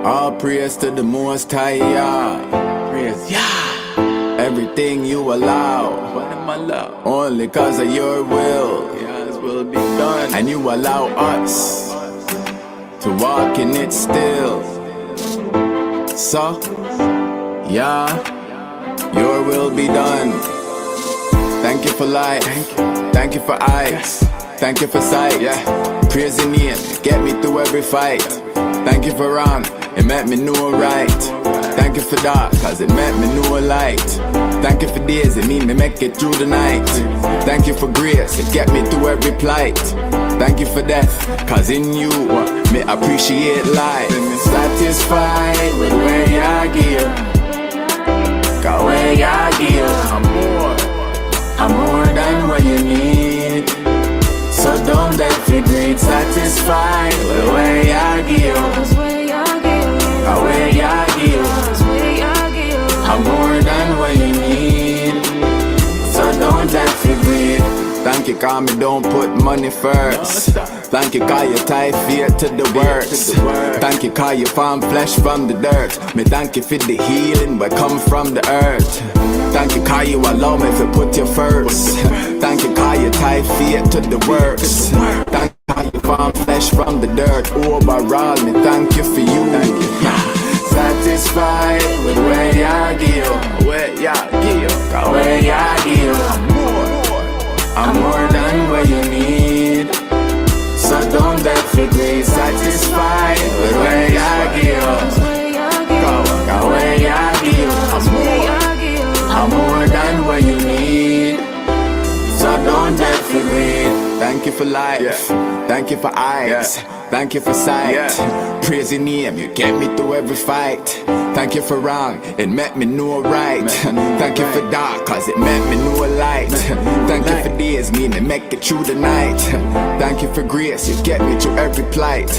All praise to the Most High, Yah. Praise, Yah. Everything you allow, only cause of your will. His will be done. And you allow us to walk in it still. So, Yah, your will be done. Thank you for life. Thank you for eyes. Thank you for sight. Praise your name, get me through every fight. Thank you for wrong, it made me know right. Thank you for dark, cause it made me know light. Thank you for days, it mean me make it through the night. Thank you for grace, it get me through every plight. Thank you for death, cause in you, me appreciate life. Satisfied with where you give, cause where you give, I'm more than what you need. So don't let me great, satisfied with where you give, cause where you give, I'm more than what you need. So don't let me great. Thank you cause me don't put money first. Thank you cause you tie faith to the works. Thank you cause you found flesh from the dirt. Me thank you for the healing but come from the earth. Thank you cause you allow me to put you first. Thank you cause you tie faith to the works. Thank you cause you found flesh from the dirt. Overall me thank you for you. Satisfied with where you give, where you give, cause where you give, I'm more than what you need. So don't let me be satisfied with where you give, cause where you give, I'm more than what you need. So don't let me be. Thank you for life, thank you for eyes, thank you for sight. Praise your name, you get me through every fight. Thank you for wrong, it made me know right. Thank you for dark, cause it made me know light. Thank you for days, mean it make it through the night. Thank you for grace, you get me through every plight.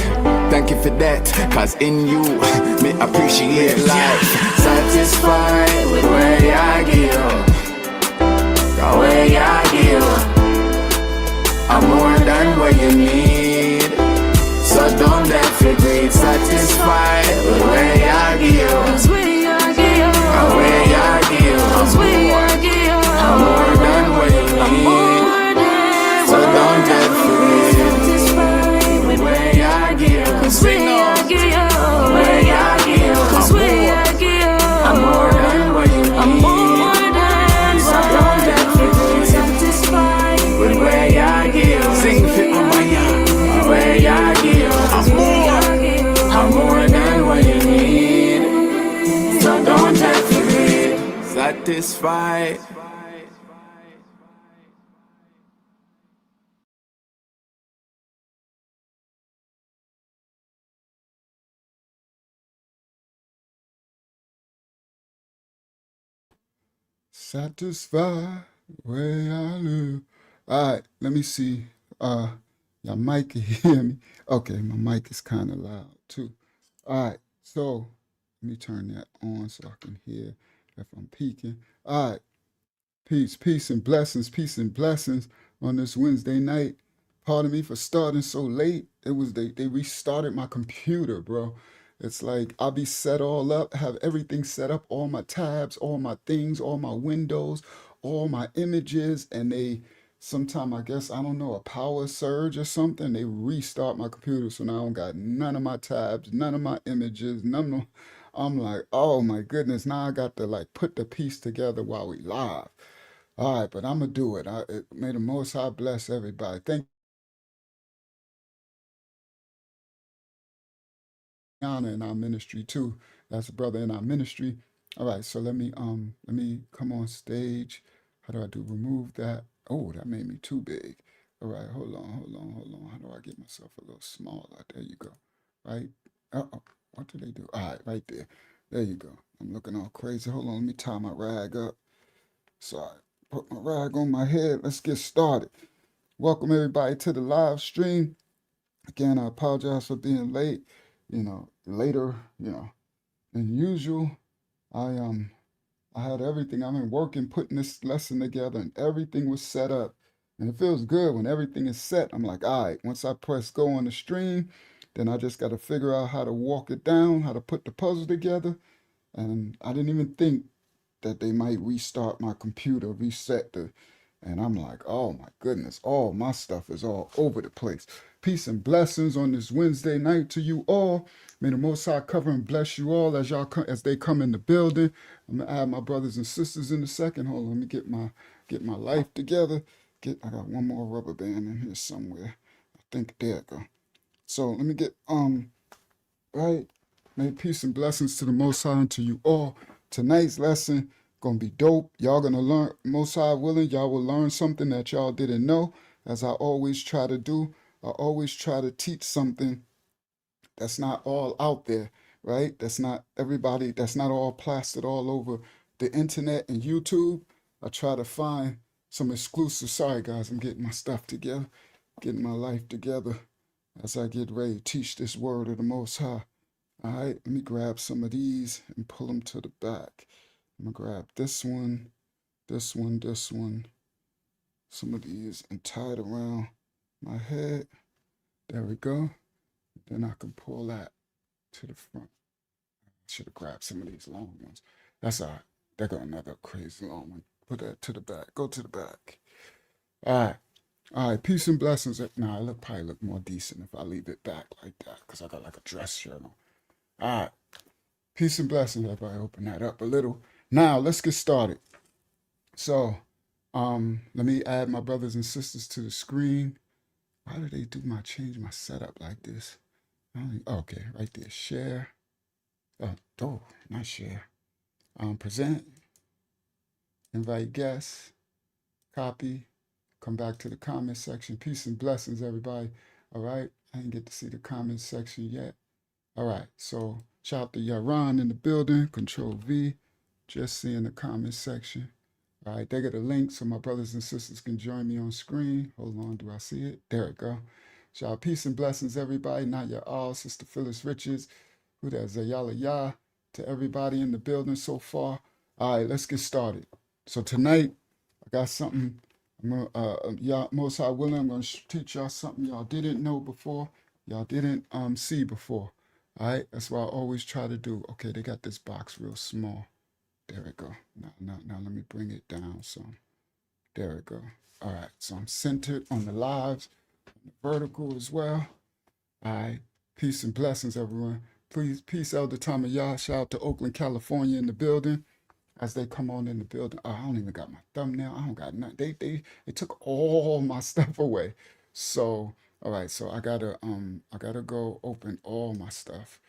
Thank you for that, cause in you, me appreciate life. Satisfied with where you give, cause where you give, I'm more than what you need. So don't let me be satisfied with where you give, cause where you give, I'm more than what you need. So don't let me be satisfied with where you give, cause where you give, cause I'm more than what you need. So don't let me be satisfied with where you give. Sing for Amaya, where you give, I'm more than what you need. So don't let me be satisfied. Satisfied where I live. All right, let me see. Your mic can hear me. Okay, my mic is kind of loud too. All right, so let me turn that on so I can hear if I'm peaking. All right, peace and blessings on this Wednesday night. Pardon me for starting so late. It was they restarted my computer, bro. It's like I'll be set all up, have everything set up, all my tabs, all my things, all my windows, all my images, and they sometime I guess I don't know a power surge or something. They restart my computer, so now I don't got none of my tabs, none of my images, none of. I'm like, oh my goodness, now I got to like put the piece together while we live. All right, but I'm gonna do it. May the Most High bless everybody. Thank you, honor in our ministry too. That's a brother in our ministry. All right, so let me come on stage. How do I do remove that? Oh, that made me too big. All right, hold on. How do I get myself a little smaller? There you go. Right? Uh-oh. What did they do? All right, right there. There you go. I'm looking all crazy. Hold on, let me tie my rag up. So I put my rag on my head. Let's get started. Welcome everybody to the live stream. Again, I apologize for being late. Later, than usual. I I had everything. I've been working, putting this lesson together, and everything was set up. And it feels good when everything is set. I'm like, all right, once I press go on the stream, Then I just got to figure out how to walk it down, how to put the puzzle together. And I didn't even think that they might restart my computer, reset the, and I'm like, oh my goodness, all my stuff is all over the place. Peace and blessings on this Wednesday night to you all. May the Most High cover and bless you all as y'all come, as they come in the building. I'm gonna add my brothers and sisters in a second. Hold on, let me get my life together. I got one more rubber band in here somewhere. I think there it go. So let me get right. May peace and blessings to the Most High and to you all. Tonight's lesson gonna be dope. Y'all gonna learn, Most High willing, y'all will learn something that y'all didn't know, as I always try to do. I always try to teach something that's not all out there, right? That's not everybody, that's not all plastered all over the internet and YouTube. I try to find some exclusive. Sorry guys, I'm getting my stuff together, getting my life together as I get ready to teach this word of the Most High. All right, let me grab some of these and pull them to the back. I'm gonna grab this one, this one, this one, some of these and tie it around my head. There we go. Then I can pull that to the front. I should have grabbed some of these long ones. That's all right. There got another crazy long one. Put that to the back. Go to the back. All right. All right. Peace and blessings. Nah, it'll probably look more decent if I leave it back like that because I got like a dress shirt on. All right. Peace and blessings. Everybody open that up a little. Now, let's get started. So, let me add my brothers and sisters to the screen. Why do they change my setup like this? Okay, right there. Share. Oh, not share. Present. Invite guests. Copy. Come back to the comment section. Peace and blessings, everybody. All right. I didn't get to see the comment section yet. All right. So shout out to Yaron in the building. Control V. Just seeing the comment section. All right. They got a link so my brothers and sisters can join me on screen. Hold on. Do I see it? There it go. Shout out peace and blessings, everybody. Not your all. Sister Phyllis Richards. Who that? Zayala Yah. To everybody in the building so far. All right. Let's get started. So tonight, I got something. I'm gonna, y'all, Most High willing, I'm gonna teach y'all something y'all didn't know before, y'all didn't see before. All right, that's what I always try to do. Okay, they got this box real small. There we go. Now, let me bring it down some. There we go. All right, so I'm centered on the lives, on the vertical as well. All right, peace and blessings, everyone. Please, peace, Elder Thomas Yah. Shout out to Oakland, California in the building. As they come on in the building, oh, I don't even got my thumbnail. I don't got nothing. They took all my stuff away. So, all right, so I gotta go open all my stuff.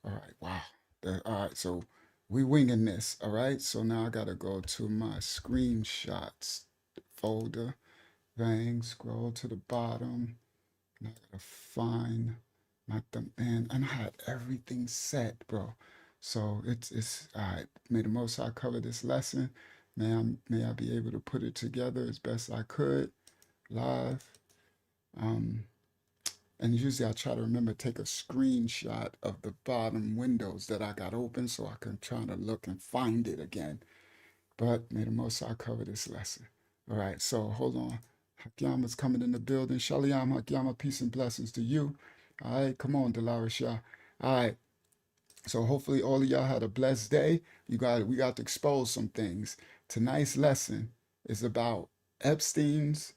All right, wow. All right, so we winging this. All right, so now I gotta go to my screenshots folder. Bang, scroll to the bottom. And I gotta find my thumb, and I had everything set, bro. So it's all right. May the Most High cover this lesson. May I be able to put it together as best I could live. And usually I try to remember to take a screenshot of the bottom windows that I got open so I can try to look and find it again. But may the Most High cover this lesson. All right, so hold on. Hakyama's coming in the building. Shalom, Hakyama, peace and blessings to you. All right, come on, Delara Shah. All right. So hopefully all of y'all had a blessed day. We got to expose some things. Tonight's lesson is about Epstein's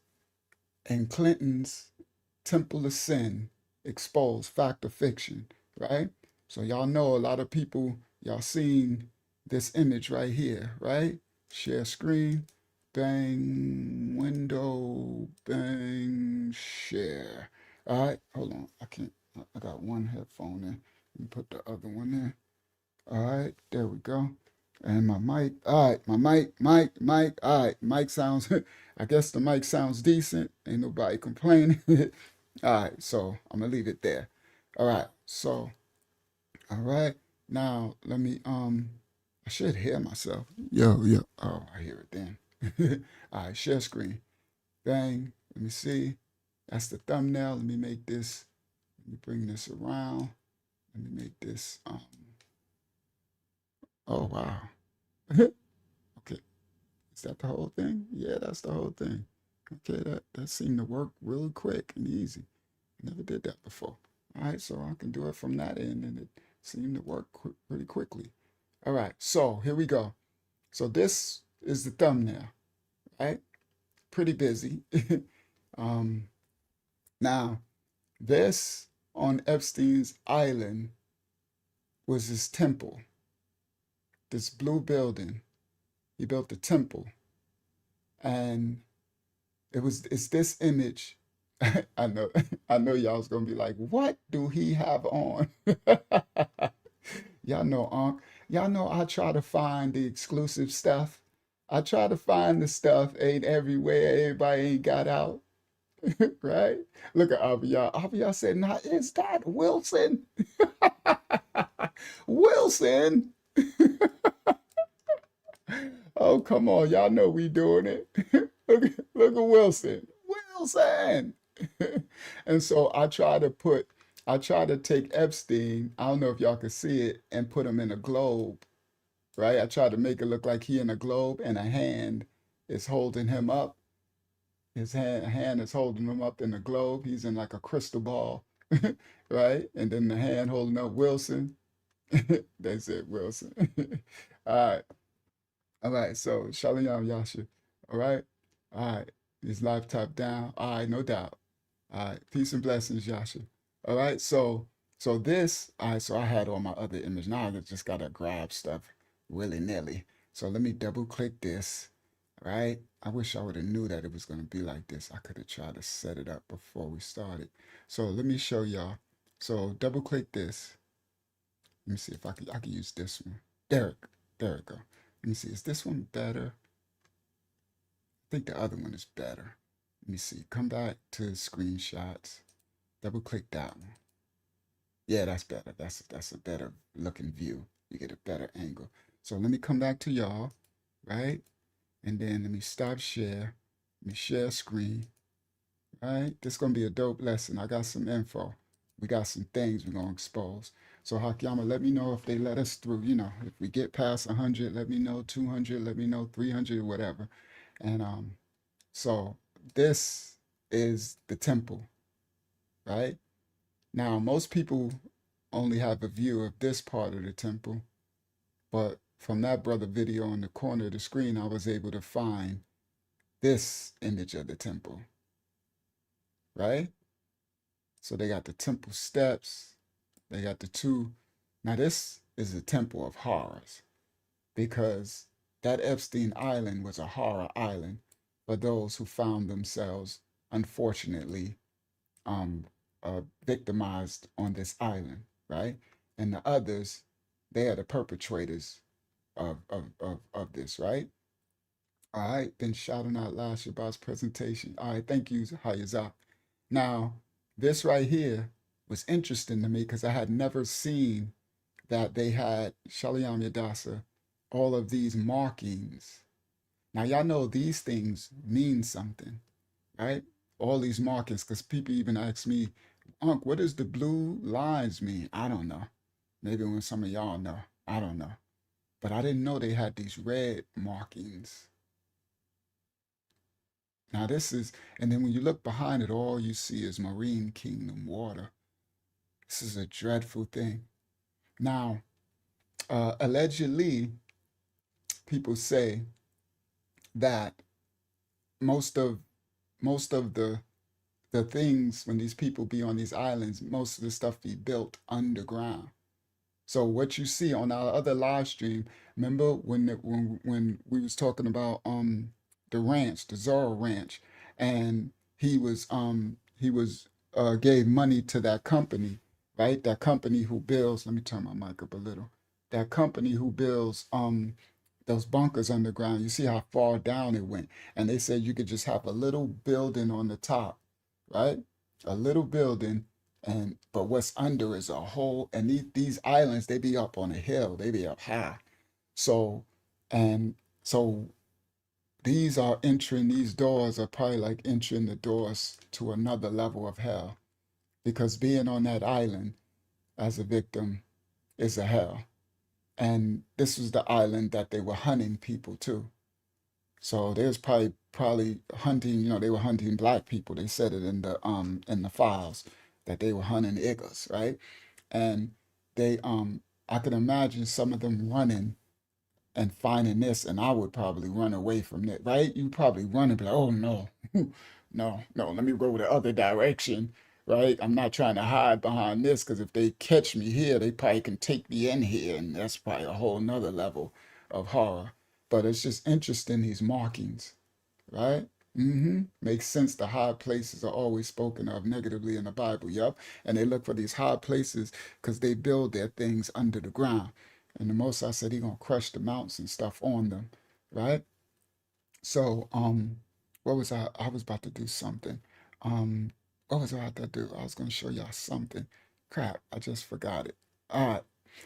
and Clinton's Temple of Sin, exposed, fact or fiction, right? So y'all know a lot of people, y'all seen this image right here, right? Share screen, bang, window, bang, share. All right, hold on. I got one headphone in. Let me put the other one in. All right, there we go. And my mic, all right, my mic, all right, mic sounds, I guess the mic sounds decent. Ain't nobody complaining. All right, so I'm gonna leave it there. All right, so, all right, now let me, I should hear myself. Yo, oh, I hear it then. All right, share screen, bang, let me see. That's the thumbnail. Let me bring this around. Let me make this, oh, wow. Okay, is that the whole thing? Yeah, that's the whole thing. Okay, that seemed to work really quick and easy. I never did that before. All right, so I can do it from that end, and it seemed to work pretty quickly. All right, so here we go. So this is the thumbnail, right? Pretty busy. um, Now, this on Epstein's Island was his temple, this blue building. He built a temple, and it's this image. I know, I know y'all's gonna be like, what do he have on? Y'all know, y'all know I try to find the exclusive stuff. I try to find the stuff ain't everywhere. Everybody ain't got out, right? Look at Abiyah. Abiyah said, "Now is that Wilson? Wilson? Oh, come on, y'all know we doing it. Look at Wilson. Wilson." And so I try to take Epstein, I don't know if y'all can see it, and put him in a globe, right? I try to make it look like he in a globe and a hand is holding him up. His hand is holding him up in the globe. He's in like a crystal ball, right? And then the hand holding up Wilson. They said Wilson. All right. All right. So Shalom Yasha. All right. All right. His life top down. All right. No doubt. All right. Peace and blessings, Yasha. All right. So this, all right. So I had all my other image. Now I just got to grab stuff willy-nilly. So let me double click this. Right? I wish I would have knew that it was going to be like this. I could have tried to set it up before we started. So let me show y'all. So double click this. Let me see if I can use this one. There we go. Let me see. Is this one better? I think the other one is better. Let me see. Come back to screenshots. Double click that one. Yeah, that's better. That's a better looking view. You get a better angle. So let me come back to y'all, right? And then let me stop share. Let me share screen. All right, this is gonna be a dope lesson. I got some info. We got some things we're gonna expose. So Hakiyama, let me know if they let us through. You know, if we get past 100, let me know. 200, let me know. 300, whatever. And so this is the temple, right? Now most people only have a view of this part of the temple, but from that brother video in the corner of the screen, I was able to find this image of the temple, right? So they got the temple steps, they got the two. Now, this is a temple of horrors because that Epstein Island was a horror island for those who found themselves, unfortunately, um, victimized on this island, right? And the others, they are the perpetrators of this, right? All right, been shouting out loud Shabbat's presentation. All right, thank you, Hayazak. Now, this right here was interesting to me because I had never seen that they had Shalyam Yadasa, all of these markings. Now, y'all know these things mean something, right? All these markings, because people even ask me, Unc, what does the blue lines mean? I don't know. Maybe when some of y'all know, I don't know. But I didn't know they had these red markings. Now this is, and then when you look behind it, all you see is marine kingdom water. This is a dreadful thing. Now, allegedly, people say that most of most of the things when these people be on these islands, most of the stuff be built underground. So what you see on our other live stream, remember when we was talking about the ranch, the Zorro Ranch, and he was gave money to that company, right? That company who builds, let me turn my mic up a little. That company who builds those bunkers underground. You see how far down it went. And they said you could just have a little building on the top, right? A little building and but what's under is a whole, and these islands, they be up on a hill, they be up high. So and so these are entering, these doors are probably like entering the doors to another level of hell, because being on that island as a victim is a hell. And this was the island that they were hunting people to. So there's probably hunting, they were hunting black people. They said it in the files. that they were hunting iggers, right? And they I can imagine some of them running and finding this, and I would probably run away from it, right? You probably run and be like, oh no, no, let me go the other direction, right? I'm not trying to hide behind this because if they catch me here, they probably can take me in here, and that's probably a whole nother level of horror. But it's just interesting, these markings, right? Makes sense. The high places are always spoken of negatively in the Bible. Yep. And they look for these high places because they build their things under the ground. And the Most High said He gonna crush the mountains and stuff on them, right? So, what was I? I was about to do something. Um, what was I about to do? I was gonna show y'all something. Crap, I just forgot it. All right.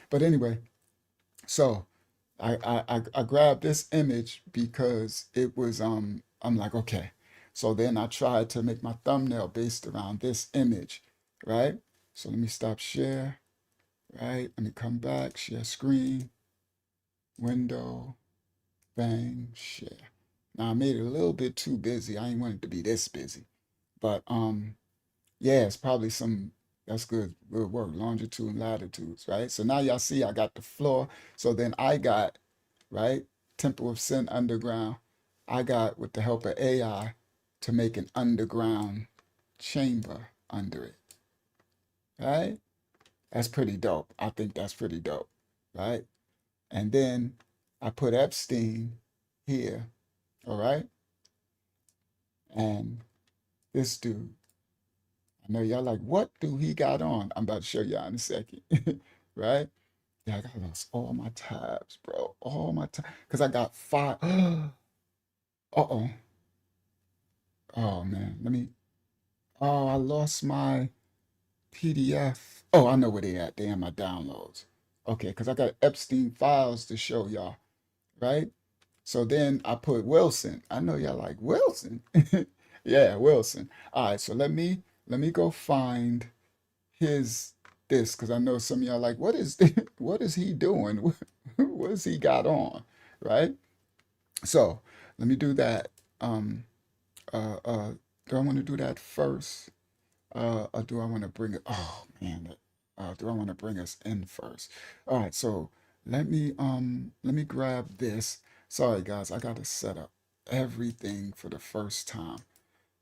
But anyway, so I grabbed this image because it was I'm like, okay. So then I tried to make my thumbnail based around this image, right? So let me stop share, right? Let me come back, share screen, window, bang, share. Now I made it a little bit too busy. I ain't want it to be this busy. But yeah, it's probably some that's good work, longitude and latitudes, right? So now y'all see I got the floor. So then I got right? Temple of Sin underground. I got, with the help of AI, to make an underground chamber under it, right? That's pretty dope. I think that's pretty dope, right? And then I put Epstein here, all right? And this dude, I know y'all like, what do he got on? I'm about to show y'all in a second, right? Yeah, I got lost all my tabs, bro. All my tabs. Because I got five. Uh-oh. Oh, man. Oh, I lost my PDF. Oh, I know where they at. They in my downloads. Okay, because I got Epstein files to show y'all, right? So then I put Wilson. I know y'all like Wilson. Yeah, Wilson. All right, so let me go find his this because I know some of y'all like, what is what is he doing? What has he got on? Right? So let me do that. Uh uh do I want to do that first? Or do I want to bring it? Oh man, do I want to bring us in first? All right, so let me grab this. Sorry guys, I gotta set up everything for the first time.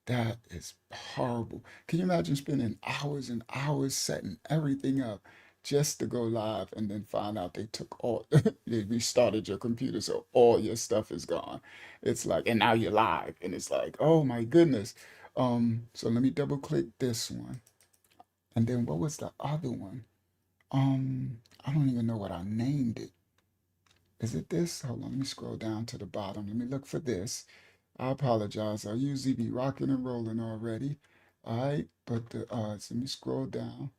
That is horrible. Can you imagine spending hours and hours setting everything up just to go live and then find out they took all they restarted your computer so all your stuff is gone. It's like, and now you're live and it's like, oh my goodness. So let me double click this one. And then what was the other one? I don't even know what I named it. Is it this? Hold on, let me scroll down to the bottom. Let me look for this. I apologize. I usually be rocking and rolling already. All right, but so let me scroll down.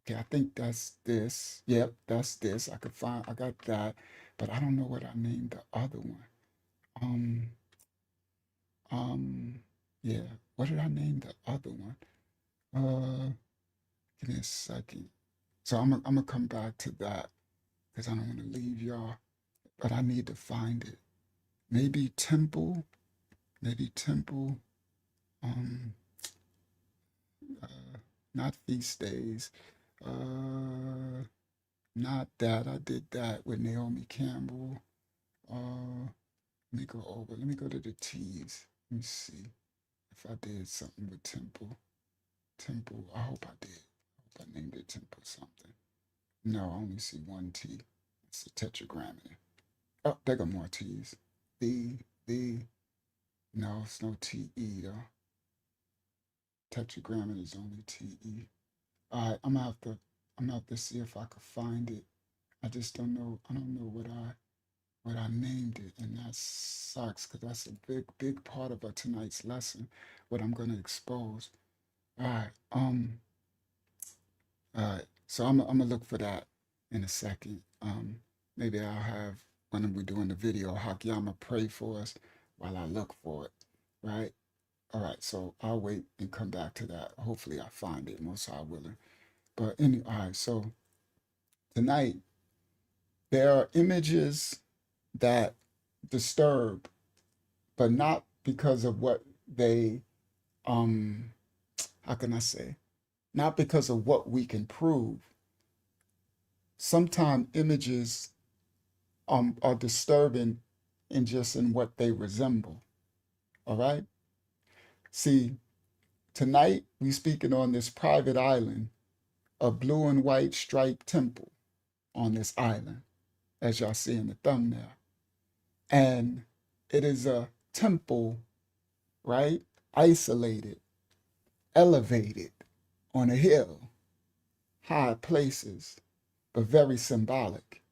Okay, I think that's this. Yep, that's this. I got that, but I don't know what I named the other one. Um, um, yeah. What did I name the other one? Uh, Give me a second. So I'm gonna come back to that because I don't want to leave y'all, but I need to find it. Maybe temple. Maybe temple. Um, not feast days. Uh, Not that. I did that with Naomi Campbell. Let me go over. Let me go to the T's. Let me see if I did something with temple. Temple. I hope I did. I hope I named it temple something. No, I only see one T. It's a tetragrammaton. Oh, there go more T's. The. No, it's no T-E though. Tetragrammaton is only T-E. All right, I'm gonna have to see if I could find it. I just don't know. I don't know what I named it, and that sucks because that's a big part of tonight's lesson. What I'm gonna expose. All right. All right. So I'm gonna look for that in a second. Maybe I'll have when we're doing the video, Hakyama pray for us while I look for it. Right. All right. So I'll wait and come back to that. Hopefully I find it. Most I willing. But anyway, all right. So tonight there are images that disturb, but not because of what they how can I say? not because of what we can prove. Sometimes images are disturbing in what they resemble. All right. See, tonight we speaking on this private island, a blue and white striped temple on this island, as y'all see in the thumbnail. And it is a temple, right? Isolated, elevated on a hill, high places, but very symbolic.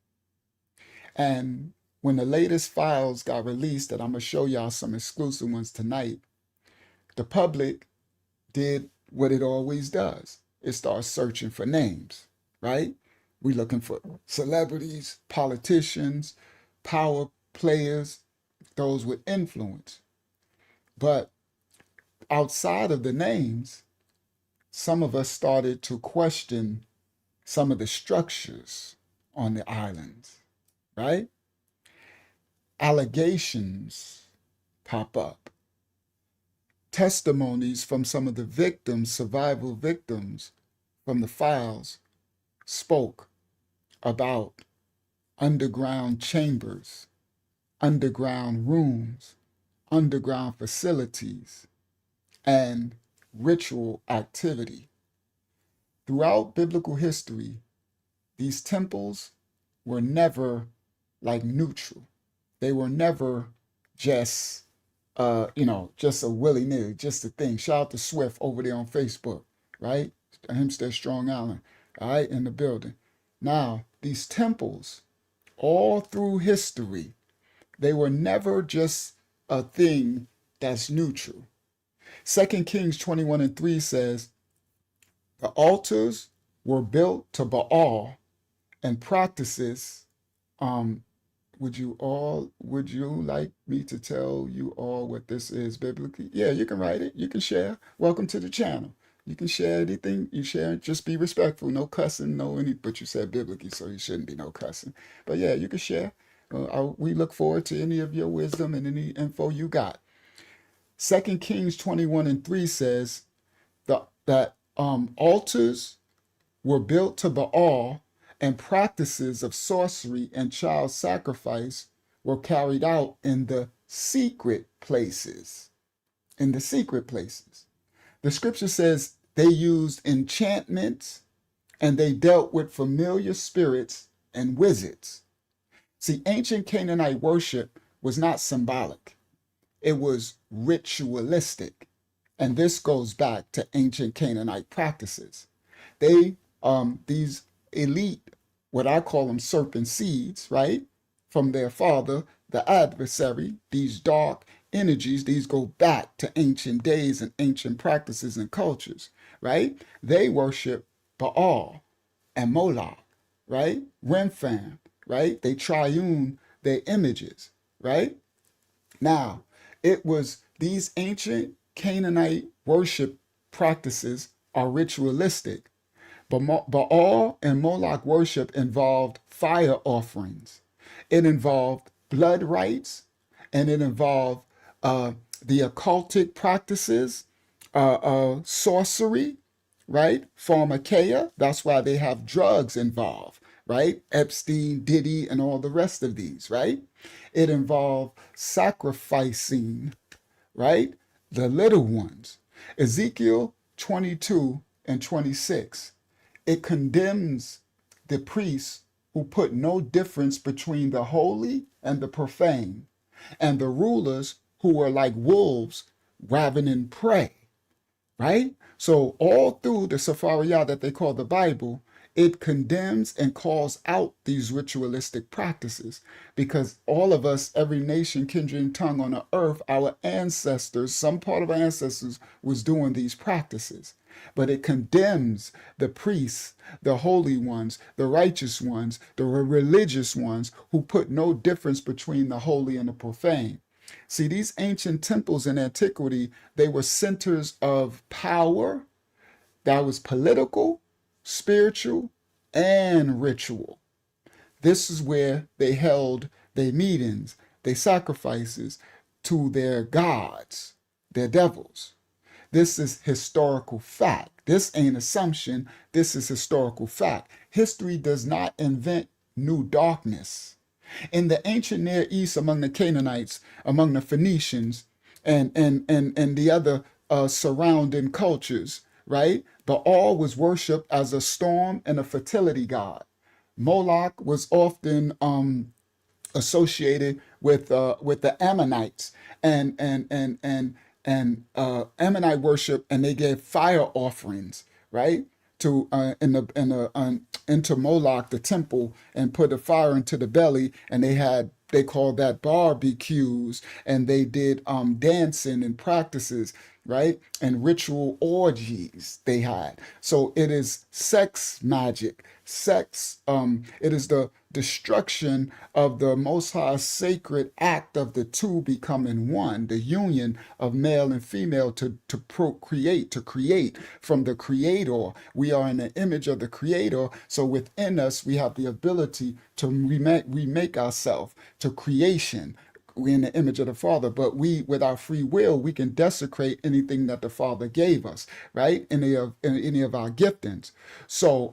And when the latest files got released, that I'm gonna show y'all some exclusive ones tonight, the public did what it always does. It starts searching for names, right? We looking for celebrities, politicians, power players, those with influence. But outside of the names, some of us started to question some of the structures on the islands, right? Allegations pop up. Testimonies from some of the victims, survival victims from the files, spoke about underground chambers, underground rooms, underground facilities, and ritual activity. Throughout biblical history, these temples were never like neutral. They were never just, just a willy-nilly, just a thing. Shout out to Swift over there on Facebook, right? Hempstead Strong Island, all right, in the building. Now, these temples, all through history, they were never just a thing that's neutral. 2 Kings 21:3 says, the altars were built to Baal and practices. Would you like me to tell you all what this is biblically? Yeah, you can write it. You can share. Welcome to the channel. You can share anything you share. Just be respectful. No cussing, but you said biblically, so you shouldn't be no cussing. But yeah, you can share. We look forward to any of your wisdom and any info you got. 2 Kings 21:3 says that altars were built to Baal and practices of sorcery and child sacrifice were carried out in the secret places. In the secret places. The scripture says they used enchantments and they dealt with familiar spirits and wizards. See, ancient Canaanite worship was not symbolic. It was ritualistic. And this goes back to ancient Canaanite practices. These elite, what I call them serpent seeds, right? From their father, the adversary, these dark energies, these go back to ancient days and ancient practices and cultures, right? They worship Baal and Moloch, right? Remphan, right? They triune their images, right? Now, it was these ancient Canaanite worship practices are ritualistic. But Baal and Moloch worship involved fire offerings. It involved blood rites, and it involved the occultic practices, sorcery, right? Pharmakeia. That's why they have drugs involved, right? Epstein, Diddy, and all the rest of these, right? It involved sacrificing, right? The little ones. Ezekiel 22:26. It condemns the priests who put no difference between the holy and the profane, and the rulers who were like wolves ravening prey, right? So all through the Safariyah that they call the Bible, it condemns and calls out these ritualistic practices because all of us, every nation, kindred, and tongue on the earth, our ancestors, some part of our ancestors was doing these practices. But it condemns the priests, the holy ones, the righteous ones, the religious ones who put no difference between the holy and the profane. See, these ancient temples in antiquity, they were centers of power that was political, spiritual, and ritual. This is where they held their meetings, their sacrifices to their gods, their devils. This is historical fact. This ain't assumption. This is historical fact. History does not invent new darkness. In the ancient Near East, among the Canaanites, among the Phoenicians, and the other surrounding cultures, right? Baal was worshipped as a storm and a fertility god. Moloch was often associated with the Ammonites and Ammonite worship, and they gave fire offerings, right? To into Moloch, the temple, and put the fire into the belly, and they called that barbecues, and they did dancing and practices, right? And ritual orgies they had. So it is sex magic, it is the destruction of the Most High sacred act of the two becoming one, the union of male and female to procreate, to create from the Creator. We are in the image of the Creator, so within us we have the ability to remake ourselves to creation. We're in the image of the Father, but we, with our free will, we can desecrate anything that the Father gave us, right? Any of our giftings. So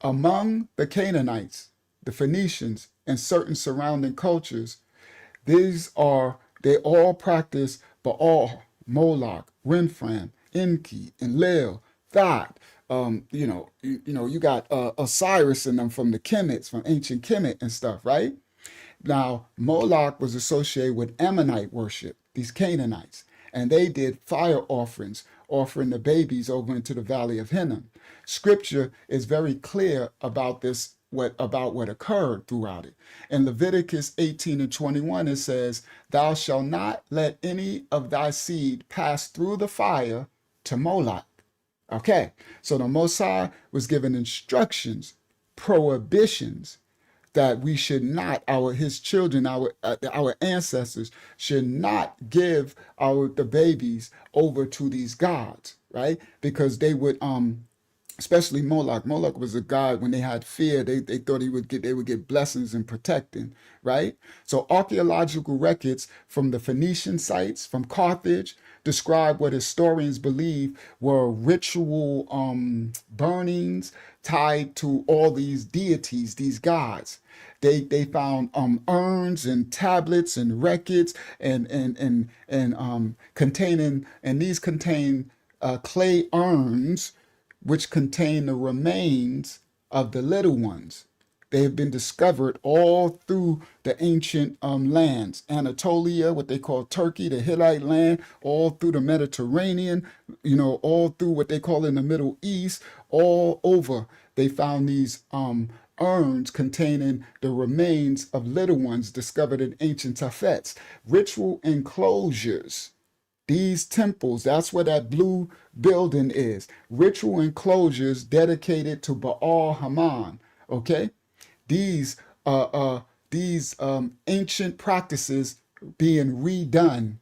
among the Canaanites, the Phoenicians, and certain surrounding cultures, they all practice Baal, Moloch, Renfram, Enki, Enlil, Thoth. You got Osiris in them from the Kemites, from ancient Kemet and stuff, right? Now, Moloch was associated with Ammonite worship, these Canaanites, and they did fire offerings, offering the babies over into the valley of Hinnom. Scripture is very clear about this, about what occurred throughout it. In Leviticus 18:21, it says, "Thou shalt not let any of thy seed pass through the fire to Moloch." Okay, so the Most High was given instructions, prohibitions, that we should not, his children, our ancestors should not give the babies over to these gods, right? Because they would especially Moloch. Moloch was a god. When they had fear, they thought they would get blessings and protecting, right? So archaeological records from the Phoenician sites, from Carthage, describe what historians believe were ritual burnings tied to all these deities, these gods. They found urns and tablets and records and containing, and these contain clay urns which contain the remains of the little ones. They have been discovered all through the ancient lands. Anatolia, what they call Turkey, the Hittite land, all through the Mediterranean, all through what they call in the Middle East, all over. They found these urns containing the remains of little ones discovered in ancient Tafets. Ritual enclosures. These temples, that's where that blue building is. Ritual enclosures dedicated to Baal Haman. Okay? These ancient practices being redone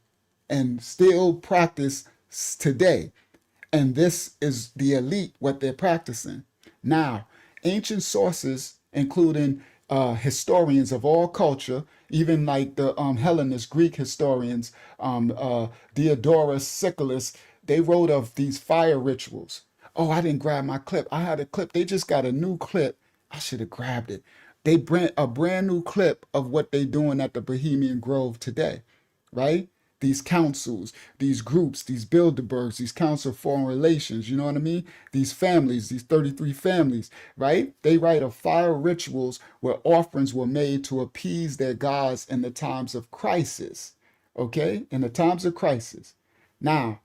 and still practiced today. And this is the elite, what they're practicing. Now, ancient sources, including historians of all culture, even like the Hellenist Greek historians, Diodorus Siculus, they wrote of these fire rituals. Oh, I didn't grab my clip. I had a clip. They just got a new clip. I should have grabbed it. They bring a brand new clip of what they doing at the Bohemian Grove today, right? These councils, these groups, these Bilderbergs, these Council of Foreign Relations, you know what I mean? These families, these 33 families, right? They write of fire rituals where offerings were made to appease their gods in the times of crisis, okay? In the times of crisis. Now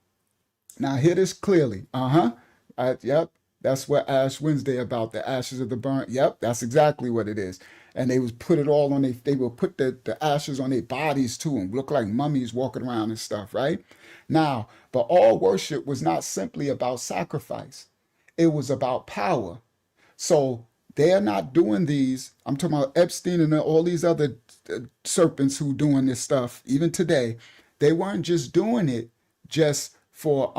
hear this clearly. Yep, that's what Ash Wednesday about, the ashes of the burnt. Yep, that's exactly what it is. And they would put it all on they will put the ashes on their bodies too and look like mummies walking around and stuff, right? Now, but all worship was not simply about sacrifice. It was about power. So they're not doing these. I'm talking about Epstein and all these other serpents who doing this stuff, even today. They weren't just doing it just for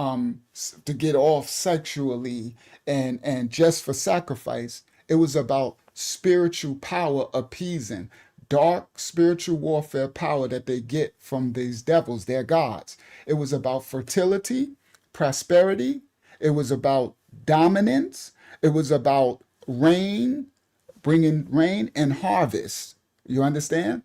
to get off sexually and just for sacrifice. It was about spiritual power appeasing, dark spiritual warfare power that they get from these devils, their gods. It was about fertility, prosperity. It was about dominance. It was about rain, bringing rain and harvest. You understand?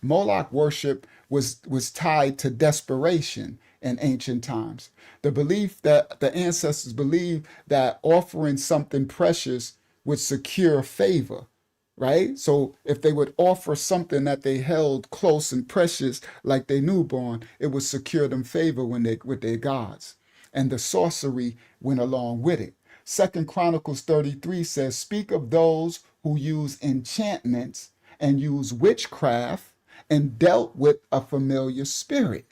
Moloch worship was tied to desperation in ancient times. The belief that the ancestors believed that offering something precious would secure favor, right? So if they would offer something that they held close and precious, like their newborn, it would secure them favor when they with their gods. And the sorcery went along with it. Second Chronicles 33 says, speak of those who use enchantments and use witchcraft and dealt with a familiar spirit.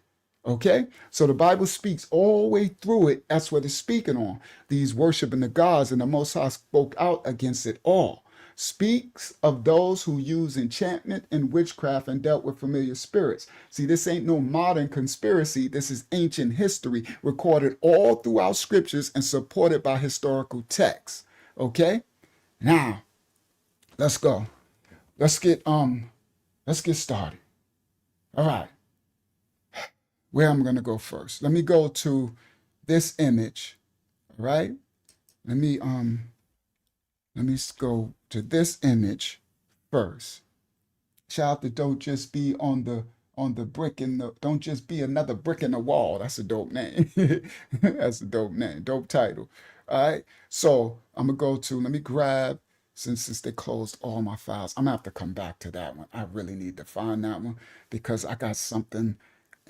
Okay, so the Bible speaks all the way through it. That's what it's speaking on. These worshiping the gods, and the Most High spoke out against it all. Speaks of those who use enchantment and witchcraft and dealt with familiar spirits. See, this ain't no modern conspiracy. This is ancient history recorded all throughout scriptures and supported by historical texts. Okay, now let's go. Let's get started. All right. Where I'm going to go first. Let me go to this image, right? Let me go to this image first. Child, that don't just be on the brick in the don't just be another brick in the wall. That's a dope name. That's a dope name, dope title. All right. So I'm gonna go to let me grab since they closed all my files. I'm gonna have to come back to that one. I really need to find that one because I got something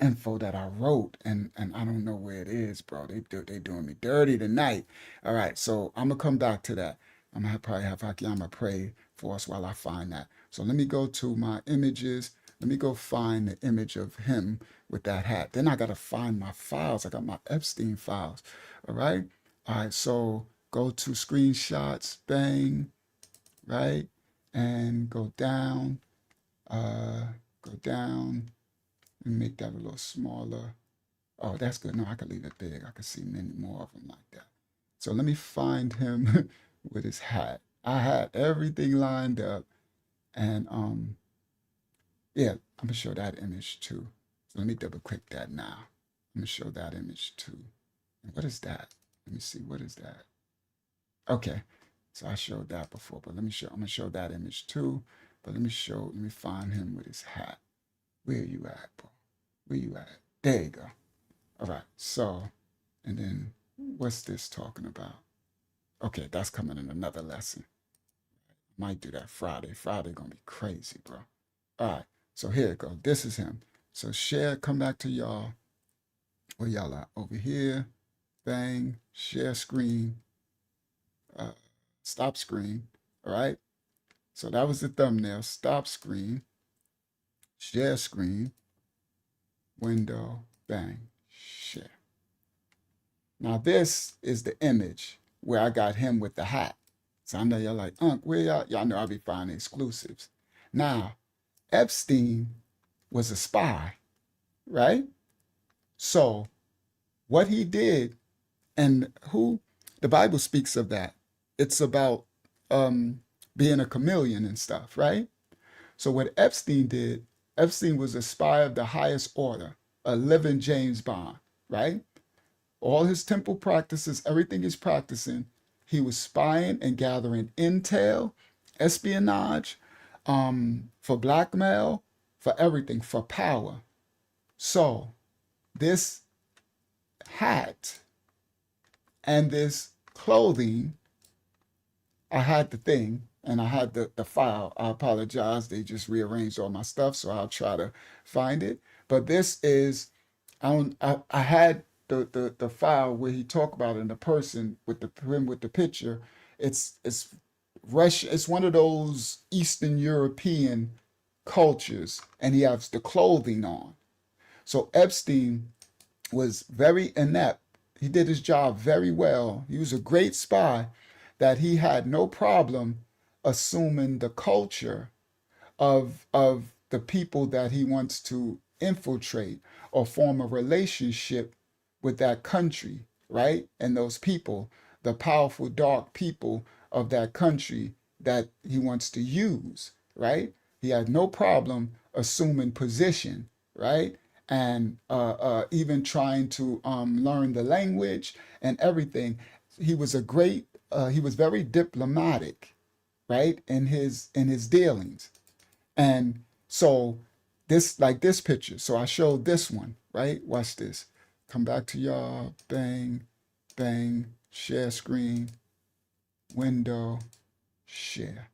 info that I wrote and I don't know where it is, bro. They doing me dirty tonight. All right, so I'm gonna come back to that. I'm gonna probably have Akiyama pray for us while I find that. So let me go to my images. Let me go find the image of him with that hat. Then I gotta find my files. I got my Epstein files. All right. All right. So go to screenshots, bang, right, and go down. Go down. And make that a little smaller. Oh, that's good. No, I can leave it big. I can see many more of them like that. So let me find him with his hat. I had everything lined up. And yeah, I'm gonna show that image too. So let me double click that now. I'm gonna show that image too. And what is that? Let me see, what is that? Okay, so I showed that before, but I'm gonna show that image too. But let me find him with his hat. Where you at, bro? Where you at? There you go. All right. So, and then what's this talking about? Okay, that's coming in another lesson. Might do that Friday. Friday gonna be crazy, bro. All right. So here it go. This is him. So share. Come back to y'all. Where y'all at? Over here. Bang. Share screen. Stop screen. All right. So that was the thumbnail. Stop screen. Share screen, window, bang, share. Now this is the image where I got him with the hat. So I know y'all like, where y'all? Y'all know I'll be finding exclusives. Now, Epstein was a spy, right? So what he did, and who the Bible speaks of that. It's about being a chameleon and stuff, right? So what Epstein did, Epstein was a spy of the highest order, a living James Bond, right? All his temple practices, everything he's practicing, he was spying and gathering intel, espionage, for blackmail, for everything, for power. So this hat and this clothing, I had the thing and I had the file. I apologize. They just rearranged all my stuff, so I'll try to find it. But this is, I had the file where he talked about it, and the person with the him with the picture. It's Russia. It's one of those Eastern European cultures, and he has the clothing on. So Epstein was very inept. He did his job very well. He was a great spy that he had no problem assuming the culture of the people that he wants to infiltrate or form a relationship with that country, right? And those people, the powerful dark people of that country that he wants to use, right? He had no problem assuming position, right? And even trying to learn the language and everything. He was a great. He was very diplomatic, right, in his dealings. And so this, like this picture. So I showed this one, right? Watch this. Come back to y'all. Bang, bang. Share screen. Window. Share.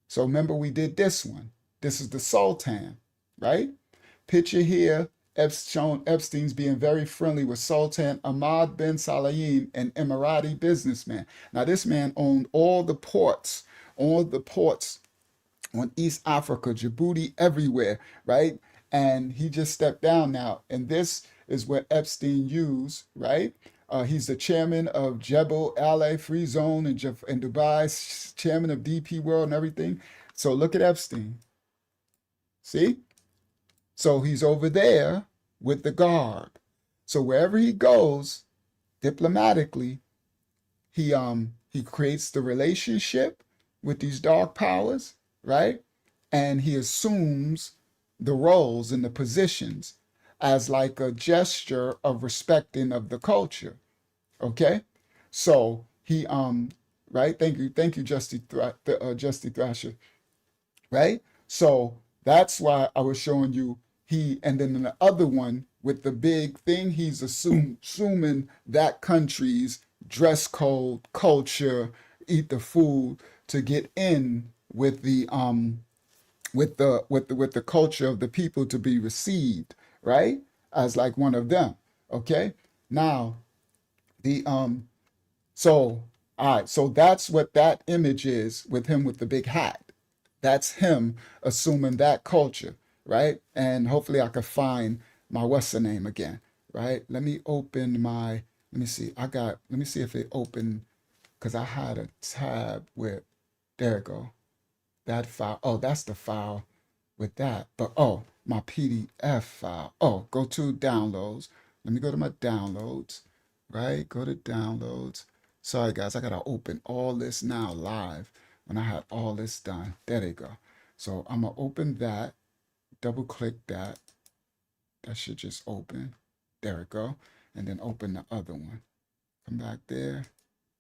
So remember we did this one. This is the Sultan, right? Picture here, shown Epstein's being very friendly with Sultan Ahmad bin Salayim, an Emirati businessman. Now this man owned all the ports on East Africa, Djibouti, everywhere, right? And he just stepped down now. And this is what Epstein used, right? He's the chairman of Jebel Ali Free Zone in Dubai, chairman of DP World and everything. So look at Epstein. See? So he's over there with the guard. So wherever he goes, diplomatically, he creates the relationship with these dark powers, right? And he assumes the roles and the positions as like a gesture of respecting of the culture. Okay? So he right? Thank you, Justy Thrasher. Right? So that's why I was showing you and then the other one with the big thing, he's assuming that country's dress code, culture, eat the food to get in with the with the culture of the people to be received, right? As like one of them. Okay. Now the so all right, so that's what that image is with him with the big hat. That's him assuming that culture, right? And hopefully I could find my what's the name again, right? Let me open my, let me see. Let me see if it opened, because I had a tab with, there it go. That file. Oh, that's the file with that. But oh, my PDF file. Oh, go to downloads. Let me go to my downloads, right? Go to downloads. Sorry guys, I gotta open all this now live when I had all this done. There they go. So I'm gonna open that, double click that. That should just open. There it go. And then open the other one. Come back there,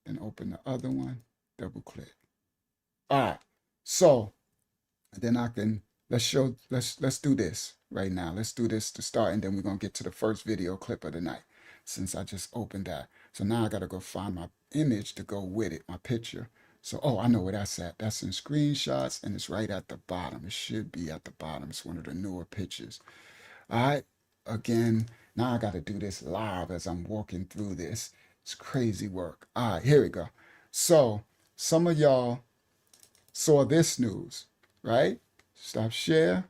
then open the other one, double click. All right. So then I can, let's do this right now. Let's do this to start, and then we're gonna get to the first video clip of the night since I just opened that. So now I gotta go find my image to go with it, my picture. So, oh, I know where that's at. That's in screenshots, and it's right at the bottom. It should be at the bottom. It's one of the newer pictures. All right. Again, now I gotta do this live as I'm walking through this. It's crazy work. All right, here we go. So some of y'all saw this news, right? Stop share.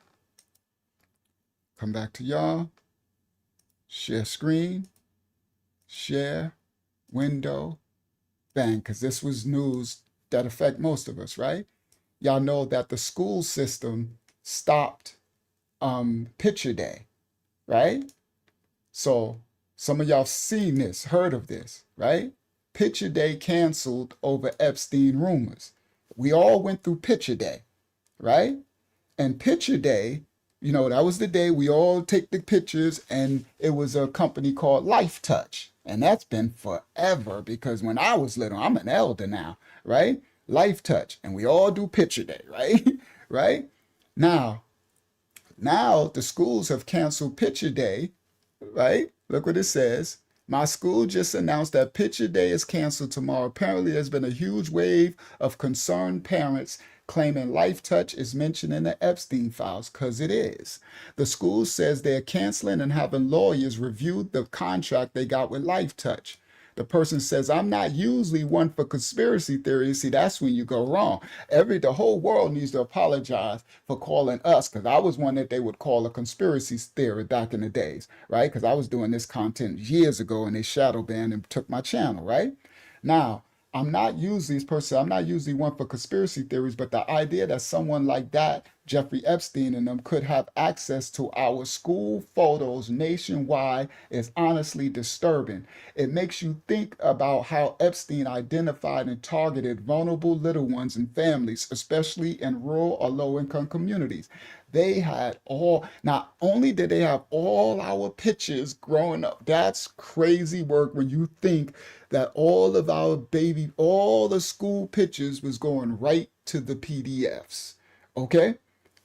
Come back to y'all. Share screen. Share. Window. Bang, because this was news that affect most of us, right? Y'all know that the school system stopped picture day, right? So some of y'all seen this, heard of this, right? Picture day canceled over Epstein rumors. We all went through picture day, right? And picture day, you know, that was the day we all take the pictures, and it was a company called Life Touch. And that's been forever, because when I was little, I'm an elder now, right? Life Touch. And we all do picture day, right? Right? Now the schools have canceled picture day, right? Look what it says. My school just announced that picture day is canceled tomorrow. Apparently, there's been a huge wave of concerned parents claiming Life Touch is mentioned in the Epstein files, because it is. The school says they're canceling and having lawyers review the contract they got with Life Touch. The person says, I'm not usually one for conspiracy theories. See, that's when you go wrong. The whole world needs to apologize for calling us, because I was one that they would call a conspiracy theory back in the days, right? Because I was doing this content years ago, and they shadow banned and took my channel, right? Now, I'm not usually one for conspiracy theories, but the idea that someone like that Jeffrey Epstein and them could have access to our school photos nationwide is honestly disturbing. It makes you think about how Epstein identified and targeted vulnerable little ones and families, especially in rural or low-income communities. They had all, not only did they have all our pictures growing up, that's crazy work when you think that all of our baby, all the school pictures was going right to the PDFs. Okay?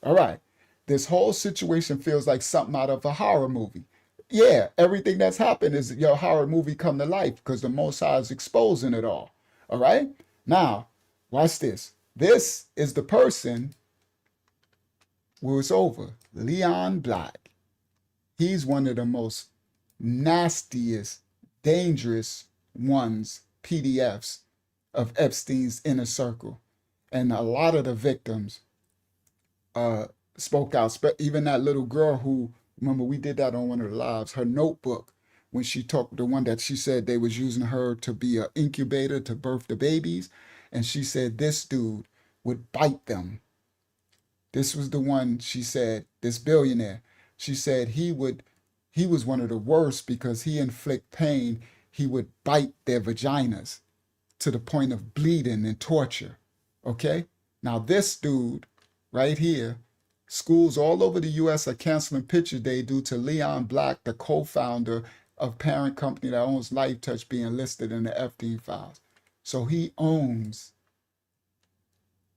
All right. This whole situation feels like something out of a horror movie. Yeah, everything that's happened is your horror movie come to life because the Most High is exposing it all. All right? Now, watch this. This is the person who it's over. Leon Black. He's one of the most nastiest, dangerous ones, PDFs of Epstein's inner circle. And a lot of the victims spoke out. Even that little girl who, remember we did that on one of the lives, her notebook, when she talked, the one that she said they was using her to be an incubator to birth the babies. And she said this dude would bite them. This was the one she said, this billionaire. She said he was one of the worst because he inflict pain. He would bite their vaginas to the point of bleeding and torture. Okay? Now this dude right here, schools all over the US are canceling Picture Day due to Leon Black, the co-founder of parent company that owns LifeTouch, being listed in the Epstein files. So he owns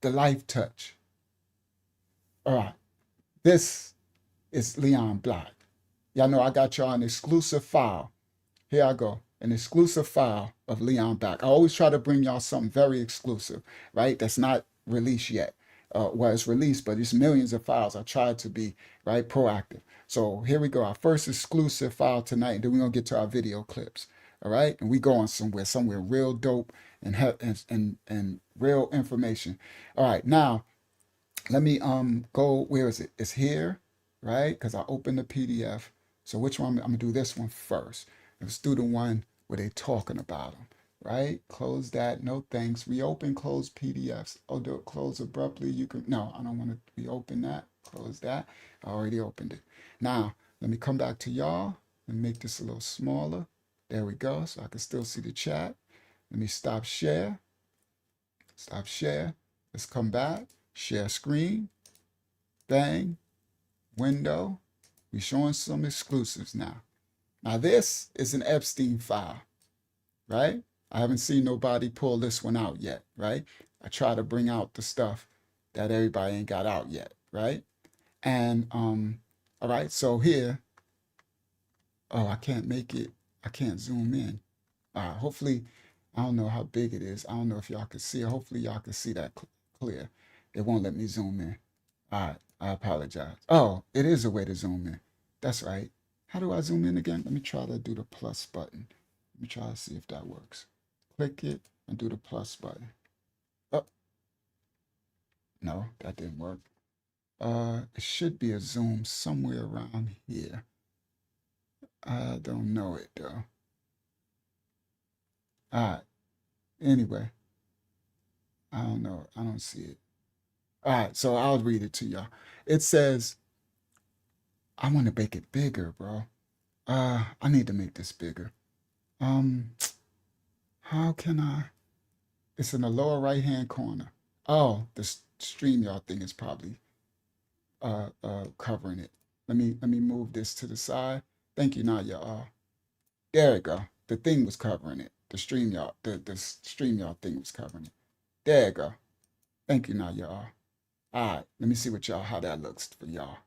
the LifeTouch. All right, this is Leon Black. Y'all know I got y'all an exclusive file. Here I go, an exclusive file of Leon Black. I always try to bring y'all something very exclusive, right? That's not released yet. Well, it's released, but it's millions of files. I try to be, right, proactive. So here we go, our first exclusive file tonight, and then we're gonna get to our video clips. All right, and we going somewhere real dope and real information. All right, now let me go, where is it? It's here, right? Because I opened the PDF. So which one? I'm gonna do this one first. Let's do the one where they talking about them, right? Close that, no thanks. Reopen, close PDFs. Oh, do it close abruptly. You can, no, I don't want to reopen that. Close that. I already opened it. Now, let me come back to y'all and make this a little smaller. There we go, so I can still see the chat. Let me stop share. Stop share. Let's come back. Share screen. Bang. Window. We're showing some exclusives now. Now this is an Epstein file, right? I haven't seen nobody pull this one out yet, right? I try to bring out the stuff that everybody ain't got out yet, right? And all right, so here, oh, I can't make it, I can't zoom in. Hopefully, I don't know how big it is. I don't know if y'all can see it. Hopefully y'all can see that clear. It won't let me zoom in. All right, I apologize. Oh, it is a way to zoom in. That's right. How do I zoom in again? Let me try to do the plus button. Let me try to see if that works. Click it and do the plus button. Oh, no, that didn't work. It should be a zoom somewhere around here. I don't know it though. All right. Anyway, I don't know. I don't see it. All right, so I'll read it to y'all. It says, I want to make it bigger, bro. I need to make this bigger. How can I? It's in the lower right-hand corner. Oh, the StreamYard thing is probably covering it. Let me move this to the side. Thank you, Nadia. There we go. The thing was covering it. The StreamYard thing was covering it. There you go. Thank you, Nadia. All right, let me see what y'all, how that looks for y'all.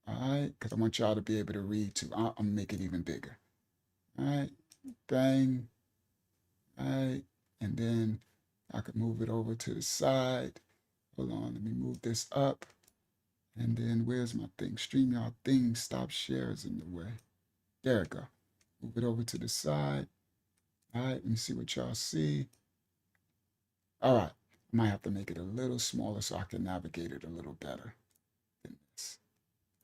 All right, because I want y'all to be able to read too. I'm gonna make it even bigger. All right, bang. All right, and then I could move it over to the side. Hold on, let me move this up. And then where's my thing? StreamYard thing, stop shares in the way. There we go. Move it over to the side. All right, let me see what y'all see. All right, I might have to make it a little smaller so I can navigate it a little better than this.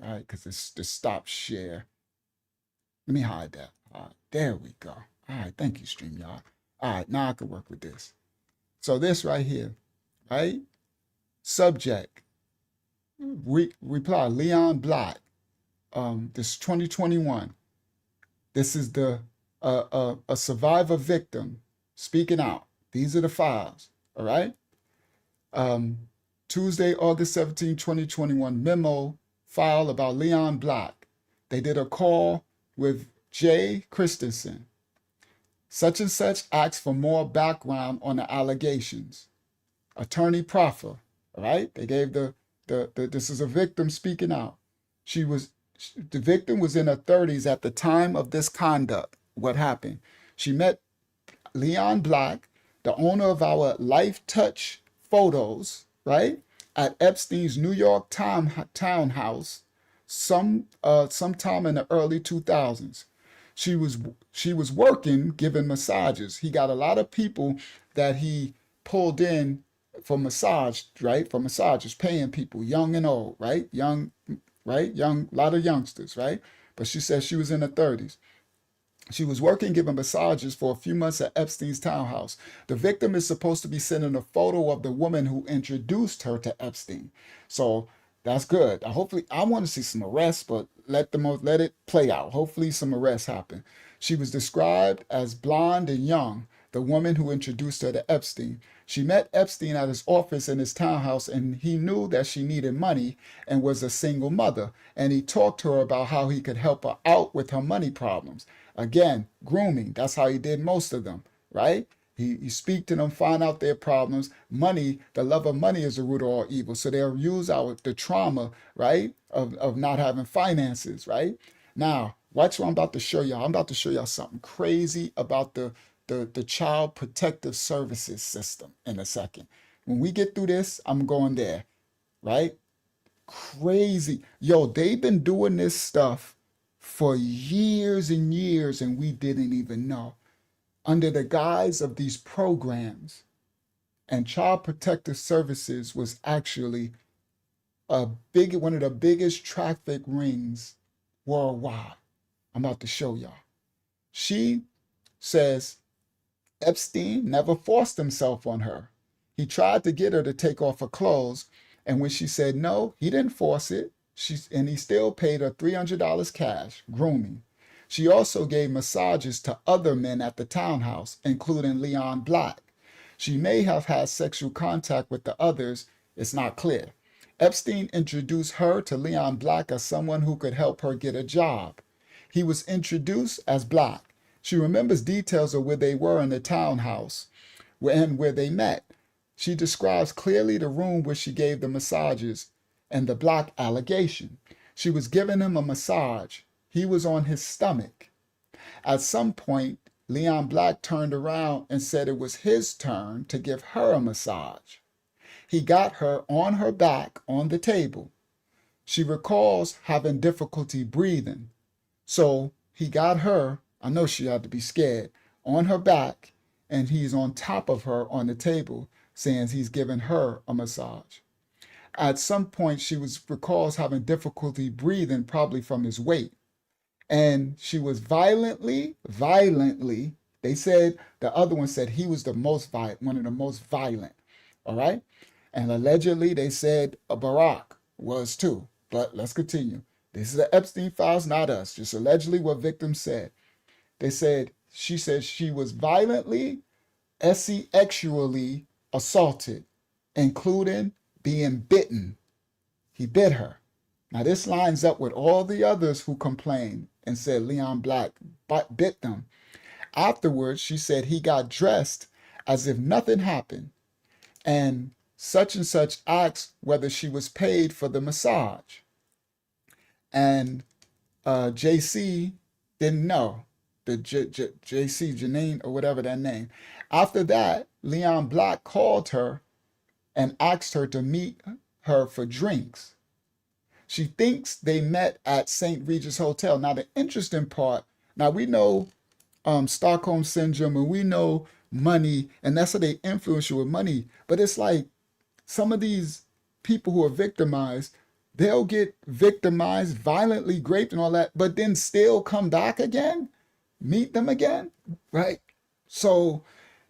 All right, because it's the stop share. Let me hide that. All right, there we go. All right, thank you, StreamYard. All right, now I can work with this. So this right here, right? Subject, Reply, Leon Black. This is 2021. This is a survivor victim speaking out. These are the files. All right. Um, Tuesday, August 17, 2021, memo file about Leon Black. They did a call with Jay Christensen. Such and such asks for more background on the allegations. Attorney proffer. All right. They gave this is a victim speaking out. The victim was in her 30s at the time of this conduct. What happened? She met Leon Black, the owner of our Life Touch photos, right, at Epstein's New York townhouse sometime in the early 2000s. She was working giving massages. He got a lot of people that he pulled in for massage, right? For massages, paying people, young and old, right? Young, right? Young, a lot of youngsters, right? But she said she was in her 30s. She was working giving massages for a few months at Epstein's townhouse. The victim is supposed to be sending a photo of the woman who introduced her to Epstein. So that's good. Hopefully, I want to see some arrests, but let it play out. Hopefully some arrests happen. She was described as blonde and young, the woman who introduced her to Epstein. She met Epstein at his office in his townhouse, and he knew that she needed money and was a single mother. And he talked to her about how he could help her out with her money problems. Again, grooming. That's how he did most of them, right? He speak to them, find out their problems. Money, the love of money is the root of all evil. So they'll use the trauma, right, of not having finances, right? Now, watch what I'm about to show y'all. I'm about to show y'all something crazy about the Child Protective Services system in a second. When we get through this, I'm going there, right? Crazy. Yo, they've been doing this stuff for years and years, and we didn't even know. Under the guise of these programs, and Child Protective Services was actually one of the biggest traffic rings worldwide. I'm about to show y'all. She says Epstein never forced himself on her. He tried to get her to take off her clothes, and when she said no, he didn't force it. And he still paid her $300 cash, grooming. She also gave massages to other men at the townhouse, including Leon Black. She may have had sexual contact with the others. It's not clear. Epstein introduced her to Leon Black as someone who could help her get a job. He was introduced as Black. She remembers details of where they were in the townhouse and where they met. She describes clearly the room where she gave the massages and the Black allegation. She was giving him a massage. He was on his stomach. At some point, Leon Black turned around and said it was his turn to give her a massage. He got her on her back on the table. She recalls having difficulty breathing. So he got her, I know she had to be scared, on her back, and he's on top of her on the table, saying he's giving her a massage. At some point, she recalls having difficulty breathing, probably from his weight. And she was violently, they said, the other one said he was the most violent, one of the most violent. All right. And allegedly, they said Barack was too. But let's continue. This is the Epstein files, not us. Just allegedly what victims said. She said she was violently, sexually assaulted, including being bitten. He bit her. Now this lines up with all the others who complained and said Leon Black bit them. Afterwards, she said he got dressed as if nothing happened, and such asked whether she was paid for the massage. And JC didn't know, the JC, Janine, or whatever that name. After that, Leon Black called her and asked her to meet her for drinks. She thinks they met at St. Regis Hotel. Now, the interesting part, now we know Stockholm Syndrome, and we know money, and that's how they influence you with money. But it's like some of these people who are victimized, they'll get victimized, violently raped and all that, but then still come back again, meet them again, right? So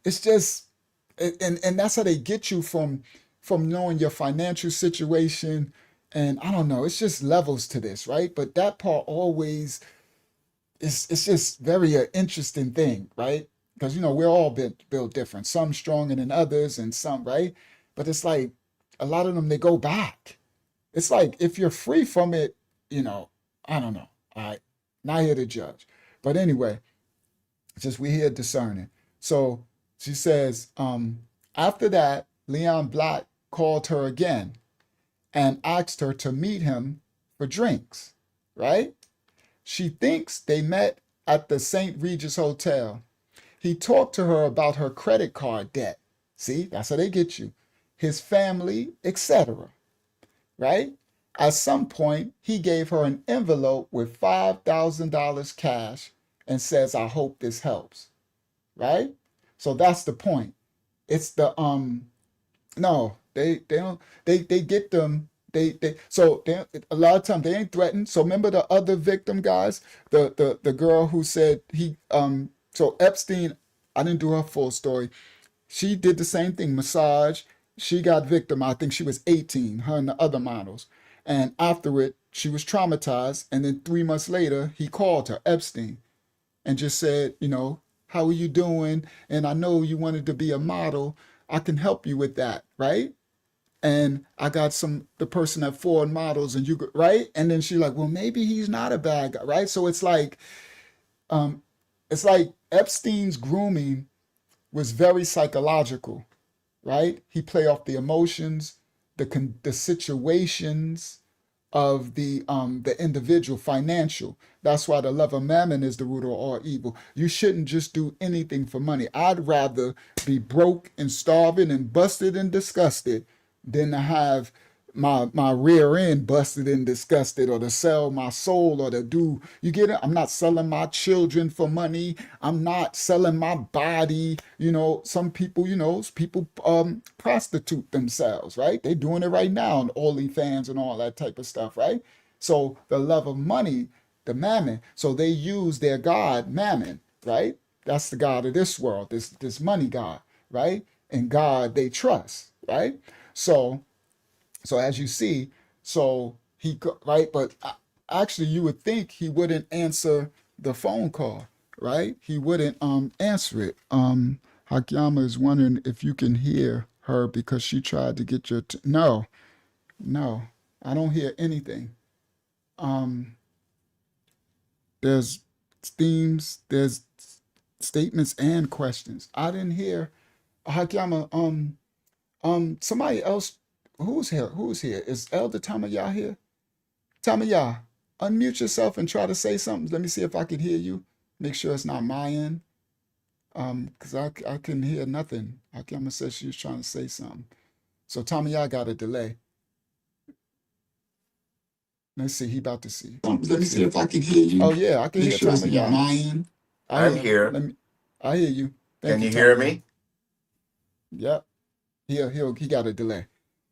it's just, and that's how they get you from knowing your financial situation And I don't know, it's just levels to this, right? But that part always it's just very interesting thing, right? Because we're all built different. Some stronger than others, and some right. But it's like a lot of them they go back. It's like if you're free from it, you know, I don't know. All right, not here to judge. But anyway, it's just we here discerning. So she says, after that, Leon Black called her again and asked her to meet him for drinks, right? She thinks they met at the St. Regis Hotel. He talked to her about her credit card debt. See, that's how they get you. His family, etc. Right? At some point, he gave her an envelope with $5,000 cash and says, I hope this helps. Right? So that's the point. It's the no, they don't they get them they a lot of times they ain't threatened. So remember the other victim guys, the girl who said he so Epstein, I didn't do her full story. She did the same thing, massage. She got victim. I think she was 18, her and the other models. And after it, she was traumatized. And then 3 months later, he called her, Epstein, and just said, how are you doing? And I know you wanted to be a model. I can help you with that, right? And I got the person at Ford Models, and right? And then she's like, well, maybe he's not a bad guy, right? So um, it's like Epstein's grooming was very psychological, right? He play off the emotions, the situations of the individual, financial. That's why the love of mammon is the root of all evil. You shouldn't just do anything for money. I'd rather be broke and starving and busted and disgusted than to have my rear end busted and disgusted, or to sell my soul, or to do, you get it? I'm not selling my children for money. I'm not selling my body. Some people, people prostitute themselves, right? They're doing it right now on OnlyFans and all that type of stuff, right? So the love of money, the mammon. So they use their god mammon, right? That's the god of this world, this money god, right? And God they trust, right? So as you see, so right, but actually you would think he wouldn't answer the phone call, right? He wouldn't answer it. Hakyama is wondering if you can hear her because she tried to get your no, no, I don't hear anything. Um, there's themes, there's statements and questions. I didn't hear Hakyama. Somebody else. Who's here? Who's here? Is Elder Tamaya here? Tamaya, unmute yourself and try to say something. Let me see if I can hear you. Make sure it's not my end. Because I couldn't hear nothing. Akiyama said she was trying to say something. So Tamaya got a delay. Let's see, he about to see. Let me see if I can hear you. Oh yeah, I can hear Sure it's not Tamaya. my end. I'm here. I hear you. Can you hear me? Yep. He got a delay.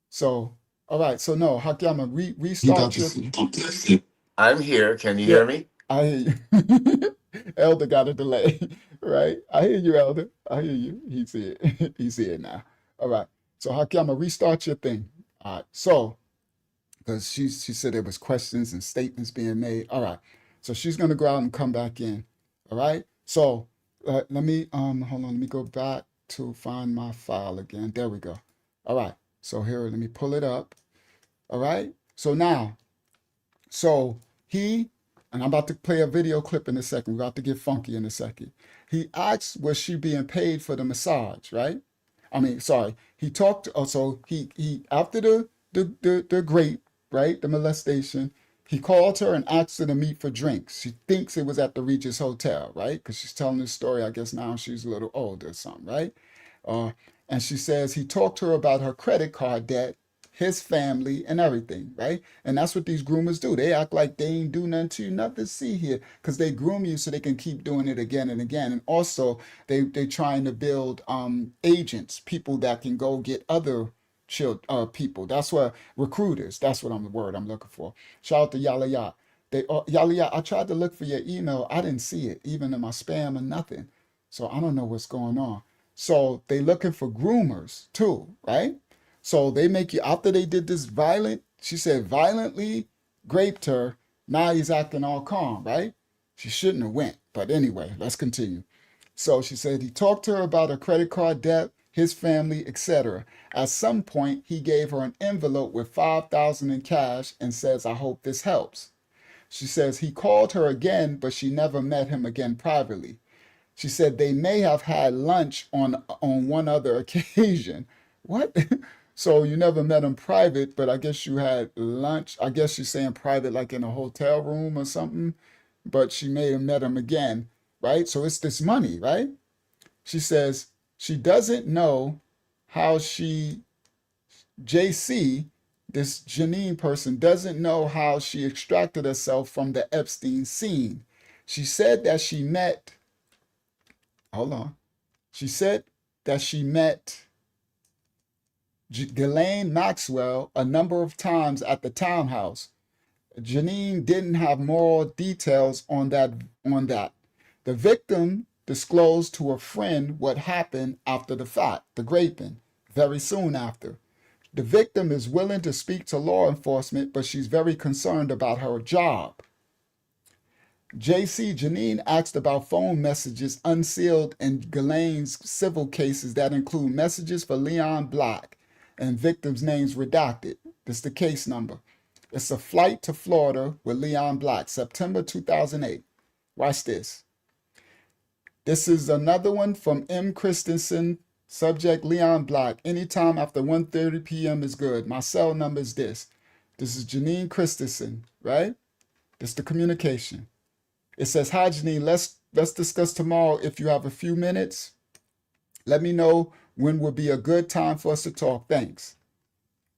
So, all right. So no, Hakyama, He about restart to your. see. I'm here. Can you Yeah, hear me? I hear you. Elder got a delay, right? I hear you, Elder. I hear you. He's here. He's here now. All right. So Hakyama, restart your thing. All right. So, because she said there was questions and statements being made. All right. So she's gonna go out and come back in. All right. So let me hold on. Let me go back to find my file again. There we go. All right. So here, let me pull it up. All right. So now, so and I'm about to play a video clip in a second. We're about to get funky in a second. He asked, was she being paid for the massage, right? I mean, sorry. He talked, so he after the grape, right? The molestation, he called her and asked her to meet for drinks. She thinks it was at the Regis Hotel, right? Because she's telling this story. I guess now she's a little older or something, right? Uh, and she says he talked to her about her credit card debt, his family, and everything, right? And that's what these groomers do. They act like they ain't do nothing to you, nothing to see here, because they groom you so they can keep doing it again and again. And also, they trying to build agents, people that can go get other people. That's what recruiters. That's what the word I'm looking for. Shout out to Yala. Yala, I tried to look for your email. I didn't see it, even in my spam or nothing. So I don't know what's going on. So they looking for groomers too, right? So they make you, after they did this violent She said violently raped her. Now he's acting all calm, right? She shouldn't have went. But anyway, let's continue. So she said he talked to her about her credit card debt, his family, etc. At some point, he gave her an envelope with $5,000 in cash and says, I hope this helps. She says he called her again, but she never met him again privately. She said they may have had lunch on one other occasion. What? So you never met him private, but I guess you had lunch. I guess she's saying private, like in a hotel room or something. But she may have met him again, right? So it's this money, right? She says she doesn't know how JC, this Janine person, doesn't know how she extracted herself from the Epstein scene. She said that she met, hold on. She said that she met Ghislaine Maxwell a number of times at the townhouse. Janine didn't have more details on that. The victim disclosed to a friend what happened after the fact, the raping, very soon after. The victim is willing to speak to law enforcement, but she's very concerned about her job. Janine asked about phone messages unsealed in Ghislaine's civil cases that include messages for Leon Black and victims' names redacted. This is the case number. It's a flight to Florida with Leon Black, September 2008. Watch this. This is another one from M. Christensen, subject Leon Black. Anytime after 1:30 p.m. is good. My cell number is this. This is Janine Christensen, right? This is the communication. It says, hi, Janine, let's discuss tomorrow if you have a few minutes. Let me know when would be a good time for us to talk. Thanks.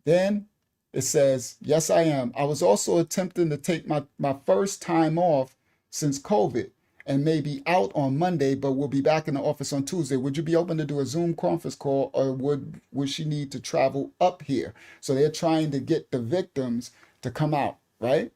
Then it says, yes, I am. I was also attempting to take my first time off since COVID and may be out on Monday, but we'll be back in the office on Tuesday. Would you be open to do a Zoom conference call, or would she need to travel up here? So they're trying to get the victims to come out, right?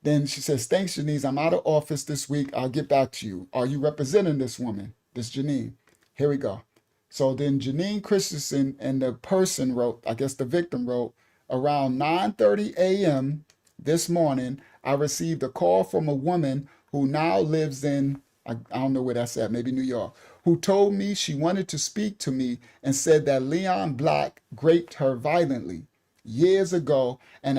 Then she says, thanks, Janice. I'm out of office this week. I'll get back to you. Are you representing this woman, this Janine? Here we go. So then Janine Christensen and the person wrote, I guess the victim wrote, around 9:30 a.m. this morning, I received a call from a woman who now lives in, I don't know where that's at, maybe New York, who told me she wanted to speak to me and said that Leon Black raped her violently years ago and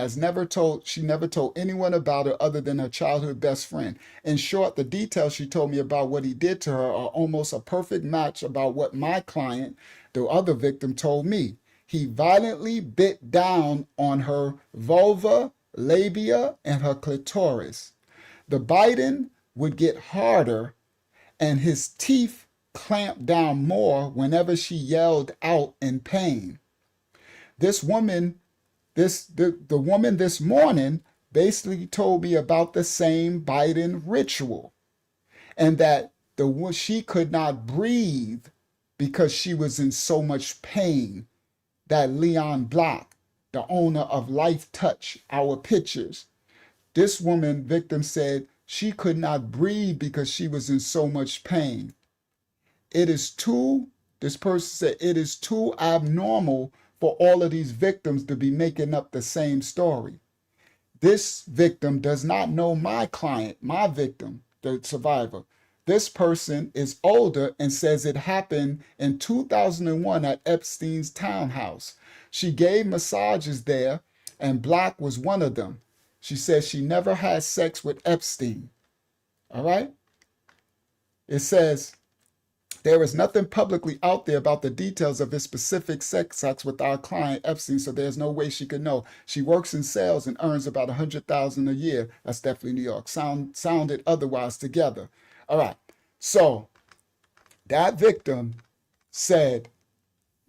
she never told anyone about it other than her childhood best friend. In short, the details she told me about what he did to her are almost a perfect match about what my client, the other victim, told me. He violently bit down on her vulva, labia, and her clitoris. The biting would get harder and his teeth clamped down more whenever she yelled out in pain. This woman, the woman this morning basically told me about the same biting ritual and that she could not breathe because she was in so much pain. That Leon Black, the owner of Life Touch, our pictures, this woman victim said she could not breathe because she was in so much pain. This person said, it is too abnormal for all of these victims to be making up the same story. This victim does not know my client, my victim, the survivor. This person is older and says it happened in 2001 at Epstein's townhouse. She gave massages there, and Black was one of them. She says she never had sex with Epstein. All right? It says, there is nothing publicly out there about the details of his specific sex acts with our client Epstein, so there's no way she could know. She works in sales and earns about $100,000 a year. That's definitely New York. Sounded otherwise together. All right. So that victim said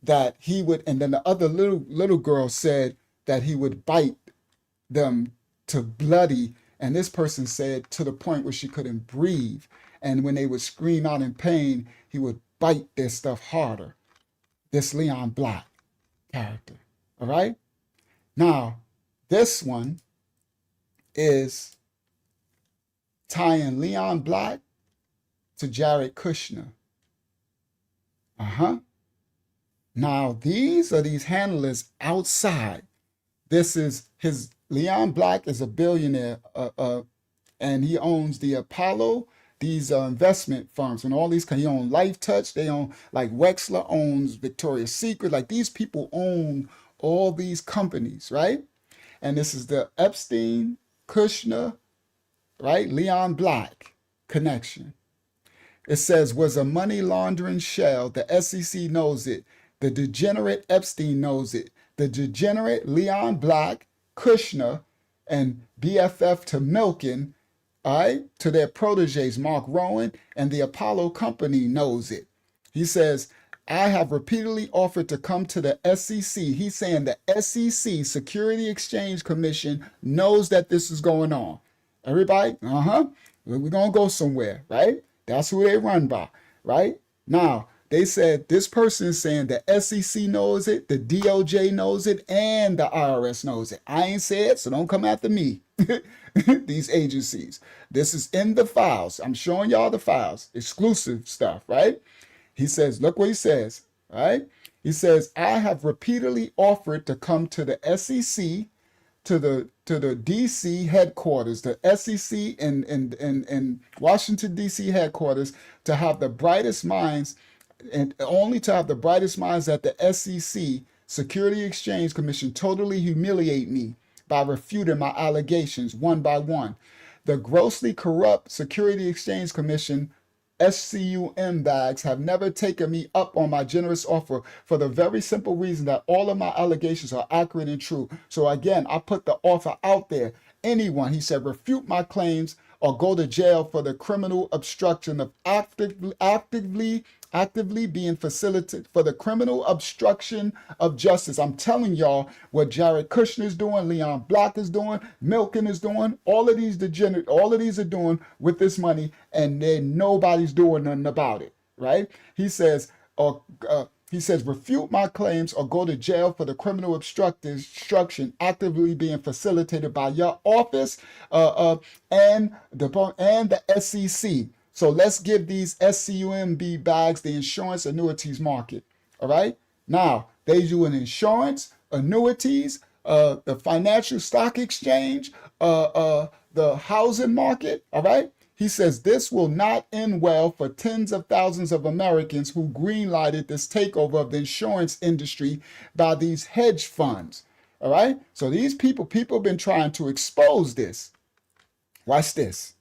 that he would, and then the other little girl said that he would bite them to bloody, and this person said to the point where she couldn't breathe. And when they would scream out in pain, he would bite their stuff harder. This Leon Black character. All right? Now, this one is tying Leon Black to Jared Kushner. Now, these are these handlers outside This is Leon Black is a billionaire, and he owns the Apollo, these investment firms, and all these. He owns Life Touch. They own, like Wexler owns Victoria's Secret. Like, these people own all these companies, right? And this is the Epstein, Kushner, right? Leon Black connection. It says, was a money laundering shell. The SEC knows it. The degenerate Epstein knows it. The degenerate Leon Black, Kushner, and BFF to Milken, all right, to their proteges, Mark Rowan, and the Apollo company knows it. He says, I have repeatedly offered to come to the SEC. He's saying the SEC, Security Exchange Commission, knows that this is going on. Everybody, we're going to go somewhere, right? That's who they run by, right? Now, they said this person is saying the SEC knows it, the DOJ knows it, and the IRS knows it. I ain't said, so don't come after me. These agencies. This is in the files. I'm showing y'all the files. Exclusive stuff, right? He says, look what he says, right? He says, I have repeatedly offered to come to the SEC, to the DC headquarters, the SEC in Washington, DC headquarters, to have the brightest minds, and only to have the brightest minds at the SEC, Security Exchange Commission, totally humiliate me by refuting my allegations one by one. The grossly corrupt Security Exchange Commission, SCUM bags, have never taken me up on my generous offer for the very simple reason that all of my allegations are accurate and true. So again, I put the offer out there. Anyone, he said, refute my claims or go to jail for the criminal obstruction of actively being facilitated, for the criminal obstruction of justice. I'm telling y'all what Jared Kushner is doing, Leon Black is doing, Milken is doing, all of these are doing with this money, and then nobody's doing nothing about it, right? He says, refute my claims or go to jail for the criminal obstruction actively being facilitated by your office and the SEC. So let's give these SCUMB bags the insurance annuities market. All right. Now they do an insurance, annuities, the financial stock exchange, the housing market. All right. He says this will not end well for tens of thousands of Americans who greenlighted this takeover of the insurance industry by these hedge funds. All right. So these people have been trying to expose this. Watch this.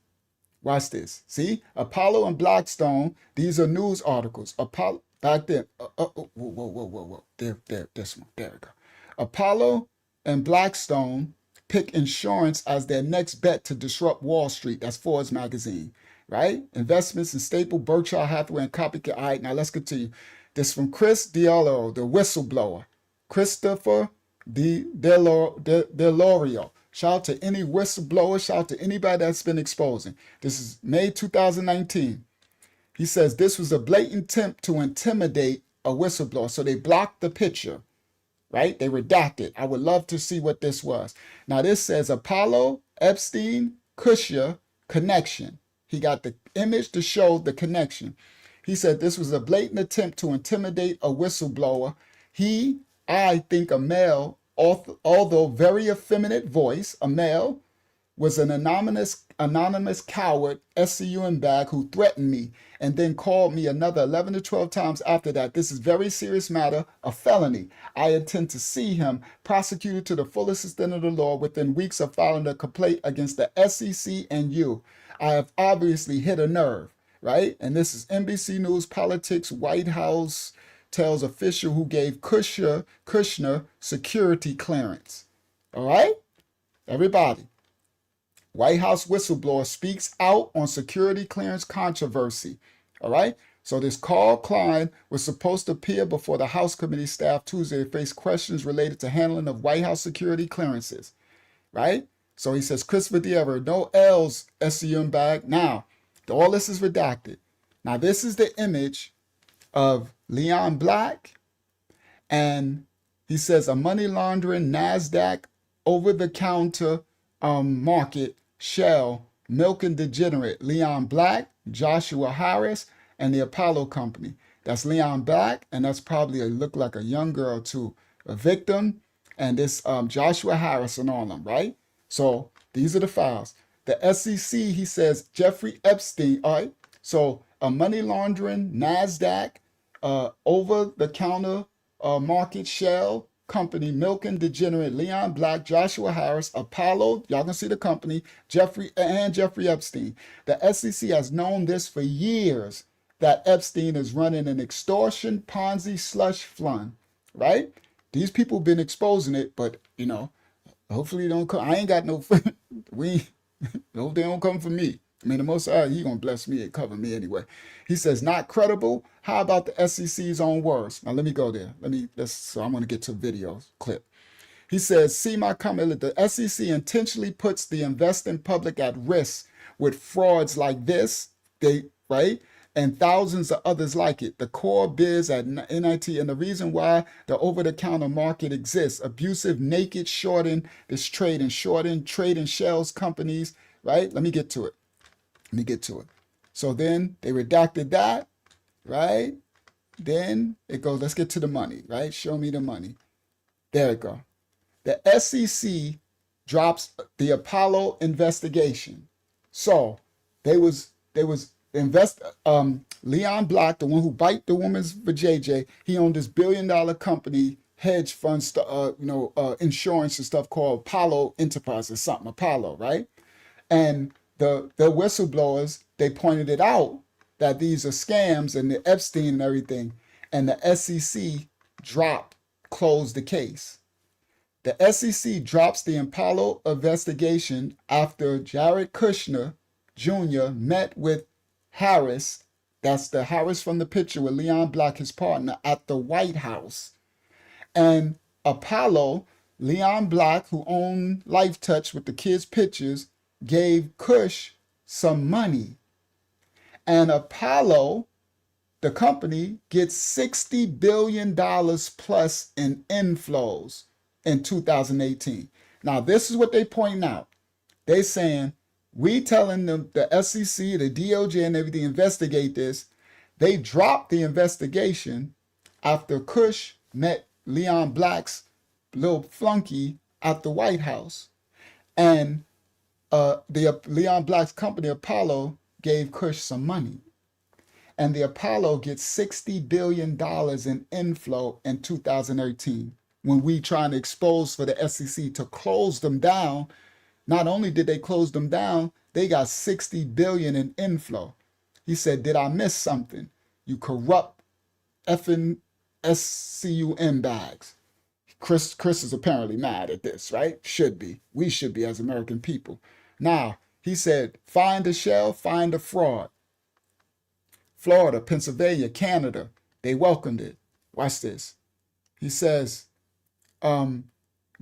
Watch this. See, Apollo and Blackstone, these are news articles. Apollo, back then, whoa. This one, there we go. Apollo and Blackstone pick insurance as their next bet to disrupt Wall Street. That's Forbes magazine, right? Investments in Staple, Berkshire Hathaway, and Copycat. All right, now let's continue. This from Chris Diallo, the whistleblower. Christopher Delorio. Shout out to any whistleblower. Shout out to anybody that's been exposing. This is May 2019. He says this was a blatant attempt to intimidate a whistleblower. So they blocked the picture, right? They redacted. I would love to see what this was. Now this says Apollo, Epstein, Kushner connection. He got the image to show the connection. He said this was a blatant attempt to intimidate a whistleblower. I think a male, although very effeminate voice, a male, was an anonymous coward SCUM bag who threatened me and then called me another 11 to 12 times after that. This is very serious matter, a felony. I intend to see him prosecuted to the fullest extent of the law within weeks of filing a complaint against the SEC and you. I have obviously hit a nerve, right? And this is NBC News Politics, White House tells official who gave Kushner security clearance. All right? Everybody. White House whistleblower speaks out on security clearance controversy. All right? So this Carl Klein was supposed to appear before the House committee staff Tuesday to face questions related to handling of White House security clearances. Right? So he says, Christopher Dier, no L's, SCM bag. Now, all this is redacted. Now, this is the image of Leon Black, and he says a money laundering NASDAQ over-the-counter market shell, milk and degenerate, Leon Black, Joshua Harris, and the Apollo Company. That's Leon Black, and that's probably look like a young girl too. A victim and this Joshua Harris and all them, right? So these are the files. The SEC, he says, Jeffrey Epstein, all right? So a money laundering, NASDAQ, over-the-counter market shell company, milking degenerate Leon Black, Joshua Harris, Apollo, y'all can see the company, Jeffrey Epstein. The SEC has known this for years, that Epstein is running an extortion Ponzi slush fund, right? These people been exposing it, but you know, hopefully they don't come. I ain't got no, we, hope they don't come for me. I mean, the Most High, he gonna bless me and cover me anyway. He says, not credible. How about the SEC's own words? Now let me go there. So I'm gonna get to video clip. He says, see my comment, the SEC intentionally puts the investing public at risk with frauds like this, right? And thousands of others like it. The core biz at NIT, and the reason why the over-the-counter market exists, abusive, naked shorting, this trading shells companies, right? Let me get to it. So then they redacted that, right? Then it goes, let's get to the money, right? Show me the money. There it go. The SEC drops the Apollo investigation. So they was Leon Black, the one who bite the woman's vajayjay, he owned this billion-dollar company, hedge fund, insurance and stuff called Apollo Enterprises, something Apollo, right? And the whistleblowers, they pointed it out that these are scams and the Epstein and everything, and the SEC closed the case. The SEC drops the Apollo investigation after Jared Kushner Jr. met with Harris, that's the Harris from the picture with Leon Black, his partner, at the White House. And Apollo, Leon Black, who owned Life Touch with the kids' pictures, gave Kush some money. And Apollo, the company, gets $60 billion plus in inflows in 2018. Now, this is what they point out. They saying, we telling them, the SEC, the DOJ and everything, investigate this. They dropped the investigation after Kush met Leon Black's little flunky at the White House. And the Leon Black's company, Apollo, gave Kush some money. And the Apollo gets $60 billion in inflow in 2018. When we trying to expose for the SEC to close them down, not only did they close them down, they got $60 billion in inflow. He said, did I miss something? You corrupt effing SCUM bags. Chris is apparently mad at this, right? Should be. We should be as American people. Now, he said, find a shell, find a fraud. Florida, Pennsylvania, Canada, they welcomed it. Watch this. He says,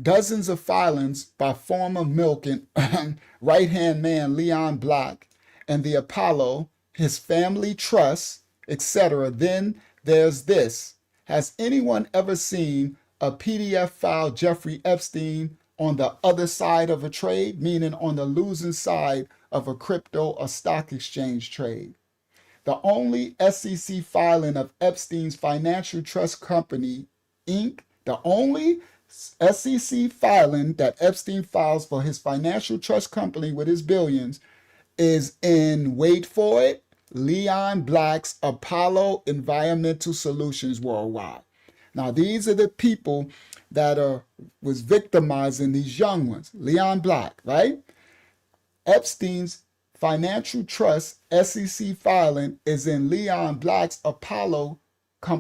dozens of filings by former milk and right-hand man Leon Black and the Apollo, his family trust, etc. Then there's this. Has anyone ever seen a PDF file Jeffrey Epstein on the other side of a trade, meaning on the losing side of a crypto or stock exchange trade? The only SEC filing of Epstein's Financial Trust Company, Inc., the only SEC filing that Epstein files for his financial trust company with his billions is in, wait for it, Leon Black's Apollo Environmental Solutions Worldwide. Now, these are the people that was victimizing these young ones. Leon Black, right? Epstein's Financial Trust SEC filing is in Leon Black's Apollo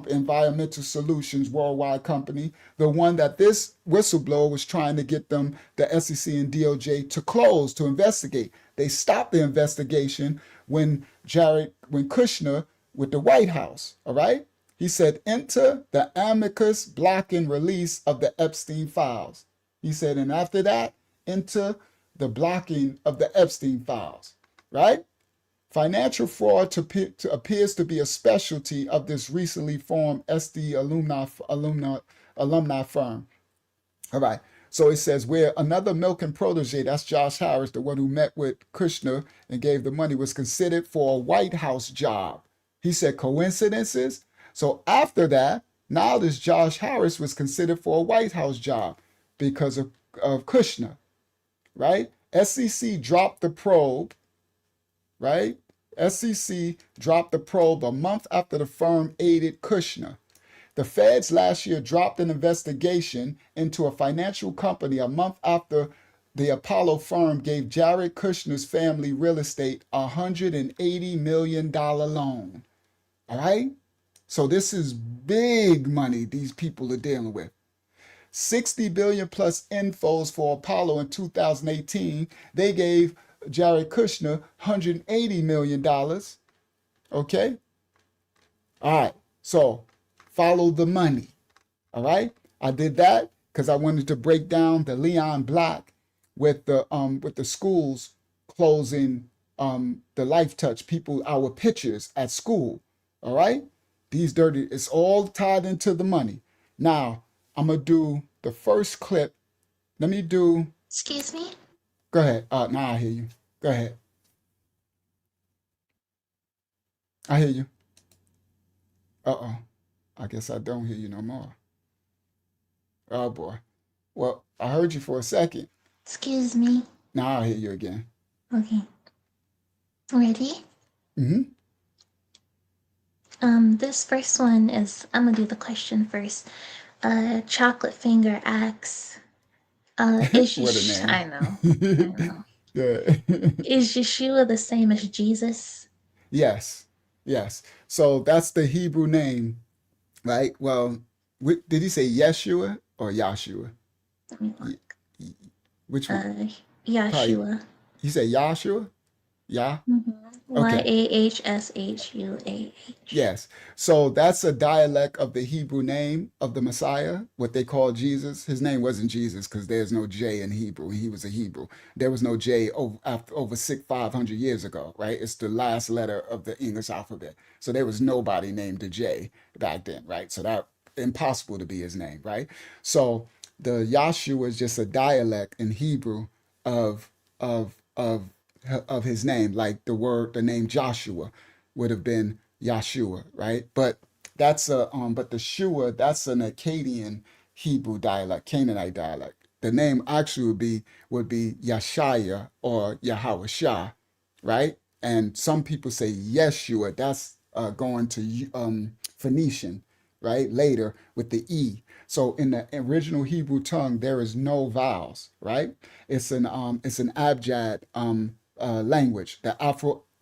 Environmental Solutions Worldwide Company, the one that this whistleblower was trying to get them, the SEC and DOJ, to close, to investigate. They stopped the investigation when Kushner with the White House, all right? He said, enter the amicus blocking release of the Epstein files. He said, and after that, enter the blocking of the Epstein files, right? Financial fraud appears to be a specialty of this recently formed SD alumni firm. All right. So it says where another milk and protege, that's Josh Harris, the one who met with Kushner and gave the money, was considered for a White House job. He said coincidences. So after that, now this Josh Harris was considered for a White House job. because of Kushner, right? SEC dropped the probe, right? SEC dropped the probe a month after the firm aided Kushner. The feds last year dropped an investigation into a financial company a month after the Apollo firm gave Jared Kushner's family real estate a $180 million loan. All right? So this is big money these people are dealing with. 60 billion plus infos for Apollo in 2018. They gave Jared Kushner $180 million. Okay? All right. So follow the money. All right. I did that because I wanted to break down the Leon Black with the schools closing the Life Touch people, our pictures at school. All right. These dirty, it's all tied into the money. Now I'm gonna do the first clip. Let me do. Excuse me? Go ahead. Now I hear you. Go ahead. I hear you. Uh-oh. I guess I don't hear you no more. Oh boy. Well, I heard you for a second. Excuse me. Now I hear you again. Okay. Ready? Mm-hmm. This first one is, I'm gonna do the question first. Chocolate Finger asks, What a name. I know. Yeah. Is Yeshua the same as Jesus? Yes. Yes. So that's the Hebrew name, right? Well, did he say Yeshua or Yahshua? Let me look. Which one? Yahshua. You say Yahshua? Yeah? Okay. Yahshuah. Yes. So that's a dialect of the Hebrew name of the Messiah, what they call Jesus. His name wasn't Jesus because there's no J in Hebrew. He was a Hebrew. There was no J over 500 years ago, right? It's the last letter of the English alphabet. So there was nobody named a J back then, right? So that impossible to be his name, right? So the Yahshua is just a dialect in Hebrew of of of of his name, like the name Joshua would have been Yahshua, right? But the Shua, that's an Akkadian Hebrew dialect, Canaanite dialect. The name actually would be Yashaya or Yahawashah, right? And some people say Yeshua. That's going to Phoenician, right? Later with the E. So in the original Hebrew tongue, there is no vowels, right? It's an abjad language. The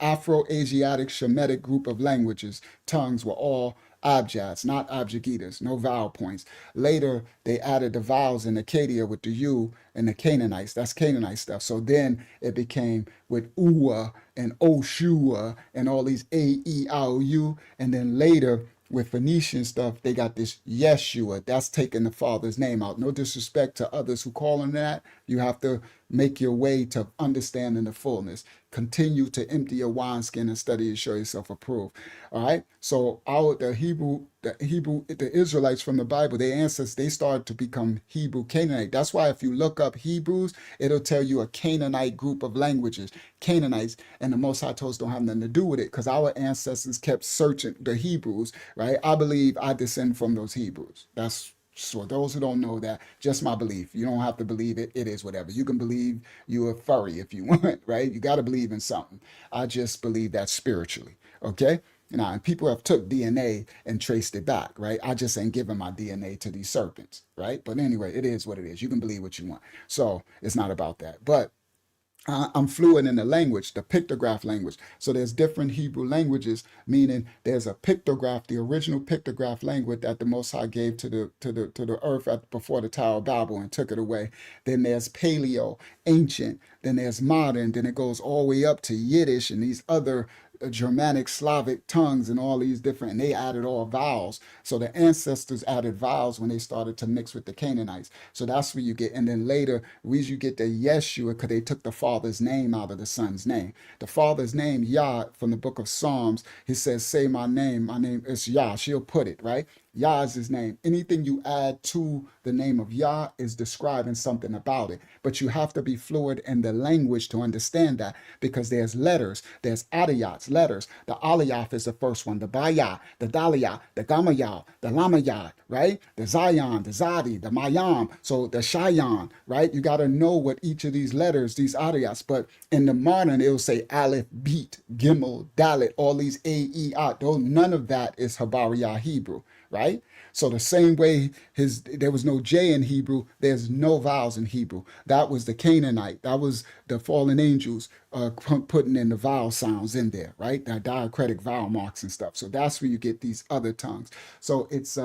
Afro-Asiatic Shemitic group of languages, tongues were all abjads, not abjagitas, no vowel points. Later, they added the vowels in Acadia with the U and the Canaanites. That's Canaanite stuff. So then it became with Ua and Oshua and all these A, E, I, O, U. And then later, with Phoenician stuff, they got this Yeshua. That's taking the Father's name out. No disrespect to others who call him that. You have to make your way to understanding the fullness. Continue to empty your wineskin and study to show yourself approved. All right. So the Israelites from the Bible, their ancestors, they started to become Hebrew Canaanite. That's why if you look up Hebrews, it'll tell you a Canaanite group of languages. Canaanites, and the Most High told us don't have nothing to do with it because our ancestors kept searching the Hebrews, right? I believe I descend from those Hebrews. That's so those who don't know that, just my belief. You don't have to believe it. It is whatever. You can believe you're a furry if you want, right? You got to believe in something. I just believe that spiritually, okay? Now, and people have took DNA and traced it back, right? I just ain't giving my DNA to these serpents, right? But anyway, it is what it is. You can believe what you want. So it's not about that. But I'm fluent in the language, the pictograph language. So there's different Hebrew languages, meaning there's a pictograph, the original pictograph language that the Most High gave to the earth before the Tower of Babel and took it away. Then there's Paleo, ancient. Then there's modern. Then it goes all the way up to Yiddish and these other Germanic, Slavic tongues and all these different, and they added all vowels. So the ancestors added vowels when they started to mix with the Canaanites. So that's where you get, and then later, you get the Yeshua because they took the father's name out of the son's name. The father's name, Yah, from the book of Psalms, he says, say my name is Yah. She'll put it, right? Yah is his name. Anything you add to the name of Yah is describing something about it. But you have to be fluid in the language to understand that, because there's letters, there's adiyats, letters. The aliyah is the first one, the baya, the daliyah, the gamaya, the lamaya, right? The zion, the zadi, the mayam, so the shayan, right? You got to know what each of these letters, these adiyats. But in the modern, it'll say aleph, beat, gimel, dalit, all these a, e, a. Though none of that is Habariyah Hebrew, right? So the same way there was no J in Hebrew, there's no vowels in Hebrew. That was the Canaanite. That was the fallen angels putting in the vowel sounds in there, right? That diacritic vowel marks and stuff. So that's where you get these other tongues. So it's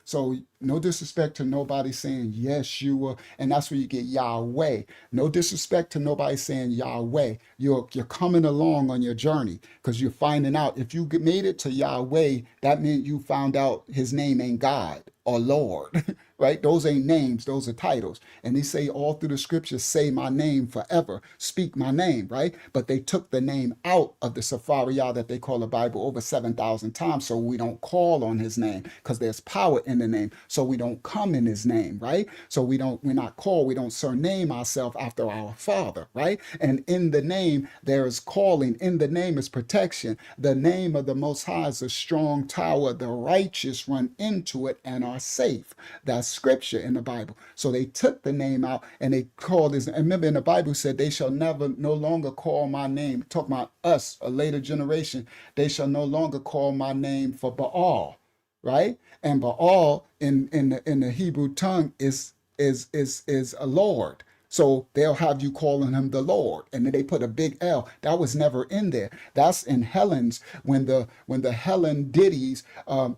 so no disrespect to nobody saying Yeshua, and that's where you get Yahweh. No disrespect to nobody saying Yahweh. You're coming along on your journey, because you're finding out if you made it to Yahweh, that meant you found out his name ain't God or Lord, right? Those ain't names, those are titles. And they say all through the scriptures, say my name forever, speak my name, right? But they took the name out of the Safariyah that they call the Bible over 7,000 times, so we don't call on his name, because there's power in the name. So we don't come in his name, right? So we're not called, we don't surname ourselves after our Father, right? And in the name, there is calling. In the name is protection. The name of the Most High is a strong tower. The righteous run into it and are safe. That's scripture in the Bible. So they took the name out and they called his. And remember, in the Bible said, they shall no longer call my name. Talking about us, a later generation. They shall no longer call my name for Baal, right? And Baal in the Hebrew tongue is a Lord. So they'll have you calling him the Lord, and then they put a big L. That was never in there. That's in Hellen's, when the Hellen ditties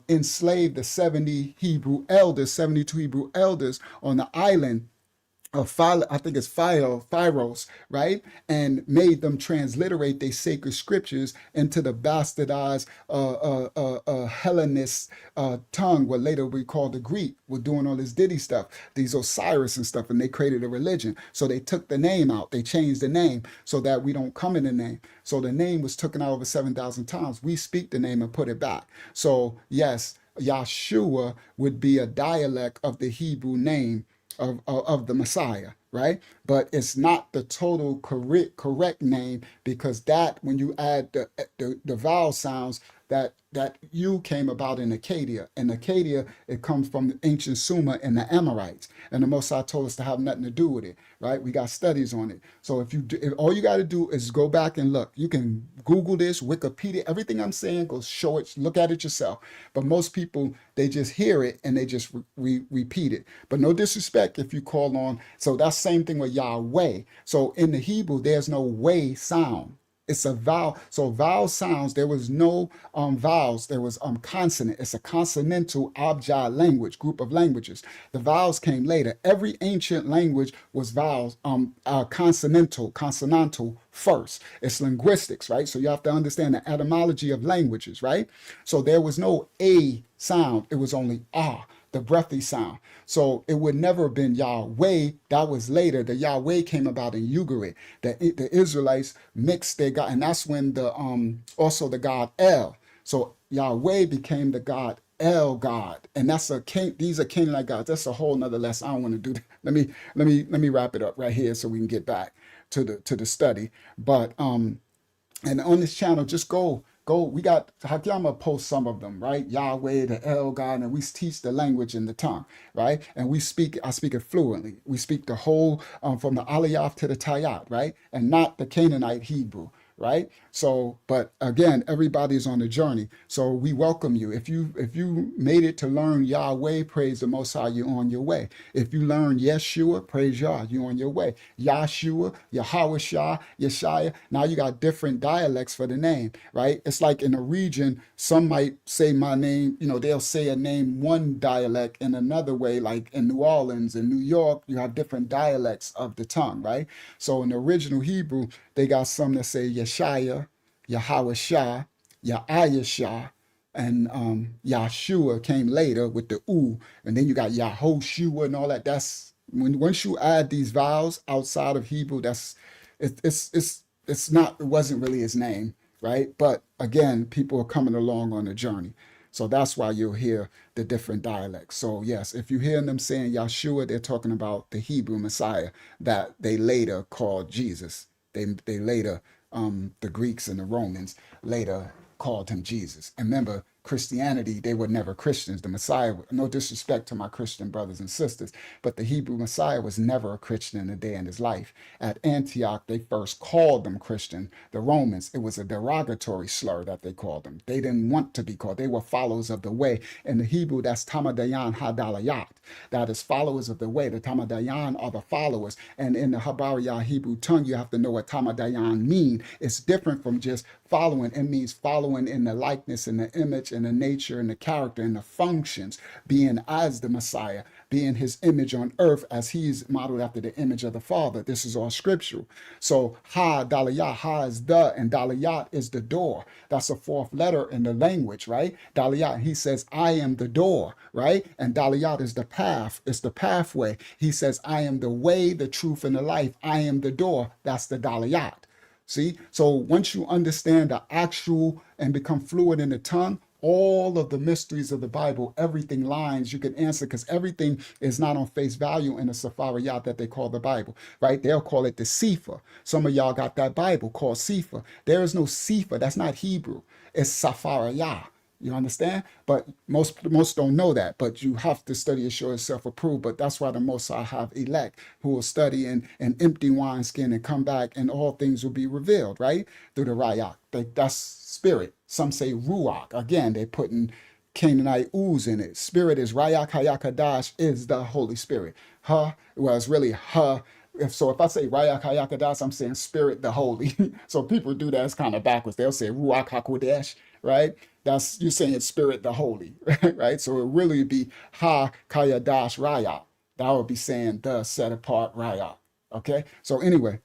enslaved the 72 Hebrew elders on the island of I think it's Phyros, right? And made them transliterate their sacred scriptures into the bastardized Hellenist tongue, what later we call the Greek. We're doing all this ditty stuff, these Osiris and stuff, and they created a religion. So they took the name out. They changed the name so that we don't come in the name. So the name was taken out over 7,000 times. We speak the name and put it back. So yes, Yahshua would be a dialect of the Hebrew name of the Messiah, right? But it's not the total correct name, because that, when you add the vowel sounds, that you came about in Acadia. In Acadia, it comes from the ancient Sumer and the Amorites, and the Most High told us to have nothing to do with it, right? We got studies on it. So if all you got to do is go back and look. You can Google this, Wikipedia, everything I'm saying, go show it, look at it yourself. But most people, they just hear it and they just repeat it. But no disrespect if you call on. So that's same thing with Yahweh. So in the Hebrew, there's no way sound. It's a vowel. So vowel sounds, there was no vowels. There was consonant. It's a consonantal Abjad language, group of languages. The vowels came later. Every ancient language was vowels, consonantal first. It's linguistics, right? So you have to understand the etymology of languages, right? So there was no A sound. It was only Ah, the breathy sound. So it would never have been Yahweh. That was later. The Yahweh came about in Ugarit. The Israelites mixed their God, and that's when also the god El. So Yahweh became the god El God, and these are Canaanite gods. That's a whole nother lesson. I don't want to do that. Let me wrap it up right here so we can get back to the study. But and on this channel, just go. We got Hakyama post some of them, right? Yahweh, the El God, and we teach the language and the tongue, right? And I speak it fluently. We speak the whole, from the Aliyah to the Tayat, right? And not the Canaanite Hebrew, right? So, but again, everybody's on a journey. So we welcome you. If you made it to learn Yahweh, praise the Most High, you're on your way. If you learn Yeshua, praise Yah, you're on your way. Yahshua, Yahweh Shah, Yeshaya. Now you got different dialects for the name, right? It's like in a region, some might say my name, they'll say a name one dialect in another way, like in New Orleans and New York, you have different dialects of the tongue, right? So in the original Hebrew, they got some that say Yeshaya, Yahweh Shah, Yahayashah, and Yahshua came later with the U, and then you got Yahoshua and all that. That's once you add these vowels outside of Hebrew, it wasn't really his name, right? But again, people are coming along on the journey. So that's why you'll hear the different dialects. So yes, if you hear them saying Yahshua, they're talking about the Hebrew Messiah that they later called Jesus. They later, the Greeks and the Romans later called him Jesus. And remember, Christianity, they were never Christians. The Messiah, no disrespect to my Christian brothers and sisters, but the Hebrew Messiah was never a Christian in a day in his life. At Antioch, they first called them Christian. The Romans, it was a derogatory slur that they called them. They didn't want to be called. They were followers of the way. In the Hebrew, that's Tamadayan Hadalayat. That is followers of the way. The Tamadayan are the followers. And in the Habariya Hebrew tongue, you have to know what Tamadayan mean. It's different from just following. It means following in the likeness and the image and the nature and the character and the functions, being as the Messiah, being his image on earth as he's modeled after the image of the Father. This is all scriptural. So ha, daliyat, ha is the, and daliyat is the door. That's a fourth letter in the language, right? Daliyat, he says, I am the door, right? And daliyat is the path, it's the pathway. He says, I am the way, the truth, and the life. I am the door. That's the daliyat. See, so once you understand the actual and become fluent in the tongue, all of the mysteries of the Bible, everything lines, you can answer because everything is not on face value in the Safariyat that they call the Bible, right? They'll call it the Sefer. Some of y'all got that Bible called Sefer. There is no Sefer. That's not Hebrew. It's Safariyat. You understand? But most don't know that. But you have to study to show yourself approved. But that's why the Most High have elect who will study in an empty wineskin and come back, and all things will be revealed, right? Through the Rayak. That's spirit. Some say Ruach. Again, they're putting Canaanite ooze in it. Spirit is Rayak Hayakadash is the Holy Spirit. Well, it's really if I say Rayak Hayakadash, I'm saying Spirit the Holy. So people do that. It's kind of backwards. They'll say Ruach HaKodesh, right? That's you saying Spirit the Holy, right? So it really be Ha Kayadash Raya. That would be saying the set apart Raya. Okay. So anyway,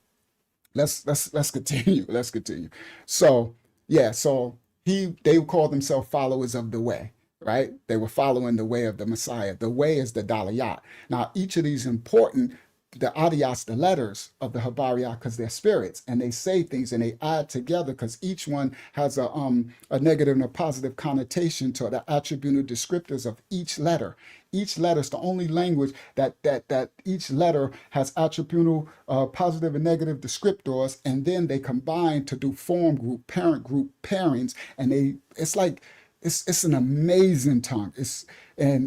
let's continue. Let's continue. So yeah, so they call themselves followers of the way, right? They were following the way of the Messiah. The way is the Daliyat. Now each of these important, the adiyas, the letters of the Habariyah, because they're spirits, and they say things and they add together because each one has a negative and a positive connotation to the attributed descriptors of each letter. Each letter is the only language that each letter has attributable positive and negative descriptors, and then they combine to do form group, parent group, pairings, and it's like it's an amazing tongue. It's you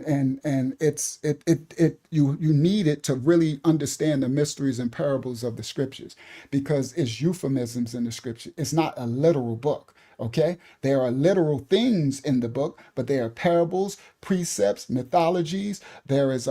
need it to really understand the mysteries and parables of the scriptures, because it's euphemisms in the scripture. It's not a literal book. Okay, there are literal things in the book, but there are parables, precepts, mythologies. There is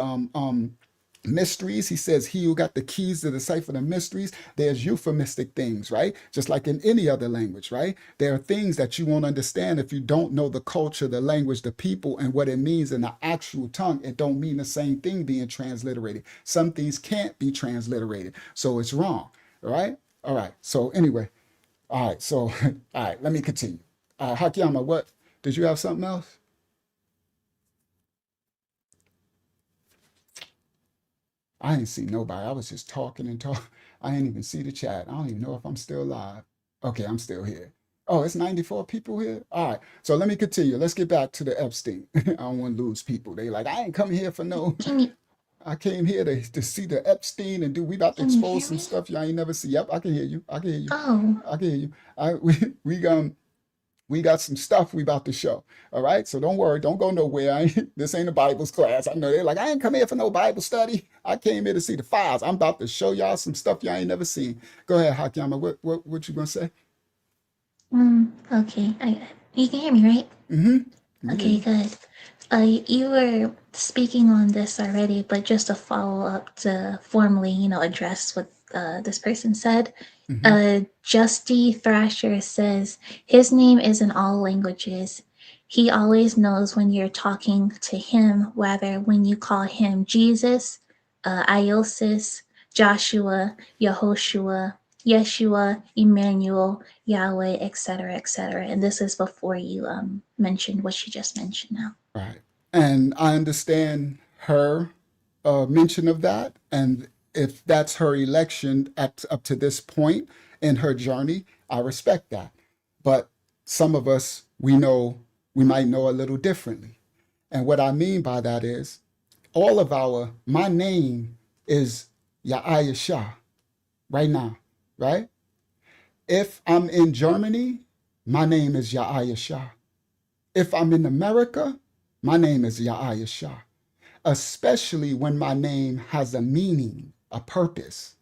mysteries. He says, he who got the keys to decipher the mysteries. There's euphemistic things, right? Just like in any other language, right? There are things that you won't understand if you don't know the culture, the language, the people, and what it means in the actual tongue. It don't mean the same thing being transliterated. Some things can't be transliterated, so it's wrong, all right? All right, so anyway, all right, so, all right, let me continue. Hakiyama, what, did you have something else? I ain't see nobody. I was just talking and talking. I didn't even see the chat. I don't even know if I'm still live. Okay, I'm still here. Oh, it's 94 people here? All right, so let me continue. Let's get back to the Epstein. I don't want to lose people. They like, I ain't coming here for no... I came here to see the Epstein and we about to expose some stuff y'all ain't never see. Yep, I can hear you. I can hear you. Oh. I can hear you. We got some stuff we about to show. All right. So don't worry. Don't go nowhere. This ain't a Bible's class. I know they're like, I ain't come here for no Bible study. I came here to see the files. I'm about to show y'all some stuff y'all ain't never seen. Go ahead, Hakiyama. What you gonna say? Okay. You can hear me, right? Mm-hmm. Okay, good. You were speaking on this already, but just a follow up to formally, address what this person said. Justy Thrasher says his name is in all languages. He always knows when you're talking to him, whether when you call him Jesus, Iosis, Joshua, Yehoshua, Yeshua, Emmanuel, Yahweh, etc., etc. And this is before you mentioned what you just mentioned now. Right. And I understand her mention of that. And if that's her election up to this point in her journey, I respect that. But some of us, we know we might know a little differently. And what I mean by that is my name is Yahya Shah right now, right? If I'm in Germany, my name is Yahya Shah. If I'm in America, my name is Yahya Shah. Especially when my name has a meaning, a purpose.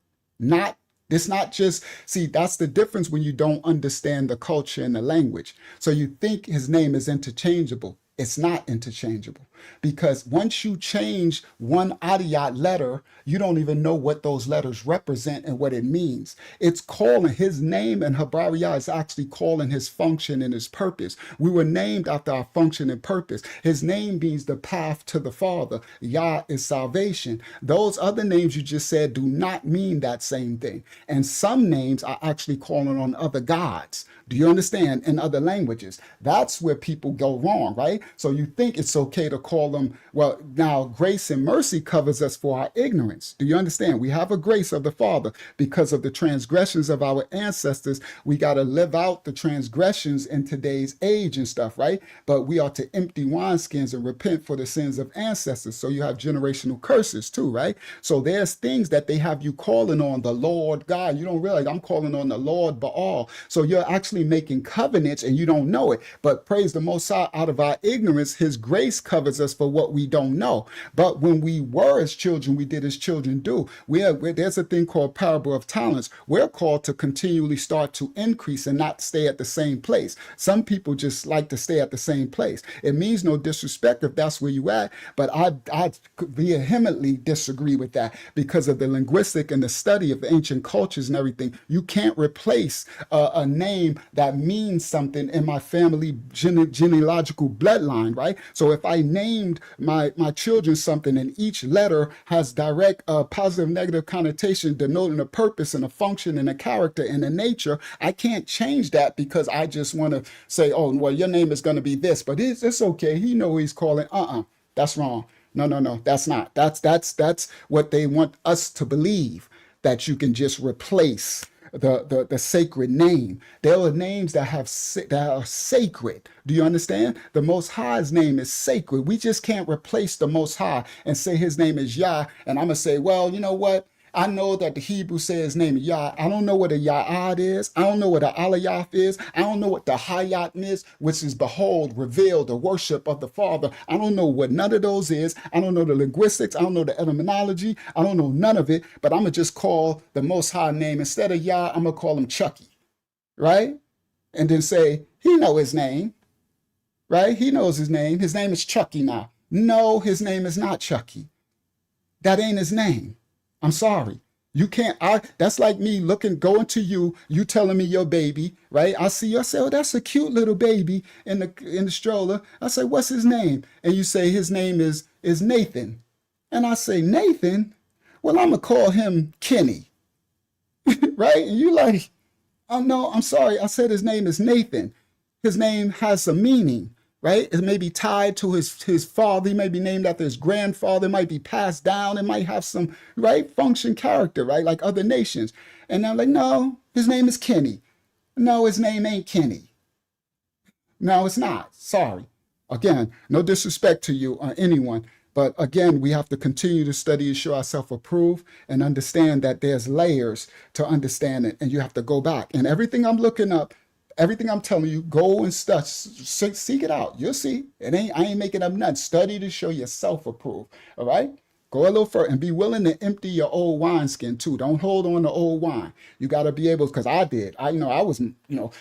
It's not just, see, that's the difference when you don't understand the culture and the language. So you think his name is interchangeable. It's not interchangeable, because once you change one Adiyat letter, you don't even know what those letters represent and what it means. It's calling his name, and Habariya is actually calling his function and his purpose. We were named after our function and purpose. His name means the path to the Father. Yah is salvation. Those other names you just said do not mean that same thing. And some names are actually calling on other gods. Do you understand? In other languages. That's where people go wrong, right? So you think it's okay to call them, well, now grace and mercy covers us for our ignorance. Do you understand? We have a grace of the Father because of the transgressions of our ancestors. We got to live out the transgressions in today's age and stuff, right? But we are to empty wineskins and repent for the sins of ancestors. So you have generational curses too, right? So there's things that they have you calling on the Lord God. You don't realize I'm calling on the Lord Baal. So you're actually making covenants and you don't know it. But praise the Most High, out of our ignorance, his grace covers us for what we don't know. But when we were as children, we did as children do. There's a thing called parable of talents. We're called to continually start to increase and not stay at the same place. Some people just like to stay at the same place. It means no disrespect if that's where you at, but I vehemently disagree with that because of the linguistic and the study of ancient cultures and everything. You can't replace a name that means something in my family genealogical bloodline, right? So if I named my children something and each letter has direct positive, negative connotation denoting a purpose and a function and a character and a nature, I can't change that because I just want to say, oh, well, your name is going to be this, but it's okay. He know he's calling. That's wrong. No, that's not. That's what they want us to believe, that you can just replace the sacred name. There are names that are sacred. Do you understand? The Most High's name is sacred. We just can't replace the Most High and say his name is Yah. And I'm gonna say, well, you know what? I know that the Hebrew says his name is Yah. I don't know what a Ya'ad is. I don't know what a Alayaf is. I don't know what the Hayat is, which is behold, revealed, the worship of the Father. I don't know what none of those is. I don't know the linguistics. I don't know the etymology. I don't know none of it, but I'm going to just call the Most High name. Instead of Yah, I'm going to call him Chucky, right? And then say, he know his name, right? He knows his name. His name is Chucky now. No, his name is not Chucky. That ain't his name. I'm sorry. You can't, that's like me going to you telling me your baby, right? I see you, I say, oh, that's a cute little baby in the stroller. I say, what's his name? And you say his name is Nathan. And I say, Nathan? Well, I'm gonna call him Kenny. Right? And you like, oh no, I'm sorry. I said his name is Nathan. His name has some meaning. Right? It may be tied to his father. He may be named after his grandfather. It might be passed down. It might have some, right, function character, right, like other nations. And I'm like, no, his name is Kenny. No, his name ain't Kenny. No, it's not. Sorry. Again, no disrespect to you or anyone. But again, we have to continue to study and show ourselves approved and understand that there's layers to understand it. And you have to go back. And everything I'm looking up, everything I'm telling you, go and study, seek it out. You'll see. I ain't making up nothing. Study to show yourself approved. All right? Go a little further and be willing to empty your old wineskin too. Don't hold on to old wine. You got to be able, because I did. I was,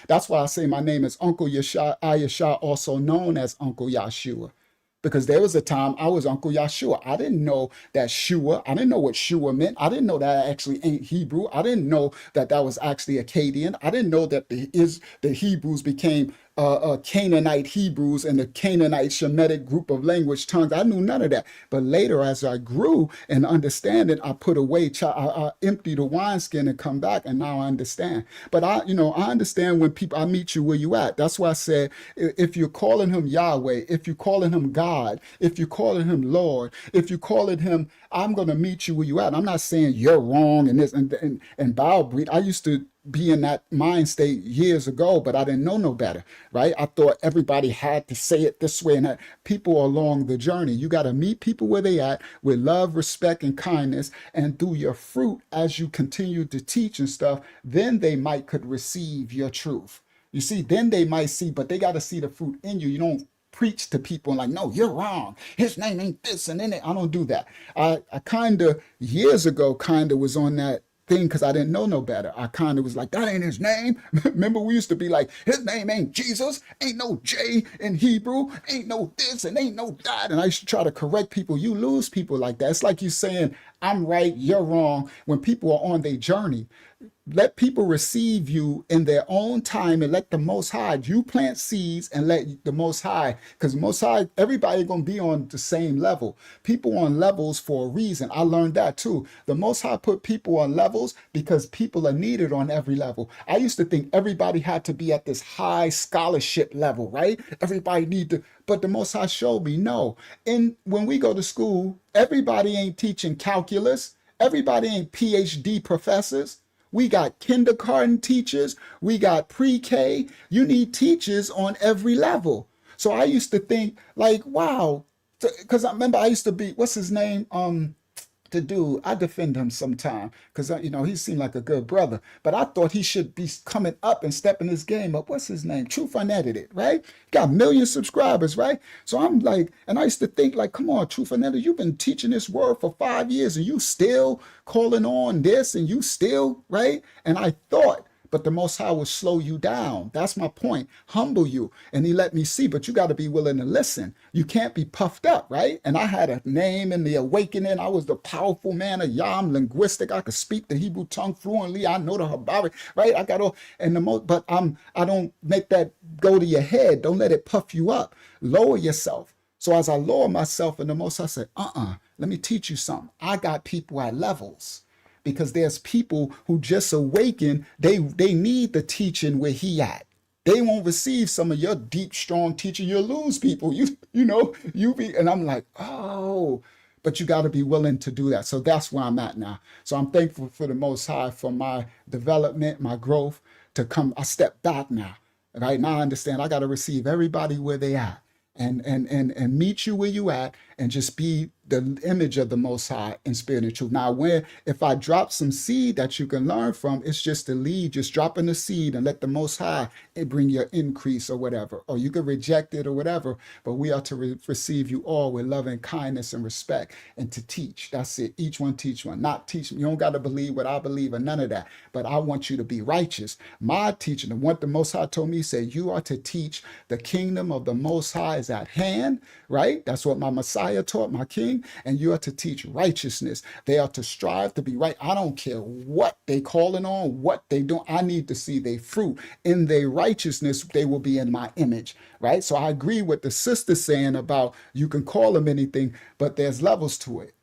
that's why I say my name is Uncle Ayasha, also known as Uncle Yahshua. Because there was a time I was Uncle Yahshua. I didn't know that Shua. I didn't know what Shua meant. I didn't know that actually ain't Hebrew. I didn't know that was actually Akkadian. I didn't know that the Hebrews became Canaanite Hebrews and the Canaanite Shemitic group of language tongues. I knew none of that. But later, as I grew and understanding, I put away, I emptied the wineskin and come back, and now I understand. But I understand when I meet you where you at. That's why I said, if you're calling him Yahweh, if you're calling him God, if you're calling him Lord, if you're calling him, I'm going to meet you where you at. I'm not saying you're wrong and this and bow breed. I used to be in that mind state years ago, but I didn't know no better, right? I thought everybody had to say it this way and that. People are along the journey. You got to meet people where they at with love, respect, and kindness, and through your fruit as you continue to teach and stuff, then they might could receive your truth. You see, then they might see, but they got to see the fruit in you. You don't preach to people and like, no, you're wrong. His name ain't this and then I don't do that. I kind of years ago kind of was on that thing because I didn't know no better. I kind of was like, that ain't his name. Remember, we used to be like, his name ain't Jesus, ain't no J in Hebrew, ain't no this and ain't no that. And I used to try to correct people. You lose people like that. It's like you saying, I'm right, you're wrong. When people are on their journey, let people receive you in their own time and let the Most High, you plant seeds and let the Most High, because Most High, everybody going to be on the same level. People on levels for a reason. I learned that too. The Most High put people on levels because people are needed on every level. I used to think everybody had to be at this high scholarship level, right? Everybody need to, but the Most High showed me, no. And when we go to school, everybody ain't teaching calculus. Everybody ain't PhD professors. We got kindergarten teachers. We got pre-K. You need teachers on every level. So I used to think like, wow, because I remember I used to be, what's his name? The dude, I defend him sometime because, he seemed like a good brother, but I thought he should be coming up and stepping his game up. What's his name? Truth Unedited, right? Got 1 million subscribers, right? So I'm like, and I used to think like, come on, Truth Unedited, you've been teaching this word for 5 years and you still calling on this and you still, right? And I thought, but the Most High will slow you down. That's my point. Humble you. And he let me see, but you got to be willing to listen. You can't be puffed up, right? And I had a name in the awakening. I was the powerful man of Yam, linguistic. I could speak the Hebrew tongue fluently. I know the Habari, right? I got all, and the most, but I don't make that go to your head. Don't let it puff you up. Lower yourself. So as I lower myself in the Most High said, let me teach you something. I got people at levels. Because there's people who just awaken, they need the teaching where he at. They won't receive some of your deep, strong teaching. You'll lose people. And I'm like, oh, but you got to be willing to do that. So that's where I'm at now. So I'm thankful for the Most High for my development, my growth to come. I step back now. Right now I understand I got to receive everybody where they at. And meet you where you at and just be the image of the Most High in spirit and truth. Now, if I drop some seed that you can learn from, it's just a lead, just dropping the seed and let the Most High bring your increase or whatever. Or you can reject it or whatever, but we are to receive you all with love and kindness and respect and to teach. That's it. Each one teach one. Not teach. You don't got to believe what I believe or none of that. But I want you to be righteous. My teaching, and what the Most High told me, he said, you are to teach the kingdom of the Most High is at hand, right? That's what my Messiah taught, my King. And you are to teach righteousness. They are to strive to be right. I don't care what they calling on, what they do. I need to see their fruit. In their righteousness, they will be in my image, right? So I agree with the sister saying about you can call them anything, but there's levels to it.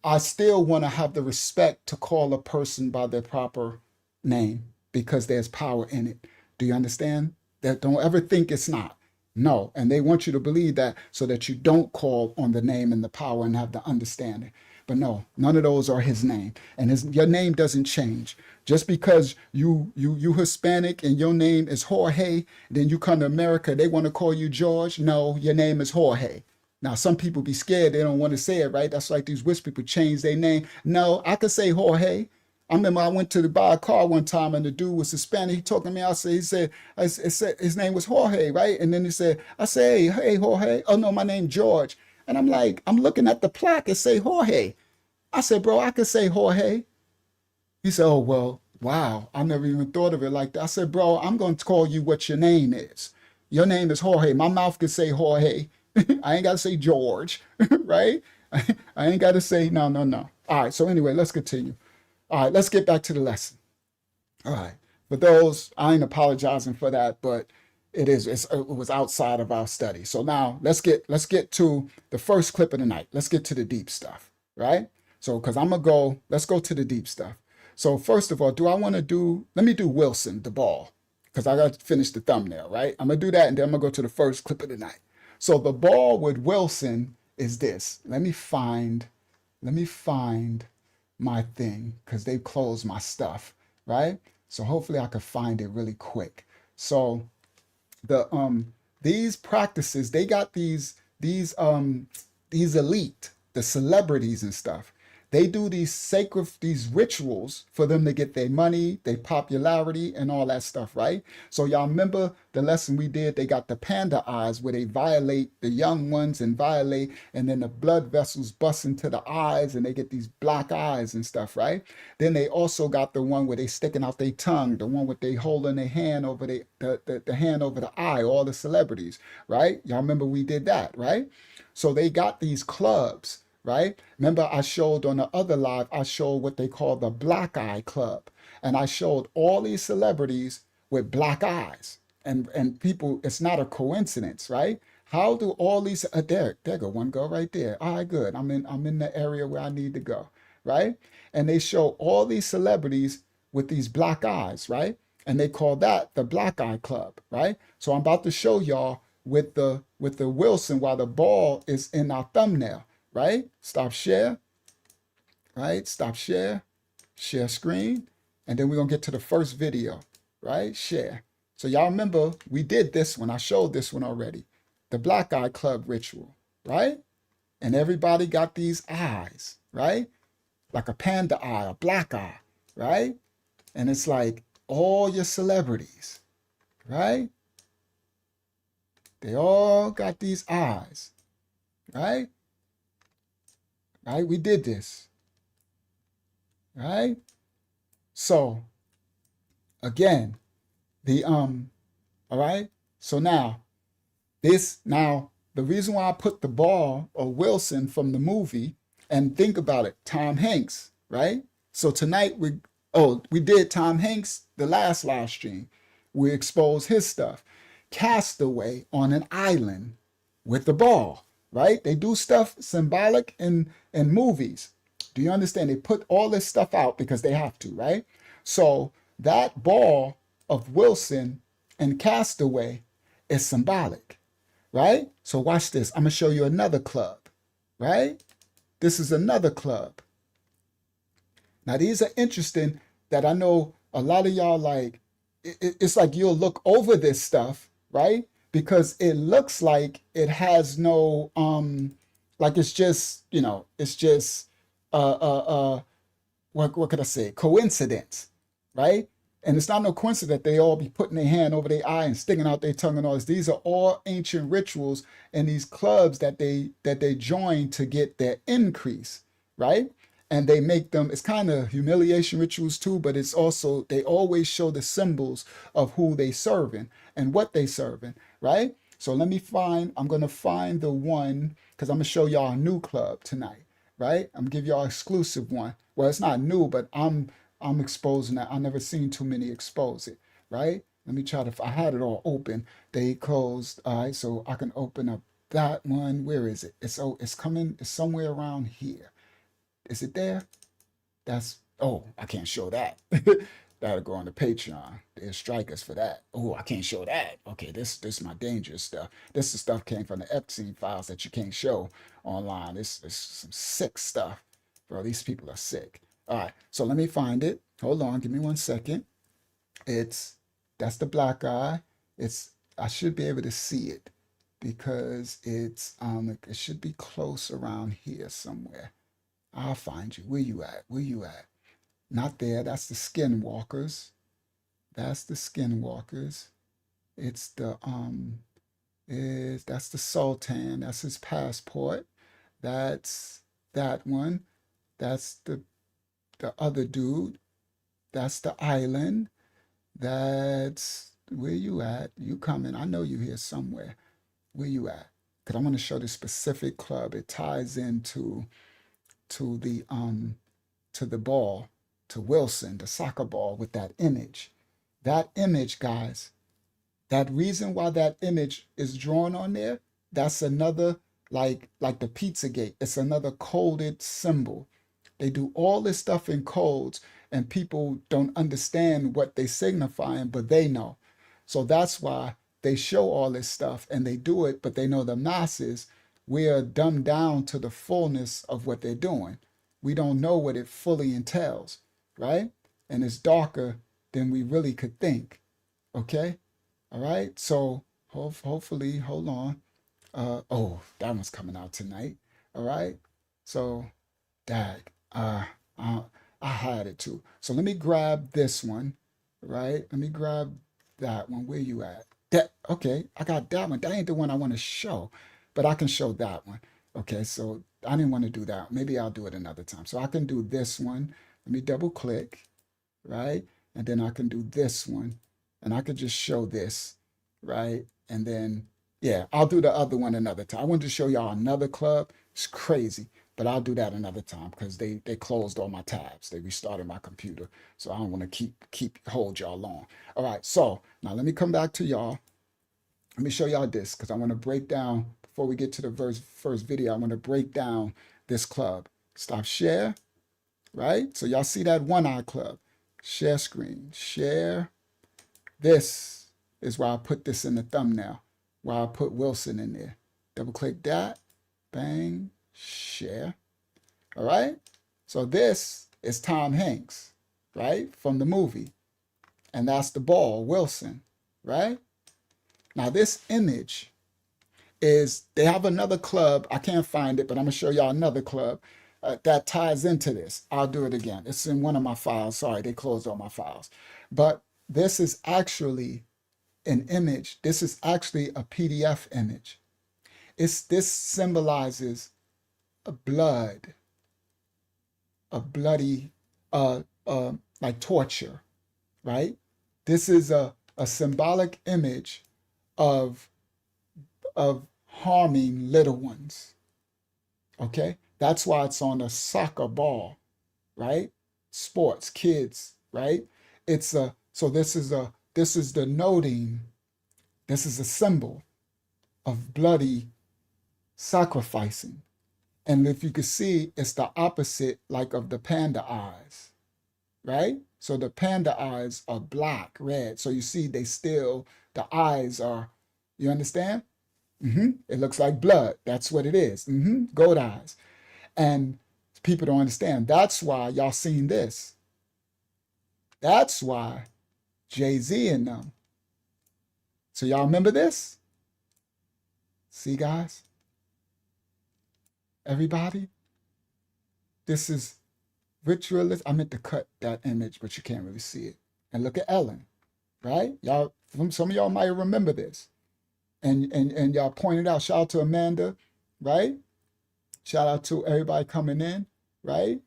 I still want to have the respect to call a person by their proper name because there's power in it. Do you understand? That don't ever think it's not. No, and they want you to believe that so that you don't call on the name and the power and have the understanding. But no, none of those are his name. And your name doesn't change. Just because you Hispanic and your name is Jorge, then you come to America, they want to call you George. No, your name is Jorge. Now, some people be scared. They don't want to say it, right? That's like these rich people change their name. No, I could say Jorge. I remember I went to buy a car one time and the dude was Hispanic. He talked to me. I said his name was Jorge, right? And then I said, hey, Jorge. Oh, no, my name George. And I'm like, I'm looking at the plaque and say Jorge. I said, bro, I could say Jorge. He said, oh, well, wow. I never even thought of it like that. I said, bro, I'm going to call you what your name is. Your name is Jorge. My mouth could say Jorge. I ain't got to say George, right? I ain't got to say no. All right, so anyway, let's continue. All right, let's get back to the lesson. All right, for those, I ain't apologizing for that, but it was outside of our study. So now let's get to the first clip of the night. Let's get to the deep stuff, right? So, because let's go to the deep stuff. So first of all, let me do Wilson, the ball, because I got to finish the thumbnail, right? I'm going to do that, and then I'm going to go to the first clip of the night. So the ball with Wilson is this. Let me find my thing because they closed my stuff right? So hopefully I could find it really quick. So the these practices, they got these elite, the celebrities and stuff. They do these rituals for them to get their money, their popularity, and all that stuff, right? So y'all remember the lesson we did? They got the panda eyes where they violate the young ones and violate, and then the blood vessels bust into the eyes, and they get these black eyes and stuff, right? Then they also got the one where they sticking out their tongue, the one with they holding their hand over the hand over the eye, all the celebrities, right? Y'all remember we did that, right? So they got these clubs, right? Remember I showed on the other live, I showed what they call the black eye club. And I showed all these celebrities with black eyes. And people, it's not a coincidence, right? How do all these there go one go right there. All right, good. I'm in the area where I need to go, right? And they show all these celebrities with these black eyes, right? And they call that the black eye club, right? So I'm about to show y'all with the Wilson while the ball is in our thumbnail, right? Stop share, right? Stop share, share screen, and then we're gonna get to the first video, right? Share. So y'all remember we did this one. I showed this one already. The black eye club ritual, right? And everybody got these eyes, right? Like a panda eye, a black eye, right? And it's like all your celebrities, right? They all got these eyes, right? Right? We did this, right? So again, all right? So now the reason why I put the ball or Wilson from the movie, and think about it, Tom Hanks, right? So tonight we did Tom Hanks the last live stream. We exposed his stuff. Castaway on an island with the ball, right? They do stuff symbolic in movies. Do you understand? They put all this stuff out because they have to, right? So that ball of Wilson and Castaway is symbolic, right? So watch this. I'm going to show you another club, right? This is another club. Now, these are interesting that I know a lot of y'all like, it's like you'll look over this stuff, right? Because it looks like it has no, like it's just, it's just, what could I say? Coincidence, right? And it's not no coincidence that they all be putting their hand over their eye and sticking out their tongue and all this. These are all ancient rituals and these clubs that they join to get their increase, right? And they make them, it's kind of humiliation rituals too, but it's also, they always show the symbols of who they serving and what they serving, right? So I'm going to find the one, because I'm going to show y'all a new club tonight, right? I'm going to give y'all an exclusive one. Well, it's not new, but I'm exposing that. I never seen too many expose it, right? Let me try to, I had it all open. They closed, all right, so I can open up that one. Where is it? It's coming, it's somewhere around here. Is it there? I can't show that. That'll go on the Patreon. They'll strike us for that. Oh, I can't show that. Okay, this is my dangerous stuff. This is stuff came from the Epstein files that you can't show online. This is some sick stuff. Bro, these people are sick. All right, so let me find it. Hold on, give me 1 second. That's the black eye. I should be able to see it because it should be close around here somewhere. I'll find you. Where you at? Where you at? Not there. That's the skinwalkers. That's the skinwalkers. It's the that's the Sultan. That's his passport. That's that one. That's the other dude. That's the island. That's where you at? You coming? I know you here somewhere. Where you at? Because I want to show this specific club. It ties into the ball, to Wilson, the soccer ball with that image. That image, guys, that reason why that image is drawn on there, that's another, like the Pizzagate, it's another coded symbol. They do all this stuff in codes and people don't understand what they signifying, but they know. So that's why they show all this stuff and they do it, but they know the masses, we are dumbed down to the fullness of what they're doing. We don't know what it fully entails, right? and it's darker than we really could think. Okay? All right? So hopefully, hold on. Oh, that one's coming out tonight. All right? So, dag. I had it too. So let me grab this one, right? Let me grab that one. Where you at? That okay, I got that one. That ain't the one I want to show, but I can show that one. Okay, so I didn't want to do that. Maybe I'll do it another time. So I can do this one. Let me double click, right? And then I can do this one. And I could just show this, right? And then, yeah, I'll do the other one another time. I wanted to show y'all another club. It's crazy, but I'll do that another time because they closed all my tabs. They restarted my computer. So I don't want to hold y'all long. All right, so now let me come back to y'all. Let me show y'all this because I want to break down, before we get to the first video, I want to break down this club. Stop share, right? So y'all see that one eye club. Share screen, share. This is why I put this in the thumbnail, why I put Wilson in there. Double click that, bang, share. All right? So this is Tom Hanks, right? From the movie. And that's the ball, Wilson, right? Now this image is, they have another club. I can't find it, but I'm going to show y'all another club that ties into this. I'll do it again. It's in one of my files. Sorry, they closed all my files. But this is actually an image. This is actually a PDF image. This symbolizes a bloody, like torture, right? This is a symbolic image of harming little ones. Okay, that's why it's on a soccer ball, right? Sports, kids, right? It's a so this is denoting, this is a symbol of bloody sacrificing. And if you can see, it's the opposite like of the panda eyes, right? So the panda eyes are black, red. So you see they still, the eyes are, you understand? It looks like blood. That's what it is. Goat eyes. And people don't understand. That's why y'all seen this. That's why Jay-Z and them. So y'all remember this? See, guys? Everybody? This is ritualist. I meant to cut that image, but you can't really see it. And look at Ellen, right? Y'all, some of y'all might remember this. And y'all pointed out, shout out to Amanda, right? Shout out to everybody coming in, right?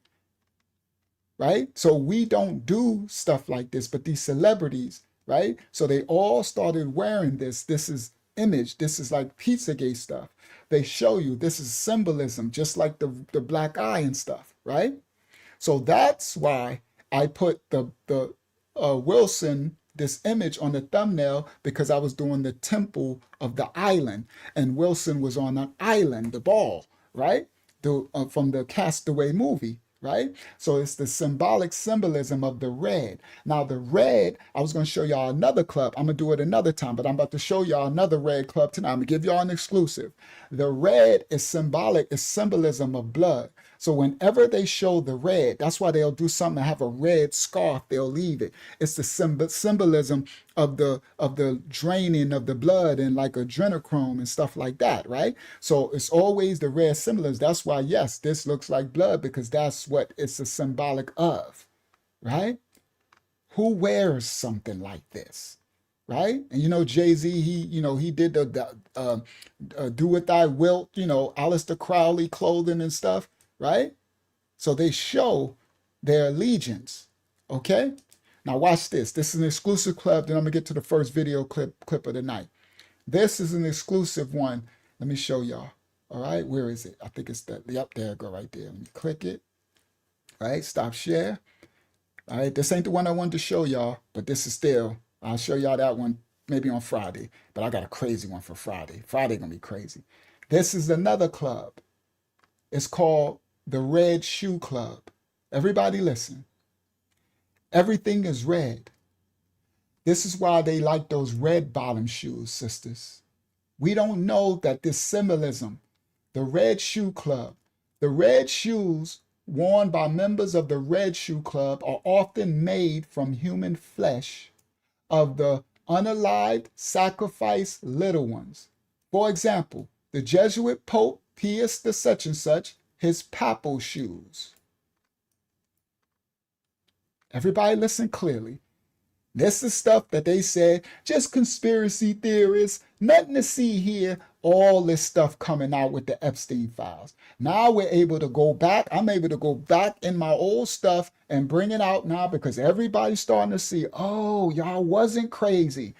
Right? So we don't do stuff like this, but these celebrities, right? So they all started wearing this. This is image. This is like Pizzagate stuff. They show you this is symbolism, just like the black eye and stuff, right? So that's why I put the Wilson, this image on the thumbnail, because I was doing the temple of the island, and Wilson was on an island, the ball, right? From the Castaway movie, right? So it's the symbolism of the red. Now the red, I was going to show y'all another club. I'm going to do it another time, but I'm about to show y'all another red club tonight. I'm going to give y'all an exclusive. The red is symbolic, is symbolism of blood. So whenever they show the red, that's why they'll do something and have a red scarf, they'll leave it. It's the symbolism of the draining of the blood and like adrenochrome and stuff like that, right? So it's always the red symbolism. That's why, yes, this looks like blood, because that's what it's a symbolic of, right? Who wears something like this? Right? And you know, Jay-Z, he did the do with thy wilt, Aleister Crowley clothing and stuff, right? So they show their allegiance. Okay? Now watch this. This is an exclusive club. Then I'm gonna get to the first video clip of the night. This is an exclusive one. Let me show y'all. All right, where is it? I think it's that. Yep, there it go right there. Let me click it. All right, stop share. All right, this ain't the one I wanted to show y'all, but this is still, I'll show y'all that one maybe on Friday, but I got a crazy one for Friday. Friday gonna be crazy. This is another club. It's called the Red Shoe Club. Everybody listen. Everything is red. This is why they like those red bottom shoes, sisters. We don't know that this symbolism, the Red Shoe Club, the red shoes worn by members of the Red Shoe Club are often made from human flesh of the unalived sacrificed little ones. For example, the Jesuit Pope Pius the such and such, his papal shoes. Everybody listen clearly. This is stuff that they said, just conspiracy theorists, nothing to see here. All this stuff coming out with the Epstein files. Now we're able to go back. I'm able to go back in my old stuff and bring it out now because everybody's starting to see, oh, y'all wasn't crazy.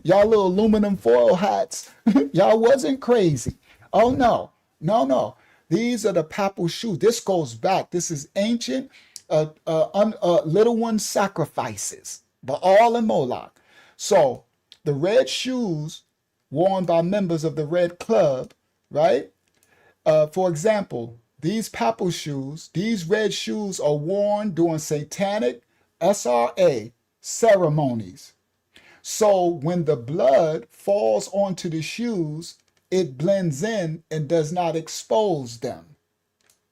Y'all little aluminum foil hats, y'all wasn't crazy. Oh, no, no, no. These are the papal shoes. This goes back. This is ancient little one sacrifices, but all in Moloch. So the red shoes worn by members of the Red Club, right? For example, these papal shoes, these red shoes are worn during satanic SRA ceremonies. So when the blood falls onto the shoes, it blends in and does not expose them.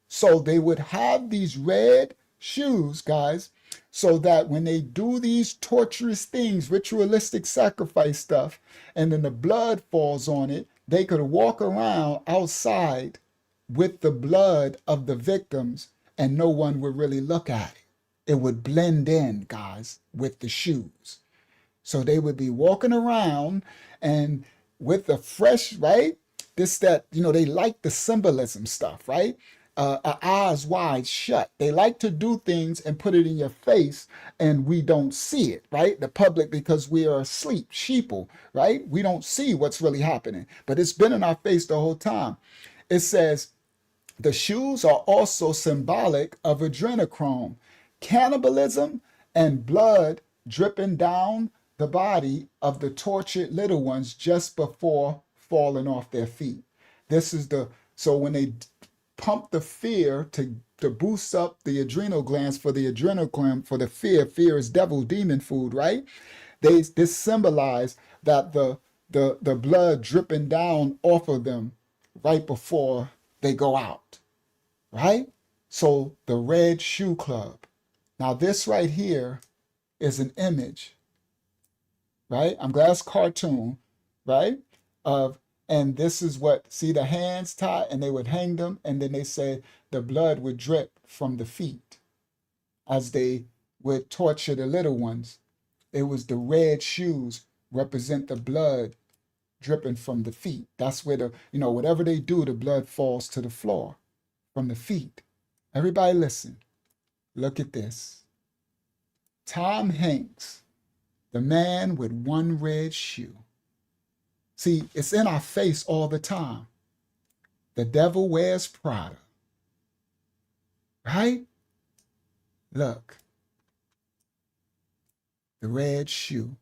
So they would have these red shoes, guys, so that when they do these torturous things, ritualistic sacrifice stuff, and then the blood falls on it, they could walk around outside with the blood of the victims and no one would really look at it. It would blend in, guys, with the shoes. So they would be walking around and with the fresh, right? They like the symbolism stuff, right? Eyes wide shut. They like to do things and put it in your face and we don't see it, right? The public, because we are asleep, sheeple, right? We don't see what's really happening, but it's been in our face the whole time. It says, the shoes are also symbolic of adrenochrome, cannibalism, and blood dripping down the body of the tortured little ones just before falling off their feet. So when they pump the fear to boost up the adrenal glands for the adrenal gland for the fear is devil demon food, right? This symbolize that the blood dripping down off of them right before they go out, right? So the Red Shoe Club. Now this right here is an image, right? I'm glad it's cartoon, right? And this is what, see the hands tied and they would hang them. And then they said the blood would drip from the feet as they would torture the little ones. It was the red shoes represent the blood dripping from the feet. That's where whatever they do, the blood falls to the floor from the feet. Everybody listen. Look at this. Tom Hanks, the man with one red shoe. See, it's in our face all the time. The devil wears Prada. Right? Look. The red shoe.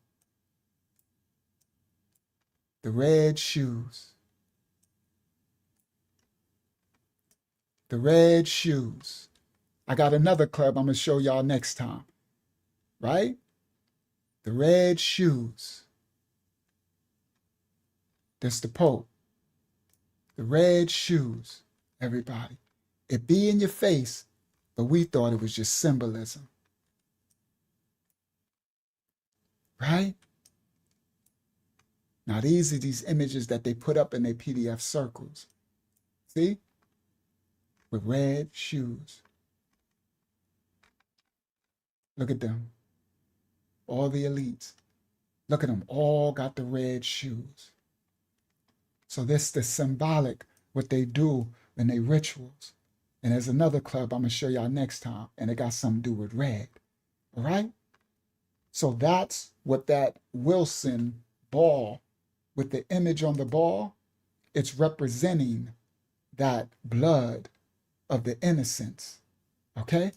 The red shoes. The red shoes. I got another club I'm going to show y'all next time. Right? The red shoes. That's the Pope. The red shoes, everybody. It be in your face, but we thought it was just symbolism. Right? Now these are these images that they put up in their PDF circles. See? With red shoes. Look at them. All the elites. Look at them. All got the red shoes. So this is the symbolic, what they do in their rituals. And there's another club I'm going to show y'all next time, and it got something to do with red. All right? So that's what that Wilson ball, with the image on the ball, it's representing that blood of the innocents. Okay?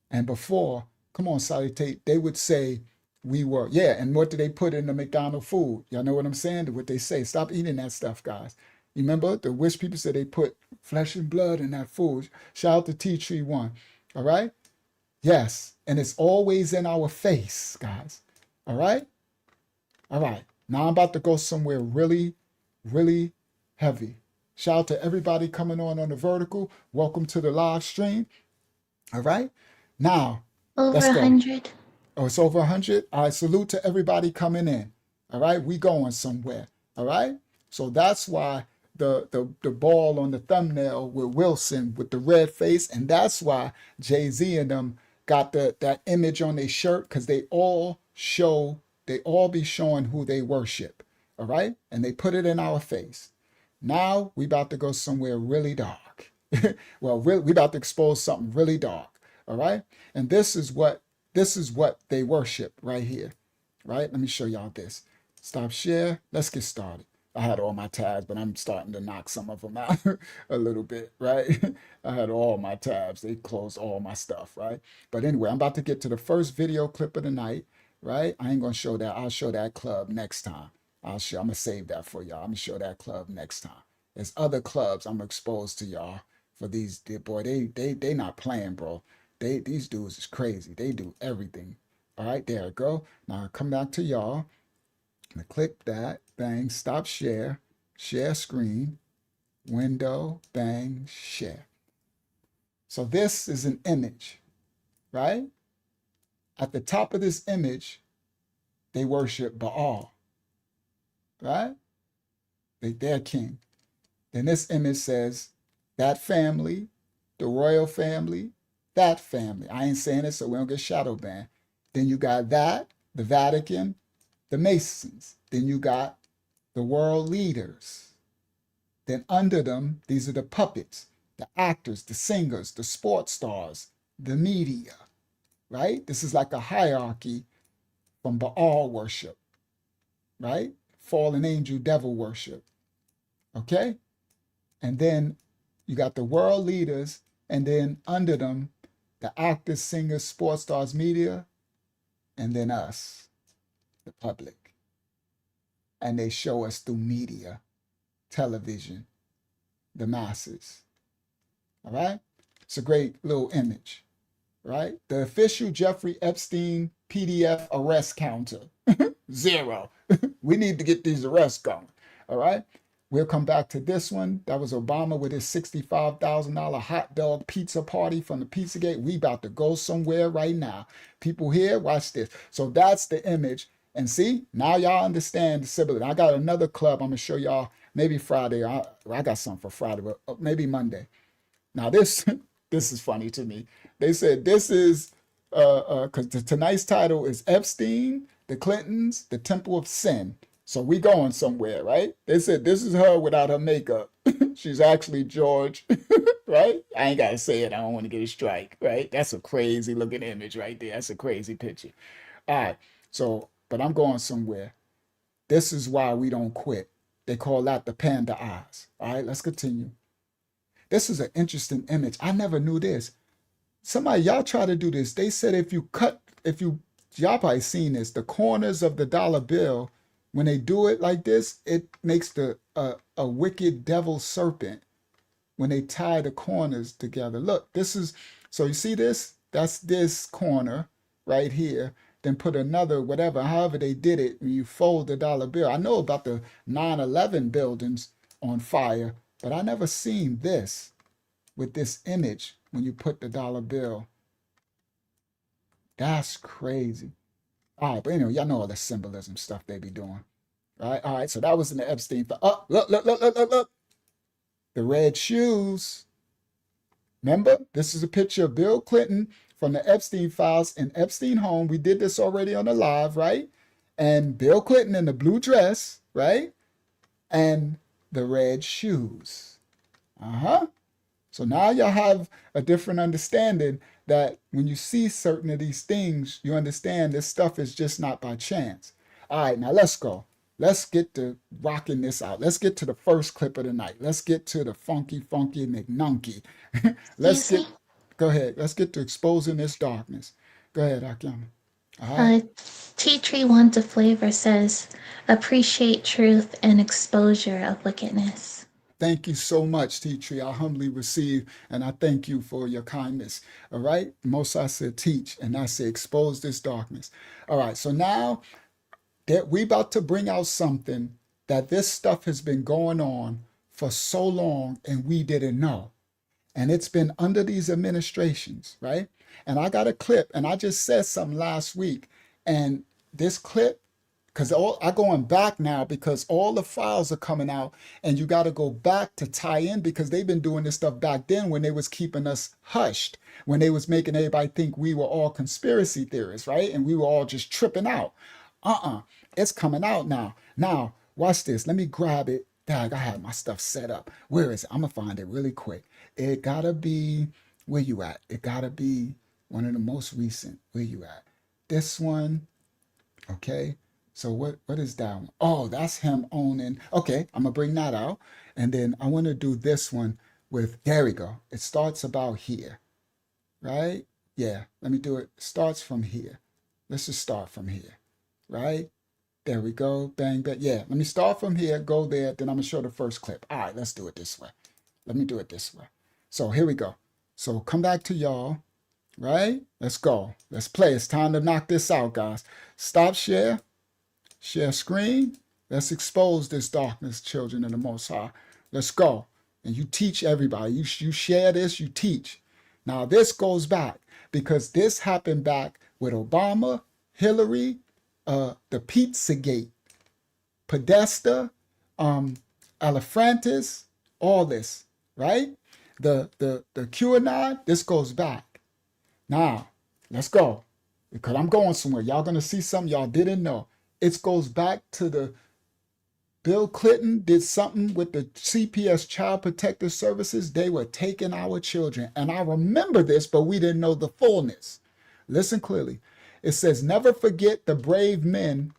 And before, come on, Sally Tate, they would say, we were, yeah, and what do they put in the McDonald's food? Y'all know what I'm saying? What they say, stop eating that stuff, guys. You remember the wish people said they put flesh and blood in that food. Shout out to Tea Tree One, all right? Yes, and it's always in our face, guys, all right? All right, now I'm about to go somewhere really, really heavy. Shout out to everybody coming on the vertical. Welcome to the live stream. All right. Now, Over let's a go. 100. Oh, it's over 100? All right, salute to everybody coming in. All right, we going somewhere. All right? So that's why the ball on the thumbnail with Wilson with the red face, and that's why Jay-Z and them got that image on their shirt, because they all be showing who they worship. All right? And they put it in our face. Now we about to go somewhere really dark. Well, we about to expose something really dark. All right? And this is what they worship right here. Right? Let me show y'all this. Stop share. Let's get started. I had all my tabs, but I'm starting to knock some of them out a little bit, right? I had all my tabs. They closed all my stuff, right? But anyway, I'm about to get to the first video clip of the night, right? I ain't going to show that. I'll show that club next time. I'm going to save that for y'all. I'm going to show that club next time. There's other clubs I'm exposed to y'all for these. Boy, they not playing, bro. These dudes is crazy. They do everything. All right, there it go. Now come back to y'all. I'm gonna click that. Bang. Stop share. Share screen. Window. Bang. Share. So this is an image, right? At the top of this image, they worship Baal, right? They're king. Then this image says that family, the royal family, that family. I ain't saying it so we don't get shadow banned. Then you got that, the Vatican, the Masons. Then you got the world leaders. Then under them, these are the puppets, the actors, the singers, the sports stars, the media, right? This is like a hierarchy from Baal worship, right? Fallen angel devil worship, okay? And then you got the world leaders, and then under them, the actors, singers, sports stars, media, and then us, the public. And they show us through media, television, the masses. All right? It's a great little image, right? The official Jeffrey Epstein PDF arrest counter, 0. We need to get these arrests going. All right? We'll come back to this one. That was Obama with his $65,000 hot dog pizza party from the Pizzagate. We about to go somewhere right now. People here, watch this. So that's the image. And see, now y'all understand the symbolism. I got another club I'm going to show y'all maybe Friday. I got something for Friday, but maybe Monday. Now this is funny to me. They said this is, because tonight's title is Epstein, the Clintons, the Temple of Sin. So we going somewhere, right? They said this is her without her makeup. She's actually George, right? I ain't got to say it. I don't want to get a strike, right? That's a crazy looking image right there. That's a crazy picture. All right. So, but I'm going somewhere. This is why we don't quit. They call that the panda eyes. All right, let's continue. This is an interesting image. I never knew this. Y'all try to do this. They said y'all probably seen this, the corners of the dollar bill, when they do it like this, it makes a wicked devil serpent when they tie the corners together. Look, so you see this? That's this corner right here. Then put another, whatever, however they did it, when you fold the dollar bill. I know about the 9/11 buildings on fire, but I never seen this with this image when you put the dollar bill. That's crazy. All right, but anyway, y'all know all the symbolism stuff they be doing. All right, so that was in the Epstein. Oh, look. The red shoes. Remember, this is a picture of Bill Clinton from the Epstein files in Epstein home. We did this already on the live, right? And Bill Clinton in the blue dress, right? And the red shoes. So now y'all have a different understanding that when you see certain of these things, you understand this stuff is just not by chance. All right, now let's go. Let's get to rocking this out. Let's get to the first clip of the night. Let's get to the funky McNunky. Go ahead. Let's get to exposing this darkness. Go ahead, Akyama. All right. Tea Tree Want to Flavor says, appreciate truth and exposure of wickedness. Thank you so much, Tea Tree. I humbly receive, and I thank you for your kindness. All right? Most I said teach, and I said expose this darkness. All right, so now that we about to bring out something that this stuff has been going on for so long and we didn't know. And it's been under these administrations, right? And I got a clip, and I just said something last week. And this clip, because I going back now because all the files are coming out, and you got to go back to tie in because they've been doing this stuff back then when they was keeping us hushed, when they was making everybody think we were all conspiracy theorists, right? And we were all just tripping out. It's coming out now. Now, watch this. Let me grab it. Dang, I had my stuff set up. Where is it? I'm going to find it really quick. It got to be, where you at? It got to be one of the most recent. Where you at? This one. Okay. So what is that one? Oh, that's him owning. Okay, I'm going to bring that out. And then I want to do this one with, there we go. It starts about here, right? Yeah, let me do it. Starts from here. Let's just start from here, right? There we go. Bang, bang. Yeah, let me start from here, go there, then I'm going to show the first clip. All right, let's do it this way. Let me do it this way. So here we go. So come back to y'all, right? Let's go. Let's play. It's time to knock this out, guys. Stop share. Share screen. Let's expose this darkness, children of the Most High. Let's go. And you teach everybody. You share this, you teach. Now this goes back because this happened back with Obama, Hillary, the Pizzagate, Podesta, Alafrantis, all this, right? The QAnon, this goes back. Now, let's go. Because I'm going somewhere. Y'all going to see something y'all didn't know. It goes back to the Bill Clinton did something with the CPS Child Protective Services. They were taking our children. And I remember this, but we didn't know the fullness. Listen clearly. It says, never forget the brave men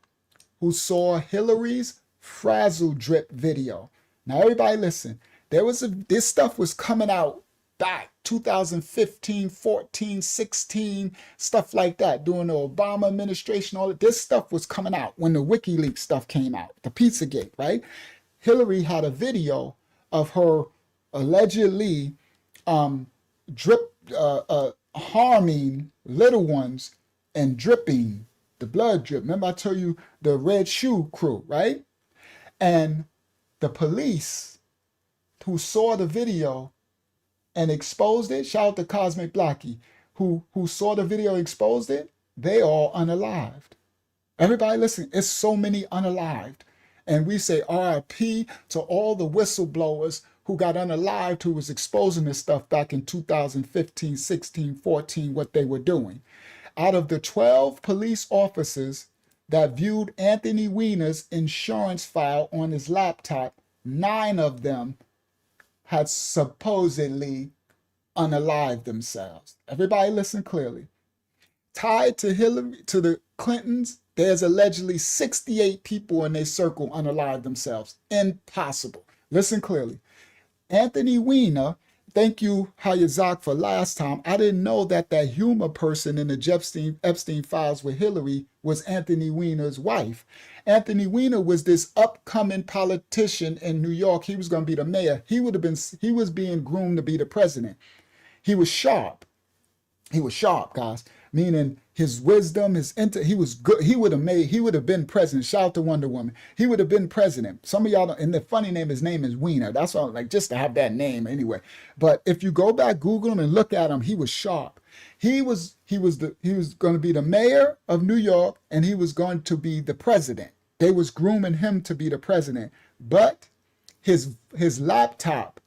who saw Hillary's frazzle drip video. Now, everybody listen. This stuff was coming out back 2015, 14, 16, stuff like that. During the Obama administration, all of this stuff was coming out when the WikiLeaks stuff came out, the Pizzagate, right? Hillary had a video of her allegedly harming little ones and dripping the blood drip. Remember I told you the red shoe crew, right? And the police who saw the video and exposed it, shout out to Cosmic Blackie, who saw the video and exposed it, they all unalived. Everybody listen, it's so many unalived. And we say RIP to all the whistleblowers who got unalived, who was exposing this stuff back in 2015, 16, 14, what they were doing. Out of the 12 police officers that viewed Anthony Weiner's insurance file on his laptop, 9 of them had supposedly unalived themselves. Everybody listen clearly. Tied to Hillary, to the Clintons, there's allegedly 68 people in their circle unalived themselves. Impossible. Listen clearly. Anthony Weiner, thank you, Hayazak, for last time. I didn't know that humor person in the Epstein files with Hillary was Anthony Weiner's wife. Anthony Weiner was this upcoming politician in New York. He was going to be the mayor. He was being groomed to be the president. He was sharp. He was sharp, guys. Meaning his wisdom, he was good. He would have been president. Shout out to Wonder Woman. He would have been president. Some of y'all don't, and the funny name, his name is Weiner. That's all, like, just to have that name anyway. But if you go back, Google him and look at him, he was sharp. He was going to be the mayor of New York, and he was going to be the president. They was grooming him to be the president. But his laptop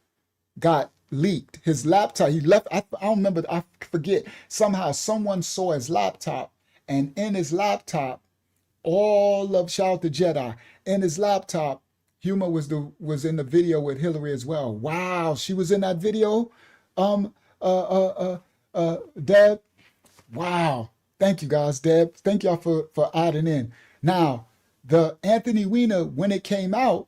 got leaked. His laptop, he left, I don't remember, I forget. Somehow someone saw his laptop, and in his laptop, shout out to Jedi, in his laptop, Huma was in the video with Hillary as well. Wow, she was in that video, Deb. Wow. Thank you guys, Deb. Thank y'all for adding in. Now, the Anthony Weiner, when it came out,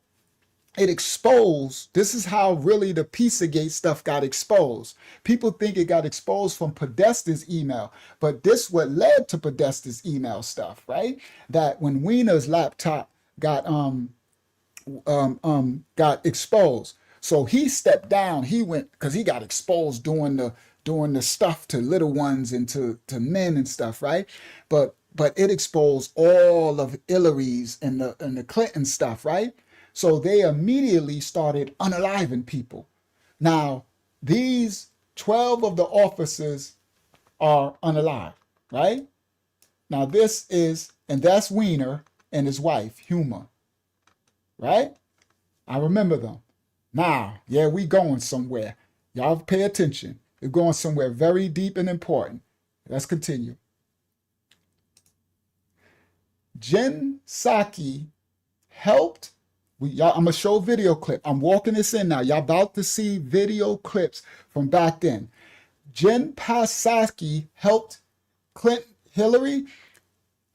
it exposed, this is how really the Pizzagate stuff got exposed. People think it got exposed from Podesta's email, but this what led to Podesta's email stuff, right? That when Weiner's laptop got exposed, so he stepped down. He went, because he got exposed doing the stuff to little ones and to men and stuff, right? But it exposed all of Hillary's and the Clinton stuff, right? So they immediately started unaliving people. Now, these 12 of the officers are unalive, right? Now this is, and that's Wiener and his wife, Huma, right? I remember them. Now, yeah, we going somewhere. Y'all pay attention. We're going somewhere very deep and important. Let's continue. Jen Psaki helped. Y'all, I'm going to show a video clip. I'm walking this in now. Y'all about to see video clips from back then. Jen Psaki helped Hillary.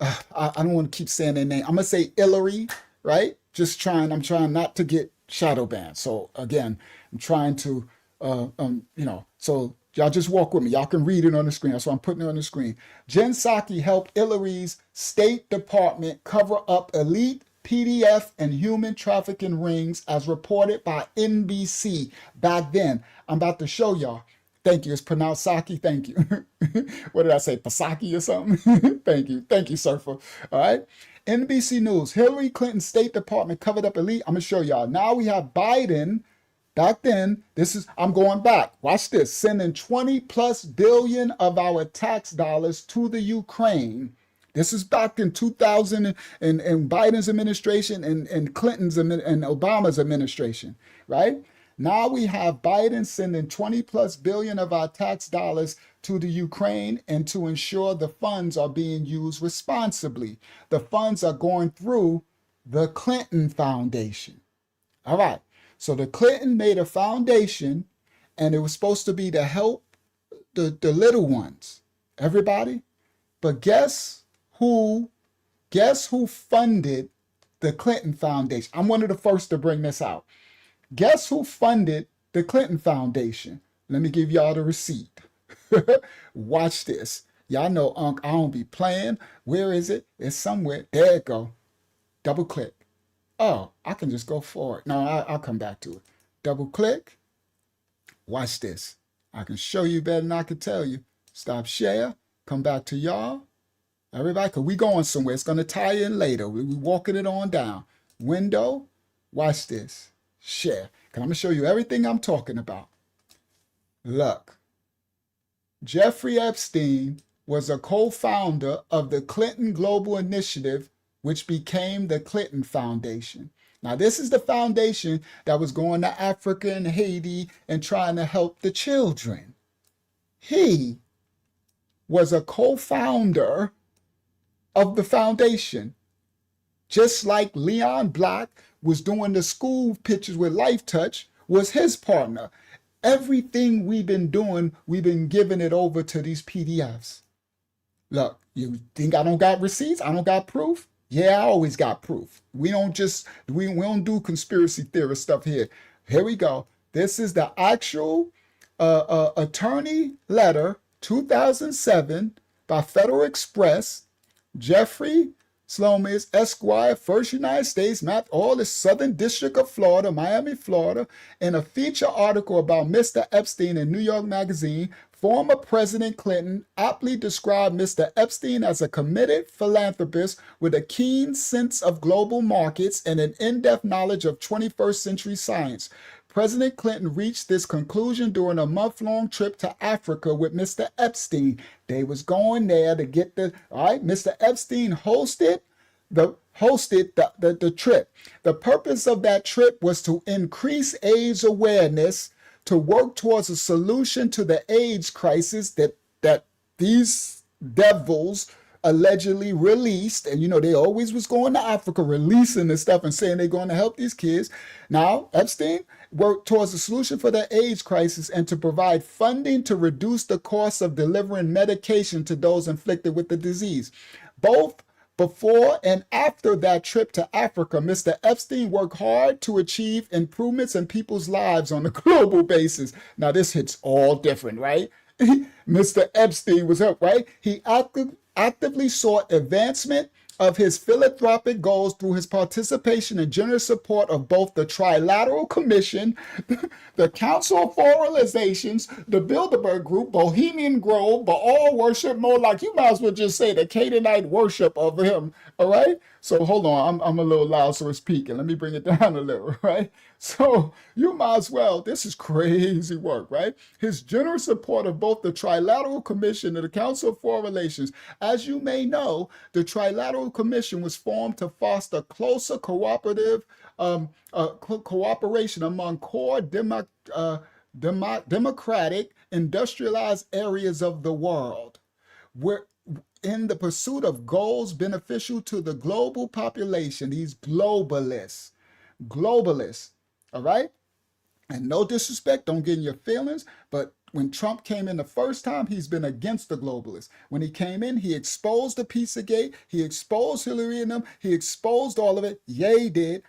I don't want to keep saying their name. I'm going to say Hillary, right? I'm trying not to get shadow banned. So again, I'm trying to, so y'all just walk with me. Y'all can read it on the screen. That's why I'm putting it on the screen. Jen Psaki helped Hillary's State Department cover up elite PDF and human trafficking rings as reported by NBC back then. I'm about to show y'all. Thank you. It's pronounced Saki. Thank you. What did I say? Pasaki or something? Thank you. Thank you, Surfer. All right. NBC News. Hillary Clinton's State Department covered up elite. I'm going to show y'all. Now we have Biden. Back then, I'm going back. Watch this. Sending 20 plus billion of our tax dollars to the Ukraine. This is back in 2000 and Biden's administration and Clinton's and Obama's administration, right? Now we have Biden sending 20 plus billion of our tax dollars to the Ukraine and to ensure the funds are being used responsibly. The funds are going through the Clinton Foundation. All right. So the Clinton made a foundation and it was supposed to be to help the little ones, everybody. But guess who funded the Clinton Foundation? I'm one of the first to bring this out. Guess who funded the Clinton Foundation? Let me give y'all the receipt. Watch this. Y'all know, Unc, I don't be playing. Where is it? It's somewhere. There it go. Double click. Oh, I can just go forward. No, I'll come back to it. Double click. Watch this. I can show you better than I can tell you. Stop share. Come back to y'all. Everybody, because we going somewhere. It's going to tie in later. We walking it on down. Window. Watch this. Share. Because I'm going to show you everything I'm talking about. Look. Jeffrey Epstein was a co-founder of the Clinton Global Initiative, which became the Clinton Foundation. Now, this is the foundation that was going to Africa and Haiti and trying to help the children. He was a co-founder of the foundation, just like Leon Black was doing the school pictures with Life Touch, was his partner. Everything we've been doing, we've been giving it over to these PDFs. Look, you think I don't got receipts? I don't got proof? Yeah, I always got proof. We don't do conspiracy theorist stuff here. Here we go. This is the actual attorney letter, 2007, by Federal Express, Jeffrey Slomis, Esquire, First United States, map all the Southern District of Florida, Miami, Florida, in a feature article about Mr. Epstein in New York Magazine. Former President Clinton aptly described Mr. Epstein as a committed philanthropist with a keen sense of global markets and an in-depth knowledge of 21st century science. President Clinton reached this conclusion during a month-long trip to Africa with Mr. Epstein. They was going there to get all right, Mr. Epstein hosted the trip. The purpose of that trip was to increase AIDS awareness, to work towards a solution to the AIDS crisis that these devils allegedly released. And, they always was going to Africa releasing this stuff and saying they're going to help these kids. Now, Epstein worked towards a solution for the AIDS crisis and to provide funding to reduce the cost of delivering medication to those inflicted with the disease. Both before and after that trip to Africa, Mr. Epstein worked hard to achieve improvements in people's lives on a global basis. Now, this hits all different, right? Mr. Epstein was helped, right? He actively sought advancement of his philanthropic goals through his participation and generous support of both the Trilateral Commission, the Council of Foreign Relations, the Bilderberg Group, Bohemian Grove, Baal worship, more like you might as well just say the Canaanite worship of him. All right. So hold on, I'm a little loud, so it's peaking. Let me bring it down a little, right? So you might as well, this is crazy work, right? His generous support of both the Trilateral Commission and the Council of Foreign Relations. As you may know, the Trilateral Commission was formed to foster closer cooperative cooperation among core democratic, industrialized areas of the world, where in the pursuit of goals beneficial to the global population. These globalists, all right? And no disrespect, don't get in your feelings, but when Trump came in the first time, he's been against the globalists. When he came in, he exposed the Pizzagate, he exposed Hillary and them, he exposed all of it. Yay did.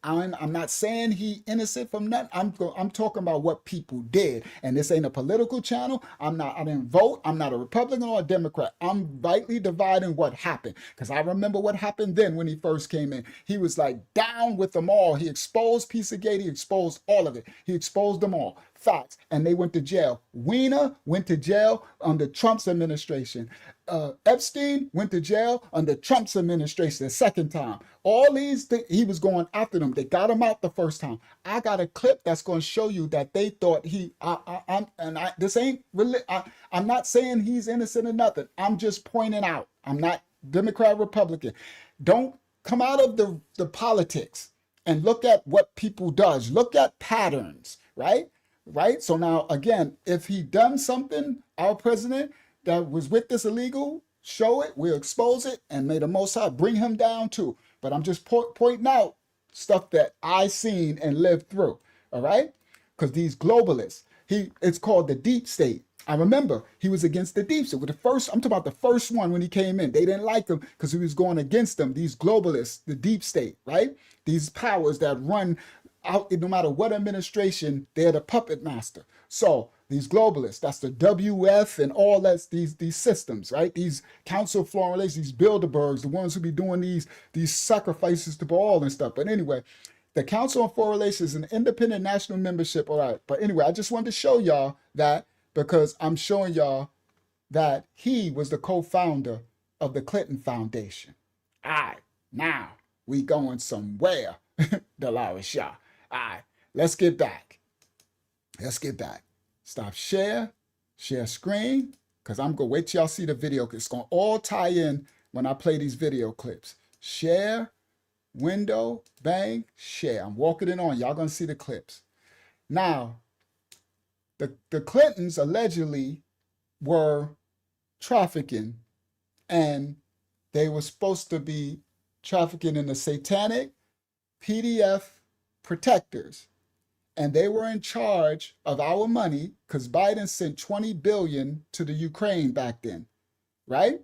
I'm not saying he innocent from nothing. I'm talking about what people did. And this ain't a political channel. I didn't vote. I'm not a Republican or a Democrat. I'm rightly dividing what happened. Because I remember what happened then when he first came in. He was like down with them all. He exposed Pizzagate, he exposed all of it. He exposed them all. Facts. And they went to jail. Weiner went to jail under Trump's administration. Epstein went to jail under Trump's administration the second time. All these things, he was going after them. They got him out the first time. I got a clip that's going to show you that they thought I'm not saying he's innocent or nothing. I'm just pointing out. I'm not Democrat, Republican. Don't come out of the politics and look at what people does. Look at patterns, right? Right? So now, again, if he done something, our president, that was with this illegal, show it, we'll expose it, and may the Most High bring him down too. But I'm just pointing out stuff that I seen and lived through, all right? Because these globalists, it's called the deep state. I remember he was against the deep state. I'm talking about the first one when he came in. They didn't like him because he was going against them. These globalists, the deep state, right? These powers that run out, no matter what administration, they're the puppet master. So these globalists, that's the WF and all that, these systems, right? These Council of Foreign Relations, these Bilderbergs, the ones who be doing these sacrifices to Baal and stuff. But anyway, the Council on Foreign Relations is an independent national membership. All right. But anyway, I just wanted to show y'all that because I'm showing y'all that he was the co-founder of the Clinton Foundation. All right. Now we going somewhere, Dolores Shaw. All right, let's get back. Stop share screen, because I'm going to wait till y'all see the video. It's going to all tie in when I play these video clips. Share, window, bang, share. I'm walking it on. Y'all going to see the clips. Now, the Clintons allegedly were trafficking, and they were supposed to be trafficking in the satanic PDF protectors, and they were in charge of our money because Biden sent $20 billion to the Ukraine back then, right?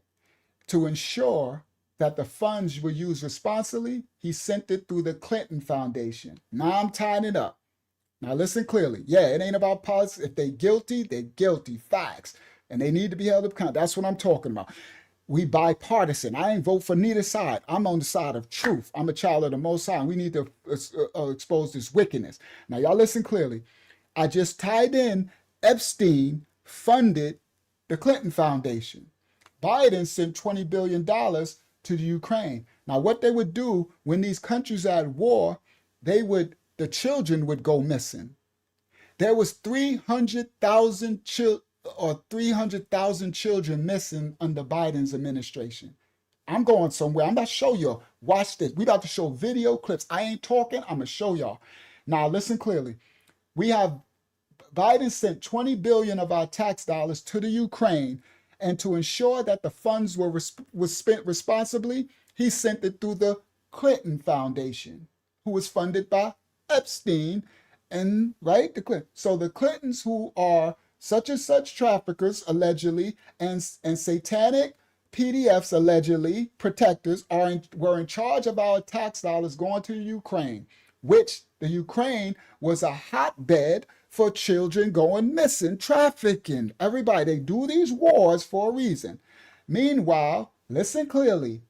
To ensure that the funds were used responsibly, he sent it through the Clinton Foundation. Now I'm tying it up. Now listen clearly. Yeah, it ain't about politics. If they're guilty, facts. And they need to be held accountable. That's what I'm talking about. We bipartisan. I ain't vote for neither side. I'm on the side of truth. I'm a child of the Most High. We need to expose this wickedness. Now, y'all listen clearly. I just tied in Epstein funded the Clinton Foundation. Biden sent $20 billion to the Ukraine. Now, what they would do when these countries are at war, the children would go missing. There was 300,000 children missing under Biden's administration. I'm going somewhere. I'm about to show you. Watch this. We about to show video clips. I ain't talking. I'm going to show y'all. Now, listen clearly. Biden sent $20 billion of our tax dollars to the Ukraine, and to ensure that the funds was spent responsibly, he sent it through the Clinton Foundation, who was funded by Epstein, and right, so the Clintons, who are such and such traffickers allegedly, and satanic PDFs allegedly protectors were in charge of our tax dollars going to Ukraine, which the Ukraine was a hotbed for children going missing, trafficking. Everybody, they do these wars for a reason. Meanwhile, listen clearly,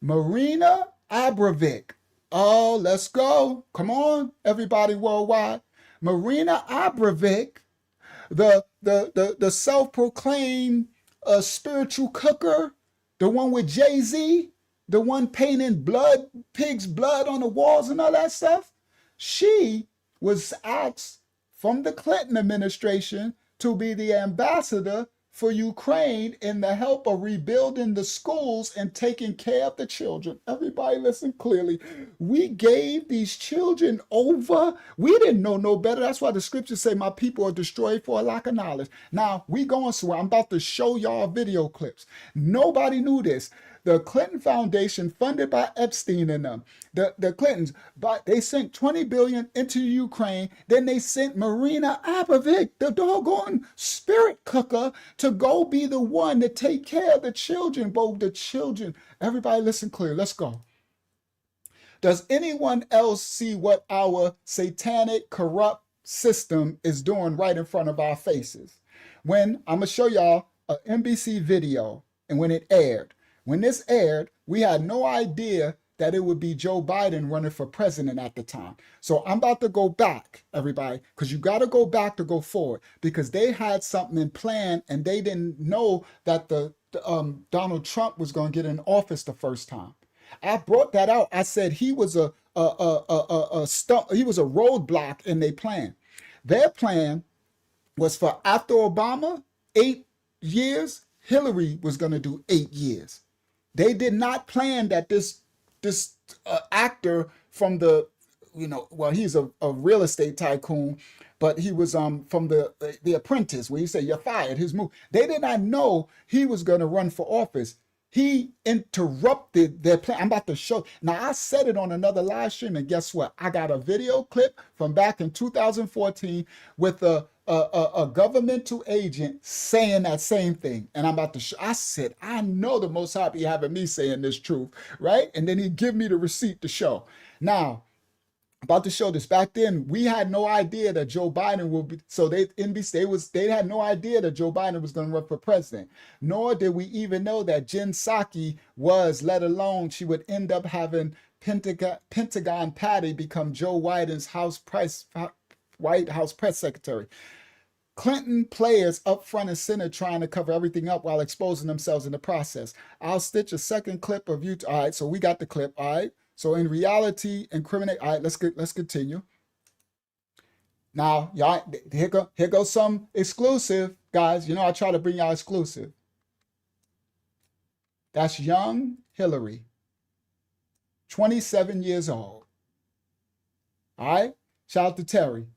Marina Abramovic. Oh, let's go. Come on, everybody worldwide. Marina Abramovic, the self-proclaimed spiritual cooker, the one with Jay-Z, the one painting pig's blood on the walls and all that stuff. She was asked from the Clinton administration to be the ambassador for Ukraine in the help of rebuilding the schools and taking care of the children. Everybody listen clearly. We gave these children over. We didn't know no better. That's why the scriptures say my people are destroyed for a lack of knowledge. Now, we going somewhere. I'm about to show y'all video clips. Nobody knew this. The Clinton Foundation, funded by Epstein and them, the Clintons, but they sent $20 billion into Ukraine. Then they sent Marina Abramovic, the doggone spirit cooker, to go be the one to take care of the children. Both the children. Everybody listen clear. Let's go. Does anyone else see what our satanic, corrupt system is doing right in front of our faces? When I'm going to show y'all an NBC video, and when it aired, when this aired, we had no idea that it would be Joe Biden running for president at the time. So I'm about to go back, everybody, because you got to go back to go forward, because they had something in plan and they didn't know that Donald Trump was going to get in office the first time. I brought that out. I said he was a roadblock in their plan. Their plan was for after Obama, 8 years, Hillary was going to do 8 years. They did not plan that this actor from the, well, he's a real estate tycoon, but he was from the Apprentice, where you say you're fired, his move. They did not know he was going to run for office. He interrupted their plan. I'm about to show. Now, I said it on another live stream, and guess what? I got a video clip from back in 2014 with a governmental agent saying that same thing. And I'm about to show. I said, I know the Most High be having me saying this truth, right? And then he give me the receipt to show. Now, about to show this. Back then, we had no idea that Joe Biden would be. So they had no idea that Joe Biden was going to run for president. Nor did we even know that Jen Psaki was, let alone she would end up having Pentagon Patty become Joe Biden's White House press secretary. Clinton players up front and center trying to cover everything up while exposing themselves in the process. I'll stitch a second clip of you. All right, so we got the clip. All right. So in reality, incriminate. All right, let's continue. Now, y'all, here goes some exclusive, guys. You know I try to bring y'all exclusive. That's young Hillary, 27 years old. All right, shout out to Terry.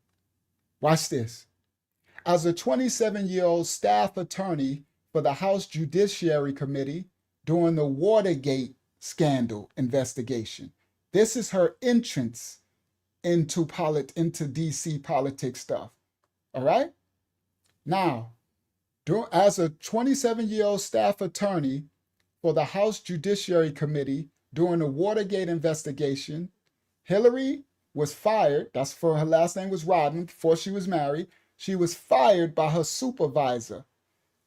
Watch this. As a 27-year-old staff attorney for the House Judiciary Committee during the Watergate scandal investigation. This is her entrance into DC politics stuff. All right? Now, as a 27-year-old staff attorney for the House Judiciary Committee during the Watergate investigation, Hillary was fired. That's for her last name was Rodden before she was married. She was fired by her supervisor,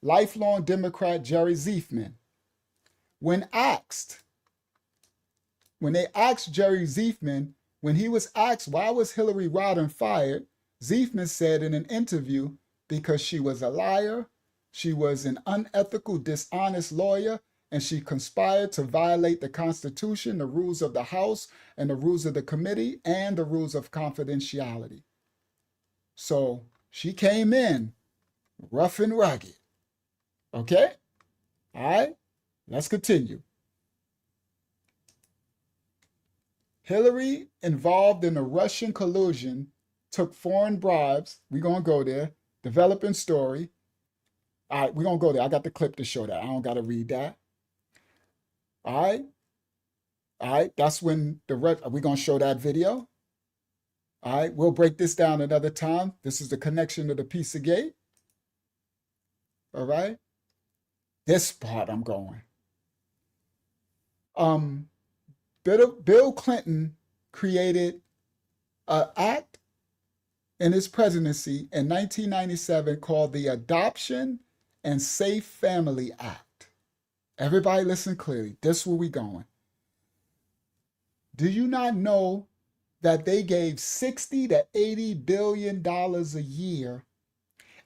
lifelong Democrat Jerry Zifman. When they asked Jerry Zifman, when he was asked why was Hillary Rodham fired, Zifman said in an interview, because she was a liar, she was an unethical, dishonest lawyer, and she conspired to violate the Constitution, the rules of the House, and the rules of the committee, and the rules of confidentiality. So she came in rough and rugged. Okay? All right? Let's continue. Hillary, involved in a Russian collusion, took foreign bribes. We're going to go there. Developing story. All right, we're going to go there. I got the clip to show that. I don't got to read that. All right. All right, that's when we're going to show that video. All right, we'll break this down another time. This is the connection to the Pizzagate. All right. This part I'm going. Bill Clinton created an act in his presidency in 1997 called the Adoption and Safe Family Act. Everybody listen clearly. This is where we going. Do you not know that they gave 60 to 80 billion dollars a year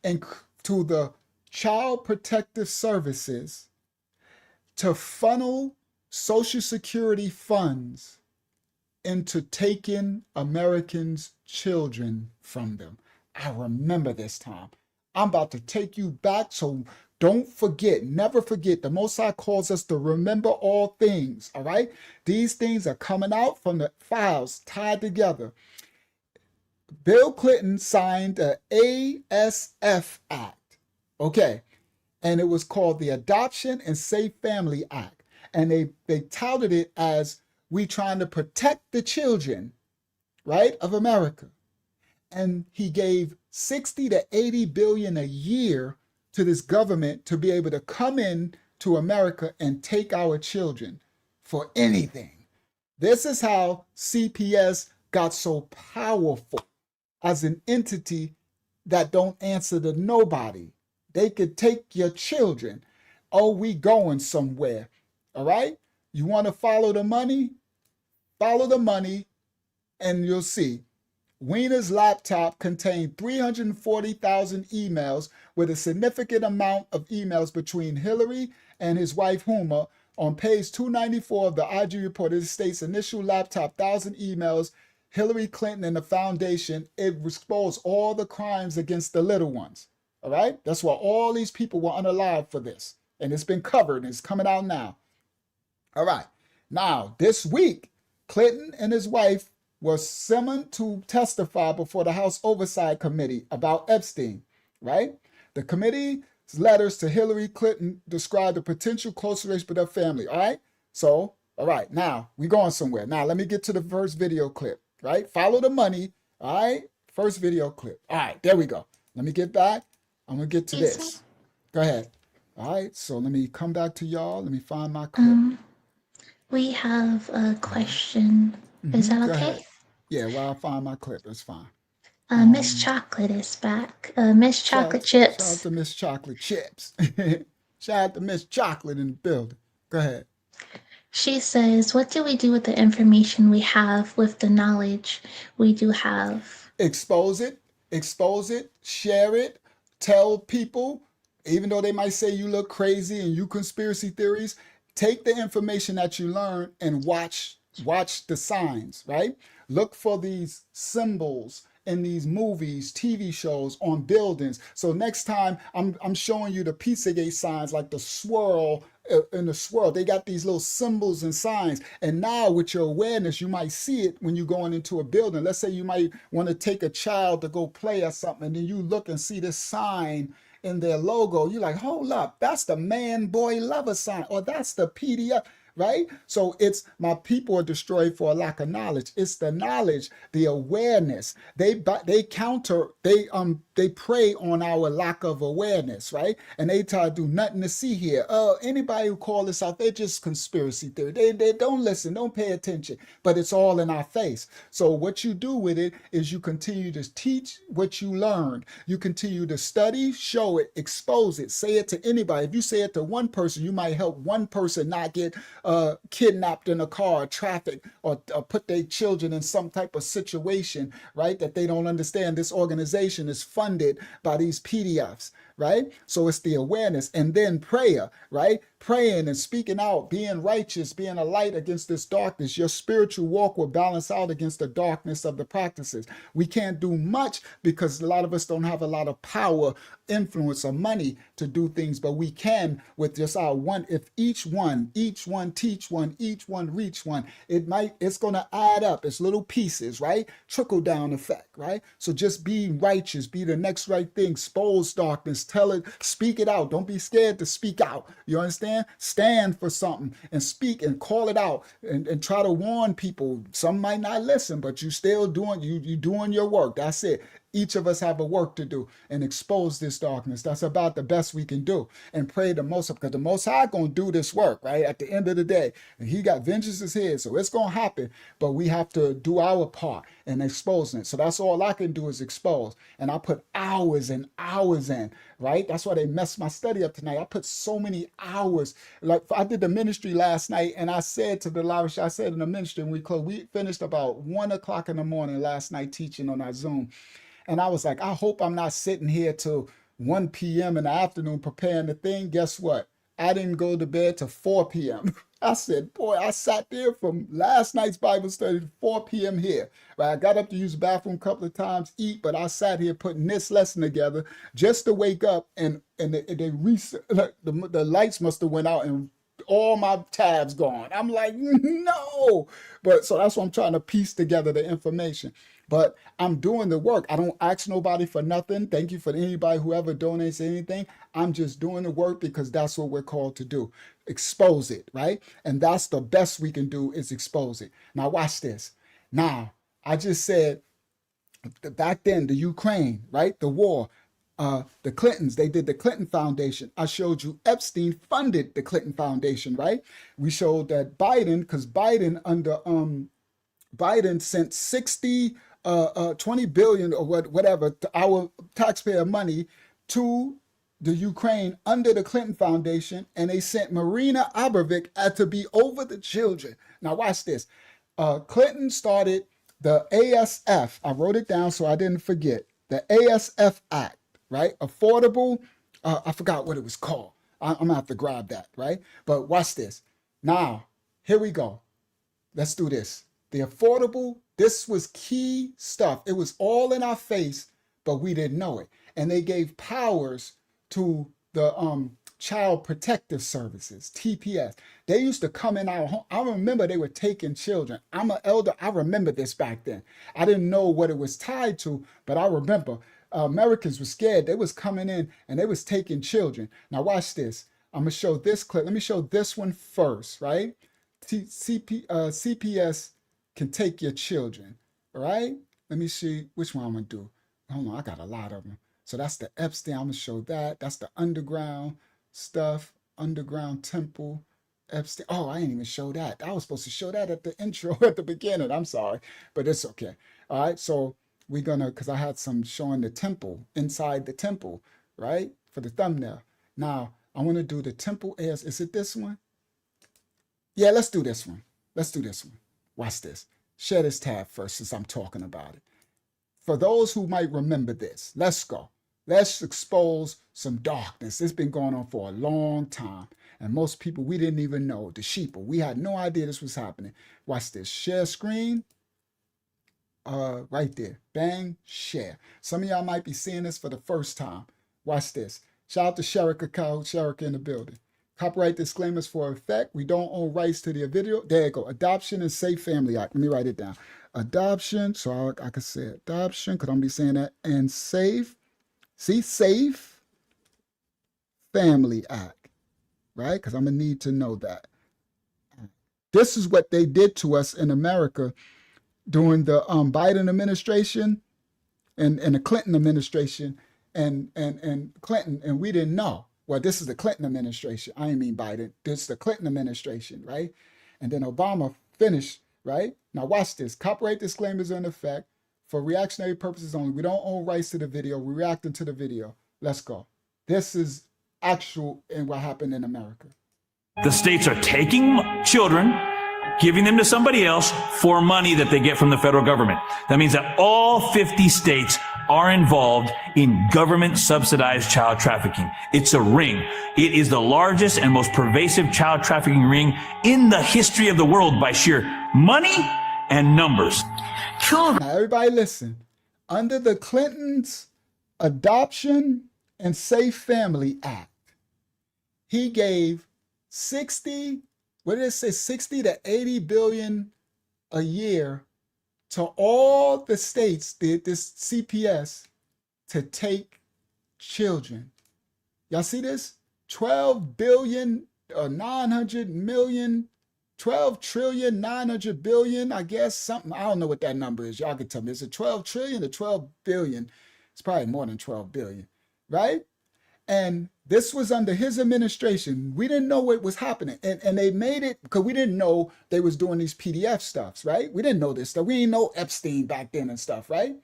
and to the Child Protective Services to funnel Social Security funds into taking Americans' children from them? I remember this time. I'm about to take you back, so don't forget, never forget. The Most High calls us to remember all things, all right? These things are coming out from the files tied together. Bill Clinton signed the ASF Act, okay? And it was called the Adoption and Safe Family Act. And they touted it as we trying to protect the children, right, of America. And he gave 60 to 80 billion a year to this government to be able to come in to America and take our children for anything. This is how CPS got so powerful as an entity that don't answer to nobody. They could take your children. Oh, we going somewhere. All right? You want to follow the money? Follow the money and you'll see. Wiener's laptop contained 340,000 emails with a significant amount of emails between Hillary and his wife Huma. On page 294 of the IG report, it states initial laptop, 1,000 emails, Hillary Clinton and the foundation. It exposed all the crimes against the little ones. All right? That's why all these people were unalive for this. And it's been covered and it's coming out now. All right. Now, this week, Clinton and his wife was summoned to testify before the House Oversight Committee about Epstein, right? The committee's letters to Hillary Clinton described the potential close relationship with her family, all right? So, all right, now we're going somewhere. Now, let me get to the first video clip, right? Follow the money, all right? First video clip. All right, there we go. Let me get back. I'm going to get to this. Go ahead. All right, so let me come back to y'all. Let me find my clip. We have a question. Is that okay? Yeah, while I find my clip, it's fine. Miss Chocolate is back. Miss Chocolate Chips. Shout out to Miss Chocolate Chips. Shout out to Miss Chocolate in the building. Go ahead. She says, what do we do with the information we have with the knowledge we do have? Expose it, share it, tell people, even though they might say you look crazy and you conspiracy theories, take the information that you learn and watch the signs, right? Look for these symbols in these movies, TV shows, on buildings. So next time I'm showing you the Pizzagate signs, like the swirl in the swirl. They got these little symbols and signs. And now with your awareness, you might see it when you're going into a building. Let's say you might want to take a child to go play or something, and then you look and see this sign in their logo. You're like, hold up, that's the man boy lover sign, or that's the PDF. Right? So it's my people are destroyed for a lack of knowledge. It's the knowledge, the awareness. They prey on our lack of awareness, right? And they try to do nothing to see here. Anybody who call this out, they're just conspiracy theory. They don't listen, don't pay attention. But it's all in our face. So what you do with it is you continue to teach what you learned. You continue to study, show it, expose it, say it to anybody. If you say it to one person, you might help one person not get kidnapped in a car, traffic, or put their children in some type of situation, right? That they don't understand. This organization is funded by these PDFs, right? So it's the awareness, and then prayer, right? Praying and speaking out, being righteous, being a light against this darkness. Your spiritual walk will balance out against the darkness of the practices. We can't do much because a lot of us don't have a lot of power, influence, or money to do things, but we can with just our one. If each one teach one, each one reach one, it's going to add up. It's little pieces, right? Trickle down effect, right? So just be righteous, be the next right thing, expose darkness, tell it, speak it out. Don't be scared to speak out. You understand? Stand for something and speak and call it out and try to warn people. Some might not listen, but you still doing you doing your work. That's it. Each of us have a work to do and expose this darkness. That's about the best we can do. And pray the most, because the Most High gonna do this work, right? At the end of the day, and He got vengeance is His, so it's gonna happen. But we have to do our part in exposing it. So that's all I can do is expose. And I put hours and hours in, right? That's why they messed my study up tonight. I put so many hours. Like I did the ministry last night, and I said to the Lavish, I said in the ministry, when we closed, we finished about 1 o'clock in the morning last night teaching on our Zoom. And I was like, I hope I'm not sitting here till 1 p.m. in the afternoon preparing the thing. Guess what? I didn't go to bed till 4 p.m. I said, boy, I sat there from last night's Bible study to 4 p.m. here. Right? I got up to use the bathroom a couple of times, eat, but I sat here putting this lesson together just to wake up, and the lights must have went out and all my tabs gone. I'm like, no. But so that's what I'm trying to piece together the information. But I'm doing the work. I don't ask nobody for nothing. Thank you for anybody who ever donates anything. I'm just doing the work because that's what we're called to do. Expose it, right? And that's the best we can do is expose it. Now watch this. Now, I just said back then, the Ukraine, right? The war, the Clintons, they did the Clinton Foundation. I showed you Epstein funded the Clinton Foundation, right? We showed that Biden, because Biden under Biden sent 20 billion or whatever to our taxpayer money to the Ukraine under the Clinton Foundation, and they sent Marina Abramovic to be over the children. Now watch this. Clinton started the ASF. I wrote it down so I didn't forget. The ASF Act, right? Affordable, I forgot what it was called. I'm gonna have to grab that, right? But watch this. Now, here we go. Let's do this. The affordable, this was key stuff. It was all in our face, but we didn't know it. And they gave powers to the Child Protective Services, TPS. They used to come in our home. I remember they were taking children. I'm an elder. I remember this back then. I didn't know what it was tied to, but I remember Americans were scared. They was coming in and they was taking children. Now watch this. I'm going to show this clip. Let me show this one first, right? CPS can take your children, all right? Let me see which one I'm going to do. Hold on, I got a lot of them. So that's the Epstein. I'm going to show that. That's the underground stuff, underground temple, Epstein. Oh, I didn't even show that. I was supposed to show that at the intro at the beginning. I'm sorry, but it's okay. All right, so we're going to, because I had some showing the temple, inside the temple, right, for the thumbnail. Now, I want to do the temple as, is it this one? Yeah, let's do this one. Let's do this one. Watch this. Share this tab first since I'm talking about it. For those who might remember this, let's go. Let's expose some darkness. It's been going on for a long time. And most people, we didn't even know. The sheeple, we had no idea this was happening. Watch this. Share screen. Right there. Bang, share. Some of y'all might be seeing this for the first time. Watch this. Shout out to Sherika Kyle, Sherika in the building. Copyright disclaimers for effect. We don't own rights to the video. There you go. Adoption and Safe Family Act. Let me write it down. Adoption. So I could say adoption because I'm going to be saying that. And safe. See, Safe Family Act. Right? Because I'm going to need to know that. This is what they did to us in America during the Biden administration and the Clinton administration and Clinton. And we didn't know. Well, this is the Clinton administration. I didn't mean Biden. This is the Clinton administration, right? And then Obama finished, right? Now watch this. Copyright disclaimers are in effect for reactionary purposes only. We don't own rights to the video. We're reacting to the video. Let's go. This is actual in what happened in America. The states are taking children, giving them to somebody else for money that they get from the federal government. That means that all 50 states are involved in government subsidized child trafficking. It's a ring. It is the largest and most pervasive child trafficking ring in the history of the world by sheer money and numbers. Now everybody listen. Under the Clintons' Adoption and Safe Family Act, he gave 60 to 80 billion a year to all the states, this CPS, to take children. Y'all see this? 12 billion or 900 million 12 trillion, 900 billion, I guess, something. I don't know what that number is. Y'all can tell me. Is it 12 trillion or 12 billion? It's probably more than 12 billion, right? And this was under his administration. We didn't know what was happening. And they made it because we didn't know they was doing these PDF stuffs, right? We didn't know this stuff. We didn't know Epstein back then and stuff, right?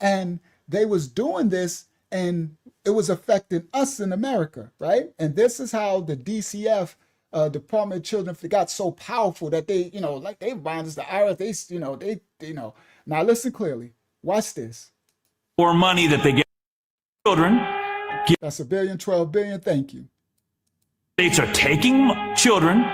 And they was doing this and it was affecting us in America, right? And this is how the DCF, Department of Children, got so powerful that they, like they bonded the IRS, Now listen clearly. Watch this. For money that they get from children. That's $1 billion, 12 billion. Thank you. States are taking children,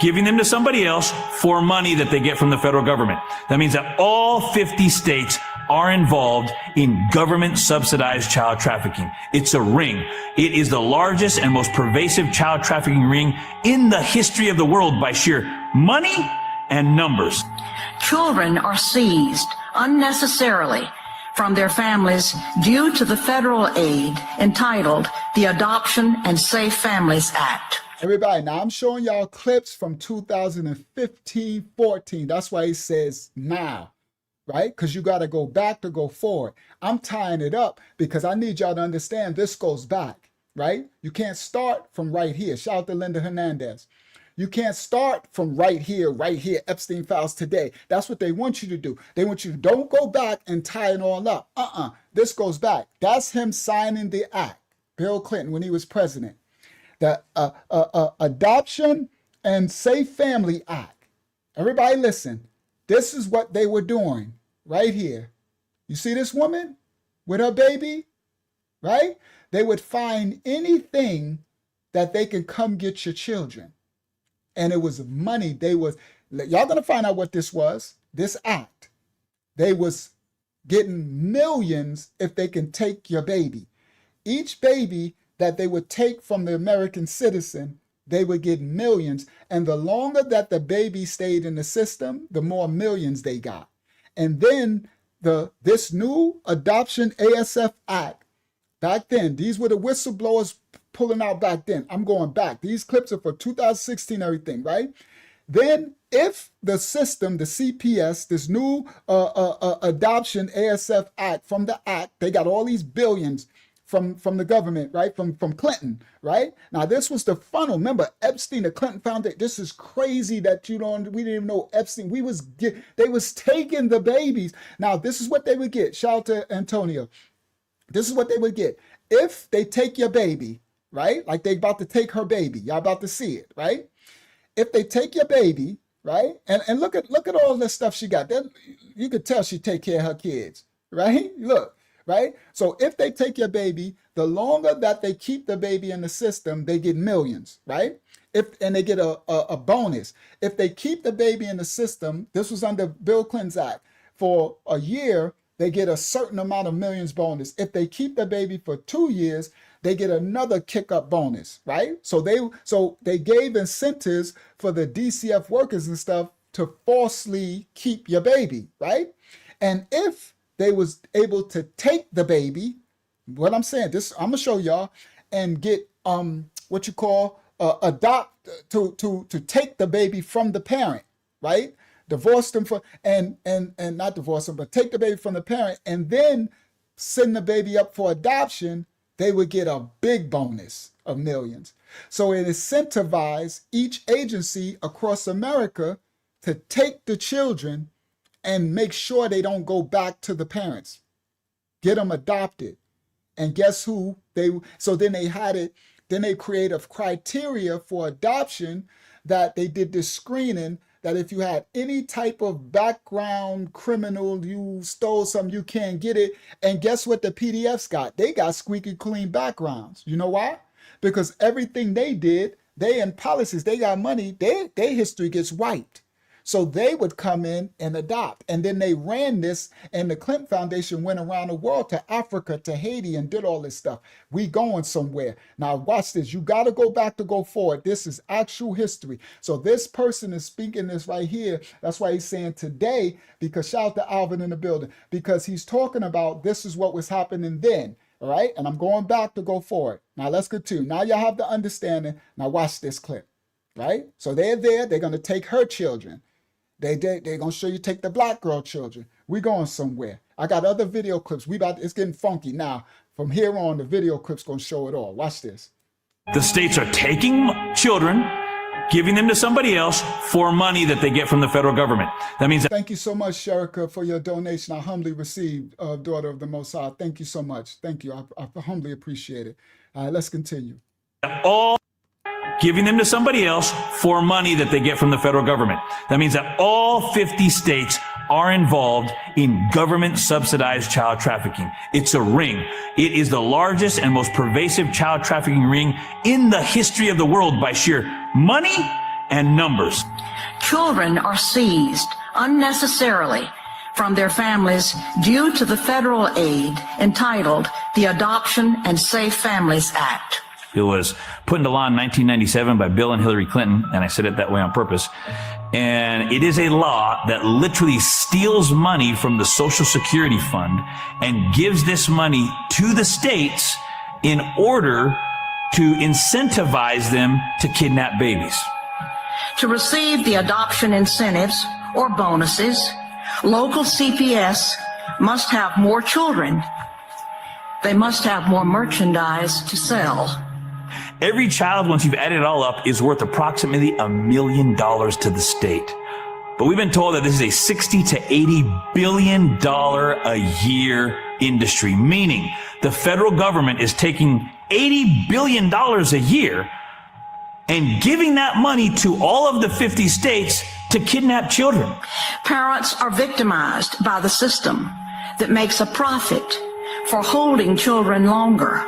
giving them to somebody else for money that they get from the federal government. That means that all 50 states are involved in government subsidized child trafficking. It's a ring. It is the largest and most pervasive child trafficking ring in the history of the world by sheer money and numbers. Children are seized unnecessarily from their families due to the federal aid entitled the Adoption and Safe Families Act. Everybody, now I'm showing y'all clips from 2015, 14. That's why it says now, right? Because you got to go back to go forward. I'm tying it up because I need y'all to understand this goes back, right? You can't start from right here. Shout out to Linda Hernandez. You can't start from right here, Epstein files today. That's what they want you to do. They want you to don't go back and tie it all up. This goes back. That's him signing the act, Bill Clinton, when he was president. The Adoption and Safe Family Act. Everybody listen. This is what they were doing right here. You see this woman with her baby, right? They would find anything that they can come get your children. And it was money. Y'all gonna find out what this was, this act. They was getting millions if they can take your baby. Each baby that they would take from the American citizen, they would get millions. And the longer that the baby stayed in the system, the more millions they got. And then this new Adoption ASF Act, back then, these were the whistleblowers pulling out back then. I'm going back. These clips are for 2016, everything, right? Then if the system, the CPS, this new Adoption ASF Act, from the act, they got all these billions from the government, right? From Clinton, right? Now this was the funnel. Remember Epstein, the Clinton Foundation. This is crazy that we didn't even know Epstein. They was taking the babies. Now this is what they would get. Shout out to Antonio. This is what they would get. If they take your baby, right? Like they about to take her baby. Y'all about to see it, right? If they take your baby, right? And look at all this stuff she got. Then you could tell she take care of her kids, right? Look, right? So if they take your baby, the longer that they keep the baby in the system, they get millions, right? And they get a bonus. If they keep the baby in the system, this was under Bill Clinton's act, for a year, they get a certain amount of millions bonus. If they keep the baby for 2 years, they get another kick-up bonus, right? So they gave incentives for the DCF workers and stuff to falsely keep your baby, right? And if they was able to take the baby, what I'm saying, this I'm gonna show y'all, and get what you call adopt to take the baby from the parent, right? Divorce them and not divorce them, but take the baby from the parent and then send the baby up for adoption, they would get a big bonus of millions. So it incentivized each agency across America to take the children and make sure they don't go back to the parents. Get them adopted. And guess who? So then they had it, then they created a criteria for adoption that they did this screening that if you had any type of background criminal, you stole something, you can't get it. And guess what the PDFs got? They got squeaky clean backgrounds. You know why? Because everything they did, they in policies, they got money, their history gets wiped. So they would come in and adopt. And then they ran this, and the Clinton Foundation went around the world to Africa, to Haiti, and did all this stuff. We going somewhere. Now watch this. You got to go back to go forward. This is actual history. So this person is speaking this right here. That's why he's saying today, because shout out to Alvin in the building, because he's talking about this is what was happening then. All right. And I'm going back to go forward. Now let's continue. Now y'all have the understanding. Now watch this clip. right? So they're there. They're going to take her children. They're going to show you take the black girl children. We going somewhere. I got other video clips. It's getting funky now. From here on, the video clip's going to show it all. Watch this. The states are taking children, giving them to somebody else for money that they get from the federal government. That means that Thank you so much, Sherika, for your donation. I humbly received, daughter of the Most High. Thank you so much. Thank you. I humbly appreciate it. All right, let's continue. all giving them to somebody else for money that they get from the federal government. That means that all 50 states are involved in government subsidized child trafficking. It's a ring. It is the largest and most pervasive child trafficking ring in the history of the world by sheer money and numbers. Children are seized unnecessarily from their families due to the federal aid entitled the Adoption and Safe Families Act. It was put into law in 1997 by Bill and Hillary Clinton, and I said it that way on purpose. And it is a law that literally steals money from the Social Security Fund and gives this money to the states in order to incentivize them to kidnap babies. To receive the adoption incentives or bonuses, local CPS must have more children. They must have more merchandise to sell. Every child, once you've added it all up, is worth approximately $1 million to the state. But we've been told that this is a $60 to $80 billion a year industry, meaning the federal government is taking $80 billion a year and giving that money to all of the 50 states to kidnap children. Parents are victimized by the system that makes a profit for holding children longer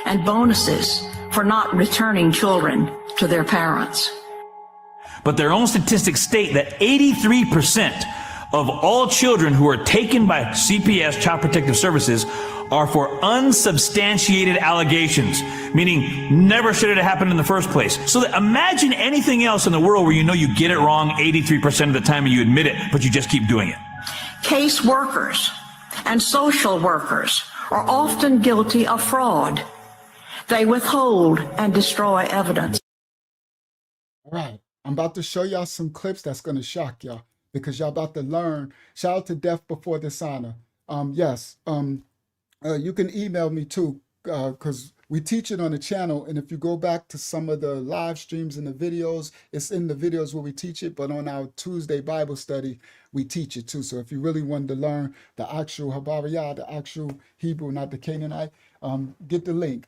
and bonuses for not returning children to their parents. But their own statistics state that 83% of all children who are taken by CPS, Child Protective Services, are for unsubstantiated allegations, meaning never should it have happened in the first place. So that imagine anything else in the world where you know you get it wrong 83% of the time and you admit it, but you just keep doing it. Case workers and social workers are often guilty of fraud. They withhold and destroy evidence. All right. I'm about to show y'all some clips that's going to shock y'all because y'all about to learn. Shout out to Death Before Dishonor. You can email me too because we teach it on the channel. And if you go back to some of the live streams and the videos, it's in the videos where we teach it. But on our Tuesday Bible study, we teach it too. So if you really wanted to learn the actual Habariyah, the actual Hebrew, not the Canaanite, get the link.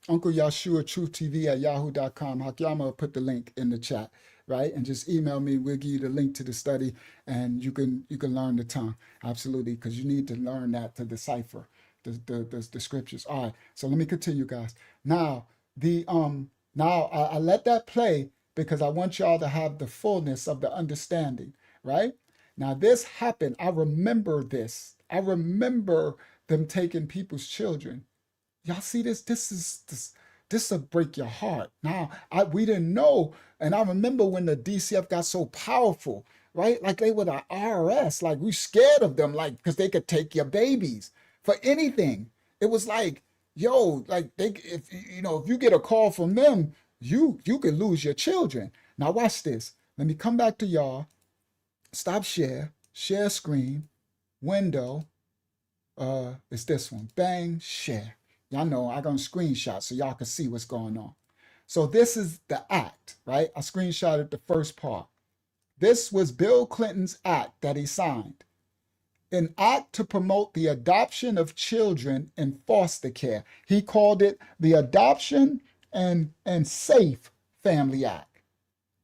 Uncle Yahshua Truth TV at yahoo.com. Hakyama will put the link in the chat, right? And just email me. We'll give you the link to the study and you can learn the tongue. Absolutely, because you need to learn that to decipher the scriptures. All right, so let me continue, guys. Now, I let that play because I want y'all to have the fullness of the understanding, right? Now, this happened. I remember this. I remember them taking people's children. Y'all see this? This will break your heart. Now, we didn't know, and I remember when the DCF got so powerful, right? Like they were the IRS. Like we scared of them, like because they could take your babies for anything. It was like, yo, like if you get a call from them, you could lose your children. Now watch this. Let me come back to y'all. Stop share screen, window. It's this one. Bang, share. Y'all know I'm gonna screenshot so y'all can see what's going on. So this is the act, right? I screenshotted the first part. This was Bill Clinton's act that he signed. An act to promote the adoption of children in foster care. He called it the Adoption and Safe Family Act.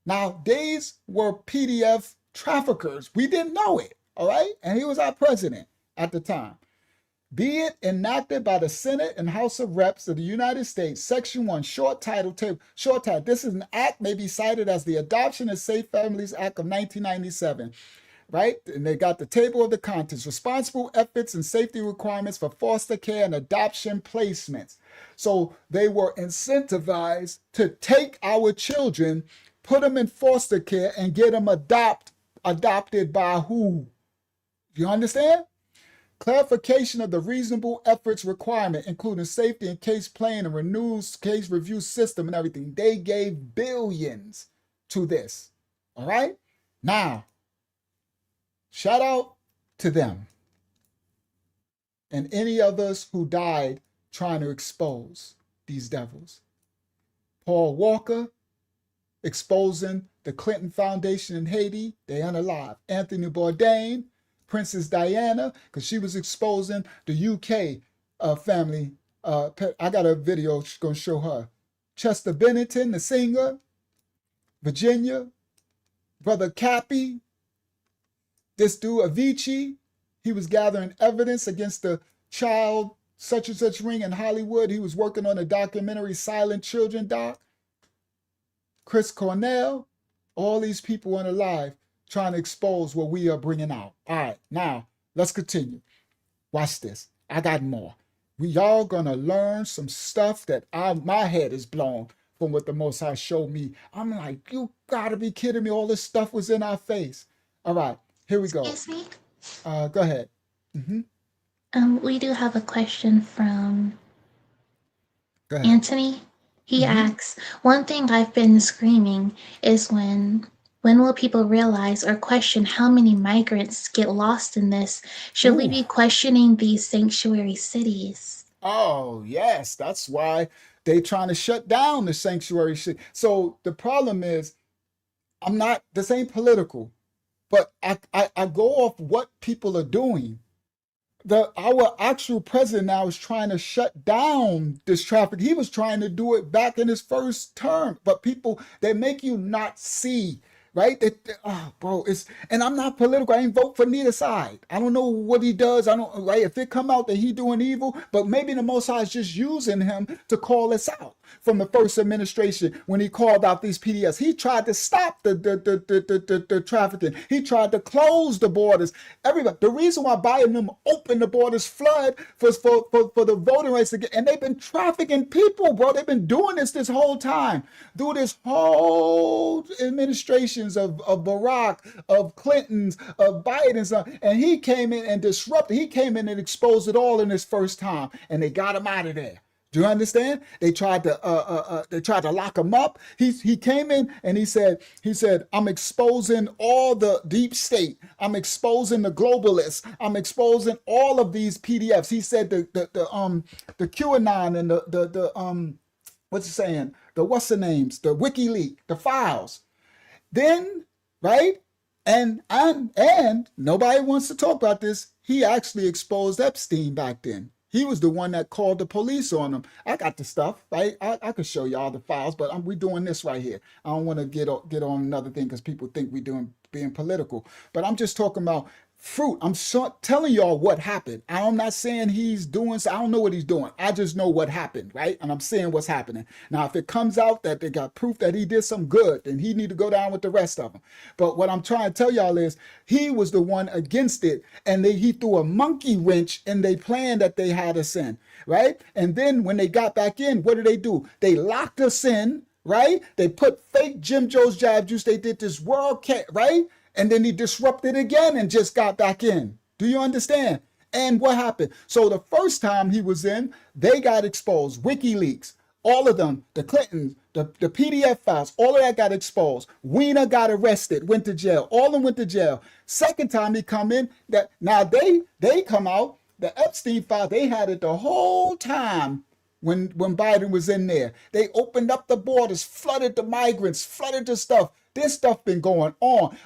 Now, these were PDF traffickers. We didn't know it, all right? And he was our president at the time. Be it enacted by the Senate and House of Reps of the United States, Section 1, short title. This is an act may be cited as the Adoption and Safe Families Act of 1997, right? And they got the table of the contents, responsible efforts and safety requirements for foster care and adoption placements. So they were incentivized to take our children, put them in foster care, and get them adopted by who? You understand? Clarification of the reasonable efforts requirement, including safety and case plan and renewed case review system and everything. They gave billions to this. All right? Now, shout out to them and any others who died trying to expose these devils. Paul Walker, exposing the Clinton Foundation in Haiti, they unalive. Anthony Bourdain, Princess Diana, because she was exposing the UK family. I got a video going to show her. Chester Bennington, the singer, Virginia, Brother Cappy, this dude Avicii, he was gathering evidence against the child such and such ring in Hollywood. He was working on a documentary, Silent Children doc. Chris Cornell, all these people unalive trying to expose what we are bringing out. All right, now let's continue. Watch this. I got more. We all gonna learn some stuff that my head is blown from what the Most High showed me. I'm like, you gotta be kidding me. All this stuff was in our face. All right, here we go. Excuse me. Go ahead. We do have a question from Go ahead. Anthony. He asks, one thing I've been screaming is when will people realize or question how many migrants get lost in this? Should we be questioning these sanctuary cities? Oh, yes. That's why they trying to shut down the sanctuary city. So the problem is, this ain't political, but I go off what people are doing. Our actual president now is trying to shut down this traffic. He was trying to do it back in his first term, but people, they make you not see, right? Bro, and I'm not political. I ain't vote for neither side. I don't know what he does. Right? If it come out that he doing evil, but maybe the Most High is just using him to call us out from the first administration when he called out these PDS. He tried to stop the trafficking. He tried to close the borders. Everybody. The reason why Biden them opened the borders flood for the voting rights again, and they've been trafficking people, bro. They've been doing this whole time. Through this whole administrations of Barack, of Clinton's, of Biden's, and he came in and disrupted. He came in and exposed it all in his first time, and they got him out of there. Do you understand? They tried to lock him up. He came in and he said, I'm exposing all the deep state. I'm exposing the globalists. I'm exposing all of these PDFs. He said the QAnon and the what's he saying? The what's the names? The WikiLeaks, the files. Then, right? And nobody wants to talk about this. He actually exposed Epstein back then. He was the one that called the police on him. I got the stuff, right? I could show y'all the files, but we're doing this right here. I don't want to get on another thing because people think we're being political. But I'm just talking about fruit. I'm telling y'all what happened. I'm not saying he's doing, I don't know what he's doing. I just know what happened, right? And I'm saying what's happening. Now, if it comes out that they got proof that he did some good, then he need to go down with the rest of them. But what I'm trying to tell y'all is he was the one against it, and he threw a monkey wrench in their plan that they had us in, right? And then when they got back in, what do? They locked us in, right? They put fake Jim Joe's jab juice. They did this right? And then he disrupted again and just got back in. Do you understand? And what happened? So the first time he was in, they got exposed. WikiLeaks, all of them, the Clintons, the PDF files, all of that got exposed. Weiner got arrested, went to jail. All of them went to jail. Second time he come in, now they come out, the Epstein file, they had it the whole time when Biden was in there. They opened up the borders, flooded the migrants, flooded the stuff. This stuff been going on,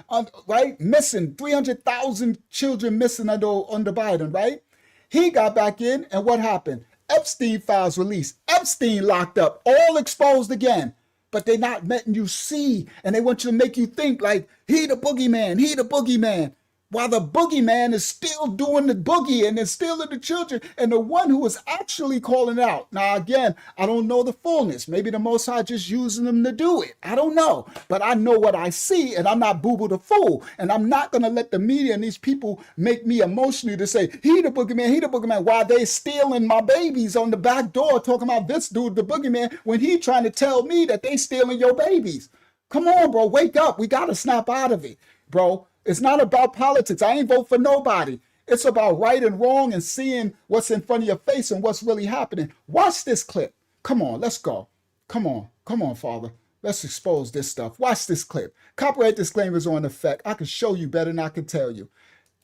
right? Missing 300,000 children missing under Biden, right? He got back in, and what happened? Epstein files released. Epstein locked up, all exposed again. But they not letting you see, and they want you to make you think like he the boogeyman. While the boogeyman is still doing the boogie and is stealing the children, and the one who is actually calling out. Now, again, I don't know the fullness. Maybe the Most High just using them to do it. I don't know. But I know what I see, and I'm not boo-boo the fool. And I'm not going to let the media and these people make me emotionally to say, he the boogeyman, while they stealing my babies on the back door, talking about this dude, the boogeyman, when he trying to tell me that they stealing your babies. Come on, bro, wake up. We got to snap out of it, bro. It's not about politics. I ain't vote for nobody. It's about right and wrong and seeing what's in front of your face and what's really happening. Watch this clip. Come on, let's go. Come on, Father. Let's expose this stuff. Watch this clip. Copyright disclaimers are in effect. I can show you better than I can tell you.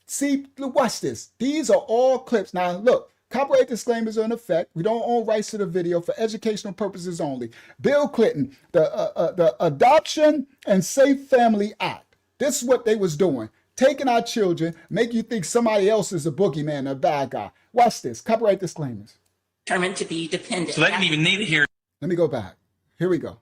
See, watch this. These are all clips. Now, look, copyright disclaimers are in effect. We don't own rights to the video for educational purposes only. Bill Clinton, the Adoption and Safe Family Act. This is what they was doing. Taking our children, make you think somebody else is a boogeyman, a bad guy. Watch this. Copyright disclaimers. Determined to be dependent. So they didn't even need a hearing. Let me go back. Here we go.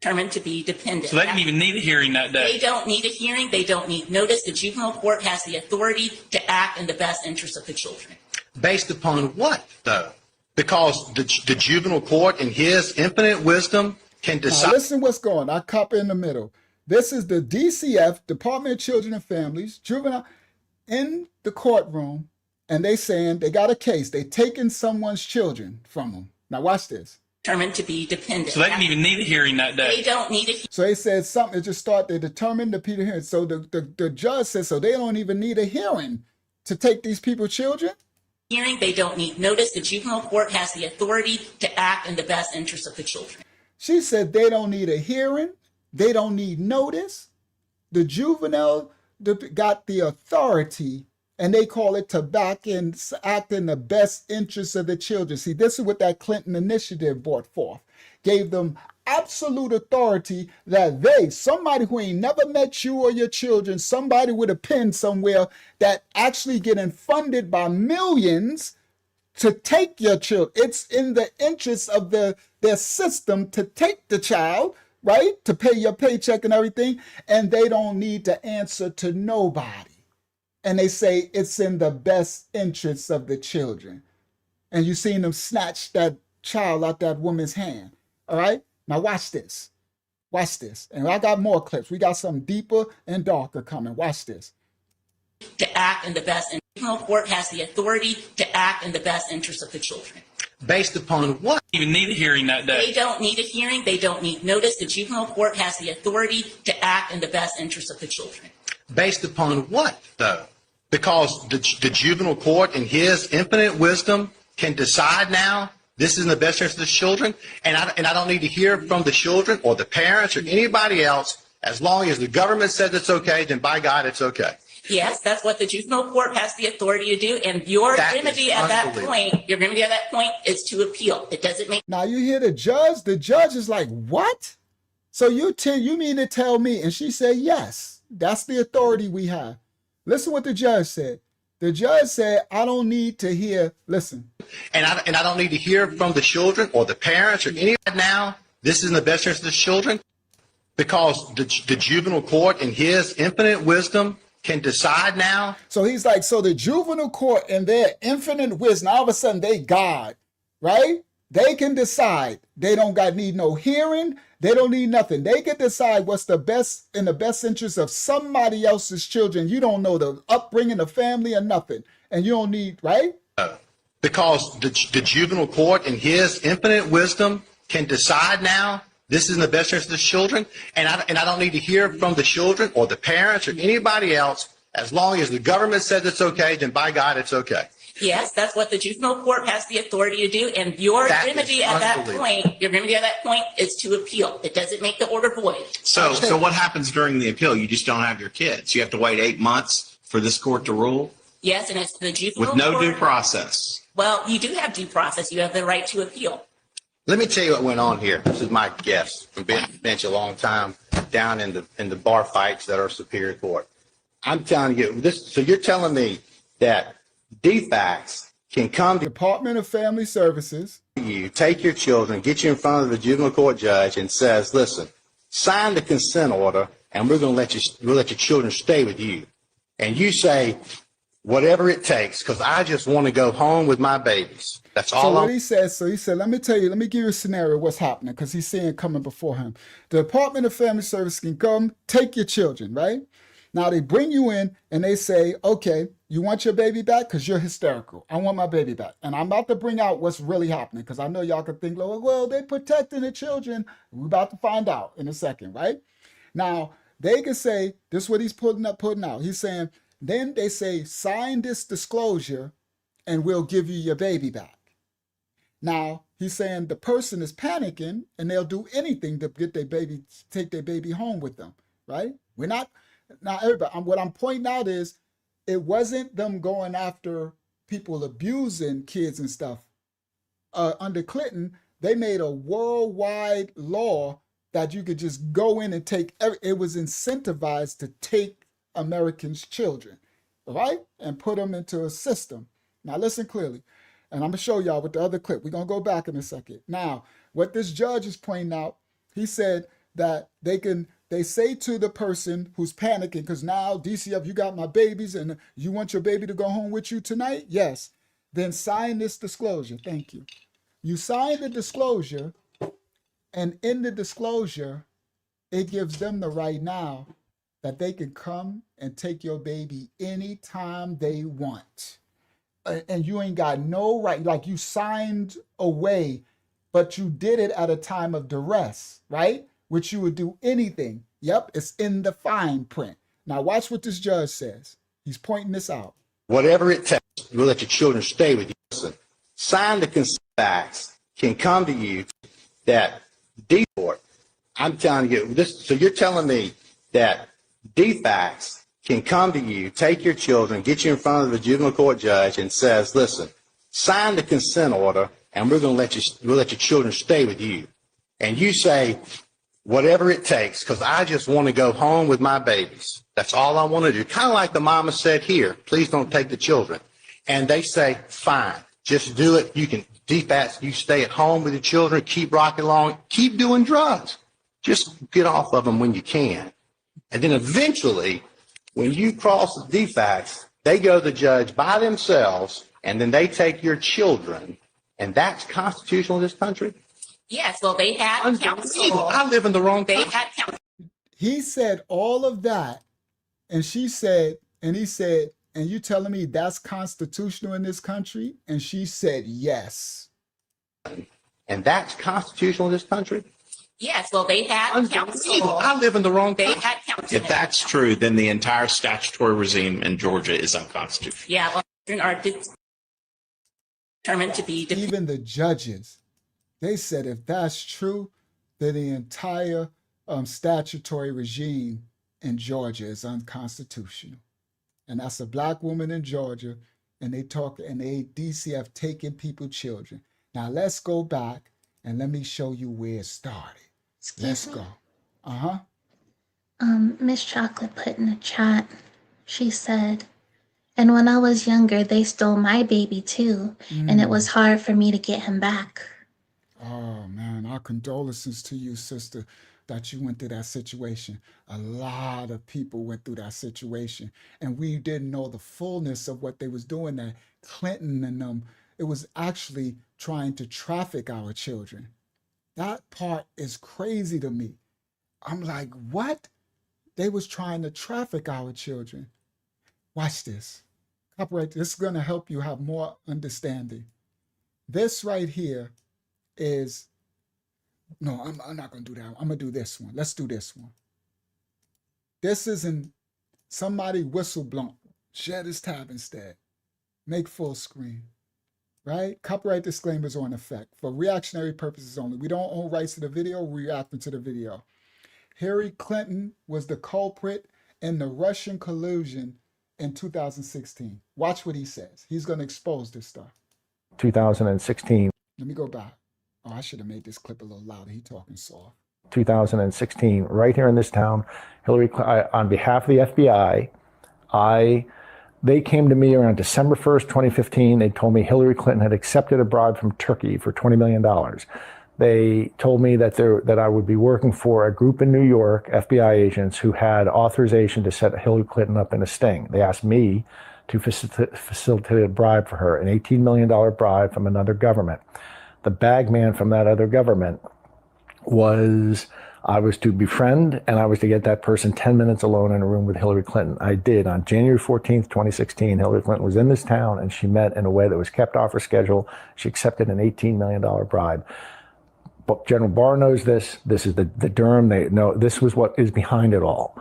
Determined to be dependent. So they didn't even need a hearing that day. They don't need a hearing. They don't need notice. The juvenile court has the authority to act in the best interest of the children. Based upon what, though? Because the juvenile court, in his infinite wisdom, can decide. Now listen what's going on. I copy in the middle. This is the DCF, Department of Children and Families, juvenile, in the courtroom, and they saying they got a case. They taking someone's children from them. Now watch this. Determined to be dependent. So they didn't even need a hearing that day. They don't need a So they said something, it just start, they determined the Peter hearing. So the judge says, so they don't even need a hearing to take these people's children? hearing. They don't need notice. The juvenile court has the authority to act in the best interest of the children. She said they don't need a hearing. They don't need notice. The juvenile got the authority, and they call it to back and act in the best interest of the children. See, this is what that Clinton initiative brought forth. Gave them absolute authority that somebody who ain't never met you or your children, somebody with a pen somewhere that actually getting funded by millions to take your children. It's in the interest of their system to take the child, right? To pay your paycheck and everything. And they don't need to answer to nobody. And they say it's in the best interest of the children. And you seen them snatch that child out that woman's hand. All right? Now watch this. Watch this. And I got more clips. We got some deeper and darker coming. Watch this. To act in the best interest. The juvenile court has the authority to act in the best interest of the children. Based upon what? Even need a hearing that day. They don't need a hearing. They don't need notice. The juvenile court has the authority to act in the best interest of the children. Based upon what, though? Because the juvenile court, in his infinite wisdom, can decide now this is in the best interest of the children, and I don't need to hear from the children or the parents or anybody else. As long as the government says it's okay, then by God, it's okay. Yes, that's what the juvenile court has the authority to do. And your remedy at that point is to appeal. It doesn't make. Now you hear the judge. The judge is like, what? So you mean to tell me? And she said, yes, that's the authority we have. Listen what the judge said. The judge said, I don't need to hear, listen. And I don't need to hear from the children or the parents or anybody now. This is in the best interest of the children. Because the juvenile court, in his infinite wisdom, can decide now. So he's like, so the juvenile court in their infinite wisdom, all of a sudden they God, right? They can decide. They don't need no hearing. They don't need nothing. They can decide what's the best in the best interest of somebody else's children. You don't know the upbringing, the family, or nothing. And you don't need, right? Because the juvenile court, in his infinite wisdom, can decide now this is in the best interest of the children, and I don't need to hear from the children or the parents or anybody else. As long as the government says it's okay, then by God, it's okay. Yes, that's what the juvenile court has the authority to do. And your remedy at that point is to appeal. It doesn't make the order void. So what happens during the appeal? You just don't have your kids. You have to wait 8 months for this court to rule? Yes, and it's the juvenile with no court. Due process. Well, you do have due process. You have the right to appeal. Let me tell you what went on here. This is my guess from being on the bench a long time, down in the bar fights that are Superior Court. I'm telling you this. So you're telling me that DFACS can come to Department of Family Services. you, take your children, get you in front of the juvenile court judge, and says, "Listen, sign the consent order, and we'll let your children stay with you." And you say, "Whatever it takes, because I just want to go home with my babies." That's all. So what he says, he said, let me give you a scenario of what's happening, because he's seeing it coming before him. The Department of Family Services can come take your children, right? Now they bring you in and they say, okay, you want your baby back? Because you're hysterical. I want my baby back. And I'm about to bring out what's really happening, because I know y'all could think, well, they're protecting the children. We're about to find out in a second, right? Now, they can say, this is what he's putting out. He's saying, then they say, sign this disclosure and we'll give you your baby back. Now, he's saying the person is panicking and they'll do anything to get their baby, take their baby home with them, right? We're not, now everybody, what I'm pointing out is it wasn't them going after people abusing kids and stuff. Under Clinton, they made a worldwide law that you could just go in and take, it was incentivized to take Americans' children, right? And put them into a system. Now listen clearly. And I'm going to show y'all with the other clip. We're going to go back in a second. Now, what this judge is pointing out, he said that they say to the person who's panicking, because now, DCF, you got my babies and you want your baby to go home with you tonight? Yes. Then sign this disclosure. Thank you. You sign the disclosure, and in the disclosure, it gives them the right now that they can come and take your baby anytime they want. And you ain't got no right, like you signed away, but you did it at a time of duress, right? Which you would do anything. Yep, it's in the fine print. Now watch what this judge says. He's pointing this out. Whatever it takes, we'll let your children stay with you. Listen, sign the consent facts can come to you that D-Court, I'm telling you this, so you're telling me that D-Facts can come to you, take your children, get you in front of the juvenile court judge and says, listen, sign the consent order and we'll let your children stay with you. And you say, whatever it takes, because I just want to go home with my babies. That's all I want to do. Kind of like the mama said here, please don't take the children. And they say, fine, just do it. You can D-Facts, you stay at home with the children, keep rocking along, keep doing drugs. Just get off of them when you can. And then eventually, when you cross the D-Facts, they go to the judge by themselves, and then they take your children, and that's constitutional in this country? Yes, well, they had counsel. I live in the wrong They country. had counsel. He said all of that, and she said, and he said, and you telling me that's constitutional in this country? And she said, yes. And that's constitutional in this country? Yes, well, they had counsel. I live in the wrong They country. had counsel. If that's true, then the entire statutory regime in Georgia is unconstitutional. Yeah, well, children are determined to be. Even the judges, they said if that's true, then the entire statutory regime in Georgia is unconstitutional. And that's a black woman in Georgia, and they DCF taking people's children. Now let's go back and let me show you where it started. Let's go. Miss Chocolate put in the chat, she said, and when I was younger, they stole my baby too, and it was hard for me to get him back. Oh man, our condolences to you, sister, that you went through that situation. A lot of people went through that situation, and we didn't know the fullness of what they was doing. That Clinton and them, it was actually trying to traffic our children. That part is crazy to me. I'm like, what? They was trying to traffic our children. Watch this. Copyright. This is going to help you have more understanding. This right here is, no, I'm not going to do that. I'm going to do this one. Let's do this one. This isn't somebody whistle blown. Share this tab instead. Make full screen. Right? Copyright disclaimers are in effect for reactionary purposes only. We don't own rights to the video. We're reacting to the video. Hillary Clinton was the culprit in the Russian collusion in 2016. Watch what he says. He's going to expose this stuff. 2016. Let me go back. Oh, I should have made this clip a little louder. He's talking soft. 2016, right here in this town, Hillary, on behalf of the FBI, they came to me around December 1st, 2015. They told me Hillary Clinton had accepted a bribe from Turkey for $20 million. They told me that I would be working for a group in New York, FBI agents, who had authorization to set Hillary Clinton up in a sting. They asked me to facilitate a bribe for her, an $18 million bribe from another government. The bag man from that other government I was to befriend, and I was to get that person 10 minutes alone in a room with Hillary Clinton. I did. On January 14th, 2016, Hillary Clinton was in this town, and she met in a way that was kept off her schedule. She accepted an $18 million bribe. But General Barr knows this. This is the Durham. They know this was what is behind it all.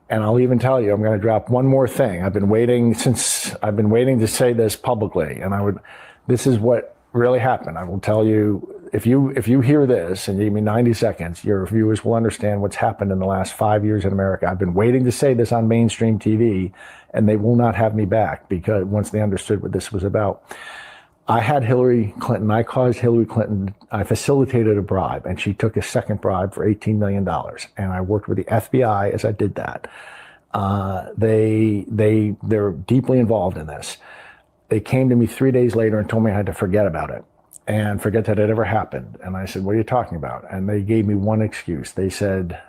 And I'll even tell you, I'm going to drop one more thing. I've been waiting to say this publicly, and this is what really happened. I will tell you, if you hear this and you give me 90 seconds, your viewers will understand what's happened in the last 5 years in America. I've been waiting to say this on mainstream TV, and they will not have me back because once they understood what this was about. I had Hillary Clinton. I caused Hillary Clinton. I facilitated a bribe, and she took a second bribe for $18 million. And I worked with the FBI as I did that. They're deeply involved in this. They came to me 3 days later and told me I had to forget about it and forget that it ever happened. And I said, what are you talking about? And they gave me one excuse. They said,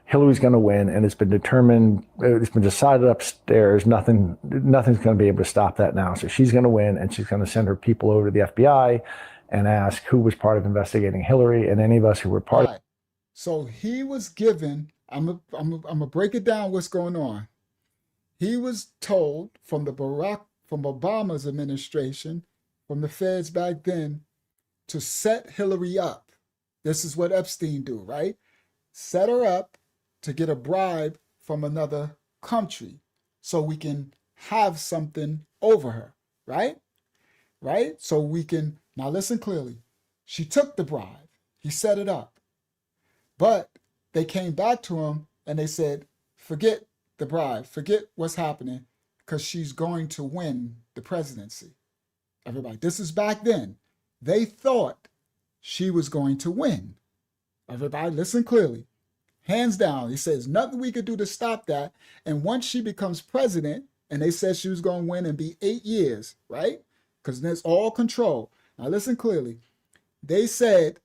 Hillary's going to win, and it's been determined, it's been decided upstairs, nothing's going to be able to stop that now. So she's going to win, and she's going to send her people over to the FBI and ask who was part of investigating Hillary, and any of us who were part of it. So he was given, I'm gonna break it down what's going on. He was told from Obama's administration, from the feds back then, to set Hillary up. This is what Epstein do, right? Set her up to get a bribe from another country so we can have something over her, right? Right? So we can, now listen clearly. She took the bribe. He set it up. But they came back to him and they said, forget the bribe, forget what's happening, because she's going to win the presidency. Everybody, this is back then. They thought she was going to win. Everybody, listen clearly. Hands down, he says, nothing we could do to stop that. And once she becomes president, and they said she was going to win and be 8 years, right? Because there's all control. Now listen clearly. They said,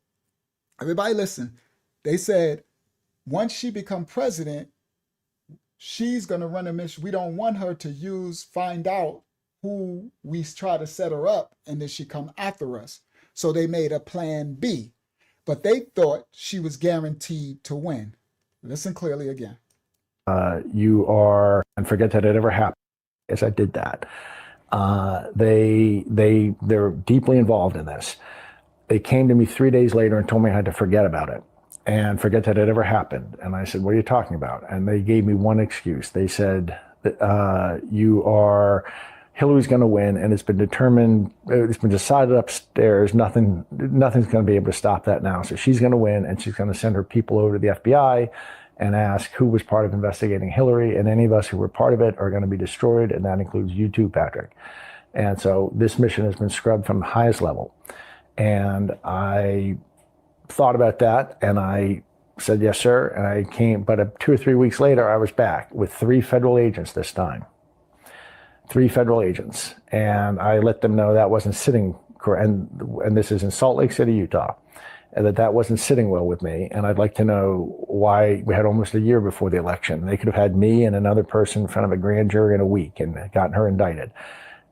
everybody listen, they said, once she become president, she's going to run a mission. We don't want her to find out who we try to set her up, and then she come after us. So they made a plan B. But they thought she was guaranteed to win. Listen clearly again. And forget that it ever happened, as I did that. They're deeply involved in this. They came to me 3 days later and told me I had to forget about it and forget that it ever happened. And I said, what are you talking about? And they gave me one excuse. They said, Hillary's going to win, and it's been determined, it's been decided upstairs, nothing's going to be able to stop that now. So she's going to win, and she's going to send her people over to the FBI and ask who was part of investigating Hillary, and any of us who were part of it are going to be destroyed, and that includes you too, Patrick. And so this mission has been scrubbed from the highest level. And I thought about that, and I said, yes, sir. And I came, but 2 or 3 weeks later, I was back with 3 federal agents this time. 3 federal agents. And I let them know that wasn't sitting, and this is in Salt Lake City, Utah, and that wasn't sitting well with me. And I'd like to know why we had almost a year before the election. They could have had me and another person in front of a grand jury in a week and gotten her indicted.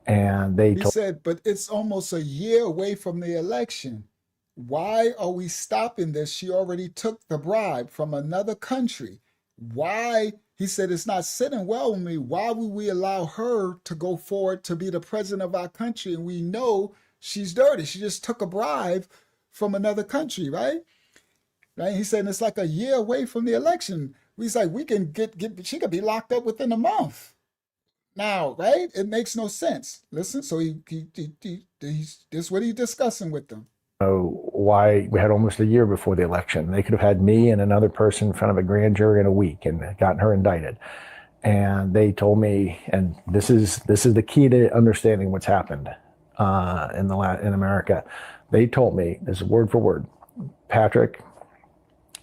And they said, but it's almost a year away from the election. Why are we stopping this? She already took the bribe from another country. Why? He said, it's not sitting well with me. Why would we allow her to go forward to be the president of our country? And we know she's dirty. She just took a bribe from another country, right? Right? He said, it's like a year away from the election. He's like, we can she could be locked up within a month. Now, right? It makes no sense. Listen, so this is what he's discussing with them. Why we had almost a year before the election. They could have had me and another person in front of a grand jury in a week and gotten her indicted. And they told me, and this is the key to understanding what's happened in America. They told me, this is word for word, Patrick,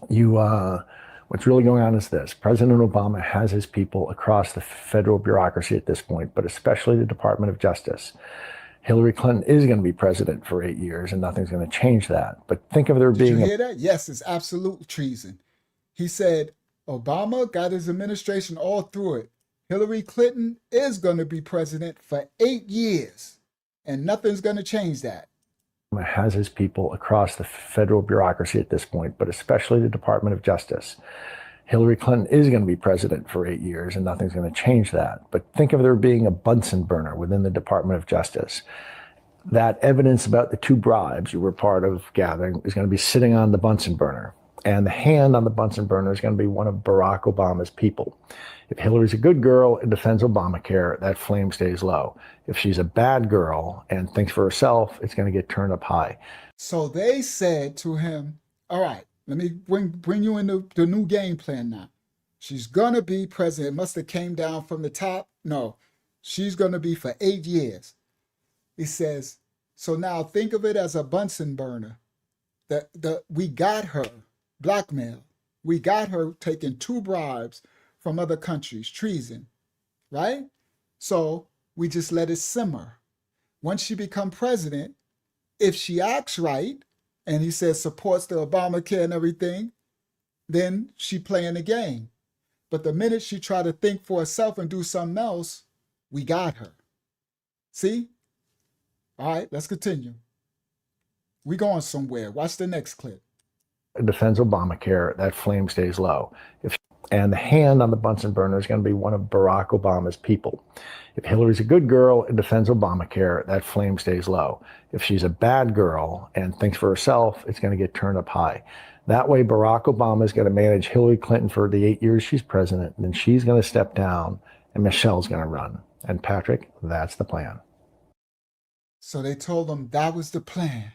what's really going on is this. President Obama has his people across the federal bureaucracy at this point, but especially the Department of Justice. Hillary Clinton is going to be president for 8 years, and nothing's going to change that. But think of there being... Did you hear that? Yes, it's absolute treason. He said Obama got his administration all through it. Hillary Clinton is going to be president for 8 years, and nothing's going to change that. Has his people across the federal bureaucracy at this point, but especially the Department of Justice. Hillary Clinton is going to be president for 8 years, and nothing's going to change that. But think of there being a Bunsen burner within the Department of Justice. That evidence about the 2 bribes you were part of gathering is going to be sitting on the Bunsen burner. And the hand on the Bunsen burner is going to be one of Barack Obama's people. If Hillary's a good girl and defends Obamacare, that flame stays low. If she's a bad girl and thinks for herself, it's going to get turned up high. So they said to him, all right, let me bring you into the new game plan now. She's going to be president. It must have came down from the top. No, she's going to be for 8 years. He says, so now think of it as a Bunsen burner. We got her blackmail. We got her taking 2 bribes from other countries, treason, right? So we just let it simmer. Once she become president, if she acts right, and he says supports the Obamacare and everything, then she playing the game. But the minute she try to think for herself and do something else, we got her. See? All right, let's continue. We going somewhere. Watch the next clip. Defends Obamacare, that flame stays low. And the hand on the Bunsen burner is going to be one of Barack Obama's people. If Hillary's a good girl and defends Obamacare, that flame stays low. If she's a bad girl and thinks for herself, it's going to get turned up high. That way, Barack Obama is going to manage Hillary Clinton for the 8 years she's president, and then she's going to step down, and Michelle's going to run. And Patrick, that's the plan. So they told him that was the plan.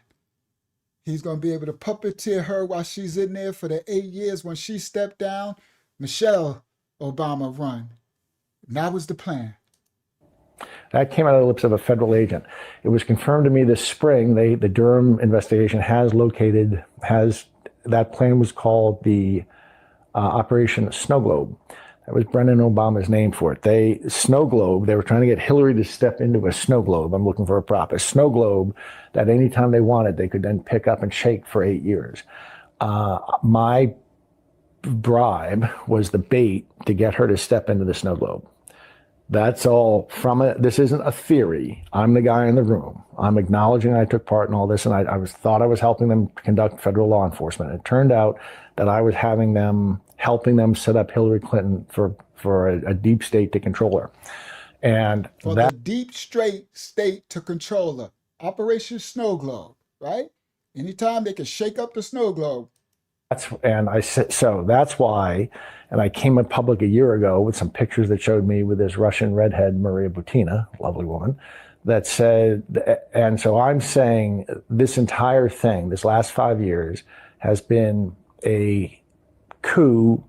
He's going to be able to puppeteer her while she's in there for the 8 years. When she stepped down, Michelle Obama run. And that was the plan. That came out of the lips of a federal agent. It was confirmed to me this spring. The Durham investigation has that plan was called the Operation Snow Globe. That was Brendan Obama's name for it. Snow Globe, they were trying to get Hillary to step into a snow globe. I'm looking for a prop, a snow globe that anytime they wanted, they could then pick up and shake for 8 years. My bribe was the bait to get her to step into the snow globe. That's all from it. This isn't a theory. I'm the guy in the room. I'm acknowledging I took part in all this, and I thought I was helping them conduct federal law enforcement. It turned out that I was helping them set up Hillary Clinton for a deep state to control her. And for the deep state to control her. Operation Snow Globe, right? Anytime they can shake up the snow globe. That's why, and I came in public a year ago with some pictures that showed me with this Russian redhead, Maria Butina, lovely woman, that said, and so I'm saying this entire thing, this last 5 years, has been a coup.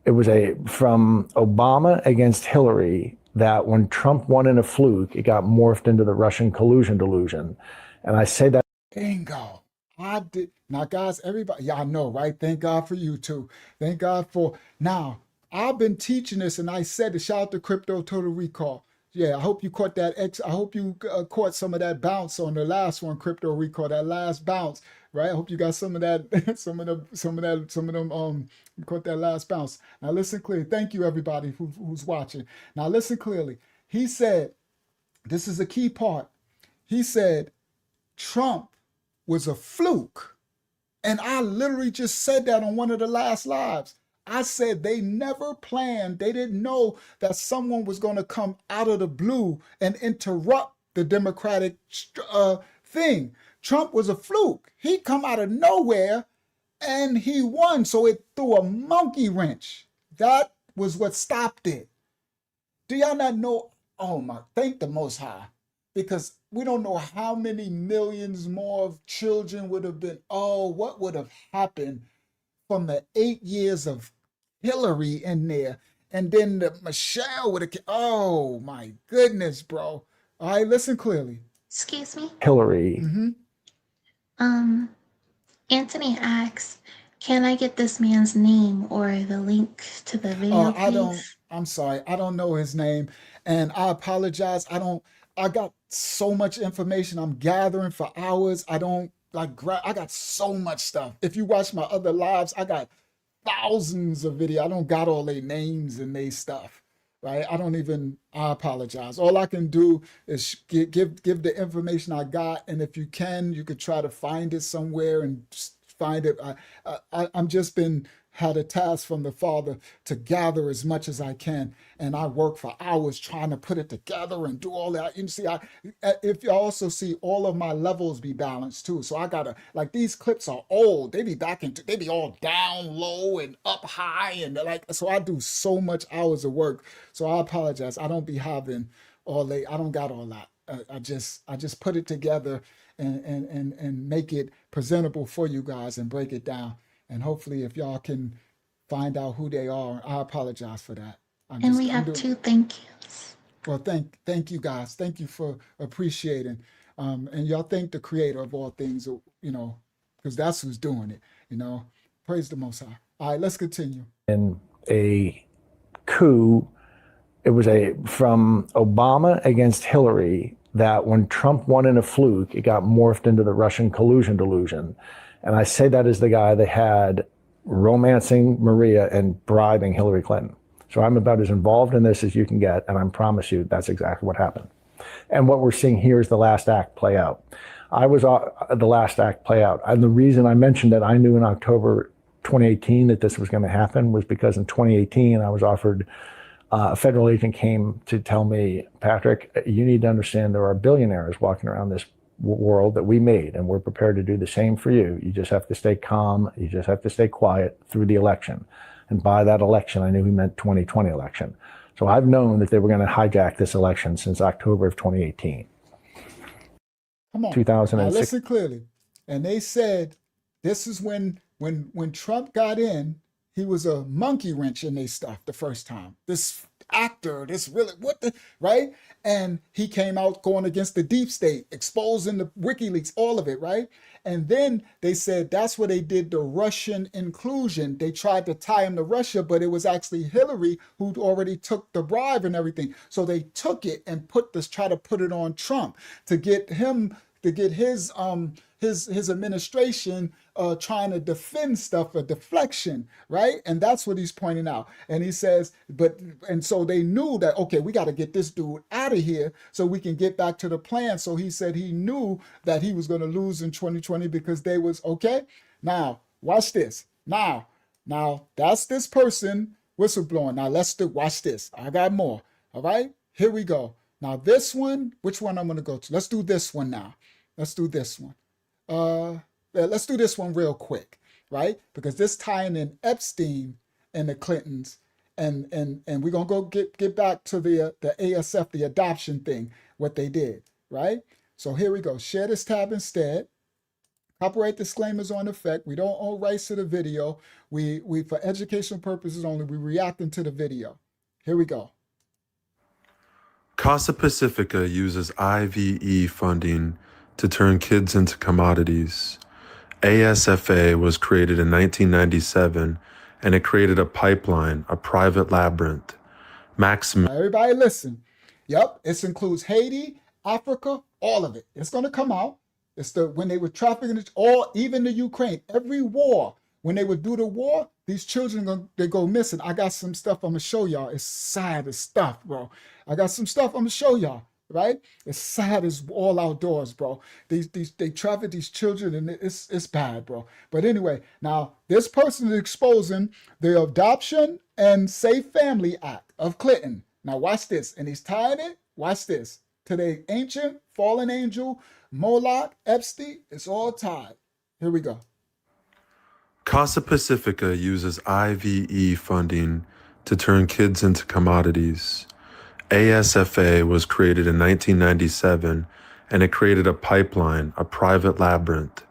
It was from Obama against Hillary, that when Trump won in a fluke, it got morphed into the Russian collusion delusion. And I say that. Bingo. I did. Now, guys, everybody, y'all know, right? Thank God for you too. Thank God for, now, I've been teaching this, and I said to shout out to Crypto Total Recall. Yeah, I hope you caught that. I hope you caught some of that bounce on the last one, Crypto Recall, that last bounce, right? I hope you got some of that, some of them, you caught that last bounce. Now, listen clearly. Thank you, everybody who's watching. Now, listen clearly. He said, this is a key part. He said, Trump was a fluke. And I literally just said that on one of the last lives. I said they never planned. They didn't know that someone was going to come out of the blue and interrupt the Democratic thing. Trump was a fluke. He come out of nowhere and he won. So it threw a monkey wrench. That was what stopped it. Do y'all not know? Oh my, thank the Most High. Because we don't know how many millions more of children would have been. Oh, what would have happened from the 8 years of Hillary in there, and then the Michelle would have. Oh my goodness, bro! All right, listen clearly. Excuse me. Hillary. Anthony asks, "Can I get this man's name or the link to the video?" I'm sorry, I don't know his name, and I apologize. I got so much information I'm gathering for hours. I got so much stuff. If you watch my other lives, I got thousands of videos. I don't got all their names and their stuff, right? I apologize. All I can do is give the information I got. And if you could try to find it somewhere and find it. I'm just been had a task from the Father to gather as much as I can, and I work for hours trying to put it together and do all that. You see, if you also see all of my levels be balanced too, so I gotta, like, these clips are old. They be all down low and up high, and like, so I do so much hours of work. So I apologize. I don't be having all late. I don't got all that. I just put it together and make it presentable for you guys and break it down. And hopefully, if y'all can find out who they are, I apologize for that. And we have two thank yous. Well, thank you guys. Thank you for appreciating. And y'all thank the creator of all things, because that's who's doing it, Praise the Most High. All right, let's continue. In a coup, it was from Obama against Hillary, that when Trump won in a fluke, it got morphed into the Russian collusion delusion. And I say that as the guy that had romancing Maria and bribing Hillary Clinton. So I'm about as involved in this as you can get, and I promise you that's exactly what happened. And what we're seeing here is the last act play out. I was the last act play out. And the reason I mentioned that I knew in October 2018 that this was going to happen was because in 2018 I was offered, a federal agent came to tell me, Patrick, you need to understand there are billionaires walking around this world that we made, and we're prepared to do the same for you. You just have to stay calm. You just have to stay quiet through the election. And by that election, I knew he meant 2020 election. So I've known that they were going to hijack this election since October of 2018. Come on. 2006. Now listen clearly. And they said this is when Trump got in, he was a monkey wrench in their stuff the first time. This actor, right? And he came out going against the deep state, exposing the WikiLeaks, all of it, right? And then they said that's where they did the Russian inclusion. They tried to tie him to Russia, but it was actually Hillary who already took the bribe and everything. So they took it and try to put it on Trump to get him, to get his administration trying to defend stuff, a deflection, right? And that's what he's pointing out. And he says, and so they knew that, okay, we got to get this dude out of here so we can get back to the plan. So he said he knew that he was going to lose in 2020 because they was, okay, now watch this. Now that's this person whistleblowing. Now watch this. I got more. All right, here we go. Now this one, which one I'm going to go to? Let's do this one now. Let's do this one. Let's do this one real quick, right? Because this tying in Epstein and the Clintons, and we're gonna go get back to the ASF, the adoption thing, what they did, right? So here we go. Share this tab instead. Copyright disclaimers on effect. We don't own rights to the video. We for educational purposes only. We reacting to the video. Here we go. Casa Pacifica uses IVE funding to turn kids into commodities. ASFA was created in 1997, and it created a pipeline, a private labyrinth. Everybody listen. Yep, it includes Haiti, Africa, all of it. It's going to come out. It's when they were trafficking, even the Ukraine, every war, when they would do the war, these children, they go missing. I got some stuff I'm going to show y'all. It's sad as stuff, bro. I got some stuff I'm going to show y'all. Right? It's sad as all outdoors, bro. They traffic these children, and it's bad, bro. But anyway, now this person is exposing the Adoption and Safe Family Act of Clinton. Now watch this, and he's tying it. Watch this to the ancient fallen angel Moloch Epstein. It's all tied. Here we go. Casa Pacifica uses IVE funding to turn kids into commodities. ASFA was created in 1997, and it created a pipeline, a private labyrinth.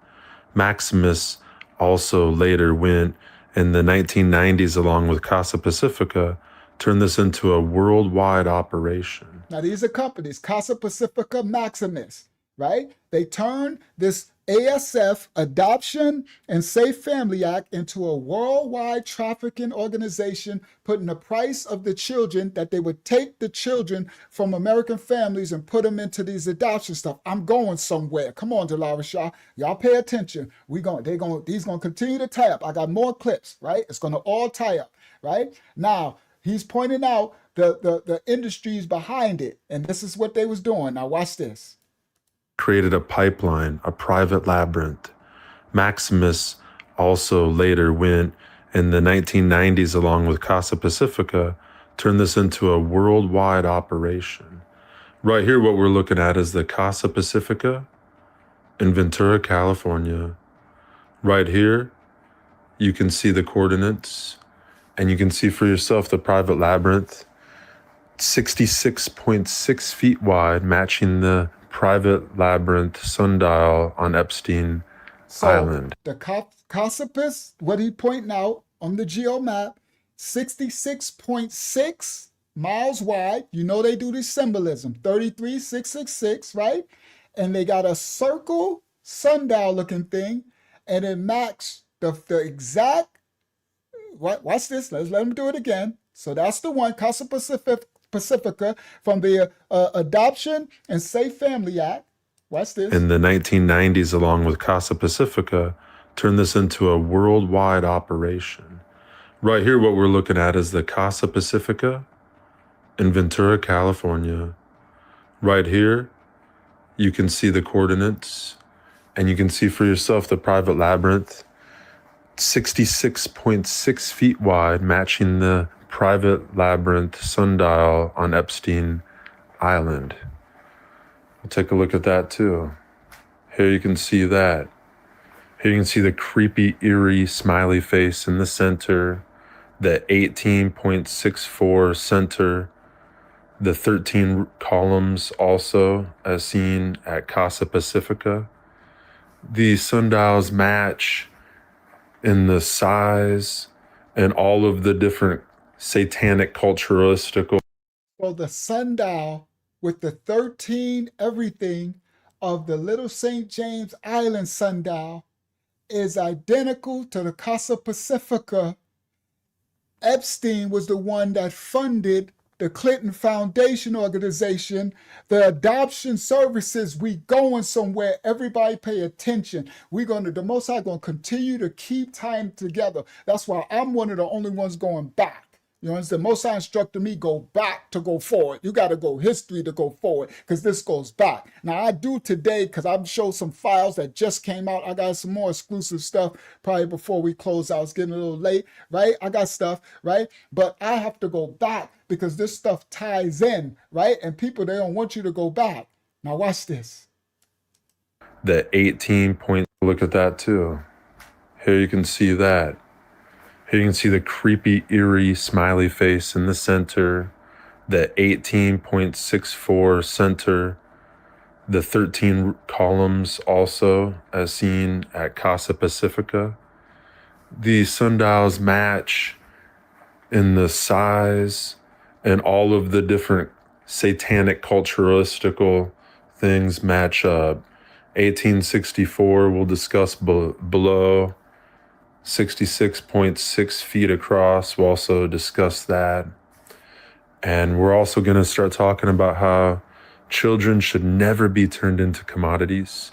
Maximus also later went in the 1990s, along with Casa Pacifica, turned this into a worldwide operation. Now these are companies, Casa Pacifica, Maximus, right? They turned this ASF, Adoption and Safe Family Act, into a worldwide trafficking organization, putting the price of the children, that they would take the children from American families and put them into these adoption stuff. I'm going somewhere. Come on, Delaware Shaw. Y'all pay attention. These gonna continue to tie up. I got more clips, right? It's gonna all tie up, right? Now, he's pointing out the industries behind it, and this is what they was doing. Now watch this. Created a pipeline, a private labyrinth. Maximus also later went in the 1990s, along with Casa Pacifica, turned this into a worldwide operation. Right here, what we're looking at is the Casa Pacifica in Ventura, California. Right here, you can see the coordinates, and you can see for yourself the private labyrinth, 66.6 feet wide, matching the private labyrinth sundial on Epstein Island. The Casapis, what he pointing out on the geo map, 66.6 miles wide. You know they do this symbolism, 33,666, right? And they got a circle sundial looking thing, and it matched the exact, watch this, let's let him do it again. So that's the one, Casa Pacifica from the Adoption and Safe Family Act. Watch this. In the 1990s, along with Casa Pacifica, turned this into a worldwide operation. Right here, what we're looking at is the Casa Pacifica in Ventura, California. Right here, you can see the coordinates, and you can see for yourself the private labyrinth, 66.6 feet wide, matching the private labyrinth sundial on Epstein Island. We'll take a look at that too. Here you can see that. Here you can see the creepy, eerie, smiley face in the center, the 18.64 center, the 13 columns also as seen at Casa Pacifica. These sundials match in the size and all of the different satanic culturalistical. So the sundial with the 13 everything of the Little St. James Island sundial is identical to the Casa Pacifica. Epstein was the one that funded the Clinton Foundation organization, the adoption services. We going somewhere. Everybody pay attention. The Most High going to continue to keep time together. That's why I'm one of the only ones going back. You know, the Most High instructed me go back to go forward. You got to go history to go forward because this goes back. Now, I do today because I've showed some files that just came out. I got some more exclusive stuff probably before we close out. It's getting a little late, right? I got stuff, right? But I have to go back because this stuff ties in, right? And people, they don't want you to go back. Now, watch this. The 18 point, look at that too. Here you can see that. Here you can see the creepy, eerie, smiley face in the center, the 18.64 center, the 13 columns also as seen at Casa Pacifica. These sundials match in the size and all of the different satanic culturalistical things match up. 1864 we'll discuss below. 66.6 feet across. We'll also discuss that. And we're also going to start talking about how children should never be turned into commodities.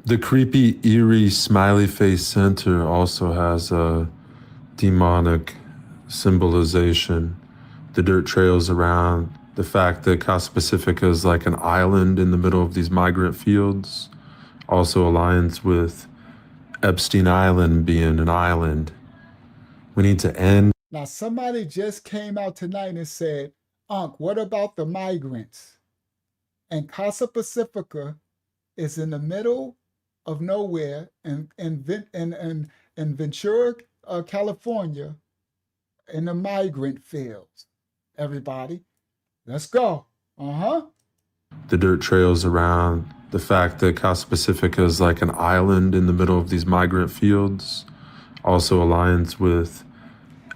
The creepy, eerie, smiley face center also has a demonic symbolization. The dirt trails around, the fact that Casa Pacifica is like an island in the middle of these migrant fields also aligns with Epstein Island being an island. We need to end. Now, somebody just came out tonight and said, Unc, what about the migrants? And Casa Pacifica is in the middle of nowhere in Ventura, California, in the migrant fields. Everybody, let's go. The dirt trails around, the fact that Casa Pacifica is like an island in the middle of these migrant fields also aligns with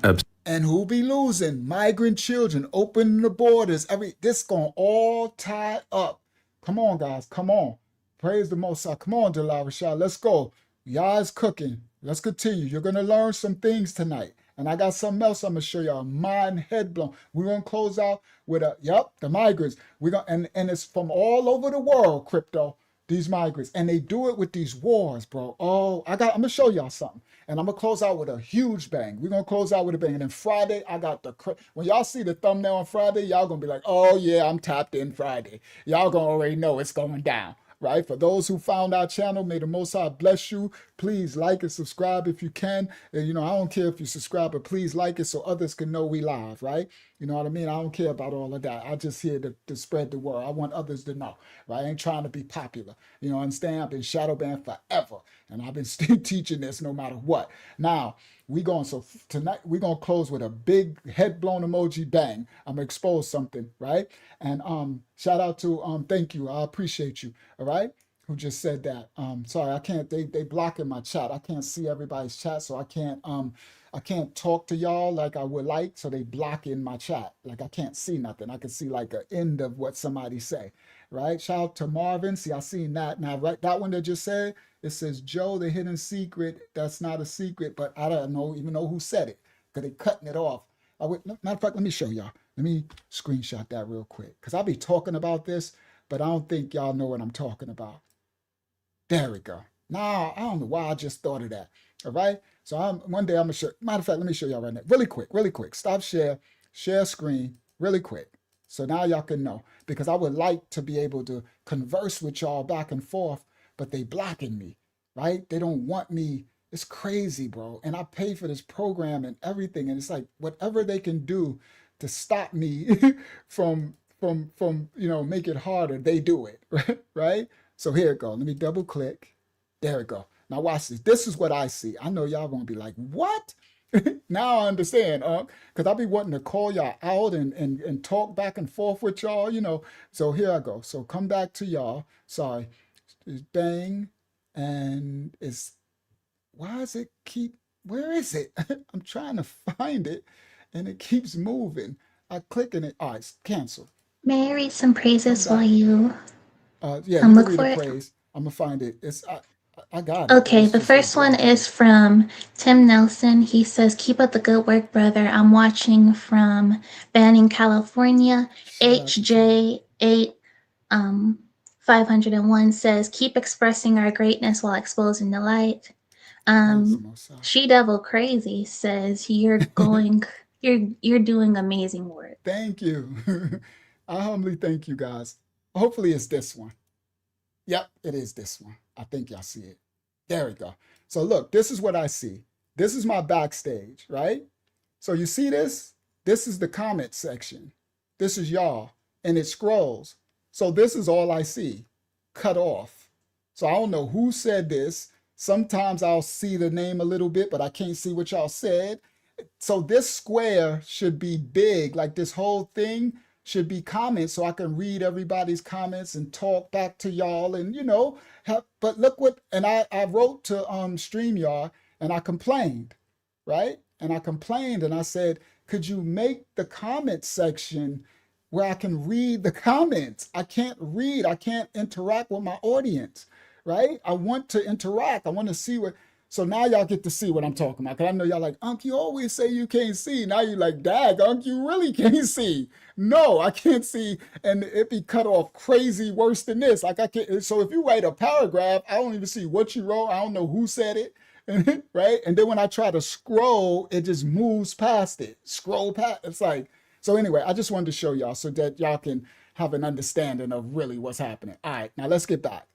Epstein. And who be losing? Migrant children, opening the borders. This going all tie up. Come on, guys. Come on. Praise the Most High. Come on, Delarashah. Let's go. Y'all's cooking. Let's continue. You're going to learn some things tonight. And I got something else I'm going to show y'all. Mind head blown. We're going to close out with the migrants. And it's from all over the world, crypto, these migrants. And they do it with these wars, bro. Oh, I'm going to show y'all something. And I'm going to close out with a huge bang. We're going to close out with a bang. And then Friday, I got when y'all see the thumbnail on Friday, y'all going to be like, oh, yeah, I'm tapped in Friday. Y'all going to already know it's going down. Right? For those who found our channel, may the Most High bless you, please like and subscribe if you can. And, you know, I don't care if you subscribe, but please like it so others can know we live, right? You know what I mean? I don't care about all of that. I just here to spread the word. I want others to know, right? I ain't trying to be popular. You know, understand? I've been shadow banned forever, and I've been still teaching this no matter what. Now, so tonight we're gonna close with a big head blown emoji bang. I'm gonna expose something, right? And shout out to thank you. I appreciate you. All right. Who just said that. Sorry, I can't, they blocking my chat. I can't see everybody's chat, so I can't talk to y'all like I would like, so they block in my chat. Like I can't see nothing. I can see like an end of what somebody say, right? Shout out to Marvin. See, I seen that. Now, right, that one that just said, it says, Joe, the hidden secret. That's not a secret, but I don't even know who said it, because they cutting it off. Matter of fact, let me show y'all. Let me screenshot that real quick, because I'll be talking about this, but I don't think y'all know what I'm talking about. There we go. Now, I don't know why I just thought of that. All right. So one day I'm gonna show. Matter of fact, let me show y'all right now. Really quick. Stop share screen, really quick. So now y'all can know, because I would like to be able to converse with y'all back and forth, but they blocking me, right? They don't want me. It's crazy, bro. And I pay for this program and everything, and it's like whatever they can do to stop me from make it harder, they do it, right? So here it go. Let me double click. There it go. Now watch this. This is what I see. I know y'all gonna be like, what? Now I understand, because I'll be wanting to call y'all out and talk back and forth with y'all, you know. So here I go. So come back to y'all. Sorry. It's bang. And why is it where is it? I'm trying to find it and it keeps moving. I click in it. All right, it's cancel. May I read some praises while you Yeah, you can look read for the it? praise. I'm gonna find it. I got it, but Okay, it's the just they first one blocked it. is from Tim Nelson. He says, "Keep up the good work, brother. I'm watching from Banning, California." Shout out to Tim. HJ8 501 says, "Keep expressing our greatness while exposing the light." Praise the Most High. She Devil Crazy says, you're doing amazing work." Thank you. I humbly thank you guys. Hopefully it's this one. Yep, it is this one. I think y'all see it. There we go. So look, this is what I see. This is my backstage, right? So you see this? This is the comment section. This is y'all, and it scrolls. So this is all I see, cut off. So I don't know who said this. Sometimes I'll see the name a little bit, but I can't see what y'all said. So this square should be big, like this whole thing should be comments, so I can read everybody's comments and talk back to y'all, and but look what, and I wrote to StreamYard, and I complained, right? And I complained and I said, could you make the comment section where I can read the comments? I can't read, I can't interact with my audience, right? I want to interact. I want to see what. So now y'all get to see what I'm talking about. Because I know y'all like, Unc, you always say you can't see. Now you're like, dag, Unc, you really can't see. No, I can't see. And it be cut off crazy worse than this. Like I can't. So if you write a paragraph, I don't even see what you wrote. I don't know who said it. Right? And then when I try to scroll, it just moves past it. Scroll past. It's like, so anyway, I just wanted to show y'all so that y'all can have an understanding of really what's happening. All right, now let's get back.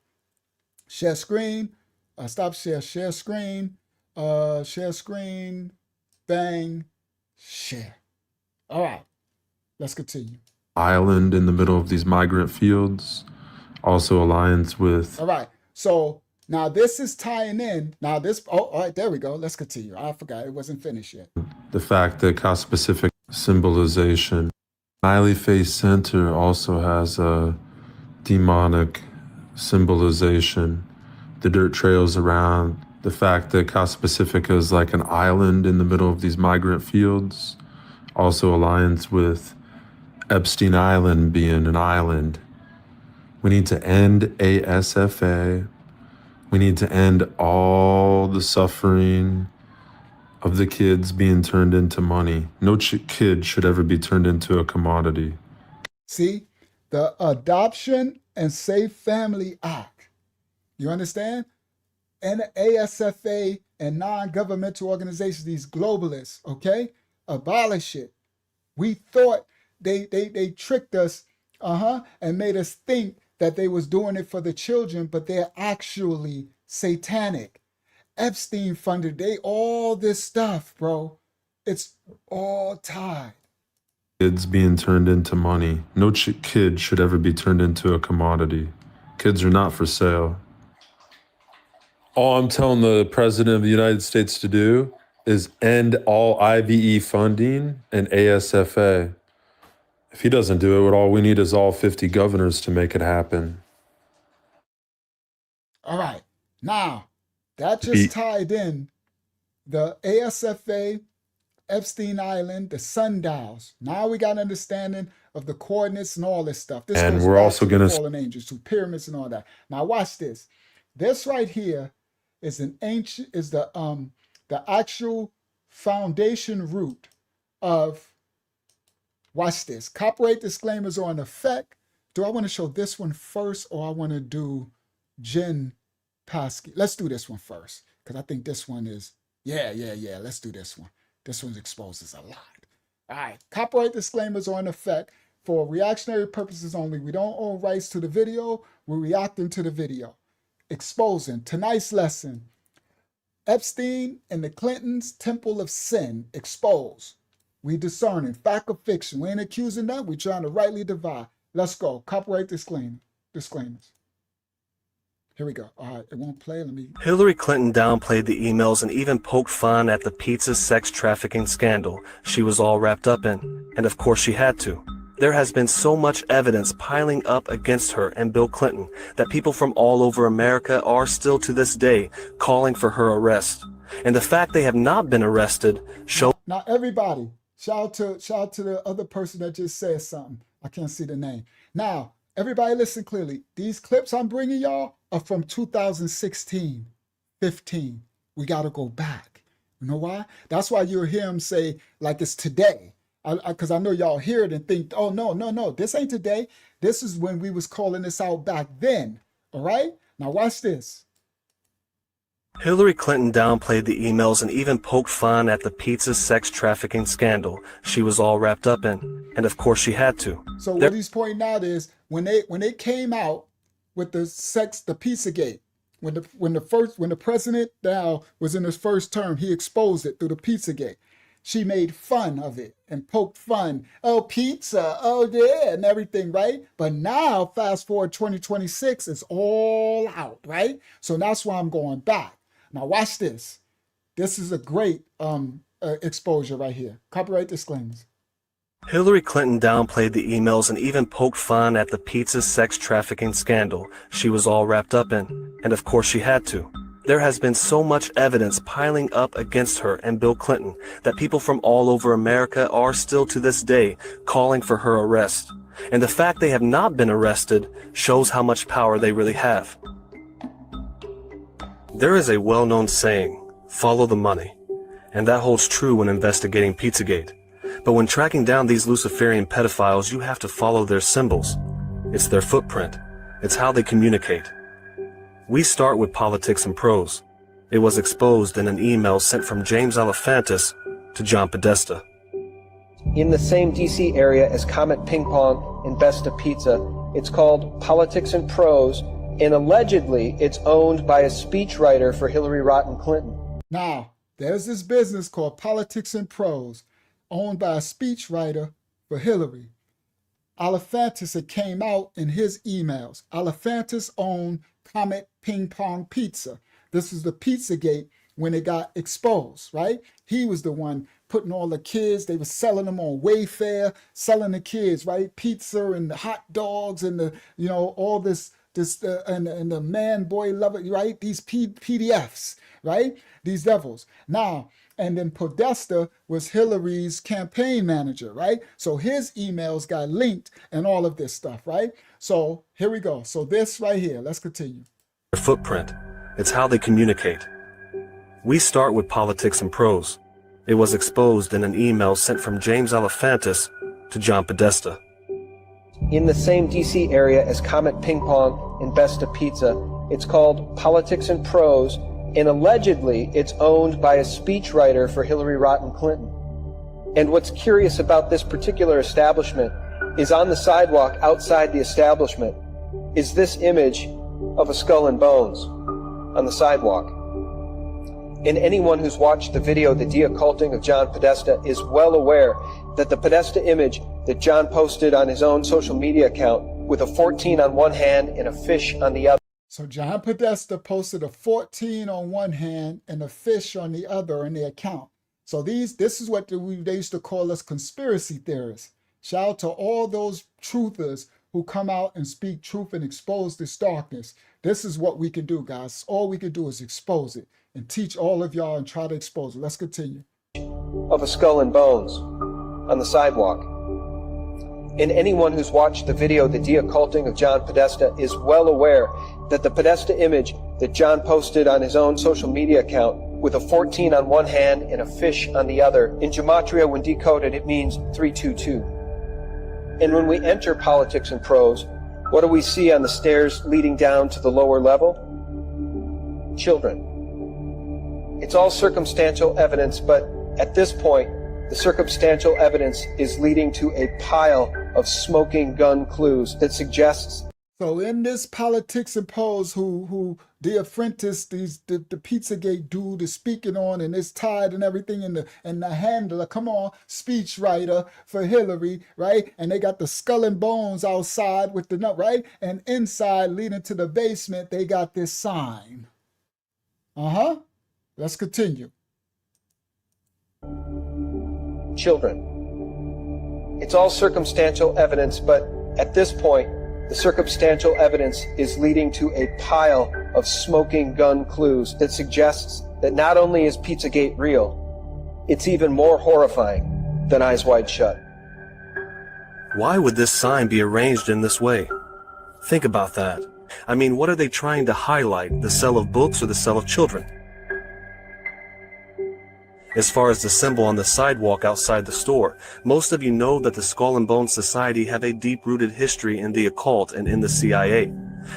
Share screen. Stop share screen. Share screen. Bang. Share. All right, let's continue. Island in the middle of these migrant fields also aligns with. All right, so now this is tying in. Now this, all right, there we go. Let's continue. I forgot, it wasn't finished yet. The fact that Pacific symbolization. Smiley Face Center also has a demonic symbolization. The dirt trails around, the fact that Casa Pacifica is like an island in the middle of these migrant fields also aligns with Epstein Island being an island. We need to end ASFA. We need to end all the suffering of the kids being turned into money. No kid should ever be turned into a commodity. See, the Adoption and Safe Family Act. You understand? And the ASFA and non-governmental organizations, these globalists, okay, abolish it. We thought they tricked us, and made us think that they was doing it for the children, but they're actually satanic. Epstein funded, all this stuff, bro. It's all tied. Kids being turned into money. No kid should ever be turned into a commodity. Kids are not for sale. All I'm telling the President of the United States to do is end all IVE funding and ASFA. If he doesn't do it, all we need is all 50 governors to make it happen. All right. Now, that just tied in the ASFA, Epstein Island, the sundials. Now we got an understanding of the coordinates and all this stuff. This And goes we're back also to gonna the fallen angels, to pyramids and all that. Now watch this. This right here is the actual foundation root of, watch this. Copyright disclaimers are in effect. Do I want to show this one first, or I want to do Jen Pasky? Let's do this one first, because I think this one is, yeah. Let's do this one. This one exposes a lot. All right. Copyright disclaimers are in effect for reactionary purposes only. We don't own rights to the video. We're reacting to the video. Exposing. Tonight's lesson. Epstein and the Clintons' temple of sin exposed. We discerning fact or fiction. We ain't accusing them. We trying to rightly divide. Let's go. Copyright disclaimers. Here we go. All right, it won't play. Let me. Hillary Clinton downplayed the emails and even poked fun at the pizza sex trafficking scandal she was all wrapped up in. And of course she had to. There has been so much evidence piling up against her and Bill Clinton that people from all over America are still to this day calling for her arrest. And the fact they have not been arrested shows. Now everybody, shout out to the other person that just said something. I can't see the name. Now, everybody listen clearly. These clips I'm bringing y'all are from 2016, 15. We got to go back. You know why? That's why you'll hear him say like it's today. Because I know y'all hear it and think, oh, no, this ain't today. This is when we was calling this out back then. All right? Now watch this. Hillary Clinton downplayed the emails and even poked fun at the pizza sex trafficking scandal she was all wrapped up in. And of course she had to. So what he's pointing out is when they came out with the Pizzagate, when the president now was in his first term, he exposed it through the Pizzagate. She made fun of it and poked fun. Oh, pizza, oh yeah, and everything, right? But now, fast forward 2026, it's all out, right? So that's why I'm going back. Now watch this. This is a great exposure right here. Copyright disclaimers. Hillary Clinton downplayed the emails and even poked fun at the pizza sex trafficking scandal she was all wrapped up in. And of course she had to. There has been so much evidence piling up against her and Bill Clinton that people from all over America are still to this day calling for her arrest. And the fact they have not been arrested shows how much power they really have. There is a well-known saying, follow the money. And that holds true when investigating Pizzagate. But when tracking down these Luciferian pedophiles, you have to follow their symbols. It's their footprint. It's how they communicate. We start with politics and prose. It was exposed in an email sent from James Alefantis to John Podesta. In the same DC area as Comet Ping Pong and Besta Pizza, it's called Politics and Prose, and allegedly it's owned by a speechwriter for Hillary Rodham Clinton. Now, there's this business called Politics and Prose, owned by a speechwriter for Hillary. Alefantis, it came out in his emails. Alefantis owned Comet Ping Pong Pizza. This is the Pizzagate when it got exposed, right? He was the one putting all the kids, they were selling them on Wayfair, selling the kids, right? Pizza and the hot dogs and the, all this and the man, boy, lover, right? These PDFs, right? These devils. Now, and then Podesta was Hillary's campaign manager, right? So his emails got linked and all of this stuff, right? So here we go. So this right here, let's continue. Their footprint. It's how they communicate. We start with politics and prose. It was exposed in an email sent from James Alefantis to John Podesta. In the same DC area as Comet Ping Pong and Besta Pizza, it's called Politics and Prose, and allegedly it's owned by a speechwriter for Hillary Rodham Clinton. And what's curious about this particular establishment is on the sidewalk outside the establishment is this image of a skull and bones on the sidewalk. And anyone who's watched the video, The De-Occulting of John Podesta, is well aware that the Podesta image that John posted on his own social media account with a 14 on one hand and a fish on the other. So John Podesta posted a 14 on one hand and a fish on the other in the account. So this is what they used to call us conspiracy theorists. Shout out to all those truthers who come out and speak truth and expose this darkness. This is what we can do, guys. All we can do is expose it and teach all of y'all and try to expose it. Let's continue. Of a skull and bones on the sidewalk. And anyone who's watched the video, The De-Occulting of John Podesta, is well aware that the Podesta image that John posted on his own social media account with a 14 on one hand and a fish on the other, in Gematria, when decoded, it means 322. And when we enter politics and prose, what do we see on the stairs leading down to the lower level? Children. It's all circumstantial evidence, but at this point, the circumstantial evidence is leading to a pile of smoking gun clues that suggests. So in this politics and pose, who the apprentice, the Pizzagate dude is speaking on, and it's tied and everything, and the handler, come on, speechwriter for Hillary, right? And they got the skull and bones outside with the nut, right? And inside, leading to the basement, they got this sign. Let's continue. Children. It's all circumstantial evidence, but at this point, the circumstantial evidence is leading to a pile of smoking gun clues that suggests that not only is Pizzagate real, it's even more horrifying than Eyes Wide Shut. Why would this sign be arranged in this way? Think about that. I mean, what are they trying to highlight? The sale of books or the sale of children? As far as the symbol on the sidewalk outside the store, most of you know that the Skull and Bones Society have a deep-rooted history in the occult and in the CIA.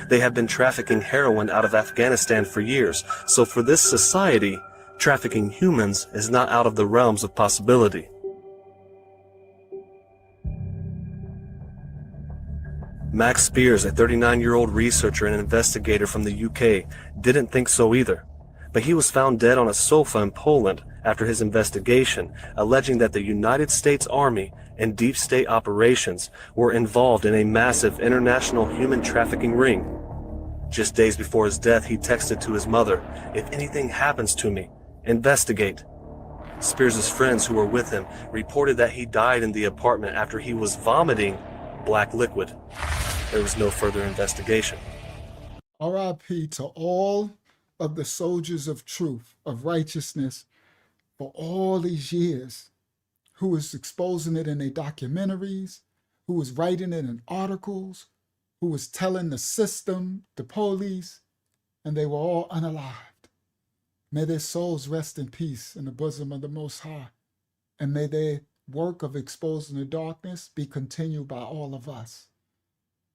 They have been trafficking heroin out of Afghanistan for years, so for this society, trafficking humans is not out of the realms of possibility. Max Spears, a 39-year-old researcher and investigator from the UK, didn't think so either. But he was found dead on a sofa in Poland after his investigation, alleging that the United States Army and deep state operations were involved in a massive international human trafficking ring. Just days before his death, he texted to his mother, "If anything happens to me, investigate." Spears' friends who were with him reported that he died in the apartment after he was vomiting black liquid. There was no further investigation. R.I.P. to all of the soldiers of truth, of righteousness, for all these years, who was exposing it in their documentaries, who was writing it in articles, who was telling the system, the police, and they were all unalived. May their souls rest in peace in the bosom of the Most High, and may their work of exposing the darkness be continued by all of us.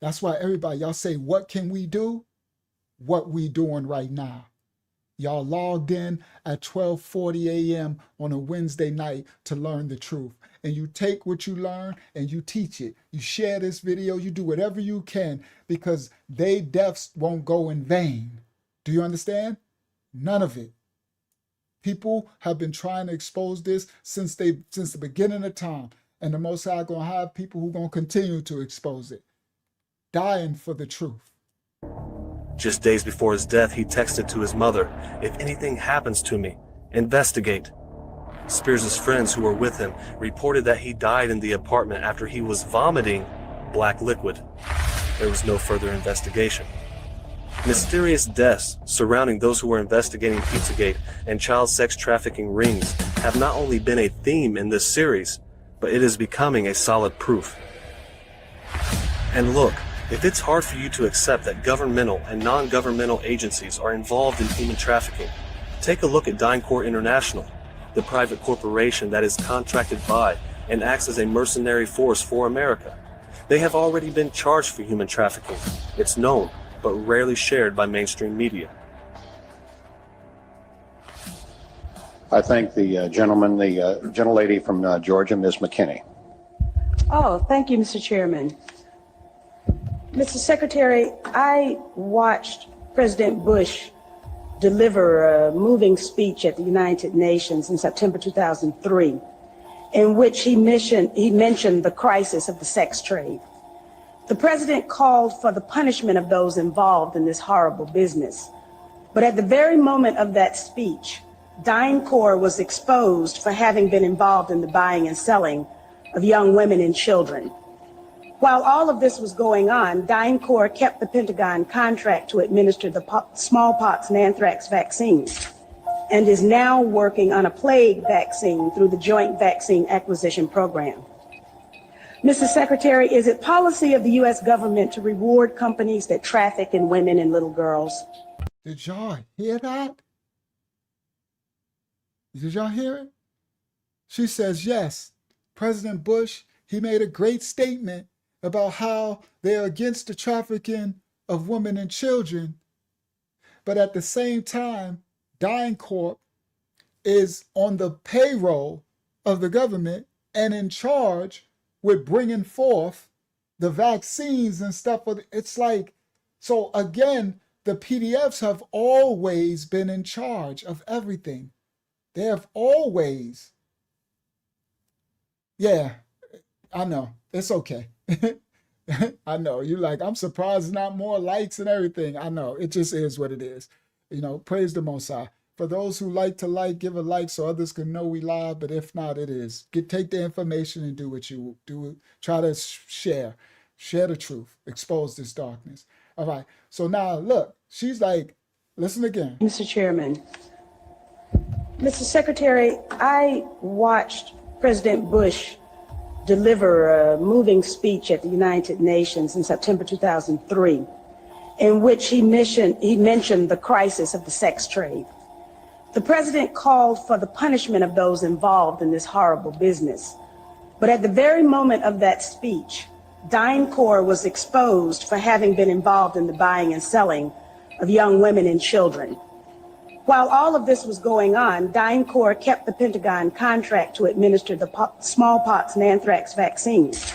That's why everybody, y'all say, what can we do? What we doing right now. Y'all logged in at 12:40 a.m. on a Wednesday night to learn the truth. And you take what you learn and you teach it. You share this video, you do whatever you can, because they deaths won't go in vain. Do you understand? None of it. People have been trying to expose this since the beginning of time. And the Most High gonna have people who gonna continue to expose it. Dying for the truth. Just days before his death, he texted to his mother, "If anything happens to me, investigate." Spears' friends who were with him reported that he died in the apartment after he was vomiting black liquid. There was no further investigation. Mysterious deaths surrounding those who were investigating Pizzagate and child sex trafficking rings have not only been a theme in this series, but it is becoming a solid proof. And look, if it's hard for you to accept that governmental and non-governmental agencies are involved in human trafficking, take a look at DynCorp International, the private corporation that is contracted by and acts as a mercenary force for America. They have already been charged for human trafficking. It's known, but rarely shared by mainstream media. I thank the gentlelady from Georgia, Ms. McKinney. Oh, thank you, Mr. Chairman. Mr. Secretary, I watched President Bush deliver a moving speech at the United Nations in September 2003, in which he mentioned the crisis of the sex trade. The president called for the punishment of those involved in this horrible business. But at the very moment of that speech, DynCorp was exposed for having been involved in the buying and selling of young women and children. While all of this was going on, DynCorp kept the Pentagon contract to administer the smallpox and anthrax vaccines and is now working on a plague vaccine through the Joint Vaccine Acquisition Program. Mr. Secretary, is it policy of the U.S. government to reward companies that traffic in women and little girls? Did y'all hear that? Did y'all hear it? She says, yes, President Bush, he made a great statement about how they're against the trafficking of women and children. But at the same time, DynCorp is on the payroll of the government and in charge with bringing forth the vaccines and stuff. It's like, so again, the PDFs have always been in charge of everything. They have always. Yeah, I know. It's okay. I know. You're like, I'm surprised not more likes and everything. I know. It just is what it is. You know, praise the Most High. For those who like to like, give a like so others can know we live. But if not, it is. Take the information and do what you do. Try to share the truth. Expose this darkness. All right. So now look, she's like, listen again. Mr. Chairman, Mr. Secretary, I watched President Bush deliver a moving speech at the United Nations in September 2003, in which he mentioned the crisis of the sex trade. The president called for the punishment of those involved in this horrible business. But at the very moment of that speech, DynCorp was exposed for having been involved in the buying and selling of young women and children. While all of this was going on, DynCorp kept the Pentagon contract to administer the smallpox and anthrax vaccines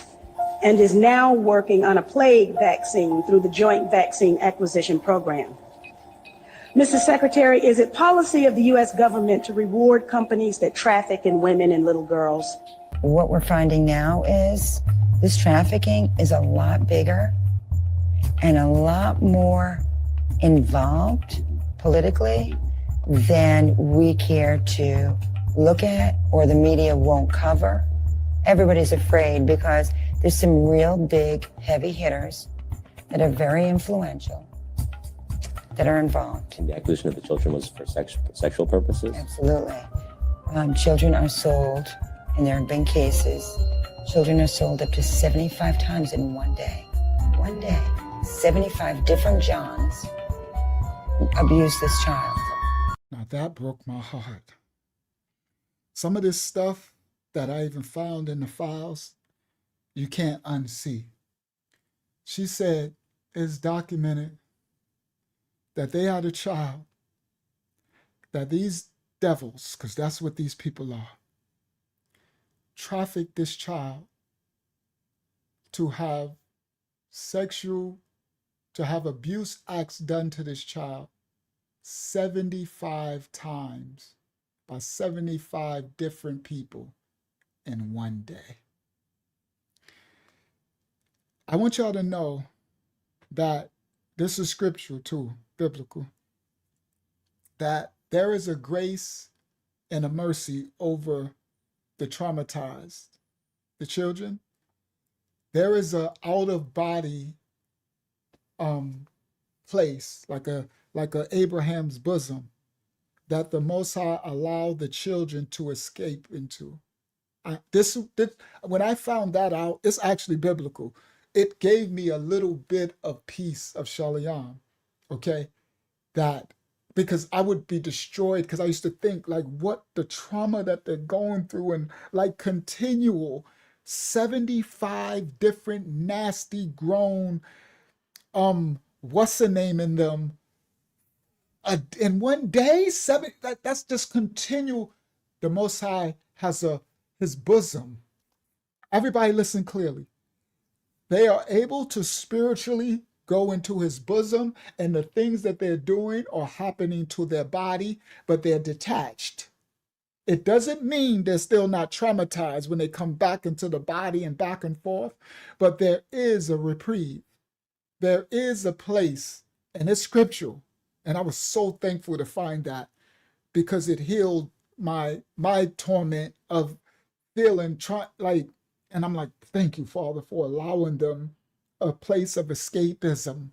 and is now working on a plague vaccine through the Joint Vaccine Acquisition Program. Mr. Secretary, is it policy of the U.S. government to reward companies that traffic in women and little girls? What we're finding now is this trafficking is a lot bigger and a lot more involved politically than we care to look at or the media won't cover. Everybody's afraid because there's some real big heavy hitters that are very influential that are involved. And the acquisition of the children was for sexual purposes? Absolutely. Children are sold, and there have been cases, children are sold up to 75 times in one day. One day. 75 different Johns abuse this child. Now that broke my heart. Some of this stuff that I even found in the files, you can't unsee. She said it's documented that they had a child, that these devils, because that's what these people are, trafficked this child to have abuse acts done to this child 75 times by 75 different people in one day. I want y'all to know that this is scriptural too, biblical, that there is a grace and a mercy over the traumatized, the children. There is a out of body place, like a Abraham's bosom, that the Most High allowed the children to escape into. When I found that out, it's actually biblical. It gave me a little bit of peace of Shalom, okay? That, because I would be destroyed, because I used to think like what the trauma that they're going through and like continual 75 different nasty grown, what's the name in them? In one day, that's just continual. The Most High has his bosom. Everybody listen clearly. They are able to spiritually go into his bosom, and the things that they're doing are happening to their body, but they're detached. It doesn't mean they're still not traumatized when they come back into the body and back and forth, but there is a reprieve. There is a place, and it's scriptural. And I was so thankful to find that, because it healed my torment of feeling and I'm like, thank you, Father, for allowing them a place of escapism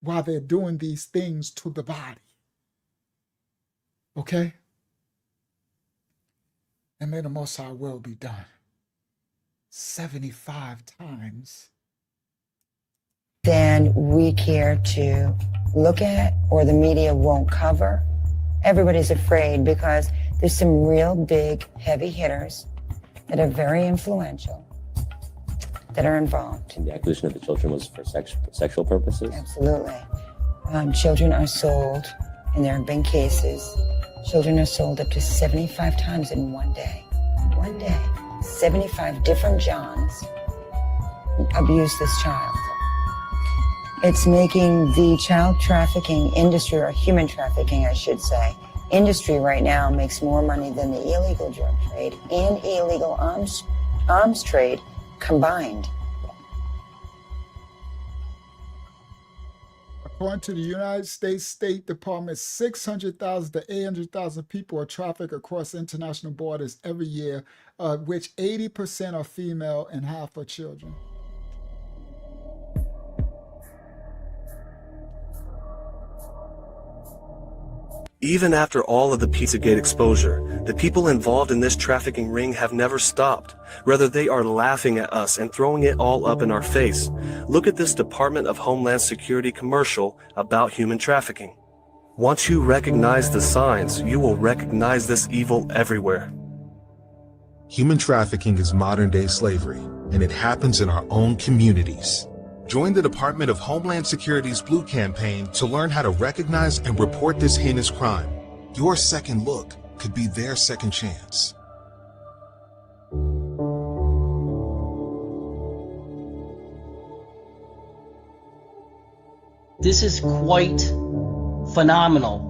while they're doing these things to the body. Okay? And may the Most High will be done. 75 times. Than we care to look at or the media won't cover. Everybody's afraid because there's some real big heavy hitters that are very influential that are involved. And the acquisition of the children was for sexual purposes? Absolutely. Children are sold, and there have been cases, children are sold up to 75 times in one day. One day. 75 different Johns abuse this child. It's making the child trafficking industry, or human trafficking, I should say, industry right now makes more money than the illegal drug trade and illegal arms trade combined. According to the United States State Department, 600,000 to 800,000 people are trafficked across international borders every year, which 80% are female and half are children. Even after all of the Pizzagate exposure, the people involved in this trafficking ring have never stopped. Rather, they are laughing at us and throwing it all up in our face. Look at this Department of Homeland Security commercial about human trafficking. Once you recognize the signs, you will recognize this evil everywhere. Human trafficking is modern-day slavery, and it happens in our own communities. Join the Department of Homeland Security's Blue Campaign to learn how to recognize and report this heinous crime. Your second look could be their second chance. This is quite phenomenal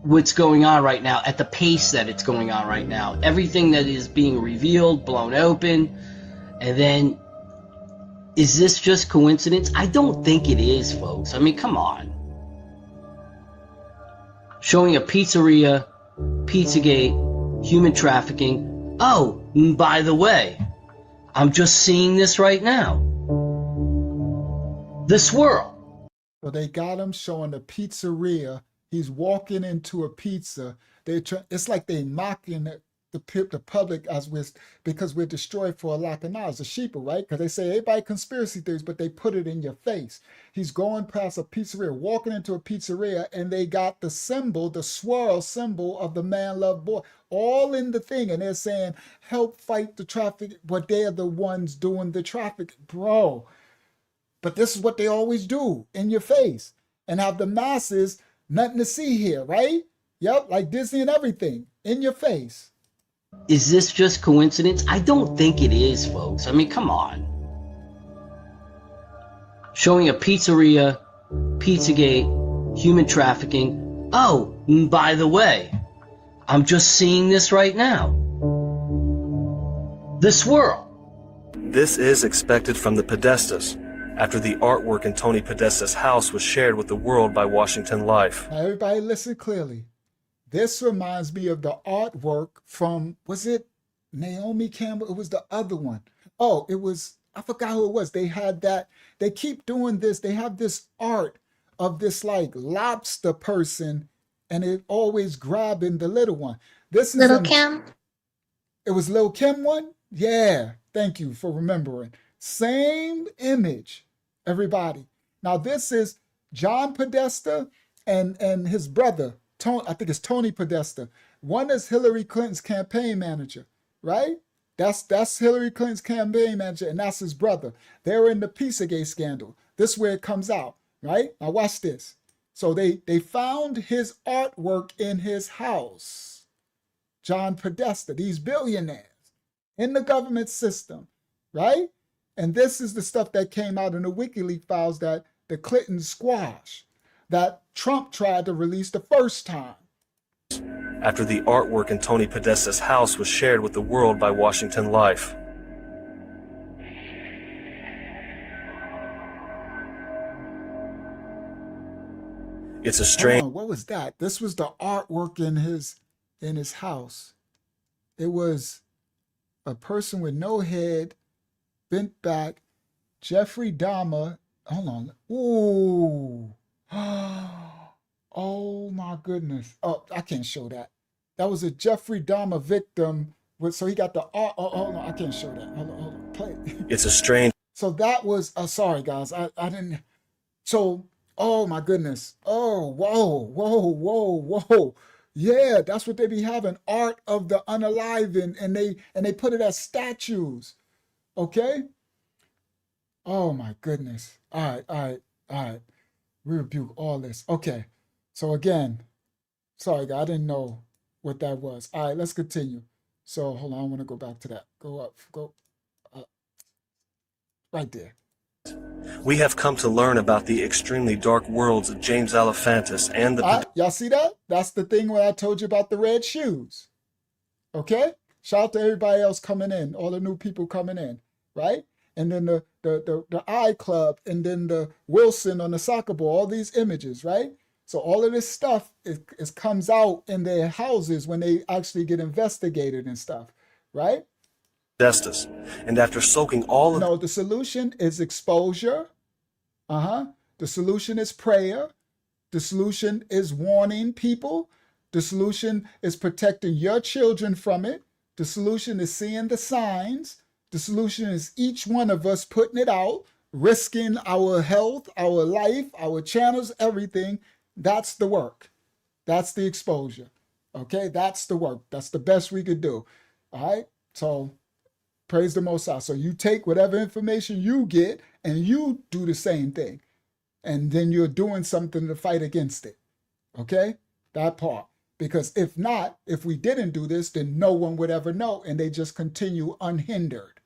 what's going on right now, at the pace that it's going on right now. Everything that is being revealed, blown open, and then is this just coincidence? I don't think it is, folks. I mean, come on. Showing a pizzeria, Pizzagate, human trafficking. Oh, by the way, I'm just seeing this right now. The swirl. So they got him showing the pizzeria. He's walking into a pizza. It's like they mocking the public because we're destroyed for a lack of knowledge. The sheeple, right? Because they say everybody conspiracy theories, but they put it in your face. He's going past a pizzeria, walking into a pizzeria, and they got the symbol, the swirl symbol of the man love boy, all in the thing. And they're saying, help fight the traffic, but they're the ones doing the traffic. Bro. But this is what they always do, in your face, and have the masses nothing to see here, right? Yep, like Disney and everything, in your face. Is this just coincidence? I don't think it is, folks. I mean, come on. Showing a pizzeria, Pizzagate, human trafficking. Oh, by the way, I'm just seeing this right now. The swirl. This is expected from the Podestas, after the artwork in Tony Podesta's house was shared with the world by Washington Life. Now everybody listen clearly. This reminds me of the artwork from, was it Naomi Campbell? It was the other one. Oh, it was, I forgot who it was. They had that, they keep doing this. They have this art of this like lobster person, and it always grabbing the little one. This is Little Kim? It was Lil Kim one? Yeah, thank you for remembering. Same image, everybody. Now this is John Podesta and his brother, I think it's Tony Podesta. One is Hillary Clinton's campaign manager, right? That's Hillary Clinton's campaign manager, and that's his brother. They're in the Pizzagate scandal. This is where it comes out, right? Now watch this. So they found his artwork in his house. John Podesta, these billionaires in the government system, right? And this is the stuff that came out in the WikiLeaks files that the Clintons squashed, that Trump tried to release the first time. After the artwork in Tony Podesta's house was shared with the world by Washington Life. It's a strange... What was that? This was the artwork in his house. It was a person with no head, bent back, Jeffrey Dahmer. Hold on. Ooh. Oh my goodness. Oh, I can't show that. That was a Jeffrey Dahmer victim. So he got the art. Oh, hold on. I can't show that. Hold on. Play. It's a strange... So that was, sorry guys. I didn't. So, oh my goodness. Oh, whoa. Yeah, that's what they be having. Art of the unalive, and they put it as statues. Okay? Oh my goodness. All right. We rebuke all this. Okay. So again, sorry guys, I didn't know what that was. All right, let's continue. So hold on, I want to go back to that. Go up. Right there. We have come to learn about the extremely dark worlds of James Alefantis and the... Y'all see that? That's the thing where I told you about the red shoes. Okay? Shout out to everybody else coming in, all the new people coming in, right? And then the I Club, and then the Wilson on the soccer ball, all these images, right? So all of this stuff is comes out in their houses when they actually get investigated and stuff, right? Justice. And after soaking all of... No, the solution is exposure. The solution is prayer. The solution is warning people. The solution is protecting your children from it. The solution is seeing the signs. The solution is each one of us putting it out, risking our health, our life, our channels, everything. That's the work. That's the exposure. Okay, that's the work. That's the best we could do. All right, so praise the Most High. So you take whatever information you get and you do the same thing. And then you're doing something to fight against it. Okay, that part. Because if not, if we didn't do this, then no one would ever know, and they just continue unhindered.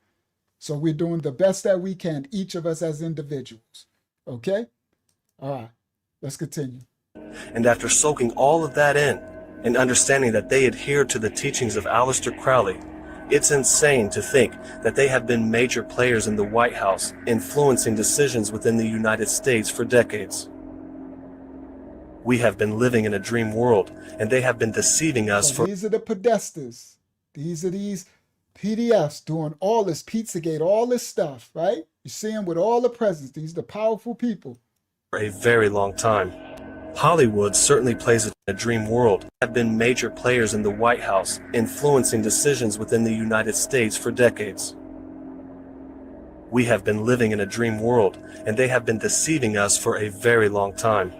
So we're doing the best that we can, each of us as individuals. Okay? All right, let's continue. And after soaking all of that in, and understanding that they adhere to the teachings of Aleister Crowley, it's insane to think that they have been major players in the White House, influencing decisions within the United States for decades. We have been living in a dream world, and they have been deceiving us for... These are the Podestas. These are these PDFs doing all this, Pizzagate, all this stuff, right? You see them with all the presence. These are the powerful people. For a very long time. Hollywood certainly plays in a dream world, have been major players in the White House, influencing decisions within the United States for decades. We have been living in a dream world, and they have been deceiving us for a very long time.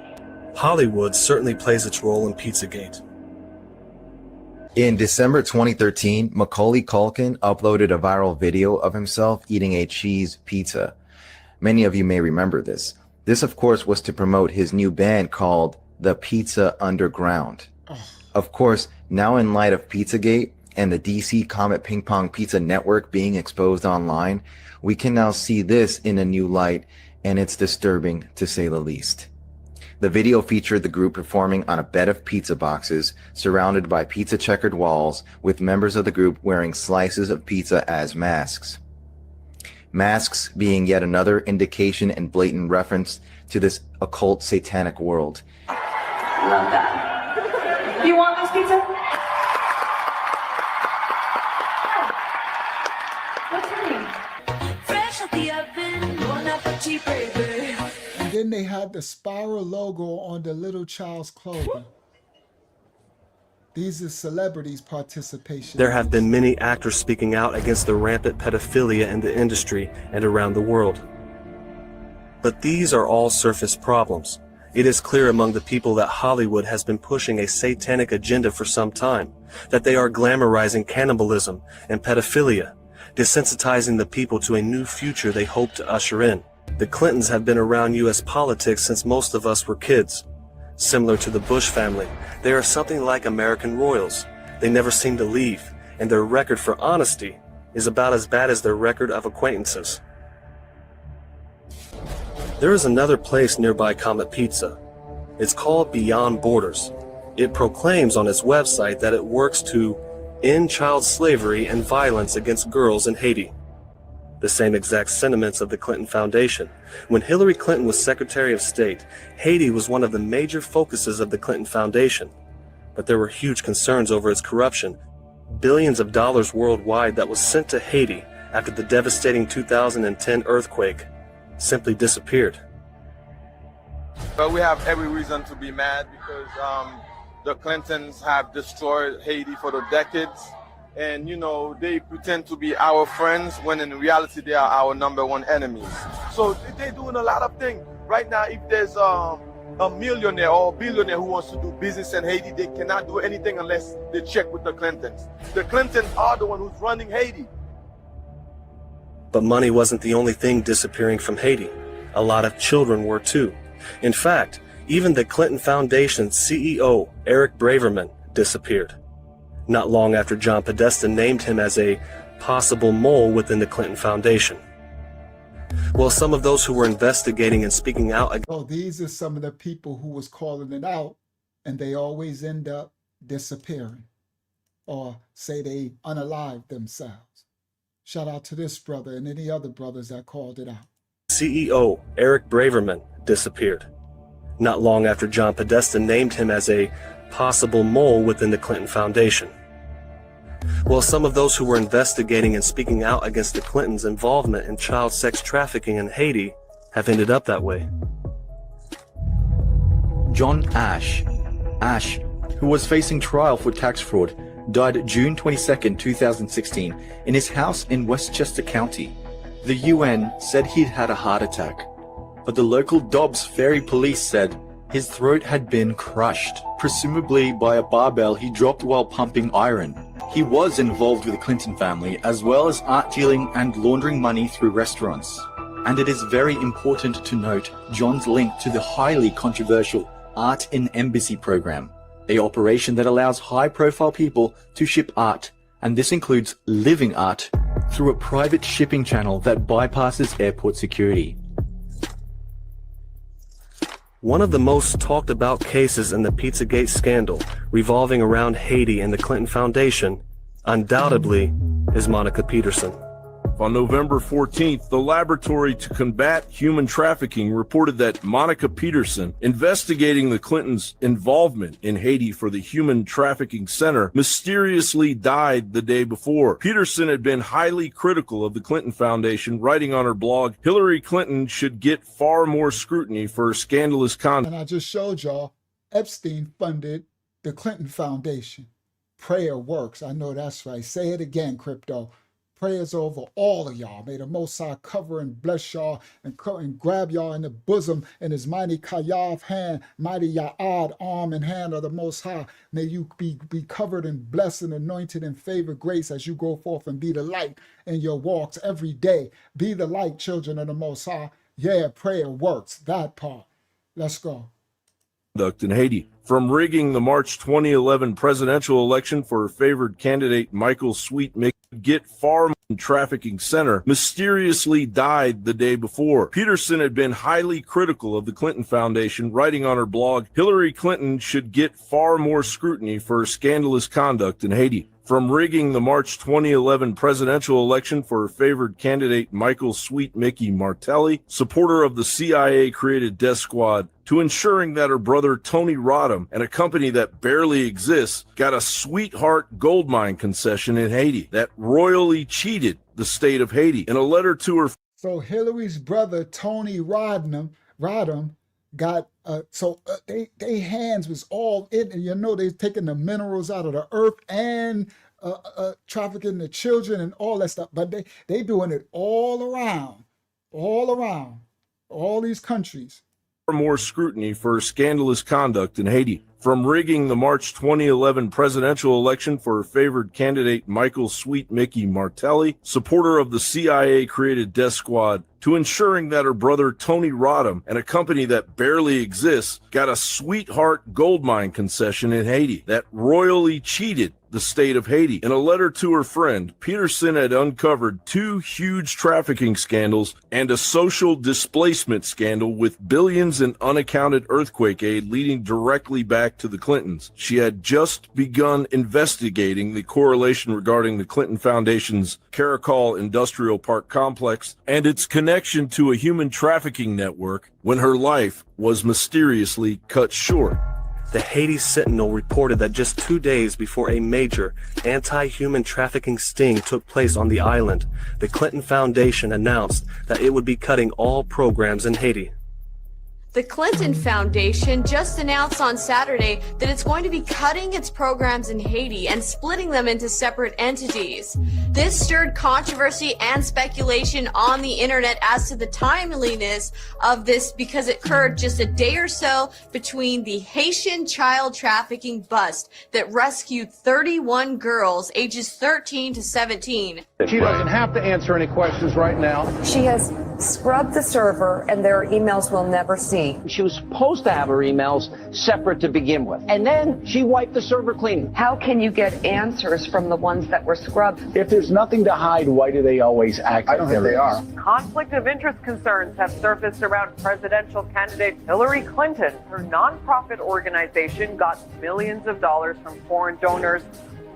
Hollywood certainly plays its role in Pizzagate. In December 2013, Macaulay Culkin uploaded a viral video of himself eating a cheese pizza. Many of you may remember this. This, of course, was to promote his new band called The Pizza Underground. Of course, now in light of Pizzagate and the DC Comet Ping Pong Pizza Network being exposed online, we can now see this in a new light, and it's disturbing to say the least. The video featured the group performing on a bed of pizza boxes surrounded by pizza checkered walls, with members of the group wearing slices of pizza as masks. Masks being yet another indication and blatant reference to this occult satanic world. Love that. You want this pizza? What's your name? Fresh out the oven, bon appetit, baby. And then they had the spiral logo on the little child's clothing. These are celebrities' participation. There have been many actors speaking out against the rampant pedophilia in the industry and around the world. But these are all surface problems. It is clear among the people that Hollywood has been pushing a satanic agenda for some time, that they are glamorizing cannibalism and pedophilia, desensitizing the people to a new future they hope to usher in. The Clintons have been around U.S. politics since most of us were kids. Similar to the Bush family, they are something like American royals. They never seem to leave, and their record for honesty is about as bad as their record of acquaintances. There is another place nearby Comet Pizza. It's called Beyond Borders. It proclaims on its website that it works to end child slavery and violence against girls in Haiti. The same exact sentiments of the Clinton Foundation. When Hillary Clinton was Secretary of State, Haiti was one of the major focuses of the Clinton Foundation. But there were huge concerns over its corruption. Billions of dollars worldwide that was sent to Haiti after the devastating 2010 earthquake simply disappeared. But we have every reason to be mad because the Clintons have destroyed Haiti for the decades. And, you know, they pretend to be our friends when in reality they are our #1 enemies. So they're doing a lot of things. Right now, if there's a millionaire or a billionaire who wants to do business in Haiti, they cannot do anything unless they check with the Clintons. The Clintons are the one who's running Haiti. But money wasn't the only thing disappearing from Haiti. A lot of children were too. In fact, even the Clinton Foundation's CEO, Eric Braverman, disappeared. Not long after John Podesta named him as a possible mole within the Clinton Foundation. Well, some of those who were investigating and speaking out. Oh, these are some of the people who was calling it out, and they always end up disappearing or say they unalived themselves. Shout out to this brother and any other brothers that called it out. CEO Eric Braverman disappeared. Not long after John Podesta named him as a possible mole within the Clinton Foundation. Well, some of those who were investigating and speaking out against the Clintons' involvement in child sex trafficking in Haiti have ended up that way. John Ash, who was facing trial for tax fraud, died June 22, 2016, in his house in Westchester County. The UN said he'd had a heart attack, but the local Dobbs Ferry police said his throat had been crushed, presumably by a barbell he dropped while pumping iron. He was involved with the Clinton family, as well as art dealing and laundering money through restaurants. And it is very important to note John's link to the highly controversial Art in Embassy program, an operation that allows high-profile people to ship art, and this includes living art, through a private shipping channel that bypasses airport security. One of the most talked about cases in the Pizzagate scandal revolving around Haiti and the Clinton Foundation, undoubtedly, is Monica Peterson. On November 14th, the Laboratory to Combat Human Trafficking reported that Monica Peterson, investigating the Clintons' involvement in Haiti for the Human Trafficking Center, mysteriously died the day before. Peterson had been highly critical of the Clinton Foundation, writing on her blog, "Hillary Clinton should get far more scrutiny for her scandalous conduct." And I just showed y'all, Epstein funded the Clinton Foundation. Prayer works. I know that's right. Say it again, crypto. Prayers over all of y'all. May the Most High cover and bless y'all and grab y'all in the bosom in his mighty Kayav hand, mighty Ya'ad arm and hand of the Most High. May you be covered and blessed and anointed in favor, grace as you go forth and be the light in your walks every day. Be the light, children of the Most High. Yeah, prayer works. That part. Let's go. In Haiti, from rigging the March 2011 presidential election for her favored candidate Michael Sweet Get Farm Trafficking Center, mysteriously died the day before. Peterson had been highly critical of the Clinton Foundation, writing on her blog, "Hillary Clinton should get far more scrutiny for her scandalous conduct in Haiti." From rigging the March 2011 presidential election for her favored candidate Michael Sweet Mickey Martelli, supporter of the CIA-created death squad, to ensuring that her brother Tony Rodham and a company that barely exists got a sweetheart gold mine concession in Haiti that royally cheated the state of Haiti. In a letter to her... So Hillary's brother Tony Rodham got they hands was all in, and you know they're taking the minerals out of the earth and trafficking the children and all that stuff, but they doing it all around all these countries. More scrutiny for her scandalous conduct in Haiti. From rigging the March 2011 presidential election for her favored candidate Michael Sweet Mickey Martelli, supporter of the CIA-created death squad, to ensuring that her brother Tony Rodham and a company that barely exists got a sweetheart gold mine concession in Haiti that royally cheated the state of Haiti. In a letter to her friend, Peterson had uncovered 2 huge trafficking scandals and a social displacement scandal with billions in unaccounted earthquake aid leading directly back to the Clintons. She had just begun investigating the correlation regarding the Clinton Foundation's Caracol Industrial Park complex and its connection to a human trafficking network when her life was mysteriously cut short. The Haiti Sentinel reported that just 2 days before a major anti-human trafficking sting took place on the island, the Clinton Foundation announced that it would be cutting all programs in Haiti. The Clinton Foundation just announced on Saturday that it's going to be cutting its programs in Haiti and splitting them into separate entities. This stirred controversy and speculation on the internet as to the timeliness of this because it occurred just a day or so between the Haitian child trafficking bust that rescued 31 girls ages 13 to 17. She doesn't have to answer any questions right now. She has scrubbed the server and their emails will never see. She was supposed to have her emails separate to begin with. And then she wiped the server clean. How can you get answers from the ones that were scrubbed? If there's nothing to hide, why do they always act? I don't think they are. Conflict of interest concerns have surfaced around presidential candidate Hillary Clinton. Her nonprofit organization got millions of dollars from foreign donors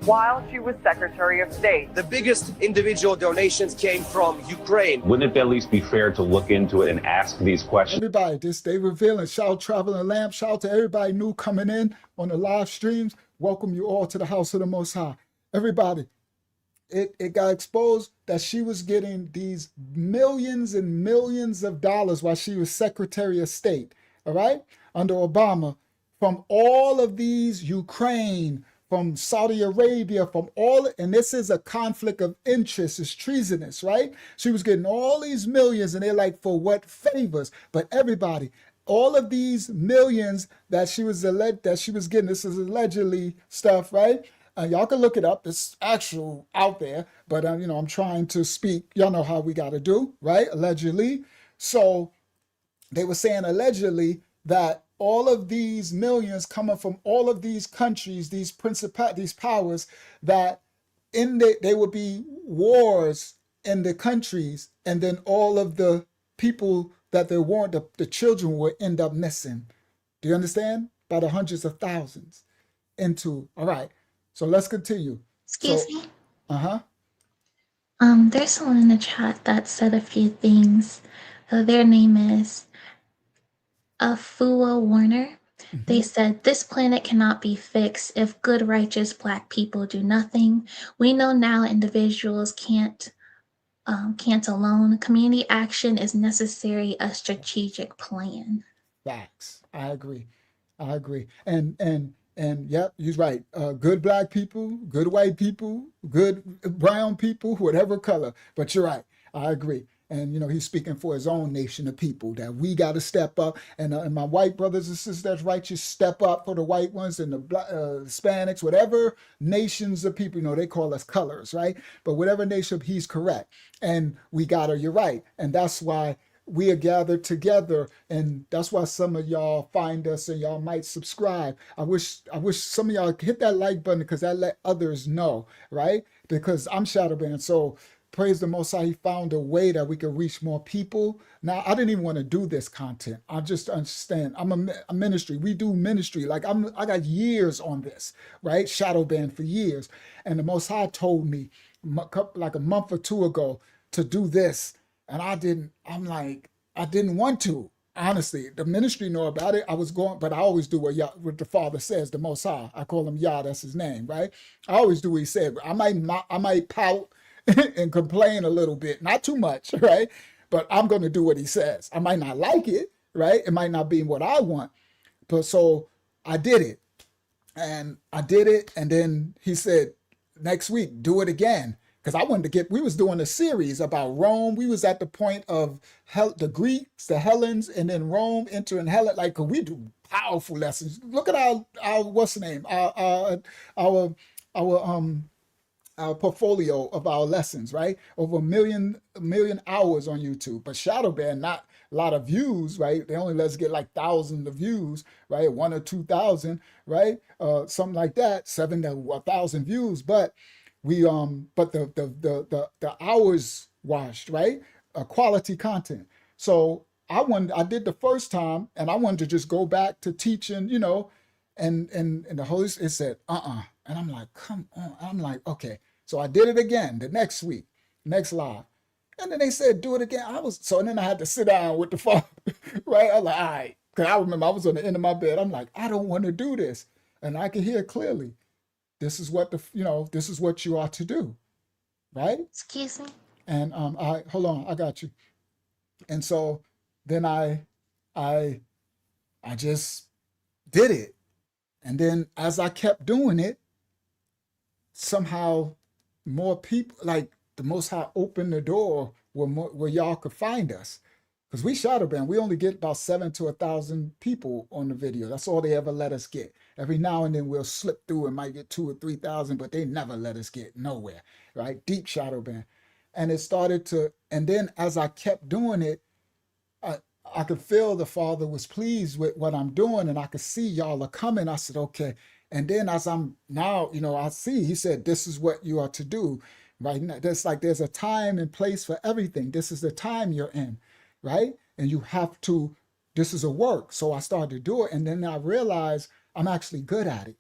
while she was Secretary of State. The biggest individual donations came from Ukraine. Wouldn't it at least be fair to look into it and ask these questions? Everybody, this they revealing. Shout Traveling Lamp. Shout to everybody new coming in on the live streams. Welcome you all to the house of the Most High. Everybody, it got exposed that she was getting these millions and millions of dollars while she was Secretary of State, all right, under Obama, from all of these Ukraine, from Saudi Arabia, from all, and this is a conflict of interest, it's treasonous, right? She was getting all these millions, and they're like, for what favors? But everybody, all of these millions that she was getting, this is allegedly stuff, right? Y'all can look it up, it's actual out there, but I'm trying to speak, y'all know how we got to do, right? Allegedly. So they were saying allegedly that all of these millions coming from all of these countries, these powers, that there would be wars in the countries, and then all of the people that they warned, the children would end up missing. Do you understand? By the hundreds of thousands. All right. So let's continue. Excuse me. Uh-huh. There's someone in the chat that said a few things. Their name is Afua Warner. They said, this planet cannot be fixed if good, righteous Black people do nothing. We know now individuals can't alone. Community action is necessary, a strategic plan. Facts. I agree. And yep, he's right. Good Black people, good white people, good brown people, whatever color. But you're right. I agree. And, he's speaking for his own nation of people, that we got to step up. And my white brothers and sisters that's righteous, step up for the white ones and the Hispanics, whatever nations of people, they call us colors, right? But whatever nation, he's correct. And you're right. And that's why we are gathered together. And that's why some of y'all find us and y'all might subscribe. I wish some of y'all hit that like button, because that let others know, right? Because I'm Shadowban. So praise the Most High, he found a way that we could reach more people. Now, I didn't even want to do this content. I just understand. I'm a ministry. We do ministry. Like I got years on this, right? Shadow banned for years. And the Most High told me like a month or two ago to do this. And I didn't want to. Honestly, the ministry know about it. I was going, but I always do what the Father says, the Most High. I call him Yah, that's his name, right? I always do what he said. I might pout and complain a little bit, not too much, right? But I'm going to do what he says. I might not like it, right? It might not be what I want. But so I did it. And then he said, next week, do it again. because I wanted to get, we was doing a series about Rome. We was at the point of the Greeks, the Hellenes, and then Rome entering Helen. Like, 'cause we do powerful lessons. Look at our what's the name? Our our portfolio of our lessons, right? Over a million hours on YouTube. But Shadow Band, not a lot of views, right? They only let us get like thousands of views, right? 1 or 2,000, right? Something like that, 7 to 1,000 views. But we but the hours watched, right? Quality content. So I did the first time, and I wanted to just go back to teaching, you know, and the Holy Spirit said, and I'm like, come on. I'm like, okay. So I did it again the next week, next live. And then they said, do it again. And then I had to sit down with the phone, right? I was like, all right. Because I remember I was on the end of my bed. I'm like, I don't want to do this. And I could hear clearly, this is what this is what you ought to do, right? Excuse me. And hold on, I got you. And so then I just did it. And then as I kept doing it, somehow more people, like the Most High opened the door where y'all could find us. Because we shadow band, we only get about 7 to 1,000 people on the video. That's all they ever let us get. Every now and then we'll slip through and might get 2 or 3,000, but they never let us get nowhere, right? Deep shadow band. And it started to, and then as I kept doing it, I could feel the Father was pleased with what I'm doing, and I could see y'all are coming. I said, okay. And then as I'm now, I see, he said, this is what you are to do, right? There's a time and place for everything. This is the time you're in, right? And you have to, this is a work. So I started to do it, and then I realized I'm actually good at it.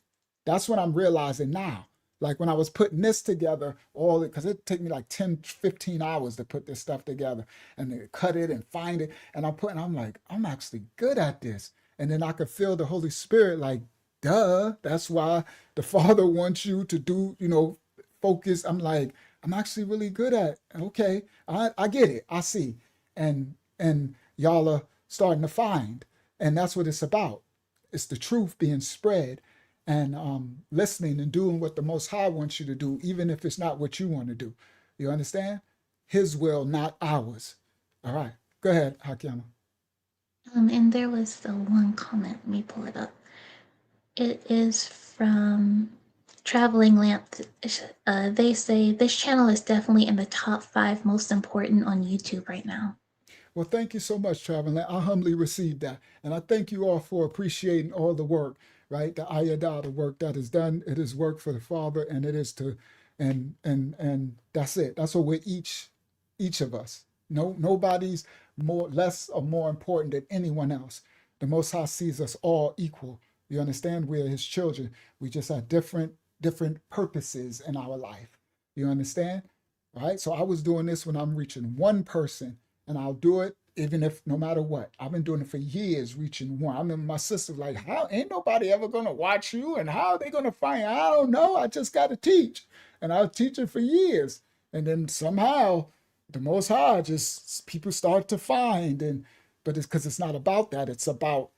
That's what I'm realizing now. Like when I was putting this together, because it took me like 10, 15 hours to put this stuff together and to cut it and find it. And I'm like, I'm actually good at this. And then I could feel the Holy Spirit like, duh, that's why the Father wants you to do, focus. I'm like, I'm actually really good at it. Okay, I get it. I see. And y'all are starting to find. And that's what it's about. It's the truth being spread. And listening and doing what the Most High wants you to do, even if it's not what you want to do. You understand? His will, not ours. All right. Go ahead, Hakiana. And there was the one comment. Let me pull it up. It is from Traveling Lamp. They say this channel is definitely in the top 5 most important on YouTube right now. Well, thank you so much, Traveling. I humbly received that. And I thank you all for appreciating all the work, right? The ayada, the work that is done. It is work for the Father, and it is to, and that's it. That's what we're each of us. Nobody's less or more important than anyone else. The Most High sees us all equal. You understand? We're his children. We just have different purposes in our life. You understand? Right? So I was doing this when I'm reaching one person, and I'll do it even if no matter what. I've been doing it for years, reaching one. I remember my sister like, how ain't nobody ever gonna watch you, and how are they gonna find you? I don't know. I just gotta teach. And I was teaching for years. And then somehow the Most High just people start to find, but it's because it's not about that. It's about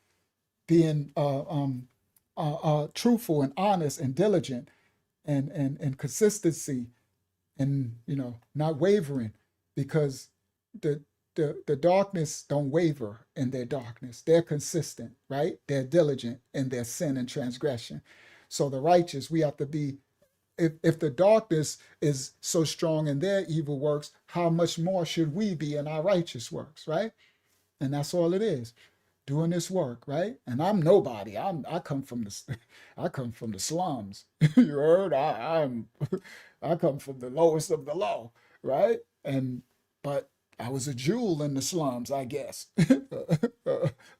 being truthful and honest and diligent and consistency and not wavering, because the darkness don't waver in their darkness. They're consistent, right? They're diligent in their sin and transgression. So the righteous, we have to be, if the darkness is so strong in their evil works, how much more should we be in our righteous works, right? And that's all it is. Doing this work, right? And I'm nobody. I come from the slums. You heard? I come from the lowest of the low, right? But I was a jewel in the slums, I guess.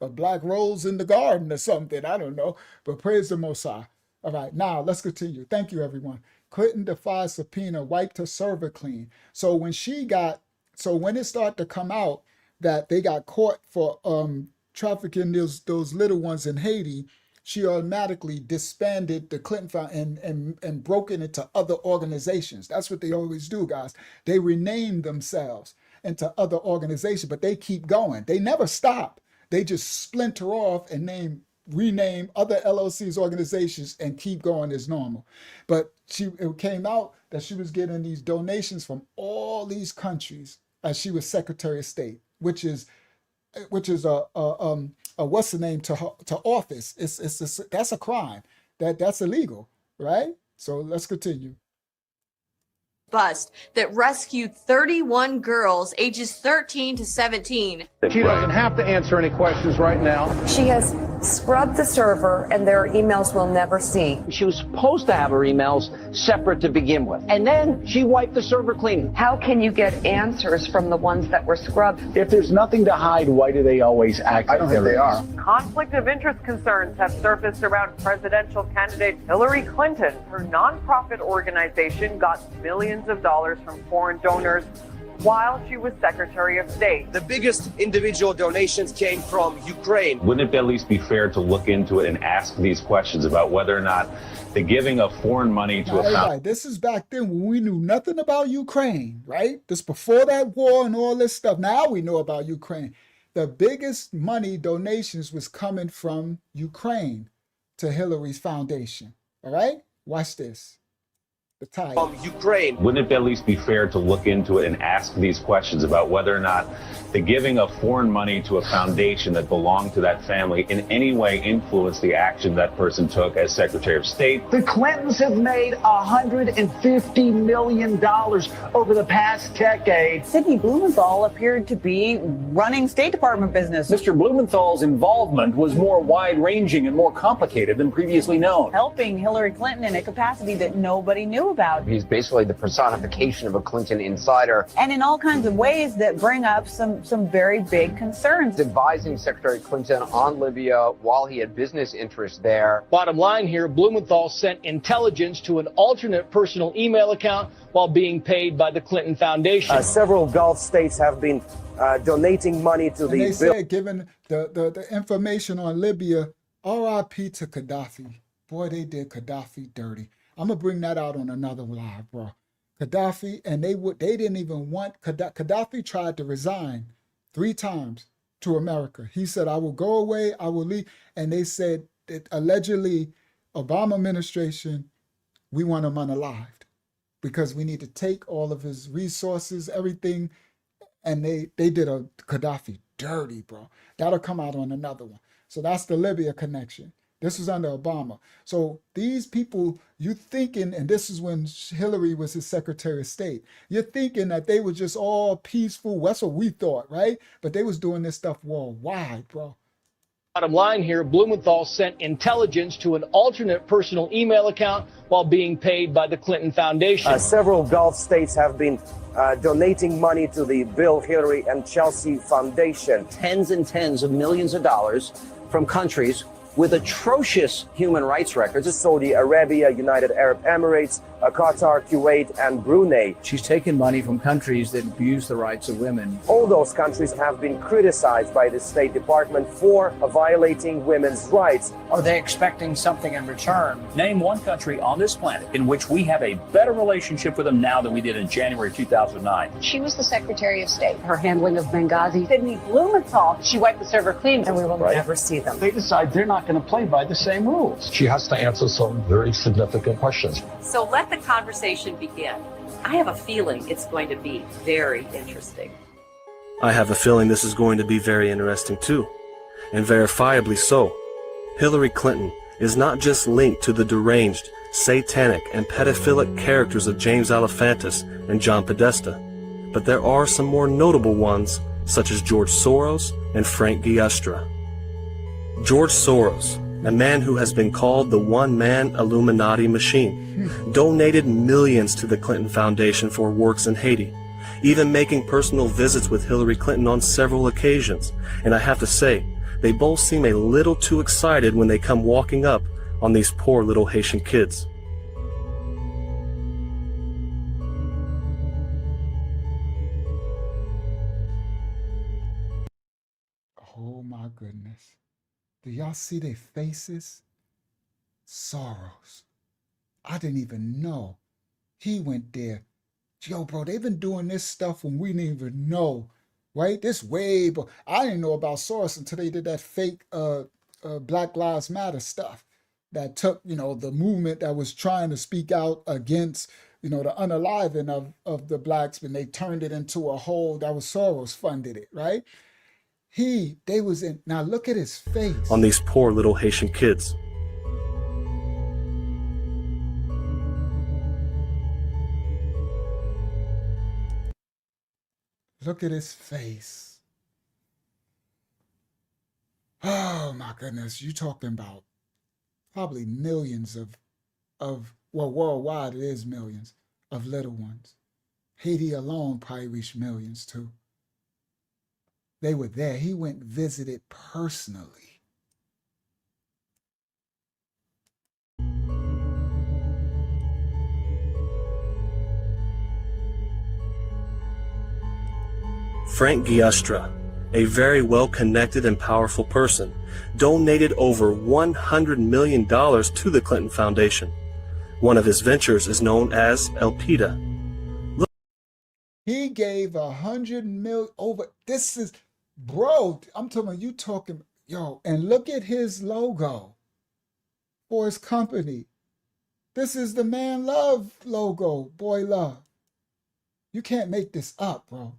A black rose in the garden or something. I don't know. But praise the Most High. All right, now let's continue. Thank you, everyone. Couldn't defy subpoena, wiped her server clean. So when it started to come out that they got caught for trafficking those little ones in Haiti, she automatically disbanded the Clinton Foundation and broke it into other organizations. That's what they always do, guys. They rename themselves into other organizations, but they keep going. They never stop. They just splinter off and rename other LLCs, organizations, and keep going as normal. But it came out that she was getting these donations from all these countries as she was Secretary of State, which is a what's the name to office. That's a crime. That's illegal, right? So let's continue. Bust that rescued 31 girls ages 13 to 17. She doesn't have to answer any questions right now. She has scrubbed the server and their emails we'll never see. She was supposed to have her emails separate to begin with. And then she wiped the server clean. How can you get answers from the ones that were scrubbed? If there's nothing to hide, why do they always act I don't think they are. Conflict of interest concerns have surfaced around presidential candidate Hillary Clinton. Her nonprofit organization got millions of dollars from foreign donors while she was Secretary of State. The biggest individual donations came from Ukraine. Wouldn't it at least be fair to look into it and ask these questions about whether or not the giving of foreign money to a Right. This is back then when we knew nothing about Ukraine, right? This before that war and all this stuff. Now we know about Ukraine. The biggest money donations was coming from Ukraine to Hillary's foundation. All right? Watch this. The title. Ukraine. Wouldn't it at least be fair to look into it and ask these questions about whether or not the giving of foreign money to a foundation that belonged to that family in any way influenced the action that person took as Secretary of State? The Clintons have made $150 million over the past decade. Sidney Blumenthal appeared to be running State Department business. Mr. Blumenthal's involvement was more wide-ranging and more complicated than previously known. Helping Hillary Clinton in a capacity that nobody knew about. He's basically the personification of a Clinton insider. And in all kinds of ways that bring up some very big concerns. Advising Secretary Clinton on Libya while he had business interests there. Bottom line here, Blumenthal sent intelligence to an alternate personal email account while being paid by the Clinton Foundation. Several Gulf states have been donating money to And they said, given the information on Libya, RIP to Gaddafi. Boy, they did Gaddafi dirty. I'm gonna bring that out on another live, bro. Gaddafi, and they didn't even want Gaddafi tried to resign 3 times to America. He said, I will go away, I will leave. And they said that allegedly Obama administration, we want him unalived because we need to take all of his resources, everything. And they did a Gaddafi dirty, bro. That'll come out on another one. So that's the Libya connection. This was under Obama. So these people, you thinking, and this is when Hillary was his Secretary of State, you're thinking that they were just all peaceful. That's what we thought, right? But they was doing this stuff worldwide, bro. Bottom line here, Blumenthal sent intelligence to an alternate personal email account while being paid by the Clinton Foundation. Several Gulf states have been donating money to the Bill, Hillary, and Chelsea Foundation. Tens and tens of millions of dollars from countries with atrocious human rights records. Saudi Arabia, United Arab Emirates, Qatar, Kuwait, and Brunei. She's taken money from countries that abuse the rights of women. All those countries have been criticized by the State Department for violating women's rights. Are they expecting something in return? Name one country on this planet in which we have a better relationship with them now than we did in January 2009. She was the Secretary of State. Her handling of Benghazi. Sidney Blumenthal. She wiped the server clean. And we will never see them. They decide they're not going to play by the same rules. She has to answer some very significant questions. So let the conversation begin. I have a feeling it's going to be very interesting. I have a feeling this is going to be very interesting too, and verifiably so. Hillary Clinton is not just linked to the deranged, satanic, and pedophilic characters of James Alefantis and John Podesta, but there are some more notable ones, such as George Soros and Frank Giustra. George Soros, a man who has been called the one-man Illuminati machine, donated millions to the Clinton Foundation for works in Haiti, even making personal visits with Hillary Clinton on several occasions. And I have to say, they both seem a little too excited when they come walking up on these poor little Haitian kids. Oh my goodness. Do y'all see their faces? Soros. I didn't even know. He went there. Yo, bro, they've been doing this stuff when we didn't even know, right? This way, but I didn't know about Soros until they did that fake Black Lives Matter stuff. that took, the movement that was trying to speak out against, the unaliving of the blacks, and they turned it into a whole, that was Soros funded it, right? They was in, now look at his face. On these poor little Haitian kids. Look at his face. Oh my goodness, you talking about probably millions well, worldwide it is millions of little ones. Haiti alone probably reached millions too. They were there. He went and visited personally. Frank Giustra, a very well-connected and powerful person, donated over $100 million to the Clinton Foundation. One of his ventures is known as Elpida. He gave $100 million over. This is, bro, I'm talking, you talking, and look at his logo for his company. This is the Man Love logo, Boy Love. You can't make this up, bro.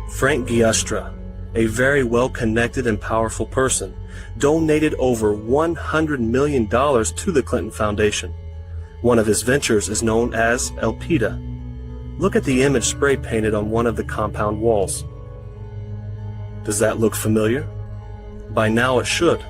Frank Giustra, a very well-connected and powerful person, donated over $100 million to the Clinton Foundation. One of his ventures is known as Elpida. Look at the image spray painted on one of the compound walls. Does that look familiar? By now it should.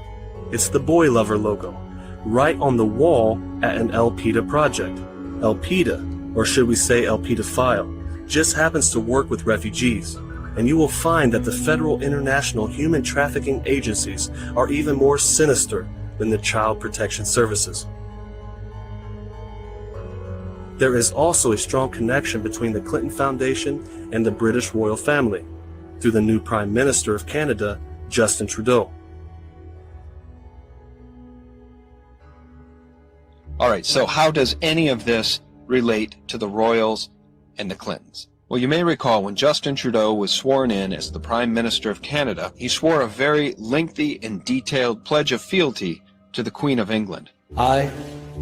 It's the Boy Lover logo, right on the wall at an Elpida project. Elpida, or should we say Elpida File, just happens to work with refugees. And you will find that the federal international human trafficking agencies are even more sinister than the Child Protection Services. There is also a strong connection between the Clinton Foundation and the British royal family, through the new Prime Minister of Canada, Justin Trudeau. All right, so how does any of this relate to the royals and the Clintons? Well, you may recall when Justin Trudeau was sworn in as the Prime Minister of Canada, he swore a very lengthy and detailed pledge of fealty to the Queen of England. I,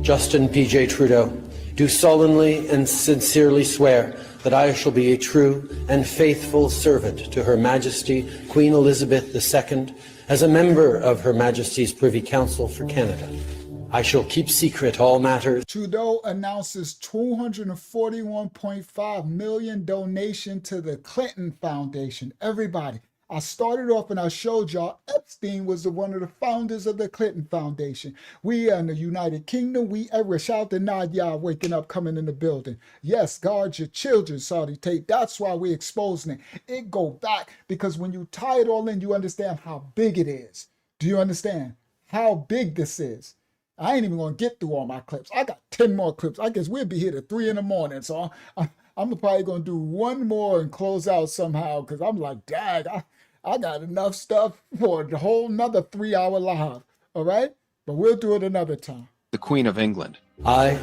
Justin P.J. Trudeau, do solemnly and sincerely swear that I shall be a true and faithful servant to Her Majesty Queen Elizabeth II as a member of Her Majesty's Privy Council for Canada. I shall keep secret all matters. Trudeau announces $241.5 million donation to the Clinton Foundation. Everybody, I started off and I showed y'all Epstein was one of the founders of the Clinton Foundation. We are in the United Kingdom. We ever shout the Nadia waking up, coming in the building. Yes, guard your children, Saudi tape. That's why we're exposing it. It go back because when you tie it all in, you understand how big it is. Do you understand how big this is? I ain't even gonna get through all my clips. I got 10 more clips. I guess we'll be here till 3 in the morning. So I'm probably gonna do one more and close out somehow because I'm like, dang, I got enough stuff for the whole another 3-hour live. All right? But we'll do it another time. The Queen of England. I,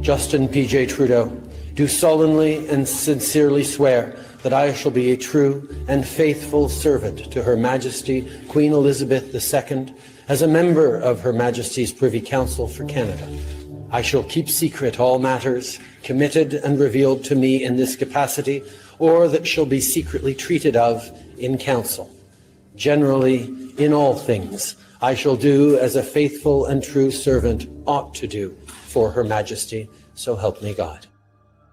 Justin P.J. Trudeau, do solemnly and sincerely swear that I shall be a true and faithful servant to Her Majesty Queen Elizabeth II as a member of Her Majesty's Privy Council for Canada. I shall keep secret all matters committed and revealed to me in this capacity, or that shall be secretly treated of in council. Generally, in all things, I shall do as a faithful and true servant ought to do for Her Majesty, so help me God.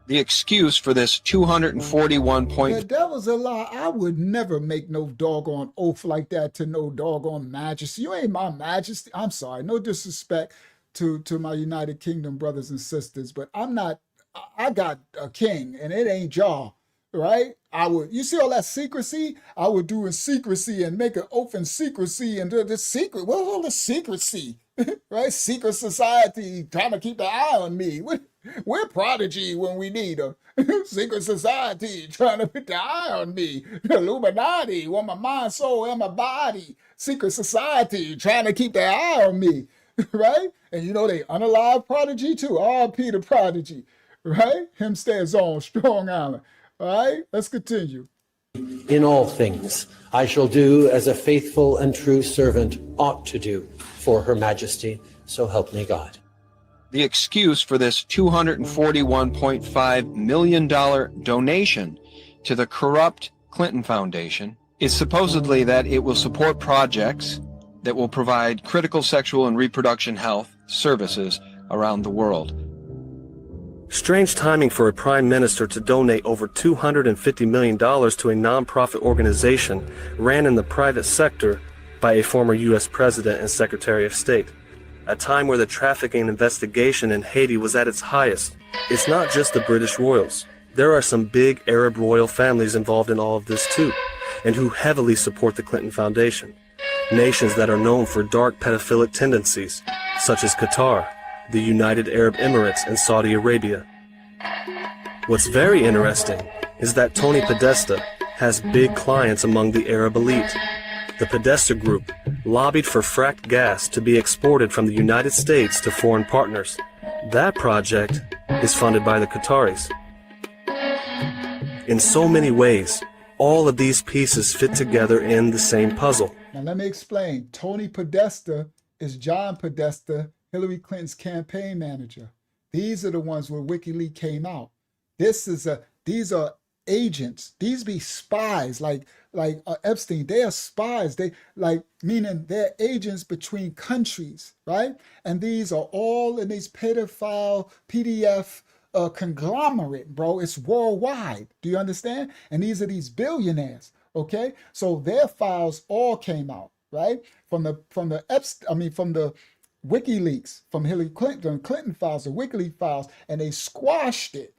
The excuse for this 241 point... The devil's a lie. I would never make no doggone oath like that to no doggone majesty. You ain't my majesty. I'm sorry. No disrespect to my United Kingdom brothers and sisters, but I'm not, I got a king and it ain't y'all, right? You see all that secrecy? I would do in secrecy and make an oath in secrecy and do the secret. What's all the secrecy, right? Secret society trying to keep the eye on me. We're prodigy when we need them. Secret society trying to put the eye on me. Illuminati want my mind, soul, and my body. Secret society trying to keep their eye on me, right? And you know they unalive prodigy too. R.P. the prodigy, right? Him stays on Strong Island. All right, let's continue. In all things, I shall do as a faithful and true servant ought to do for Her Majesty, so help me God. The excuse for this $241.5 million donation to the corrupt Clinton Foundation is supposedly that it will support projects that will provide critical sexual and reproduction health services around the world. Strange timing for a prime minister to donate over $250 million to a nonprofit organization ran in the private sector by a former U.S. president and secretary of state. A time where the trafficking investigation in Haiti was at its highest. It's not just the British royals. There are some big Arab royal families involved in all of this too, and who heavily support the Clinton Foundation. Nations that are known for dark pedophilic tendencies, such as Qatar, the United Arab Emirates, and Saudi Arabia. What's very interesting is that Tony Podesta has big clients among the Arab elite. The Podesta Group lobbied for fracked gas to be exported from the United States to foreign partners. That project is funded by the Qataris. In so many ways, all of these pieces fit together in the same puzzle. Now let me explain. Tony Podesta is John Podesta, Hillary Clinton's campaign manager. These are the ones where WikiLeaks came out. These are agents. These be spies like Epstein. They are spies. They meaning they're agents between countries, right? And these are all in these pedophile PDF conglomerate, bro. It's worldwide. Do you understand? And these are these billionaires. Okay, so their files all came out, right? From the WikiLeaks, from Hillary Clinton files, the WikiLeaks files, and they squashed it.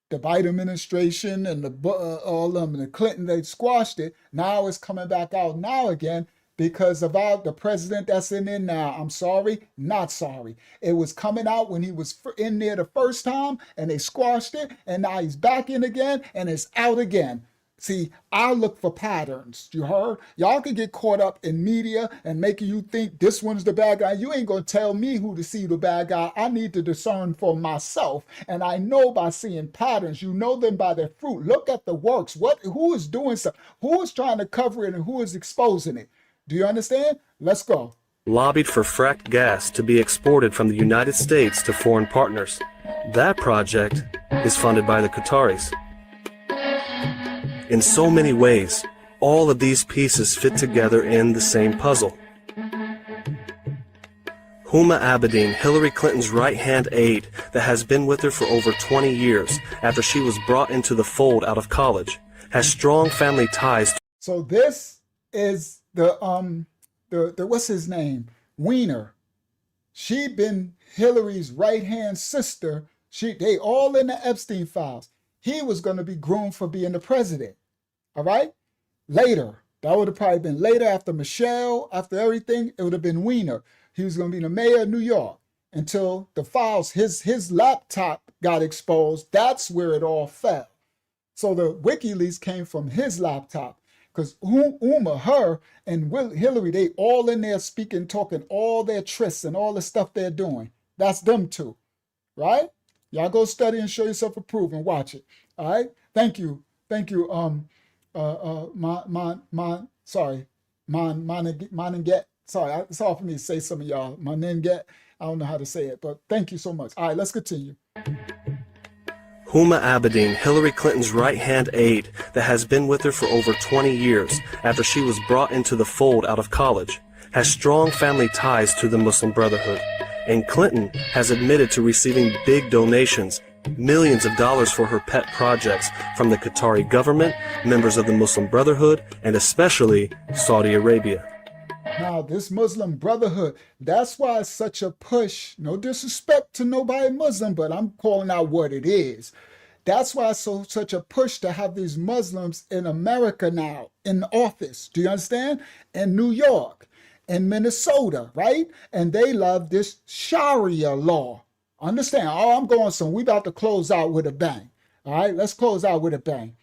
The Biden administration and all of them, and the Clinton, they squashed it. Now it's coming back out now again because about the president that's in there now. I'm sorry, not sorry. It was coming out when he was in there the first time, and they squashed it, and now he's back in again, and it's out again. See, I look for patterns. You heard? Y'all can get caught up in media and making you think this one's the bad guy. You ain't going to tell me who to see the bad guy. I need to discern for myself. And I know by seeing patterns. You know them by their fruit. Look at the works. Who is doing something? Who is trying to cover it and who is exposing it? Do you understand? Let's go. Lobbied for fracked gas to be exported from the United States to foreign partners. That project is funded by the Qataris. In so many ways, all of these pieces fit together in the same puzzle. Huma Abedin, Hillary Clinton's right-hand aide that has been with her for over 20 years after she was brought into the fold out of college, has strong family ties. So this is the what's his name? Weiner. She been Hillary's right-hand sister. They all in the Epstein files. He was going to be groomed for being the president. All right? Later. That would have probably been later after Michelle, after everything. It would have been Weiner. He was going to be the mayor of New York until the files, his laptop got exposed. That's where it all fell. So the WikiLeaks came from his laptop because her and Hillary, they all in there speaking, talking all their trysts and all the stuff they're doing. That's them two. Right? Y'all go study and show yourself approved and watch it. All right. Thank you. Moninget. Sorry, it's hard for me to say some of y'all. Moninget. I don't know how to say it, but thank you so much. All right, let's continue. Huma Abedin, Hillary Clinton's right-hand aide that has been with her for over 20 years after she was brought into the fold out of college, has strong family ties to the Muslim Brotherhood. And Clinton has admitted to receiving big donations, millions of dollars for her pet projects from the Qatari government, members of the Muslim Brotherhood, and especially Saudi Arabia. Now, this Muslim Brotherhood, that's why it's such a push. No disrespect to nobody Muslim, but I'm calling out what it is. That's why it's such a push to have these Muslims in America now, in office. Do you understand? In New York, in Minnesota, right? And they love this Sharia law. Understand? Oh, I'm going some. We about to close out with a bang. All right, let's close out with a bang.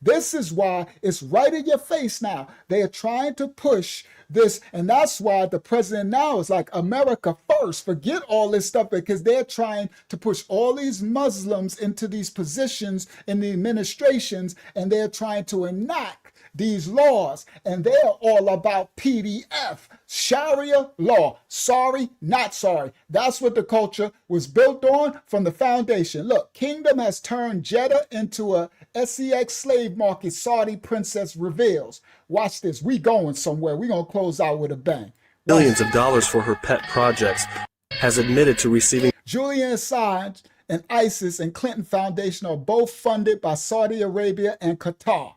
This is why it's right in your face now. They are trying to push this, and that's why the president now is like, America first. Forget all this stuff, because they're trying to push all these Muslims into these positions in the administrations, and they're trying to enact these laws, and they're all about PDF, Sharia law. Sorry, not sorry. That's what the culture was built on from the foundation. Look, Kingdom has turned Jeddah into a SEX slave market, Saudi princess reveals. Watch this. We going somewhere. We going to close out with a bang. Millions of dollars for her pet projects, has admitted to receiving Julian Assange and ISIS and Clinton Foundation are both funded by Saudi Arabia and Qatar.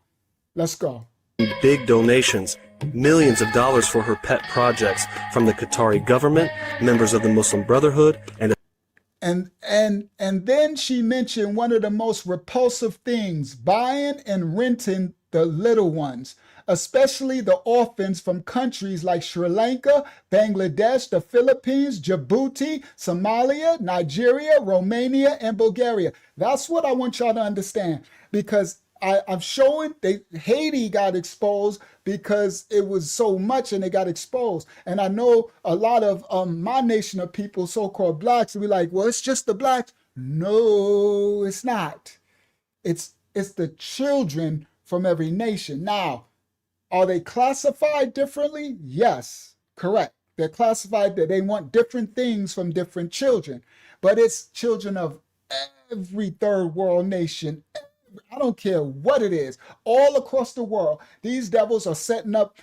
Let's go. big donations, millions of dollars for her pet projects from the Qatari government, members of the Muslim Brotherhood, and then she mentioned one of the most repulsive things, buying and renting the little ones, especially the orphans from countries like Sri Lanka, Bangladesh, the Philippines, Djibouti, Somalia, Nigeria, Romania, and Bulgaria. That's what I want y'all to understand, because I'm showing Haiti got exposed because it was so much and they got exposed. And I know a lot of my nation of people, so-called blacks, will be like, well, it's just the blacks. No, it's not. It's the children from every nation. Now, are they classified differently? Yes, correct. They're classified that they want different things from different children, but it's children of every third world nation. I don't care what it is, all across the world. These devils are setting up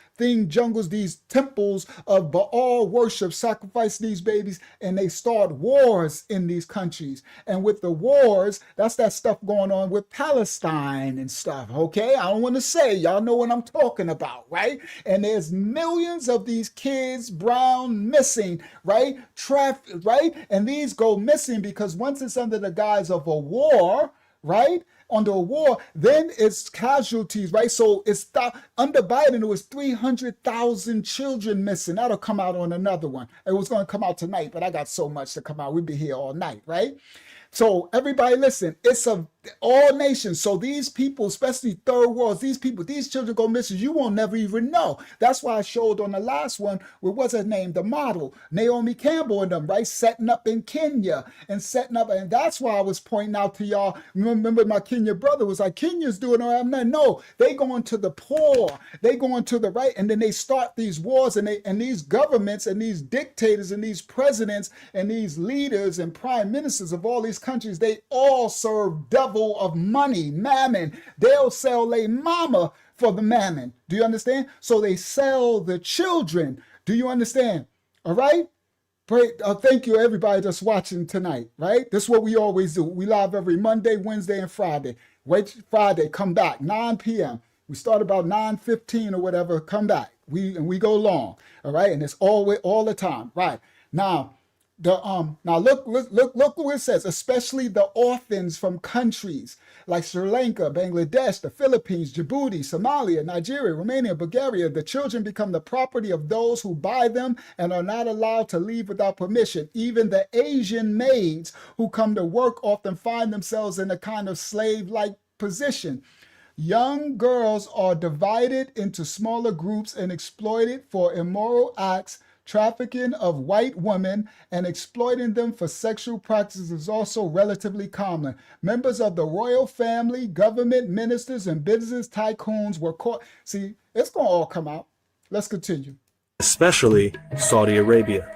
jungles, these temples of Baal worship, sacrifice these babies, and they start wars in these countries. And with the wars, that's that stuff going on with Palestine and stuff, okay? I don't want to say, y'all know what I'm talking about, right? And there's millions of these kids, brown, missing, right? Right? And these go missing because once it's under the guise of a war, right? Under a war, then it's casualties, right? So it's under Biden, it was 300,000 children missing. That'll come out on another one. It was going to come out tonight, but I got so much to come out. We'd be here all night, right? So everybody listen, it's all nations. So these people, especially third worlds, these children go missing. You won't never even know. That's why I showed on the last one, what's her name? The model, Naomi Campbell and them, right? Setting up in Kenya and setting up. And that's why I was pointing out to y'all. Remember my Kenya brother was like, Kenya's doing all right. No, they going to the poor. They going to the right. And then they start these wars and these governments and these dictators and these presidents and these leaders and prime ministers of all these countries, they all serve devil of money, mammon. They'll sell their mama for the mammon. Do you understand? So they sell the children. Do you understand? All right? Thank you, everybody that's watching tonight, right? This is what we always do. We live every Monday, Wednesday, and Friday. Wait, Friday, come back, 9 p.m. We start about 9:15 or whatever, come back. We go long, all right? And it's all the time, right? Now look what it says, especially the orphans from countries like Sri Lanka, Bangladesh, the Philippines, Djibouti, Somalia, Nigeria, Romania, Bulgaria. The children become the property of those who buy them and are not allowed to leave without permission. Even the Asian maids who come to work often find themselves in a kind of slave-like position. Young girls are divided into smaller groups and exploited for immoral acts. Trafficking of white women and exploiting them for sexual practices is also relatively common. Members of the royal family, government, ministers, and business tycoons were caught. See, it's going to all come out. Let's continue. Especially Saudi Arabia.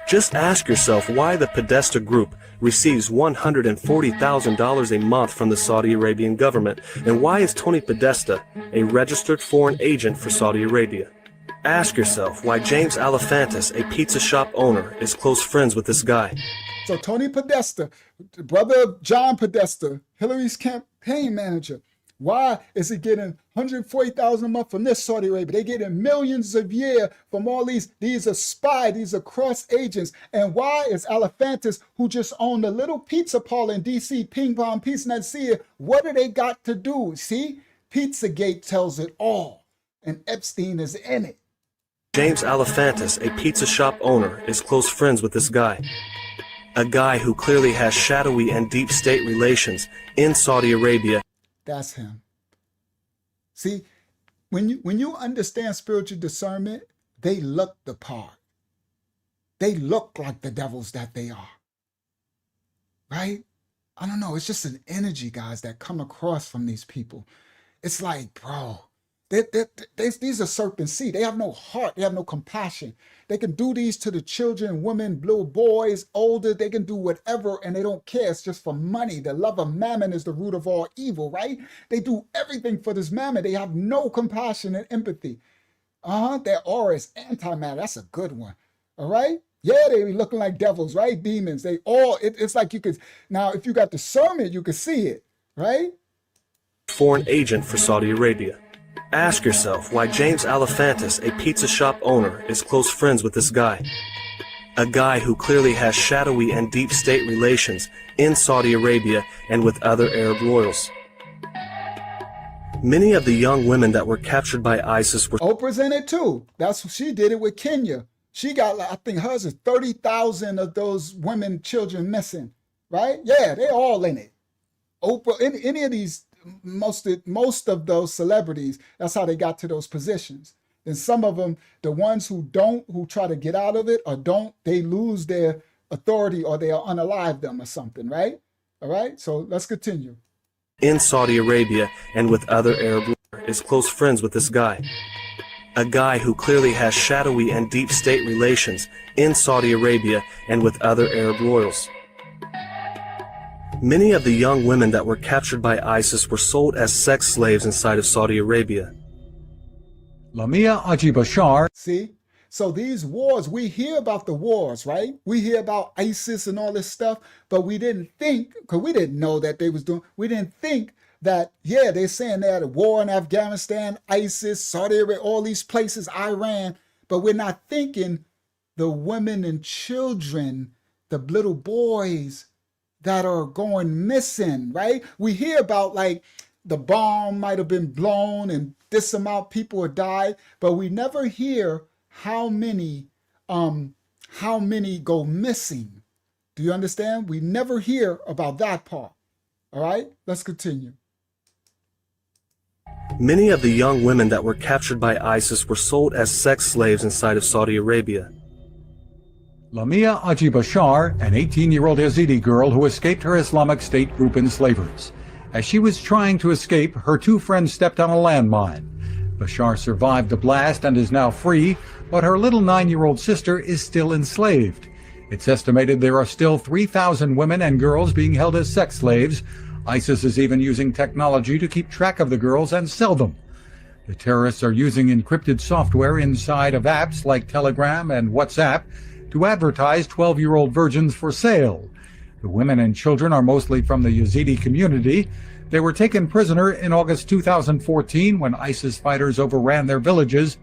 Just ask yourself why the Podesta Group receives $140,000 a month from the Saudi Arabian government, and why is Tony Podesta a registered foreign agent for Saudi Arabia? Ask yourself why James Alefantis, a pizza shop owner, is close friends with this guy. So Tony Podesta, brother of John Podesta, Hillary's campaign manager, why is he getting $140,000 a month from this Saudi Arabia? They getting millions a year from all these are spies, these are cross agents. And why is Alefantis, who just owned a little pizza parlor in DC, Ping Pong Pizza Night, what do they got to do? See, Pizzagate tells it all, and Epstein is in it. James Alefantis, a pizza shop owner, is close friends with this guy. A guy who clearly has shadowy and deep state relations in Saudi Arabia. That's him. See, when you understand spiritual discernment, they look the part. They look like the devils that they are. Right? I don't know. It's just an energy, guys, that come across from these people. It's like, bro, these are serpent seed. They have no heart. They have no compassion. They can do these to the children, women, little boys, older. They can do whatever, and they don't care. It's just for money. The love of mammon is the root of all evil, right? They do everything for this mammon. They have no compassion and empathy. Their aura is antimatter. That's a good one. All right? Yeah, they be looking like devils, right? Demons. They all, it's like you could, now if you got discernment, you could see it, right? Foreign agent for Saudi Arabia. Ask yourself why James Alefantis, a pizza shop owner, is close friends with this guy. A guy who clearly has shadowy and deep state relations in Saudi Arabia and with other Arab royals. Many of the young women that were captured by ISIS were... Oprah's in it too. She did it with Kenya. She got, I think hers is 30,000 of those women, children missing, right? Yeah, they're all in it. Oprah, any of these, most of those celebrities, that's how they got to those positions. And some of them, the ones who try to get out of it or don't, they lose their authority or they'll unalive them or something, right? All right, so let's continue. In Saudi Arabia and with other Arab is close friends with this guy. A guy who clearly has shadowy and deep state relations in Saudi Arabia and with other Arab royals. Many of the young women that were captured by ISIS were sold as sex slaves inside of Saudi Arabia. Lamia Aji Bashar. See? So these wars, we hear about the wars, right? We hear about ISIS and all this stuff, but we didn't think, because we didn't know that they was doing, we didn't think that, yeah, they're saying they had a war in Afghanistan, ISIS, Saudi Arabia, all these places, Iran, but we're not thinking the women and children, the little boys that are going missing, right? We hear about like the bomb might have been blown and this amount of people have died, but we never hear how many go missing. Do you understand? We never hear about that part. All right, let's continue. Many of the young women that were captured by ISIS were sold as sex slaves inside of Saudi Arabia. Lamia Aji Bashar, an 18-year-old Yazidi girl who escaped her Islamic State group enslavers. As she was trying to escape, her two friends stepped on a landmine. Bashar survived the blast and is now free, but her little 9-year-old sister is still enslaved. It's estimated there are still 3,000 women and girls being held as sex slaves. ISIS is even using technology to keep track of the girls and sell them. The terrorists are using encrypted software inside of apps like Telegram and WhatsApp to advertise 12-year-old virgins for sale. The women and children are mostly from the Yazidi community. They were taken prisoner in August 2014 when ISIS fighters overran their villages.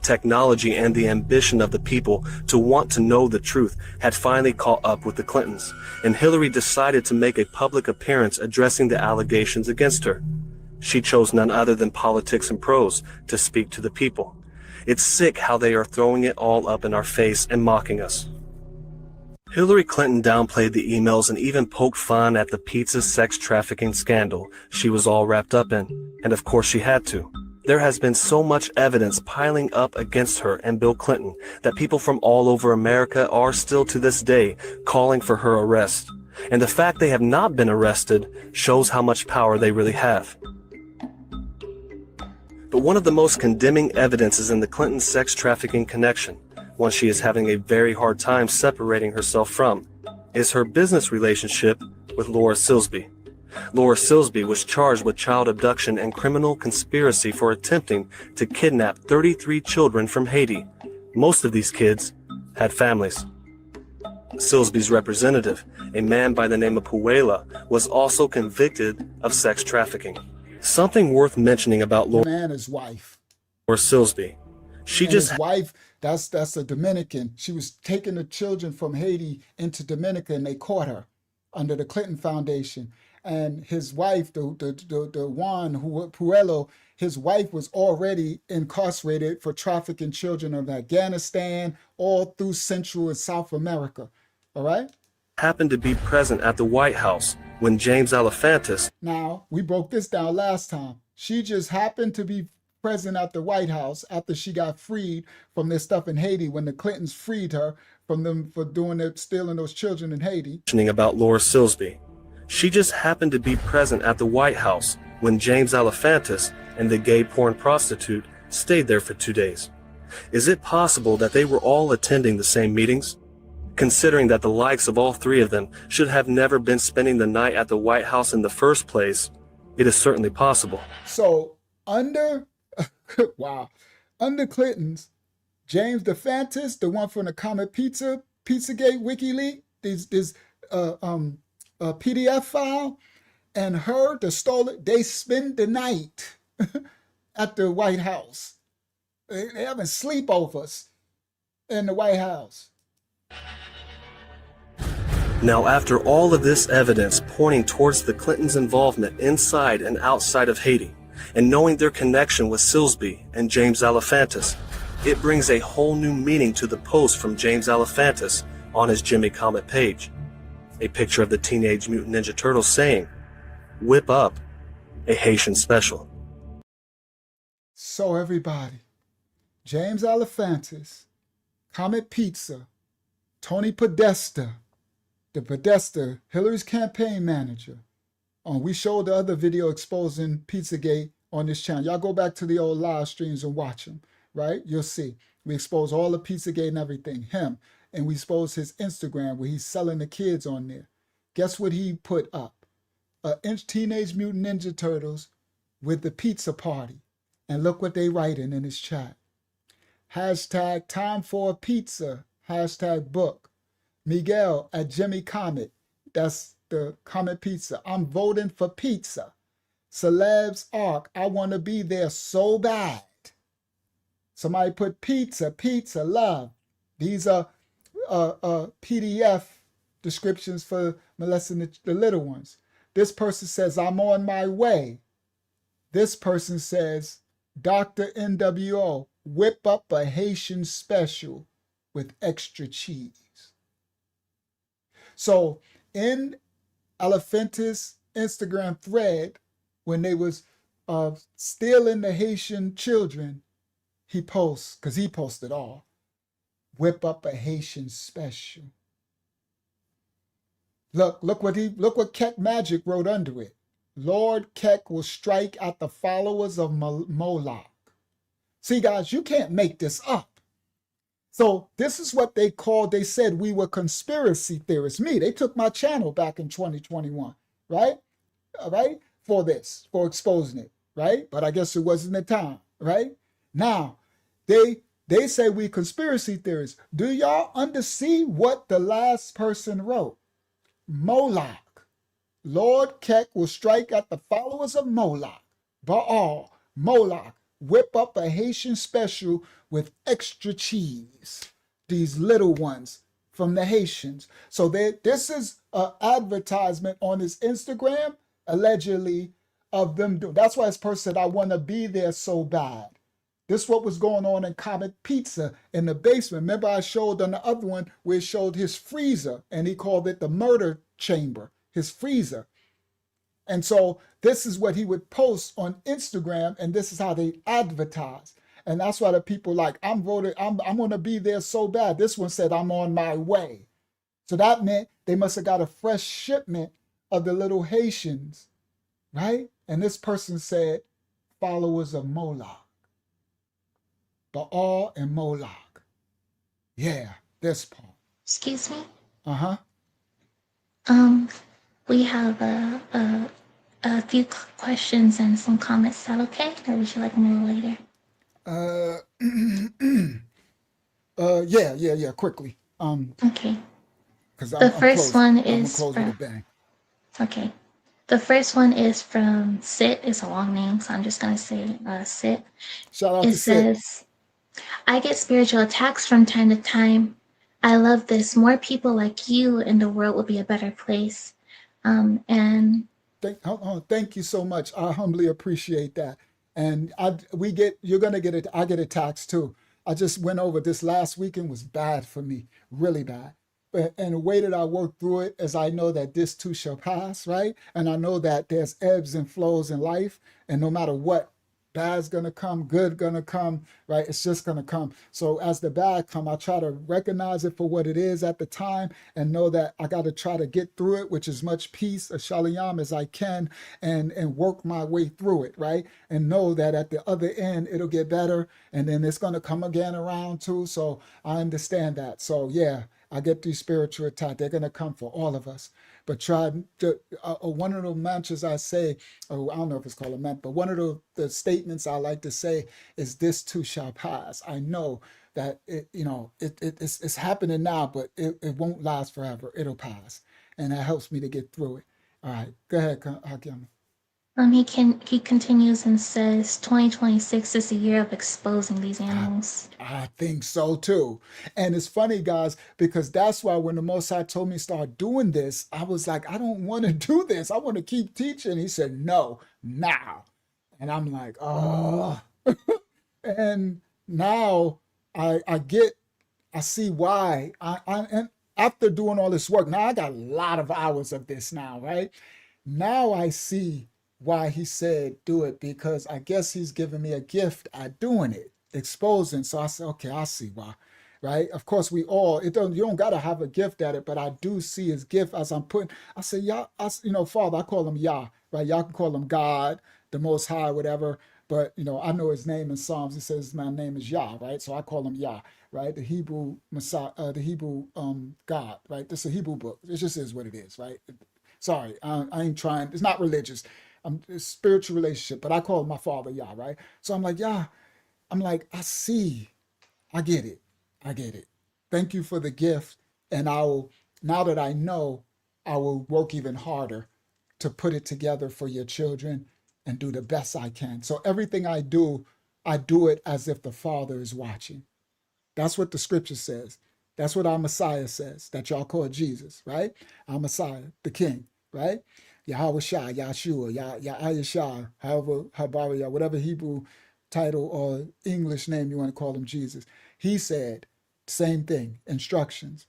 Technology and the ambition of the people to want to know the truth had finally caught up with the Clintons, and Hillary decided to make a public appearance addressing the allegations against her. She chose none other than politics and prose to speak to the people. It's sick how they are throwing it all up in our face and mocking us. Hillary Clinton downplayed the emails and even poked fun at the pizza sex trafficking scandal she was all wrapped up in, and of course she had to. There has been so much evidence piling up against her and Bill Clinton that people from all over America are still to this day calling for her arrest. And the fact they have not been arrested shows how much power they really have. But one of the most condemning evidences in the Clinton sex trafficking connection, one she is having a very hard time separating herself from, is her business relationship with Laura Silsby. Laura Silsby was charged with child abduction and criminal conspiracy for attempting to kidnap 33 children from Haiti. Most of these kids had families. Silsby's representative, a man by the name of Puela, was also convicted of sex trafficking. Something worth mentioning about Laura Man, his wife. Silsby. She And just his wife, that's a Dominican. She was taking the children from Haiti into Dominica, and they caught her under the Clinton Foundation. And his wife, the Juan Puello, his wife was already incarcerated for trafficking children of Afghanistan, all through Central and South America. All right? happened to be present at the White House when James Alefantis... Now, we broke this down last time. She just happened to be present at the White House after she got freed from their stuff in Haiti when the Clintons freed her from them for doing it, stealing those children in Haiti. ...about Laura Silsby. She just happened to be present at the White House when James Alefantis and the gay porn prostitute stayed there for 2 days. Is it possible that they were all attending the same meetings? Considering that the likes of all three of them should have never been spending the night at the White House in the first place, it is certainly possible. So under, wow, under Clinton's, James DeFantis, the one from the Comet Pizzagate WikiLeaks, this PDF file, and her, the stolen, they spend the night at the White House. They having sleepovers in the White House. Now, after all of this evidence pointing towards the Clintons' involvement inside and outside of Haiti, and knowing their connection with Silsby and James Alefantis, it brings a whole new meaning to the post from James Alefantis on his Jimmy Comet page. A picture of the Teenage Mutant Ninja Turtles saying, "Whip up a Haitian special." So everybody, James Alefantis, Comet Pizza, Tony Podesta, the Podesta, Hillary's campaign manager. We showed the other video exposing Pizzagate on this channel. Y'all go back to the old live streams and watch them, right? You'll see. We expose all the Pizzagate and everything, him. And we expose his Instagram where he's selling the kids on there. Guess what he put up? Teenage Mutant Ninja Turtles with the pizza party. And look what they writing in his chat. Hashtag time for a pizza. Hashtag book. Miguel at Jimmy Comet. That's the Comet Pizza. I'm voting for pizza. Celebs Arc. I want to be there so bad. Somebody put pizza, pizza, love. These are PDF descriptions for molesting the little ones. This person says, I'm on my way. This person says, Dr. NWO, whip up a Haitian special with extra cheese. So in Alefantis' Instagram thread, when they was stealing the Haitian children, he posts, because he posted all, whip up a Haitian special. Look what Keck Magic wrote under it. Lord Keck will strike at the followers of Moloch. See, guys, you can't make this up. So this is what they said we were conspiracy theorists. They took my channel back in 2021, right? All right, for exposing it, right? But I guess it wasn't the time, right? Now, they say we conspiracy theorists. Do y'all understand what the last person wrote? Moloch. Lord Keck will strike at the followers of Moloch. Baal, Moloch, whip up a Haitian special with extra cheese. These little ones from the Haitians. So this is an advertisement on his Instagram, allegedly, of them doing. That's why this person said, I want to be there so bad. This is what was going on in Comet Pizza in the basement. Remember I showed on the other one where it showed his freezer, and he called it the murder chamber, his freezer. And so this is what he would post on Instagram, and this is how they advertise. And that's why the people like, I'm going to be there so bad. This one said, I'm on my way. So that meant they must have got a fresh shipment of the little Haitians, right? And this person said, followers of Moloch. Baal and Moloch. Yeah, this part. Excuse me? Uh-huh. We have a few questions and some comments. Is that okay? Or would you like more later? Yeah, quickly. Okay. Because The first one is close with a from, bang. okay. The first one is from Sit. It's a long name, so I'm just going to say Sit. Shout out It to Sid. says, I get spiritual attacks from time to time. I love this. More people like you in the world will be a better place. And Thank you so much. I humbly appreciate that. And you're gonna get it. I get attacks too. I just went over this last weekend was bad for me, really bad. And the way that I work through it is I know that this too shall pass, right? And I know that there's ebbs and flows in life, and no matter what Bad's gonna come, good gonna come, right? It's just gonna come. So as the bad come, I try to recognize it for what it is at the time and know that I got to try to get through it with as much peace, as shalom as I can, and work my way through it, right? And know that at the other end it'll get better, and then it's gonna come again around too. So I understand that. So yeah, I get these spiritual attacks. They're gonna come for all of us. But try to, one of the mantras I say, or I don't know if it's called a mantra, but one of the statements I like to say is, "This too shall pass." I know that it's happening now, but it won't last forever. It'll pass, and that helps me to get through it. All right, go ahead, Hakim. He continues and says 2026 is the year of exposing these animals. I think so too. And it's funny, guys, because that's why when the Most High told me to start doing this, I was like, I don't want to do this. I want to keep teaching. He said, no, now. And I'm like, oh. And now I see why. And after doing all this work, now I got a lot of hours of this now, right? Now I see why he said do it, because I guess he's giving me a gift at doing it, exposing. So I said, okay, I see why, right? Of course, you don't got to have a gift at it, but I do see his gift as I'm putting. I say, Yah, Father, I call him Yah, right? Y'all can call him God, the Most High, whatever. But I know his name in Psalms. It says my name is Yah, right? So I call him Yah, right? The Hebrew Messiah, the Hebrew God, right? This is a Hebrew book. It just is what it is, right? Sorry, I ain't trying. It's not religious. It's spiritual relationship, but I call my Father Yah, right? So I'm like, Yah, I see, I get it. Thank you for the gift. And now that I know, I will work even harder to put it together for your children and do the best I can. So everything I do it as if the Father is watching. That's what the scripture says. That's what our Messiah says, that y'all call Jesus, right? Our Messiah, the King, right? Yahweh Shah, Yahshua, Yahayashah, however, Habariah, whatever Hebrew title or English name you want to call him, Jesus. He said, same thing, instructions.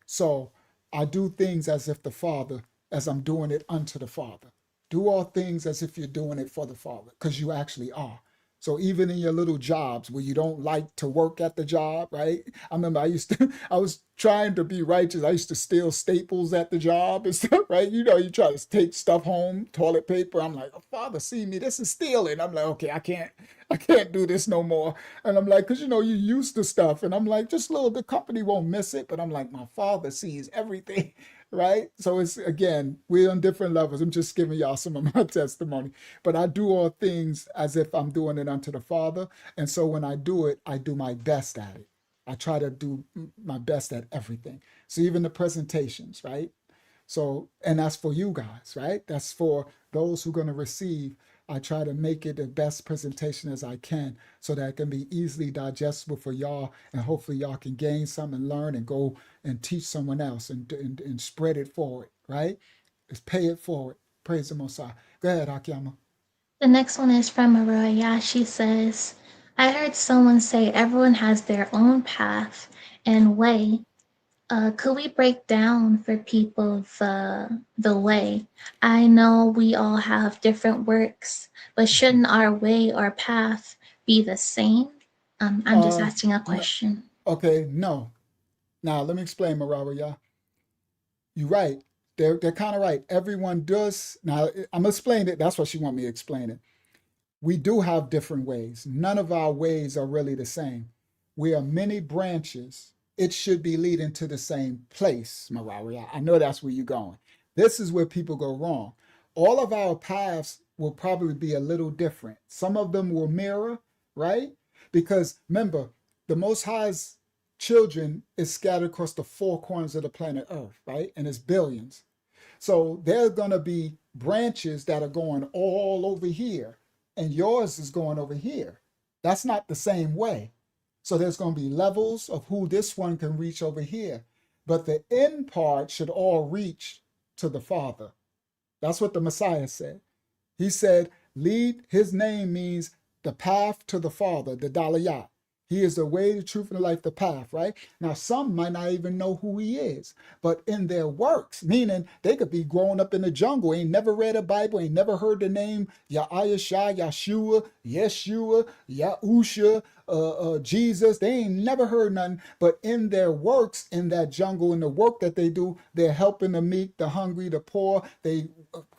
So I do things as if the Father, as I'm doing it unto the Father. Do all things as if you're doing it for the Father, because you actually are. So even in your little jobs where you don't like to work at the job, right? I remember I was trying to be righteous. I used to steal staples at the job and stuff, right? You try to take stuff home, toilet paper. I'm like, oh, Father, see me, this is stealing. I'm like, okay, I can't do this no more. And I'm like, because you're used to stuff. And I'm like, the company won't miss it. But I'm like, my Father sees everything. Right? So it's, again, we're on different levels. I'm just giving y'all some of my testimony. But I do all things as if I'm doing it unto the Father. And so when I do it, I do my best at it. I try to do my best at everything. So even the presentations, right? So, and that's for you guys, right? That's for those who are going to receive. I try to make it the best presentation as I can so that it can be easily digestible for y'all, and hopefully y'all can gain some and learn and go and teach someone else and spread it forward, right? Just pay it forward. Praise the Most High. Go ahead, Akiyama. The next one is from Araya. She says, I heard someone say everyone has their own path and way. Could we break down for people the way? I know we all have different works, but shouldn't our way or path be the same? I'm just asking a question. Okay, no. Now let me explain, Marawaya. You're right. They're kind of right. Everyone does. Now I'm gonna explain it. That's what she want me to explain it. We do have different ways. None of our ways are really the same. We are many branches. It should be leading to the same place, Marawi. I know that's where you're going. This is where people go wrong. All of our paths will probably be a little different. Some of them will mirror, right? Because remember, the Most High's children is scattered across the four corners of the planet Earth, right? And it's billions. So there are going to be branches that are going all over here, and yours is going over here. That's not the same way. So there's going to be levels of who this one can reach over here. But the end part should all reach to the Father. That's what the Messiah said. He said, his name means the path to the Father, the Dalayat. He is the way, the truth, and the life, the path, right? Now, some might not even know who he is, but in their works, meaning they could be growing up in the jungle, ain't never read a Bible, ain't never heard the name Yahusha, Yeshua, Yeshua, Yahusha, Jesus. They ain't never heard nothing, but in their works, in that jungle, in the work that they do, they're helping the meek, the hungry, the poor. They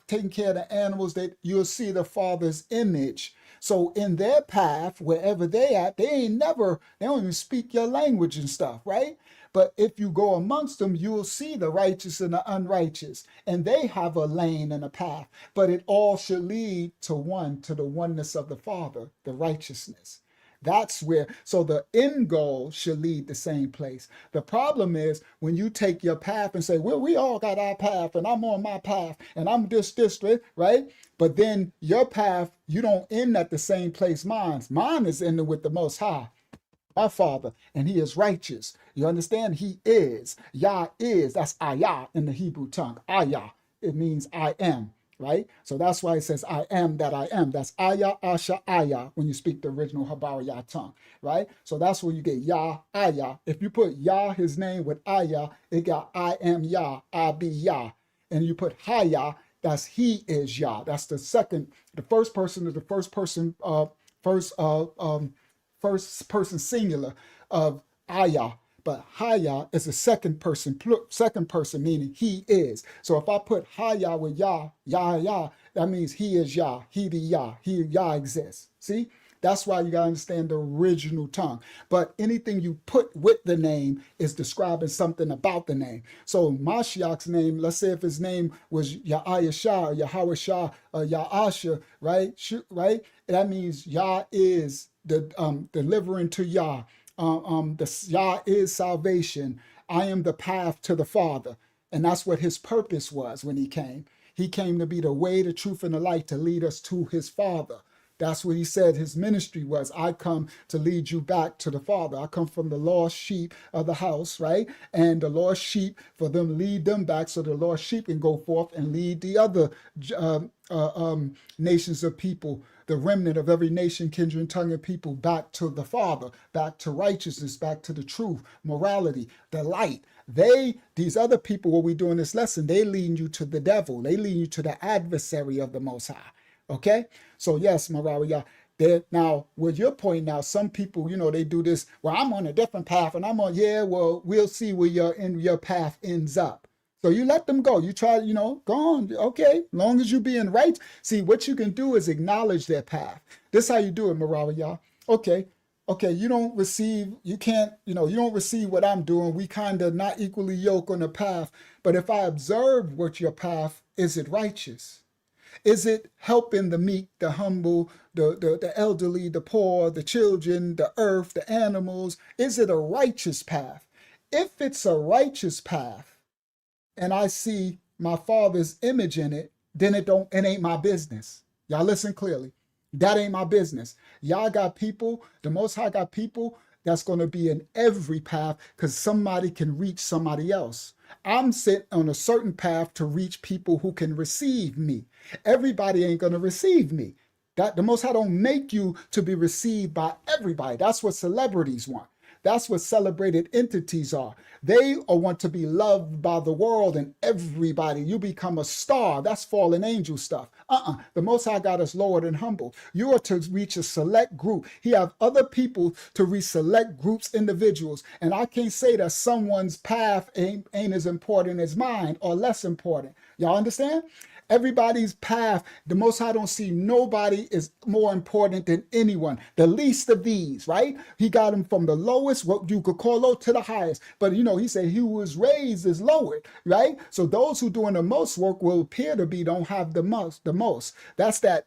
taking care of the animals. That you'll see the Father's image. So in their path, wherever they at, they don't even speak your language and stuff, right? But if you go amongst them, you'll see the righteous and the unrighteous, and they have a lane and a path, but it all should lead to the oneness of the Father, the righteousness. That's where, so the end goal should lead the same place. The problem is when you take your path and say, well, we all got our path and I'm on my path and I'm this district, right? But then your path, you don't end at the same place mine's. Mine is ending with the Most High, my Father, and he is righteous. You understand? He is. Yah is. That's Ayah in the Hebrew tongue. Ayah. It means I am. Right? So that's why it says, I am that I am. That's Ayah, Asha, Ayah, when you speak the original Habariyah tongue, right? So that's where you get Yah, Ayah. If you put Yah, his name, with Ayah, it got I am Yah, I be Yah. And you put Hayah, that's he is Yah. That's the first person is the first person singular of Ayah. But Haya is a second person meaning he is. So if I put Haya with Yah, Yah, that means he is Yah, he be Yah, Yah exists. See? That's why you gotta understand the original tongue. But anything you put with the name is describing something about the name. So Mashiach's name, let's say if his name was Yahayashah, or Yahawashah, or Yahasha, right? Right? That means Yah is the delivering to Yah. The Yah is salvation. I am the path to the Father. And that's what his purpose was when he came. He came to be the way, the truth, and the light to lead us to his Father. That's what he said his ministry was. I come to lead you back to the Father. I come from the lost sheep of the house, right? And the lost sheep, for them, lead them back so the lost sheep can go forth and lead the other nations of people, the remnant of every nation, kindred, tongue, and people back to the Father, back to righteousness, back to the truth, morality, the light. These other people, what we do in this lesson, they lead you to the devil. They lead you to the adversary of the Most High. Okay? So yes, Marawiya, now with your point now, some people, they do this, well, I'm on a different path and I'm on, we'll see where your path ends up. So you let them go. You try, go on. Okay. Long as you being right. See, what you can do is acknowledge their path. This is how you do it, Marawiya. Okay, you don't receive what I'm doing. We kind of not equally yoke on the path. But if I observe what your path, is it righteous? Is it helping the meek, the humble, the elderly, the poor, the children, the earth, the animals? Is it a righteous path? If it's a righteous path and I see my Father's image in it, then it ain't my business. Y'all listen clearly. That ain't my business. Y'all got people, the Most High got people that's going to be in every path because somebody can reach somebody else. I'm set on a certain path to reach people who can receive me. Everybody ain't going to receive me. The Most High don't make you to be received by everybody. That's what celebrities want. That's what celebrated entities are. They want to be loved by the world and everybody. You become a star. That's fallen angel stuff. The Most High got us lowered and humble. You are to reach a select group. He have other people to reach select groups, individuals. And I can't say that someone's path ain't as important as mine or less important. Y'all understand? Everybody's path, the Most High don't see nobody is more important than anyone. The least of these, right? He got them from the lowest, what you could call low, to the highest. But he said he who was raised is lowered, right? So those who doing the most work will appear to be don't have the most. That's that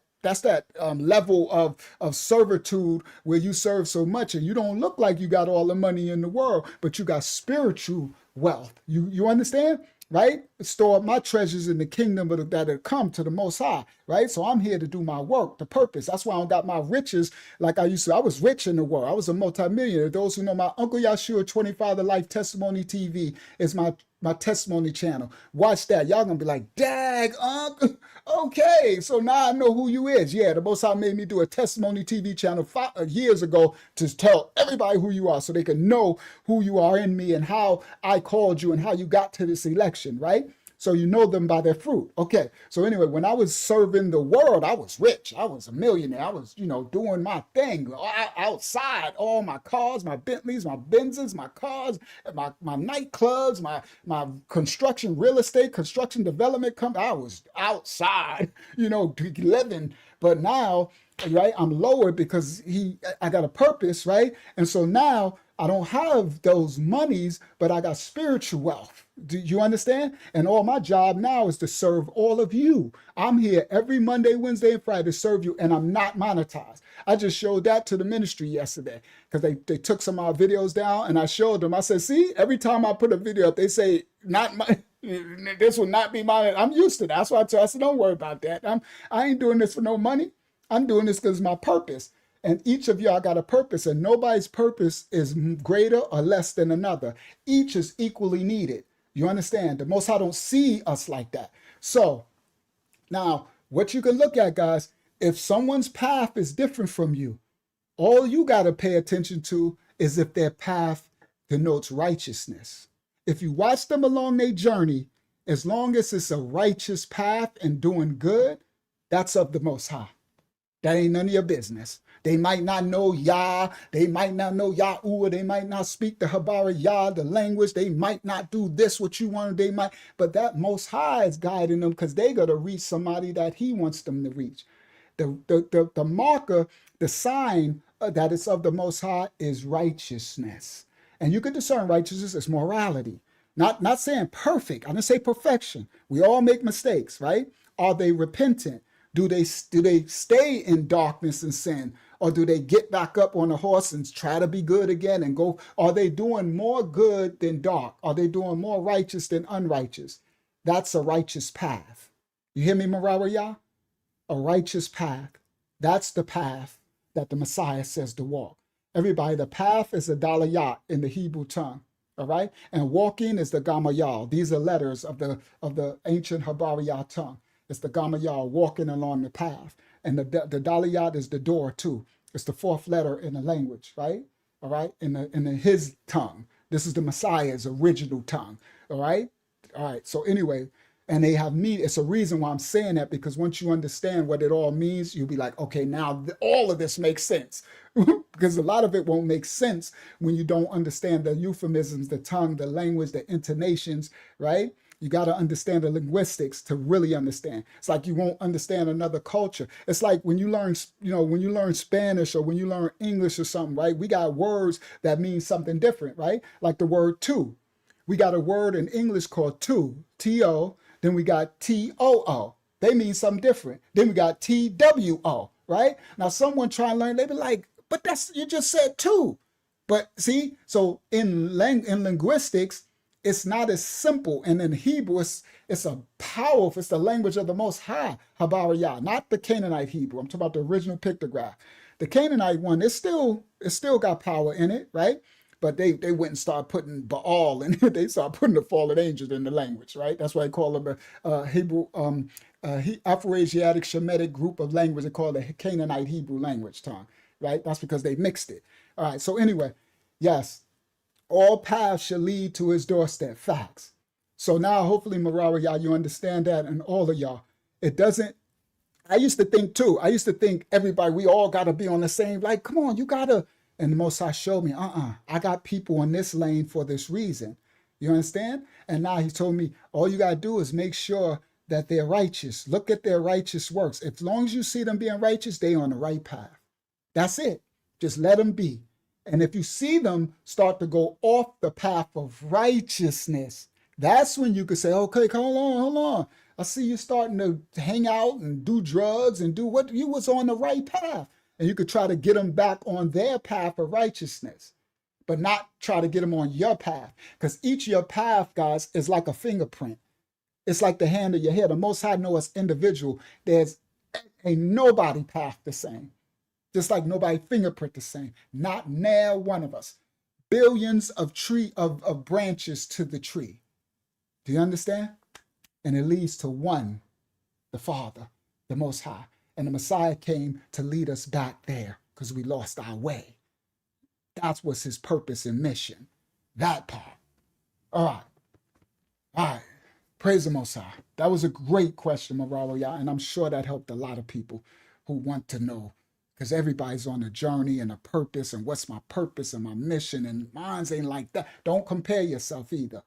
level of servitude where you serve so much and you don't look like you got all the money in the world, but you got spiritual wealth. You understand? Right? Store up my treasures in the kingdom that have come to the Most High, right? So I'm here to do my work, the purpose. That's why I don't got my riches like I used to. I was rich in the world. I was a multimillionaire. Those who know my Uncle Yahshua 25 Life Testimony TV is my my testimony channel. Watch that. Y'all gonna be like, dag, Unc. Okay, so now I know who you is. Yeah, the Most High made me do a testimony TV channel years ago to tell everybody who you are so they can know who you are in me and how I called you and how you got to this election, right? So you know them by their fruit. Okay. So anyway, when I was serving the world, I was rich. I was a millionaire. I was, doing my thing outside. All my cars, my Bentleys, my Benzes, my cars, my nightclubs, my construction, real estate, construction development company. I was outside, living. But now, right, I'm lower because I got a purpose, right? And so now I don't have those monies, but I got spiritual wealth. Do you understand? And all my job now is to serve all of you. I'm here every Monday, Wednesday, and Friday to serve you, and I'm not monetized. I just showed that to the ministry yesterday because they took some of our videos down, and I showed them. I said, see, every time I put a video up, they say, this will not be mine. I'm used to that. That's why I said, don't worry about that. I ain't doing this for no money. I'm doing this because it's my purpose. And each of y'all got a purpose, and nobody's purpose is greater or less than another. Each is equally needed. You understand? The Most High don't see us like that. So now what you can look at, guys, if someone's path is different from you, all you got to pay attention to is if their path denotes righteousness. If you watch them along their journey, as long as it's a righteous path and doing good, that's of the Most High. That ain't none of your business. They might not know Yah, they might not know Yahuwah, they might not speak the Habara Yah, the language, they might not do this, what you want, but that Most High is guiding them because they got to reach somebody that he wants them to reach. The marker, the sign that it's of the Most High is righteousness. And you can discern righteousness as morality. Not saying perfect, I didn't say perfection. We all make mistakes, right? Are they repentant? Do they stay in darkness and sin? Or do they get back up on the horse and try to be good again and go? Are they doing more good than dark? Are they doing more righteous than unrighteous? That's a righteous path. You hear me, Marawiyah? A righteous path. That's the path that the Messiah says to walk. Everybody, the path is a dalayat in the Hebrew tongue. All right? And walking is the gamayal. These are letters of the ancient Habariyah tongue. It's the gamayal, walking along the path. And the daliyat is the door too. It's the fourth letter in the language, right? All right, in his tongue. This is the Messiah's original tongue. All right. So anyway, and they have me. It's a reason why I'm saying that, because once you understand what it all means, you'll be like, okay, now all of this makes sense. Because a lot of it won't make sense when you don't understand the euphemisms, the tongue, the language, the intonations, right? You got to understand the linguistics to really understand. It's like you won't understand another culture. It's like when you learn, when you learn Spanish or when you learn English or something, right? We got words that mean something different, right? Like the word to. We got a word in English called to, T-O. Then we got T-O-O. They mean something different. Then we got T-W-O, right? Now someone try and learn, they be like, but you just said to. But see, so in linguistics, it's not as simple. And in Hebrew, it's a powerful, it's the language of the Most High, Habariyah, not the Canaanite Hebrew. I'm talking about the original pictograph. The Canaanite one, it still got power in it, right? But they went and started putting Baal in it. They started putting the fallen angels in the language, right? That's why they call them a Hebrew, Afro-Asiatic Shemitic group of language. They call it the Canaanite Hebrew language tongue, right? That's because they mixed it. All right, so anyway, yes. All paths shall lead to his doorstep. Facts. So now, hopefully, Marawiyah, you understand that, and all of y'all. It doesn't. I used to think too. I used to think everybody, we all got to be on the same. Like, come on, you gotta. And the Most High showed me, I got people in this lane for this reason. You understand? And now he told me, all you gotta do is make sure that they're righteous. Look at their righteous works. As long as you see them being righteous, they on the right path. That's it. Just let them be. And if you see them start to go off the path of righteousness, that's when you could say, okay, hold on. I see you starting to hang out and do drugs and do what you was on the right path. And you could try to get them back on their path of righteousness, but not try to get them on your path. Because each of your path, guys, is like a fingerprint. It's like the hand of your head. The Most High know us individual. There's ain't nobody path the same. Just like nobody fingerprint the same. Not now one of us. Billions of branches to the tree. Do you understand? And it leads to one, the Father, the Most High. And the Messiah came to lead us back there because we lost our way. That's what's his purpose and mission. That part. All right. All right. Praise the Most High. That was a great question, Marawa, and I'm sure that helped a lot of people who want to know, because everybody's on a journey and a purpose, and what's my purpose and my mission, and mine's ain't like that. Don't compare yourself either.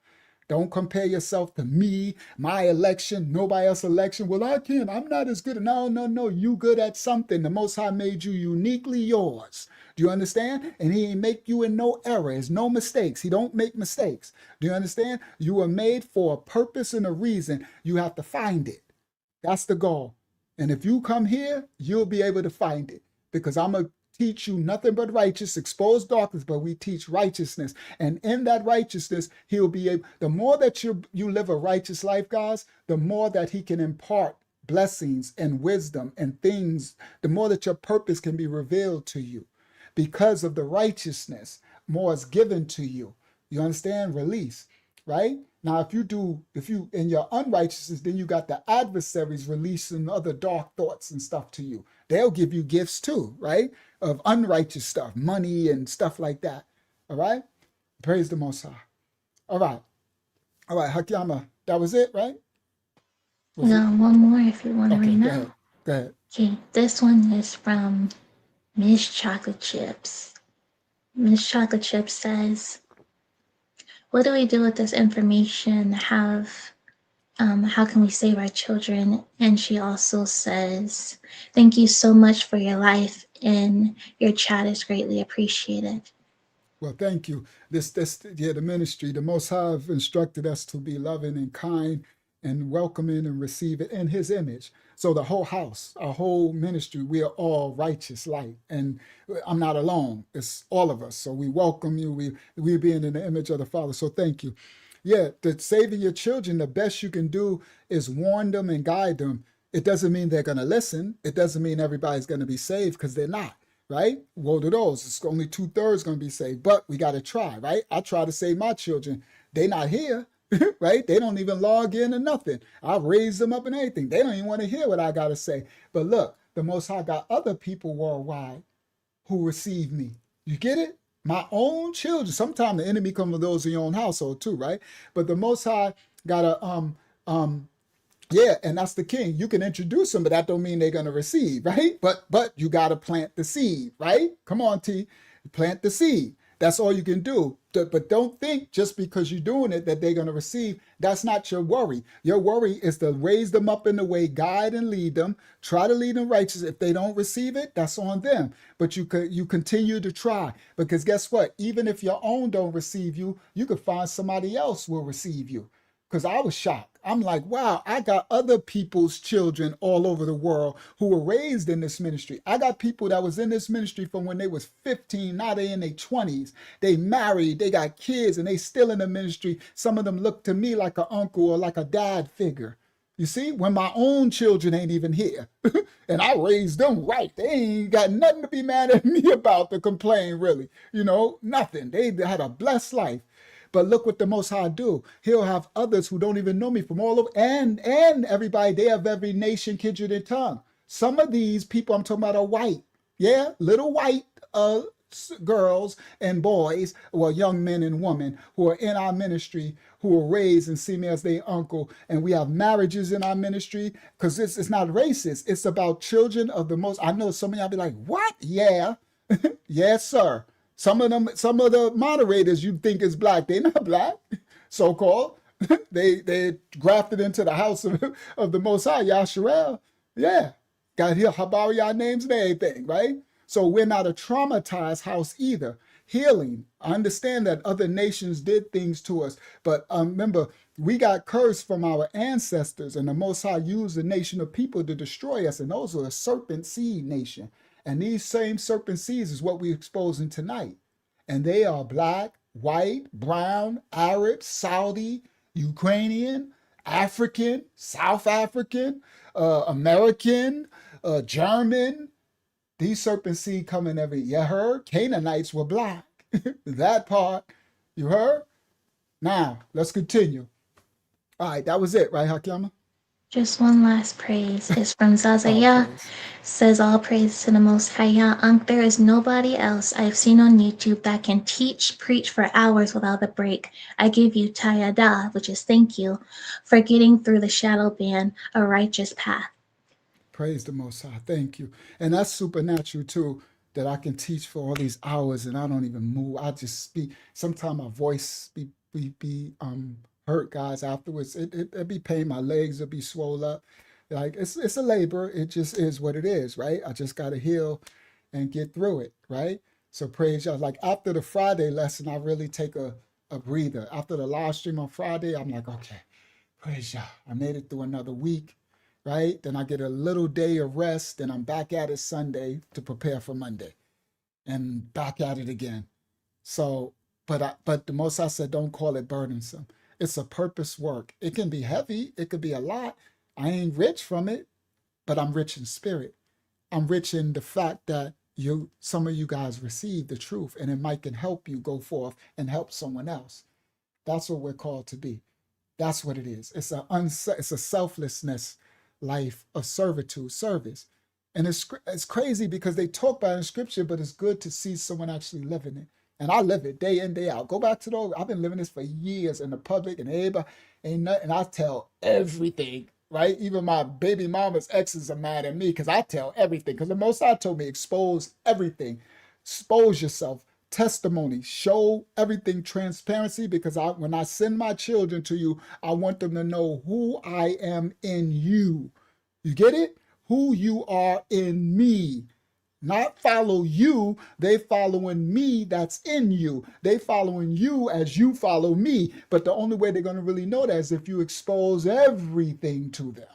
Don't compare yourself to me, my election, nobody else's election. Well, I can't. I'm not as good. No. You good at something. The Most High made you uniquely yours. Do you understand? And he ain't make you in no error. There's no mistakes. He don't make mistakes. Do you understand? You were made for a purpose and a reason. You have to find it. That's the goal. And if you come here, you'll be able to find it, because I'm going to teach you nothing but righteous, expose darkness, but we teach righteousness. And in that righteousness, he'll be able, the more that you live a righteous life, guys, the more that he can impart blessings and wisdom and things, the more that your purpose can be revealed to you. Because of the righteousness, more is given to you. You understand? Release, right? Now, if you in your unrighteousness, then you got the adversaries releasing other dark thoughts and stuff to you. They'll give you gifts too, right? Of unrighteous stuff, money and stuff like that. All right? Praise the Most High. All right. All right, Hakyama, that was it, right? One more if you want Okay, right go now. ahead. Go ahead. Okay, this one is from Miss Chocolate Chips. Miss Chocolate Chips says, what do we do with this information? How can we save our children? And she also says, thank you so much for your life, and your chat is greatly appreciated. Well, thank you. The ministry, the Most High have instructed us to be loving and kind and welcoming and receive it in his image. So the whole house, our whole ministry, we are all righteous light. And I'm not alone. It's all of us. So we welcome you. We being in the image of the Father. So thank you. Yeah, the saving your children, the best you can do is warn them and guide them. It doesn't mean they're going to listen. It doesn't mean everybody's going to be saved, because they're not. Right? Woe to those. It's only 2/3 going to be saved, but we got to try, right? I try to save my children. They not here, right? They don't even log in or nothing. I raise them up and everything. They don't even want to hear what I got to say. But look, the Most High got other people worldwide who receive me. You get it? My own children. Sometimes the enemy comes with those in your own household too, right? But the Most High got a yeah, and that's the king. You can introduce them, but that don't mean they're going to receive, right? But you got to plant the seed, right? Come on, T. Plant the seed. That's all you can do. But don't think just because you're doing it that they're going to receive. That's not your worry. Your worry is to raise them up in the way, guide and lead them. Try to lead them righteous. If they don't receive it, that's on them. But you continue to try, because guess what? Even if your own don't receive you, you could find somebody else will receive you. Because I was shocked. I'm like, wow, I got other people's children all over the world who were raised in this ministry. I got people that was in this ministry from when they was 15, now they in their 20s. They married, they got kids, and they still in the ministry. Some of them look to me like an uncle or like a dad figure. You see, when my own children ain't even here. And I raised them right. They ain't got nothing to be mad at me about to complain, really. You know, nothing. They had a blessed life. But look what the Most High do. He'll have others who don't even know me from all over, and everybody, they have every nation, kindred, and tongue. Some of these people I'm talking about are white. Yeah, little white girls and boys, well, young men and women who are in our ministry, who are raised and see me as their uncle. And we have marriages in our ministry, because it's not racist. It's about children of the Most. I know some of y'all be like, what? Yeah. Yes, sir. Some of the moderators you think is black, they're not black, so-called. they grafted into the house of the Most High, Yasharel. Yeah, got here Habariah names and everything, right? So we're not a traumatized house either. Healing. I understand that other nations did things to us, but remember, we got cursed from our ancestors, and the Most High used a nation of people to destroy us, and those are a serpent seed nation. And these same serpent seeds is what we're exposing tonight. And they are black, white, brown, Arab, Saudi, Ukrainian, African, South African, American, German. These serpent seed coming you heard? Canaanites were black. That part, you heard? Now, let's continue. All right, that was it, right, Hakiyama? Just one last praise is from All Zazaya. praise. Says all praise to the Most High. Ya Ankh, there is nobody else I've seen on YouTube that can preach for hours without a break. I give you Tayada, which is thank you, for getting through the shadow ban, a righteous path. Praise the Most High. Thank you. And that's supernatural too, that I can teach for all these hours and I don't even move. I just speak. Sometimes my voice be hurt, guys, afterwards. It be pain. My legs will be swollen up. Like it's a labor. It just is what it is, right? I just gotta heal and get through it, right? So praise y'all. Like after the Friday lesson, I really take a breather. After the live stream on Friday, I'm like, okay, praise y'all. I made it through another week, right? Then I get a little day of rest. Then I'm back at it Sunday to prepare for Monday and back at it again. So, but the Most High said, don't call it burdensome. It's a purpose work. It can be heavy. It could be a lot. I ain't rich from it, but I'm rich in spirit. I'm rich in the fact that some of you guys receive the truth and it might can help you go forth and help someone else. That's what we're called to be. That's what it is. It's a selflessness life of servitude, service. And it's crazy because they talk about it in scripture, but it's good to see someone actually living it. And I live it day in, day out. Go back to those. I've been living this for years in the public and everybody ain't nothing. I tell everything, right? Even my baby mama's exes are mad at me because I tell everything. Because the Most High told me, expose everything. Expose yourself. Testimony, show everything, transparency, because when I send my children to you, I want them to know who I am in you. You get it? Who you are in me. Not follow you, they following me that's in you. They following you as you follow me. But the only way they're going to really know that is if you expose everything to them.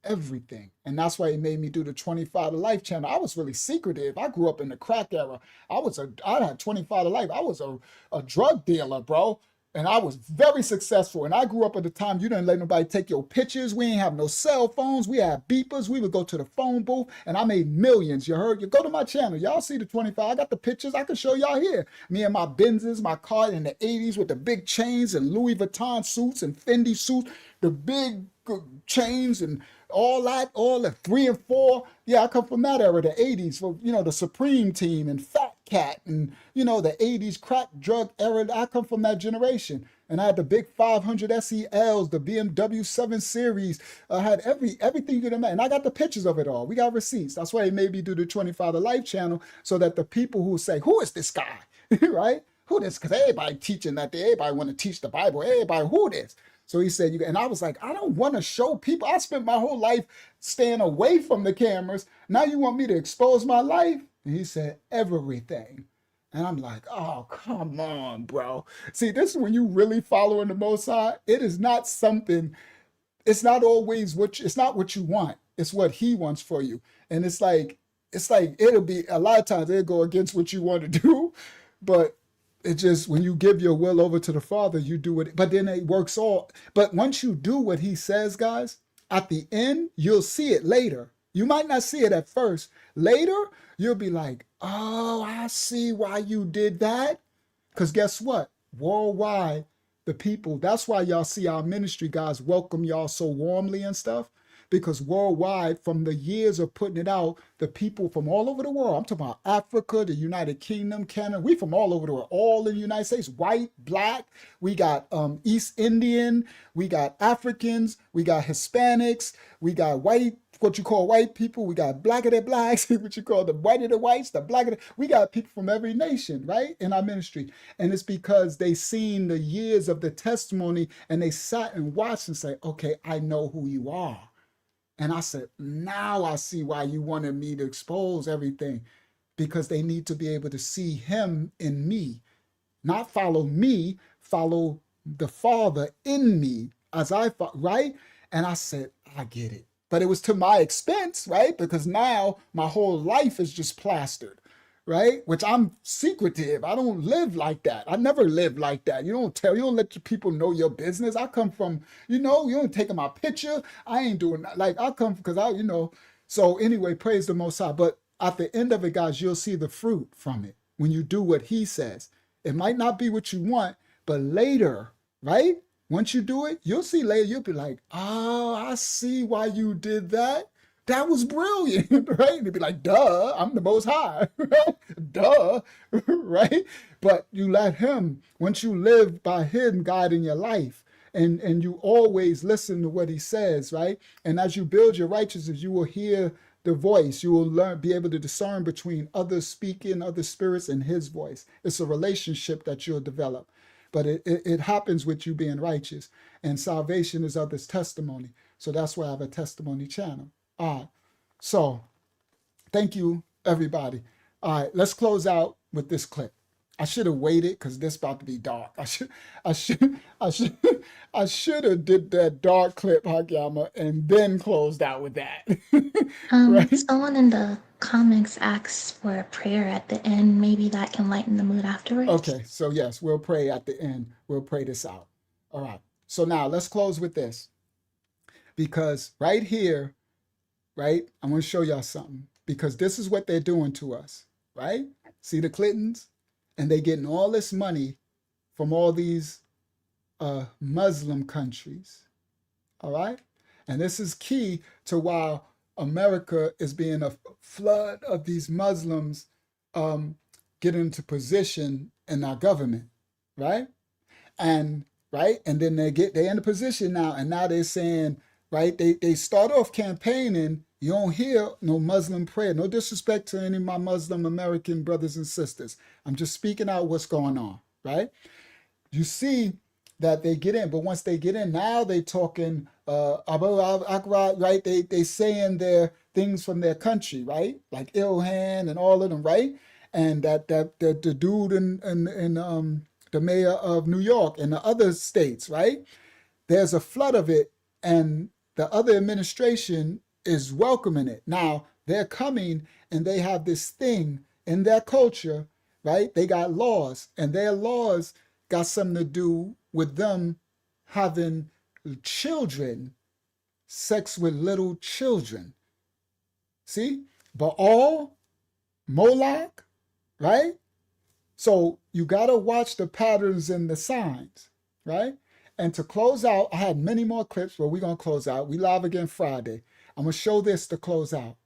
Everything. And that's why he made me do the 25 to Life channel. I was really secretive. I grew up in the crack era. I had 25 to Life. I was a drug dealer, bro. And I was very successful. And I grew up at the time you didn't let nobody take your pictures. We ain't have no cell phones. We had beepers. We would go to the phone booth and I made millions. You heard? You go to my channel. Y'all see the 25. I got the pictures. I can show y'all here. Me and my Benzes, my car in the 80s with the big chains and Louis Vuitton suits and Fendi suits, the big chains and all the 3 and 4. Yeah, I come from that era, the 80s, for the Supreme Team and Fat Cat and the 80s crack drug era. I come from that generation. And I had the big 500 SELs, the BMW 7 Series. I had everything you could imagine. And I got the pictures of it all. We got receipts. That's why he made me do the 25 to Life channel, so that the people who say, who is this guy? Right? Who this? Because everybody teaching that. Everybody want to teach the Bible. Everybody, who this? So he said, and I was like, I don't want to show people. I spent my whole life staying away from the cameras. Now you want me to expose my life? And he said, everything. And I'm like, oh, come on, bro. See, this is when you really following the Most High. It is not something, it's not always it's not what you want. It's what he wants for you. And it's like, it'll be, a lot of times it'll go against what you want to do. But it just, when you give your will over to the Father, you do it. But then it works all. But once you do what he says, guys, at the end, you'll see it later. You might not see it at first. Later, you'll be like, oh, I see why you did that. Because guess what? Worldwide, the people, that's why y'all see our ministry guys welcome y'all so warmly and stuff. Because worldwide, from the years of putting it out, the people from all over the world, I'm talking about Africa, the United Kingdom, Canada, we from all over the world, all in the United States, white, black, we got East Indian, we got Africans, we got Hispanics, we got white, what you call white people, we got black of the blacks, what you call the white of the whites, the black of the, we got people from every nation, right, in our ministry. And it's because they seen the years of the testimony and they sat and watched and say, okay, I know who you are. And I said, now I see why you wanted me to expose everything, because they need to be able to see him in me, not follow me, follow the Father in me as I thought, right? And I said, I get it. But it was to my expense, right? Because now my whole life is just plastered, right? Which I'm secretive. I don't live like that. I never lived like that. You don't let your people know your business. I come from, you don't take my picture. I ain't doing that. Like I come because so anyway, praise the Most High. But at the end of it, guys, you'll see the fruit from it when you do what he says. It might not be what you want, but later, right? Once you do it, you'll see later, you'll be like, oh, I see why you did that. That was brilliant, right? And they'd be like, duh, I'm the most high, right? Duh, right? But you let him, once you live by him guiding your life, and you always listen to what he says, right? And as you build your righteousness, you will hear the voice. You will learn, be able to discern between others speaking, other spirits, and his voice. It's a relationship that you'll develop. But it happens with you being righteous. And salvation is others' testimony. So that's why I have a testimony channel. All right. So thank you, everybody. All right, let's close out with this clip. I should have waited because this about to be dark. I should have did that dark clip, Hakyama, and then closed out with that. Right? Someone in the comments asked for a prayer at the end. Maybe that can lighten the mood afterwards. Okay, so yes, we'll pray at the end. We'll pray this out. All right. So now let's close with this. Because right here, right, I'm going to show y'all something. Because this is what they're doing to us, right? See the Clintons? And they getting all this money from all these Muslim countries, all right? And this is key to why America is being a flood of these Muslims get into position in our government, right? And then they in a position now, and now they're saying, right, they start off campaigning. You don't hear no Muslim prayer. No disrespect to any of my Muslim American brothers and sisters. I'm just speaking out what's going on, right? You see that they get in, but once they get in, now they talking right? They saying their things from their country, right? Like Ilhan and all of them, right? And that the dude in the mayor of New York and the other states, right? There's a flood of it, and the other administration is welcoming it. Now they're coming and they have this thing in their culture, right? They got laws, and their laws got something to do with them having children, sex with little children. See? Baal, Moloch, right? So you got to watch the patterns and the signs, right? And to close out, I had many more clips, but we're going to close out. We live again Friday. I'm going to show this to close out.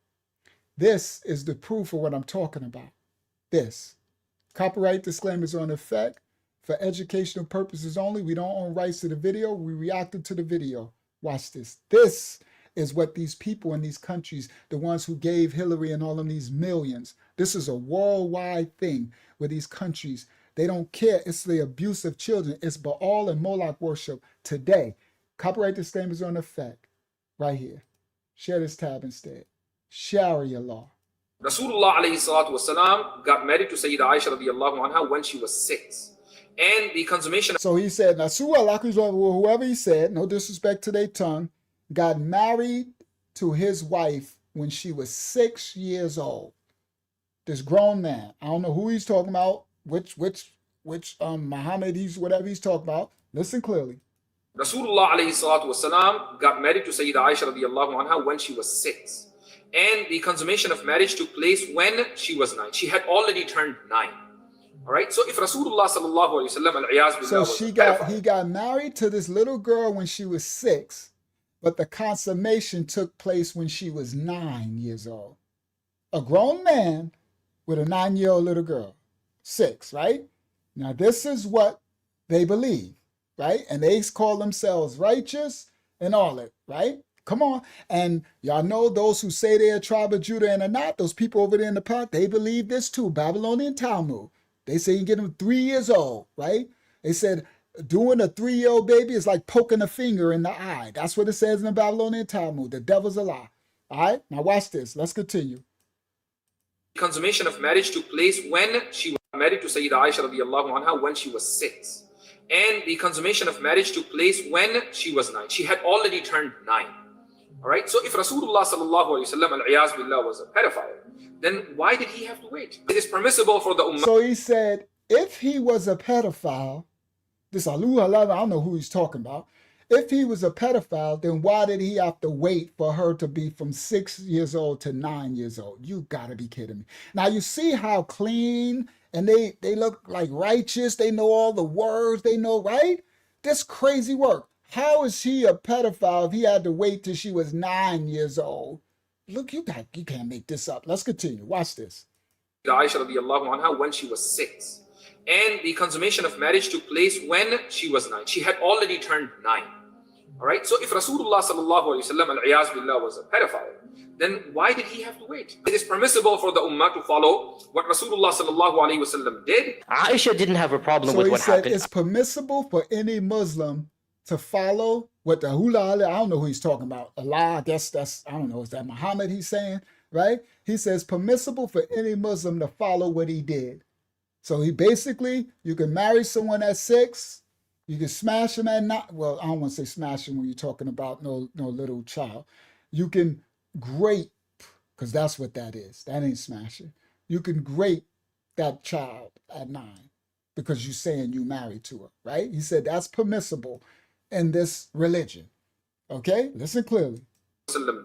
This is the proof of what I'm talking about. This. Copyright disclaimers on effect. For educational purposes only. We don't own rights to the video. We reacted to the video. Watch this. This is what these people in these countries, the ones who gave Hillary and all of these millions, this is a worldwide thing where these countries, they don't care. It's the abuse of children. It's Baal and Moloch worship today. Copyright disclaimers on effect. Right here. Share this tab instead. Sharia law. Rasulullah alayhi salatu wasalam got married to Sayyida Aisha radiallahu anha when she was 6. And the consummation. So he said, whoever he said, no disrespect to their tongue, got married to his wife when she was 6 years old. This grown man. I don't know who he's talking about, which Muhammad whatever he's talking about. Listen clearly. Rasulullah alayhi salatu wasalam got married to Sayyida Aisha radiallahu anha when she was 6. And the consummation of marriage took place when she was 9. She had already turned 9. All right. So if Rasulullah sallallahu alaihi wasallam al-iyaz billah, so he got married to this little girl when she was 6, but the consummation took place when she was 9 years old. A grown man with a 9-year-old little girl, 6, right? Now this is what they believe, right? And they call themselves righteous and all that, right? Come on. And y'all know those who say they're a tribe of Judah and are not, those people over there in the park, they believe this too. Babylonian Talmud. They say you can get them 3 years old, right? They said doing a 3-year-old baby is like poking a finger in the eye. That's what it says in the Babylonian Talmud. The devil's a lie. All right? Now watch this. Let's continue. The consummation of marriage took place when she was married to Sayyida Aisha radiallahu anha when she was 6. And the consummation of marriage took place when she was 9. She had already turned 9. All right. So if Rasulullah sallallahu alaihi wasallam al-iyaz billah was a pedophile, then why did he have to wait? It is permissible for the ummah. So he said, if he was a pedophile, this Alu Allah, I don't know who he's talking about. If he was a pedophile, then why did he have to wait for her to be from 6 years old to 9 years old? You gotta be kidding me. Now you see how clean and they look like righteous. They know all the words. They know, right? This crazy work. How is she a pedophile if he had to wait till she was 9 years old? Look, you can't make this up. Let's continue. Watch this. Aisha radiallahu anha when she was 6. And the consummation of marriage took place when she was 9. She had already turned 9. All right. So if Rasulullah sallallahu alaihi wasallam al-iyaz billah was a pedophile, then why did he have to wait? It is permissible for the ummah to follow what Rasulullah sallallahu alaihi wasallam did. Aisha didn't have a problem with what happened. It's permissible for any Muslim to follow what the hula, I don't know who he's talking about. Allah, I guess that's, I don't know, is that Muhammad he's saying, right? He says permissible for any Muslim to follow what he did. So he basically, you can marry someone at 6, you can smash him at 9. Well, I don't want to say smash him when you're talking about no little child. You can grape, because that's what that is. That ain't smashing. You can grape that child at 9 because you're saying you married to her, right? He said that's permissible in this religion. Okay, listen clearly.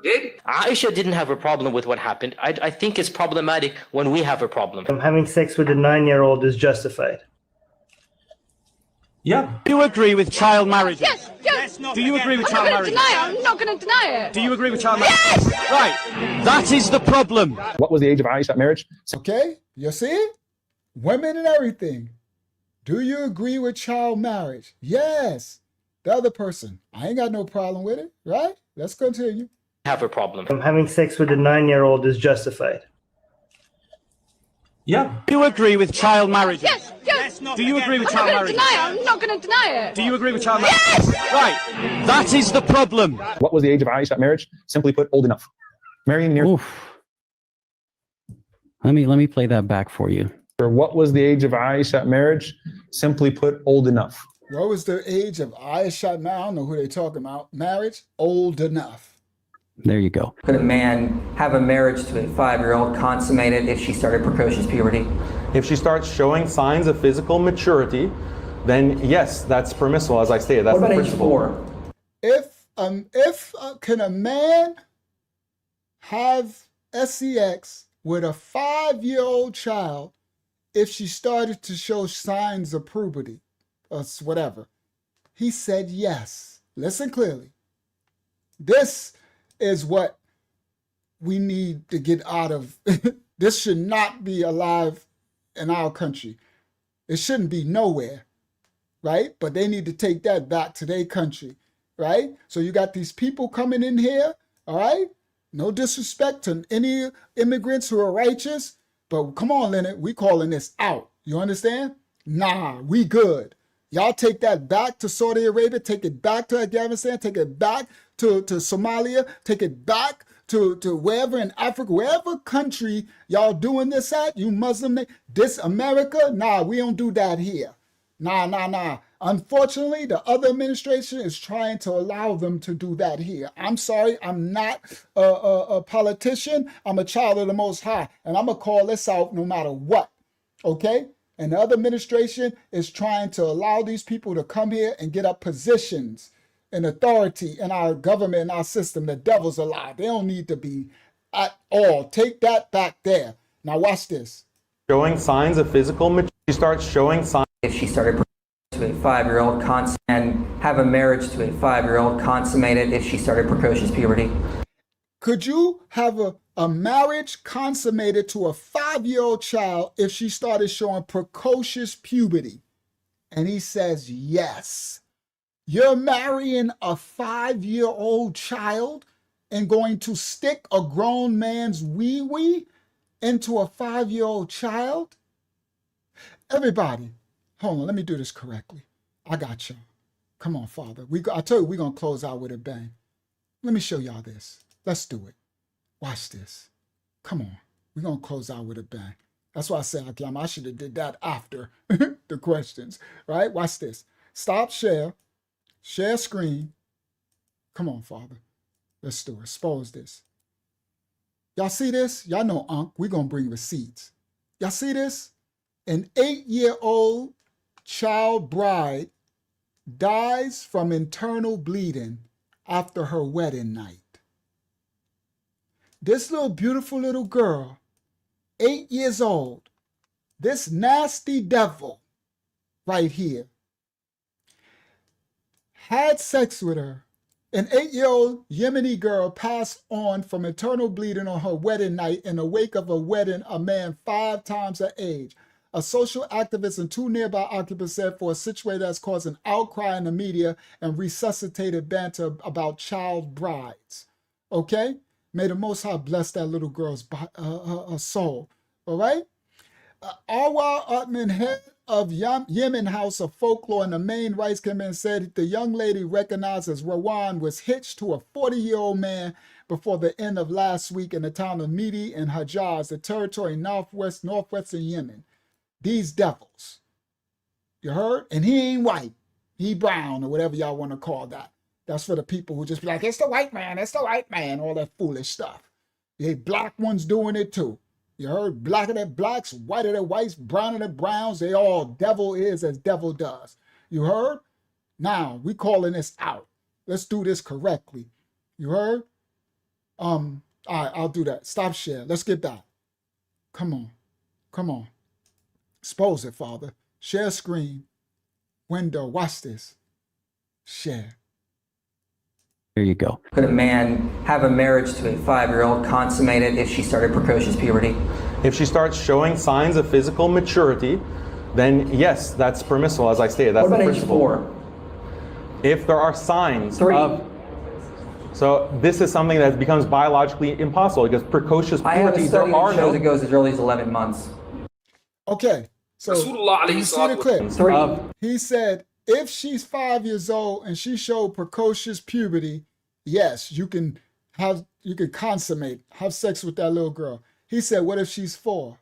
Did. Aisha didn't have a problem with what happened. I think it's problematic when we have a problem. Having sex with a 9-year-old is justified. Yeah. Do you agree with child marriage? Yes, yes. Do you agree with child marriage? I'm not going to deny it. Do you agree with child marriage? Yes! Right. That is the problem. What was the age of Aisha at marriage? Okay, you see? Women and everything. Do you agree with child marriage? Yes. The other person, I ain't got no problem with it, right? Let's continue. Have a problem. Having sex with a 9-year-old is justified. Yeah. Do you agree with child marriage? Yes, yes. Do you agree with child marriage? I'm not going to deny it. Do you agree with child marriage? Yes! Right. That is the problem. What was the age of Aisha at marriage? Simply put, old enough. Marrying near. Oof. Let me play that back for you. What was the age of Aisha at marriage? Simply put, old enough. What was the age of Aisha? Now I don't know who they're talking about. Marriage, old enough. There you go. Could a man have a marriage to a 5-year-old consummated if she started precocious puberty? If she starts showing signs of physical maturity, then yes, that's permissible. As I stated, that's what about the principle. If can a man have sex with a 5-year-old child if she started to show signs of puberty or whatever? He said yes. Listen clearly. This is what we need to get out of. This should not be alive in our country. It shouldn't be nowhere, right? But they need to take that back to their country, right? So you got these people coming in here, all right? No disrespect to any immigrants who are righteous, but come on, Leonard, we calling this out. You understand? Nah, we good. Y'all take that back to Saudi Arabia, take it back to Afghanistan, take it back to Somalia, take it back to wherever in Africa, wherever country y'all doing this at, you Muslim, this America, nah, we don't do that here. Nah. Unfortunately, the other administration is trying to allow them to do that here. I'm sorry, I'm not a politician. I'm a child of the Most High, and I'm going to call this out no matter what, okay? And the other administration is trying to allow these people to come here and get up positions and authority in our government and our system. The devil's a lie. They don't need to be at all. Take that back there. Now watch this. Showing signs of physical maturity. She starts showing signs. If she started to a 5-year-old and have a marriage to a 5-year-old consummated if she started precocious puberty. Could you have a marriage consummated to a 5-year-old child if she started showing precocious puberty? And he says, yes. You're marrying a 5-year-old child and going to stick a grown man's wee-wee into a 5-year-old child? Everybody, hold on, let me do this correctly. I got you. Come on, Father. I told you we're going to close out with a bang. Let me show y'all this. Let's do it. Watch this. Come on. We're going to close out with a bang. That's why I said, okay, I should have did that after the questions, right? Watch this. Stop, share screen. Come on, Father. Let's do it. Expose this. Y'all see this? Y'all know, Unc, we're going to bring receipts. Y'all see this? An 8-year-old child bride dies from internal bleeding after her wedding night. This little beautiful little girl, 8 years old, this nasty devil right here, had sex with her. An 8-year-old Yemeni girl passed on from internal bleeding on her wedding night in the wake of a wedding a man 5 times her age. A social activist and 2 nearby occupants said for a situation that's caused an outcry in the media and resuscitated banter about child brides. Okay? May the Most High bless that little girl's soul. All right? Arwa Atman, head of Yemen House of Folklore and the main rights committee, said the young lady recognized as Rawan was hitched to a 40-year-old man before the end of last week in the town of Midi and Hajaz, the territory northwestern Yemen. These devils. You heard? And he ain't white. He brown or whatever y'all want to call that. That's for the people who just be like, it's the white man, it's the white man, all that foolish stuff. The black ones doing it too. You heard? Blacker than blacks, whiter than whites, browner than browns. They all devil is as devil does. You heard? Now, we calling this out. Let's do this correctly. You heard? All right, I'll do that. Stop share. Let's get back. Come on. Come on. Expose it, Father. Share screen. Window. Watch this. Share. There you go. Could a man have a marriage to a 5-year-old consummated if she started precocious puberty? If she starts showing signs of physical maturity, then yes, that's permissible, as I stated. That's What the about age principle. 4? If there are signs 3. of... So this is something that becomes biologically impossible because precocious I have a puberty, study there are that shows no... it goes as early as 11 months. Okay. So Rasulullah you see the clip. 3. He said, if she's 5 years old and she showed precocious puberty, yes, you can consummate, have sex with that little girl. He said, what if she's 4?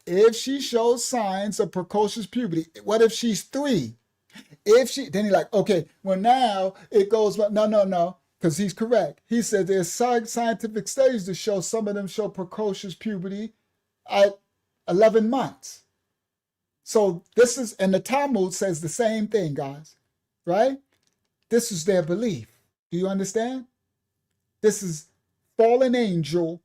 If she shows signs of precocious puberty, what if she's 3? Then he's like, okay, well now it goes, no, because he's correct. He said there's scientific studies to show some of them show precocious puberty at 11 months. So this is, and the Talmud says the same thing, guys, right? This is their belief. Do you understand? This is fallen angel,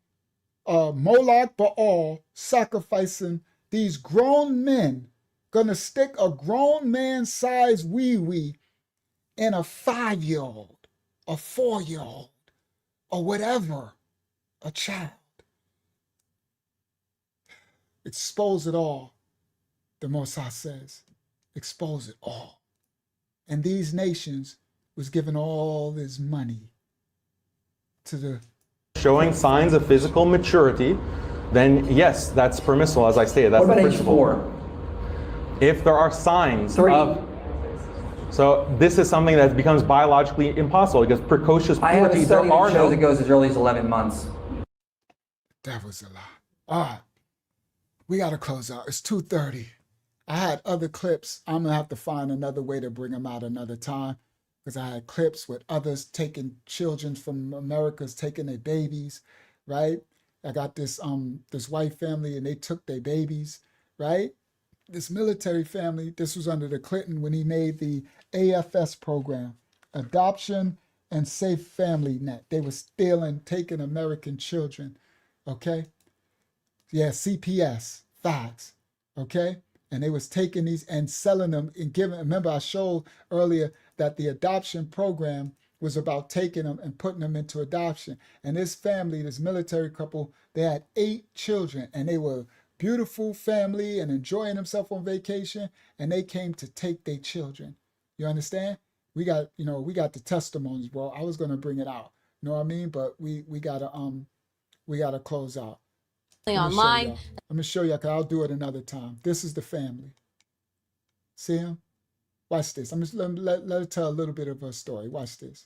Moloch Baal sacrificing these grown men, gonna stick a grown man-sized wee-wee in a 5-year-old, a 4-year-old, or whatever, a child. Expose it all. The Most High says, expose it all. And these nations was given all this money to the... Showing signs of physical maturity, then yes, that's permissible, as I stated. That's What the about age principle. 4? If there are signs 3. of... So this is something that becomes biologically impossible because precocious I have puberty, a study there are that shows no... it goes as early as 11 months. That was a lot. All right. We got to close out. It's 2:30. I had other clips. I'm going to have to find another way to bring them out another time because I had clips with others taking children from America's taking their babies, right? I got this white family and they took their babies, right? This military family, this was under the Clinton when he made the AFS program, Adoption and Safe Family Net. They were stealing, taking American children, okay? Yeah, CPS, facts, okay? And they was taking these and selling them and giving, remember I showed earlier that the adoption program was about taking them and putting them into adoption. And this family, this military couple, they had 8 children and they were beautiful family and enjoying themselves on vacation. And they came to take their children. You understand? We got the testimonies, bro. I was going to bring it out. You know what I mean? But we gotta close out. Online. Let me show you, because I'll do it another time. This is the family. See him? Watch this. I'm just let her tell a little bit of her story. Watch this.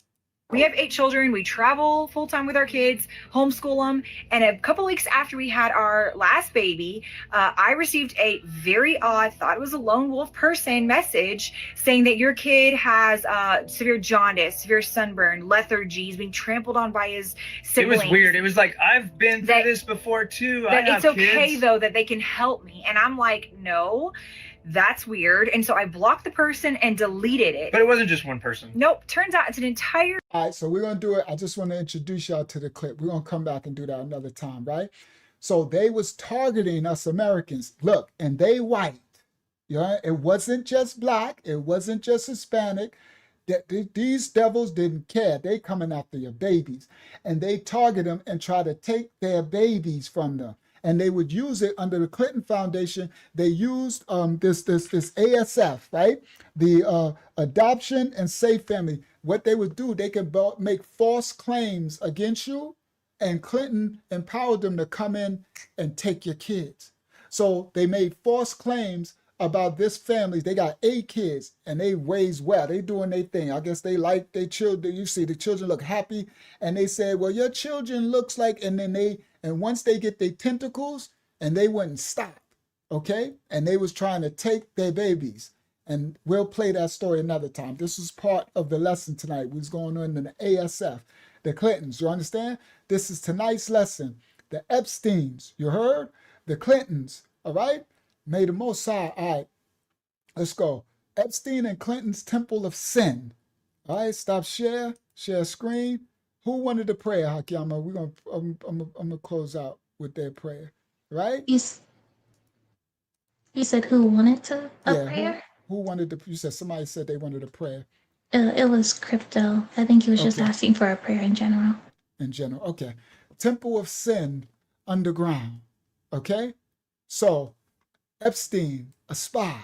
We have 8 children. We travel full time with our kids, homeschool them. And a couple weeks after we had our last baby, I received a very odd, thought it was a lone wolf person message saying that your kid has severe jaundice, severe sunburn, lethargy, he's being trampled on by his siblings. It was weird. It was like, I've been through this before too. That I it's have okay kids. though that they can help me. And I'm like, no. That's weird. And so I blocked the person and deleted it. But it wasn't just one person. Nope. Turns out it's an entire... All right, so we're going to do it. I just want to introduce y'all to the clip. We're going to come back and do that another time, right? So they was targeting us Americans. Look, and they white. You know, it wasn't just black. It wasn't just Hispanic. These devils didn't care. They coming after your babies, and they target them and try to take their babies from them. And they would use it under the Clinton Foundation. They used this ASF, right? The Adoption and Safe Family. What they would do, they could make false claims against you, and Clinton empowered them to come in and take your kids. So they made false claims about this family. They got 8 kids and they raised well. They doing their thing. I guess they like their children. You see the children look happy, and they said, well, your children looks like, and then once they get their tentacles, and they wouldn't stop, okay? And they was trying to take their babies. And we'll play that story another time. This was part of the lesson tonight. We was going on in the ASF, the Clintons, you understand? This is tonight's lesson. The Epsteins, you heard? The Clintons, all right? May the Most High. All right, let's go. Epstein and Clinton's Temple of Sin. All right, stop share screen. Who wanted the prayer, Hakiyama? I'm gonna close out with their prayer, right? You said who wanted to a prayer? Who wanted you said somebody said they wanted a prayer. It was Crypto. I think he was just asking for a prayer in general. In general, okay. Temple of Sin underground, okay? So Epstein, a spy.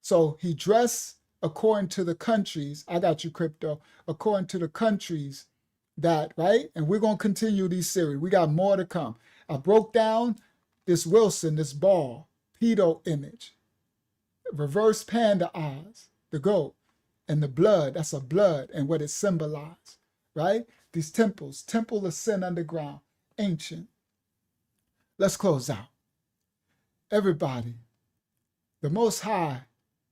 So he dressed according to the countries. I got you, Crypto. According to the countries that, right? And we're going to continue these series. We got more to come. I broke down this Wilson, this ball, pedo image, reverse panda eyes, the goat, and the blood. That's a blood and what it symbolized, right? These temples, Temple of Sin underground, ancient. Let's close out. Everybody, the Most High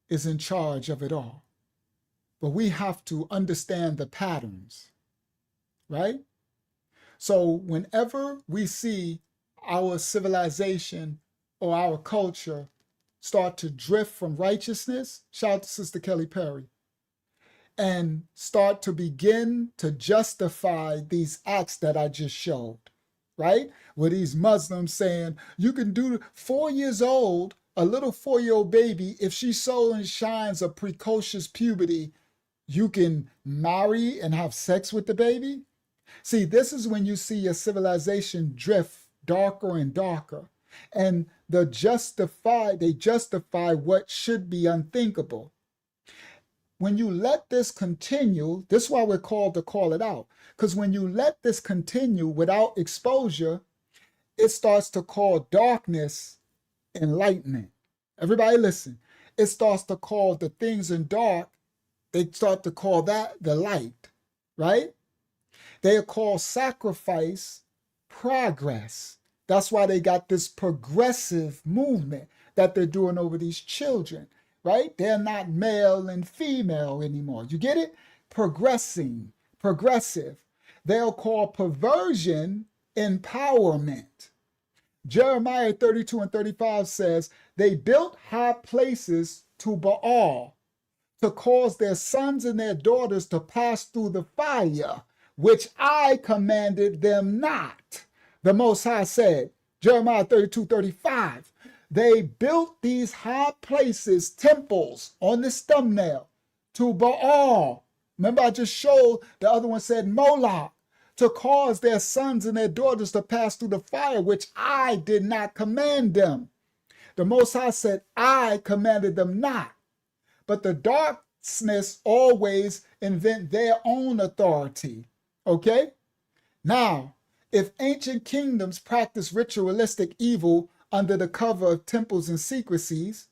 is in charge of it all. But we have to understand the patterns, right? So whenever we see our civilization or our culture start to drift from righteousness, shout out to Sister Kelly Perry, and start to begin to justify these acts that I just showed, right? Where these Muslims saying, you can do 4 years old, a little 4-year-old baby, if she shows and shines a precocious puberty, you can marry and have sex with the baby? See, this is when you see your civilization drift darker and darker. And they justify what should be unthinkable. When you let this continue, this is why we're called to call it out. Because when you let this continue without exposure, it starts to call darkness enlightenment. Everybody listen. It starts to call the things in dark, they start to call that the light, right? They call sacrifice progress. That's why they got this progressive movement that they're doing over these children, right? They're not male and female anymore. You get it? Progressive. They'll call perversion empowerment. Jeremiah 32 and 35 says, they built high places to Baal to cause their sons and their daughters to pass through the fire, which I commanded them not. The Most High said, Jeremiah 32, 35, they built these high places, temples, on this thumbnail, to Baal. Remember I just showed, the other one said Moloch, to cause their sons and their daughters to pass through the fire, which I did not command them. The Most High said, I commanded them not. But the darkness always invent their own authority. Okay? Now, if ancient kingdoms practice ritualistic evil under the cover of temples and secrecies,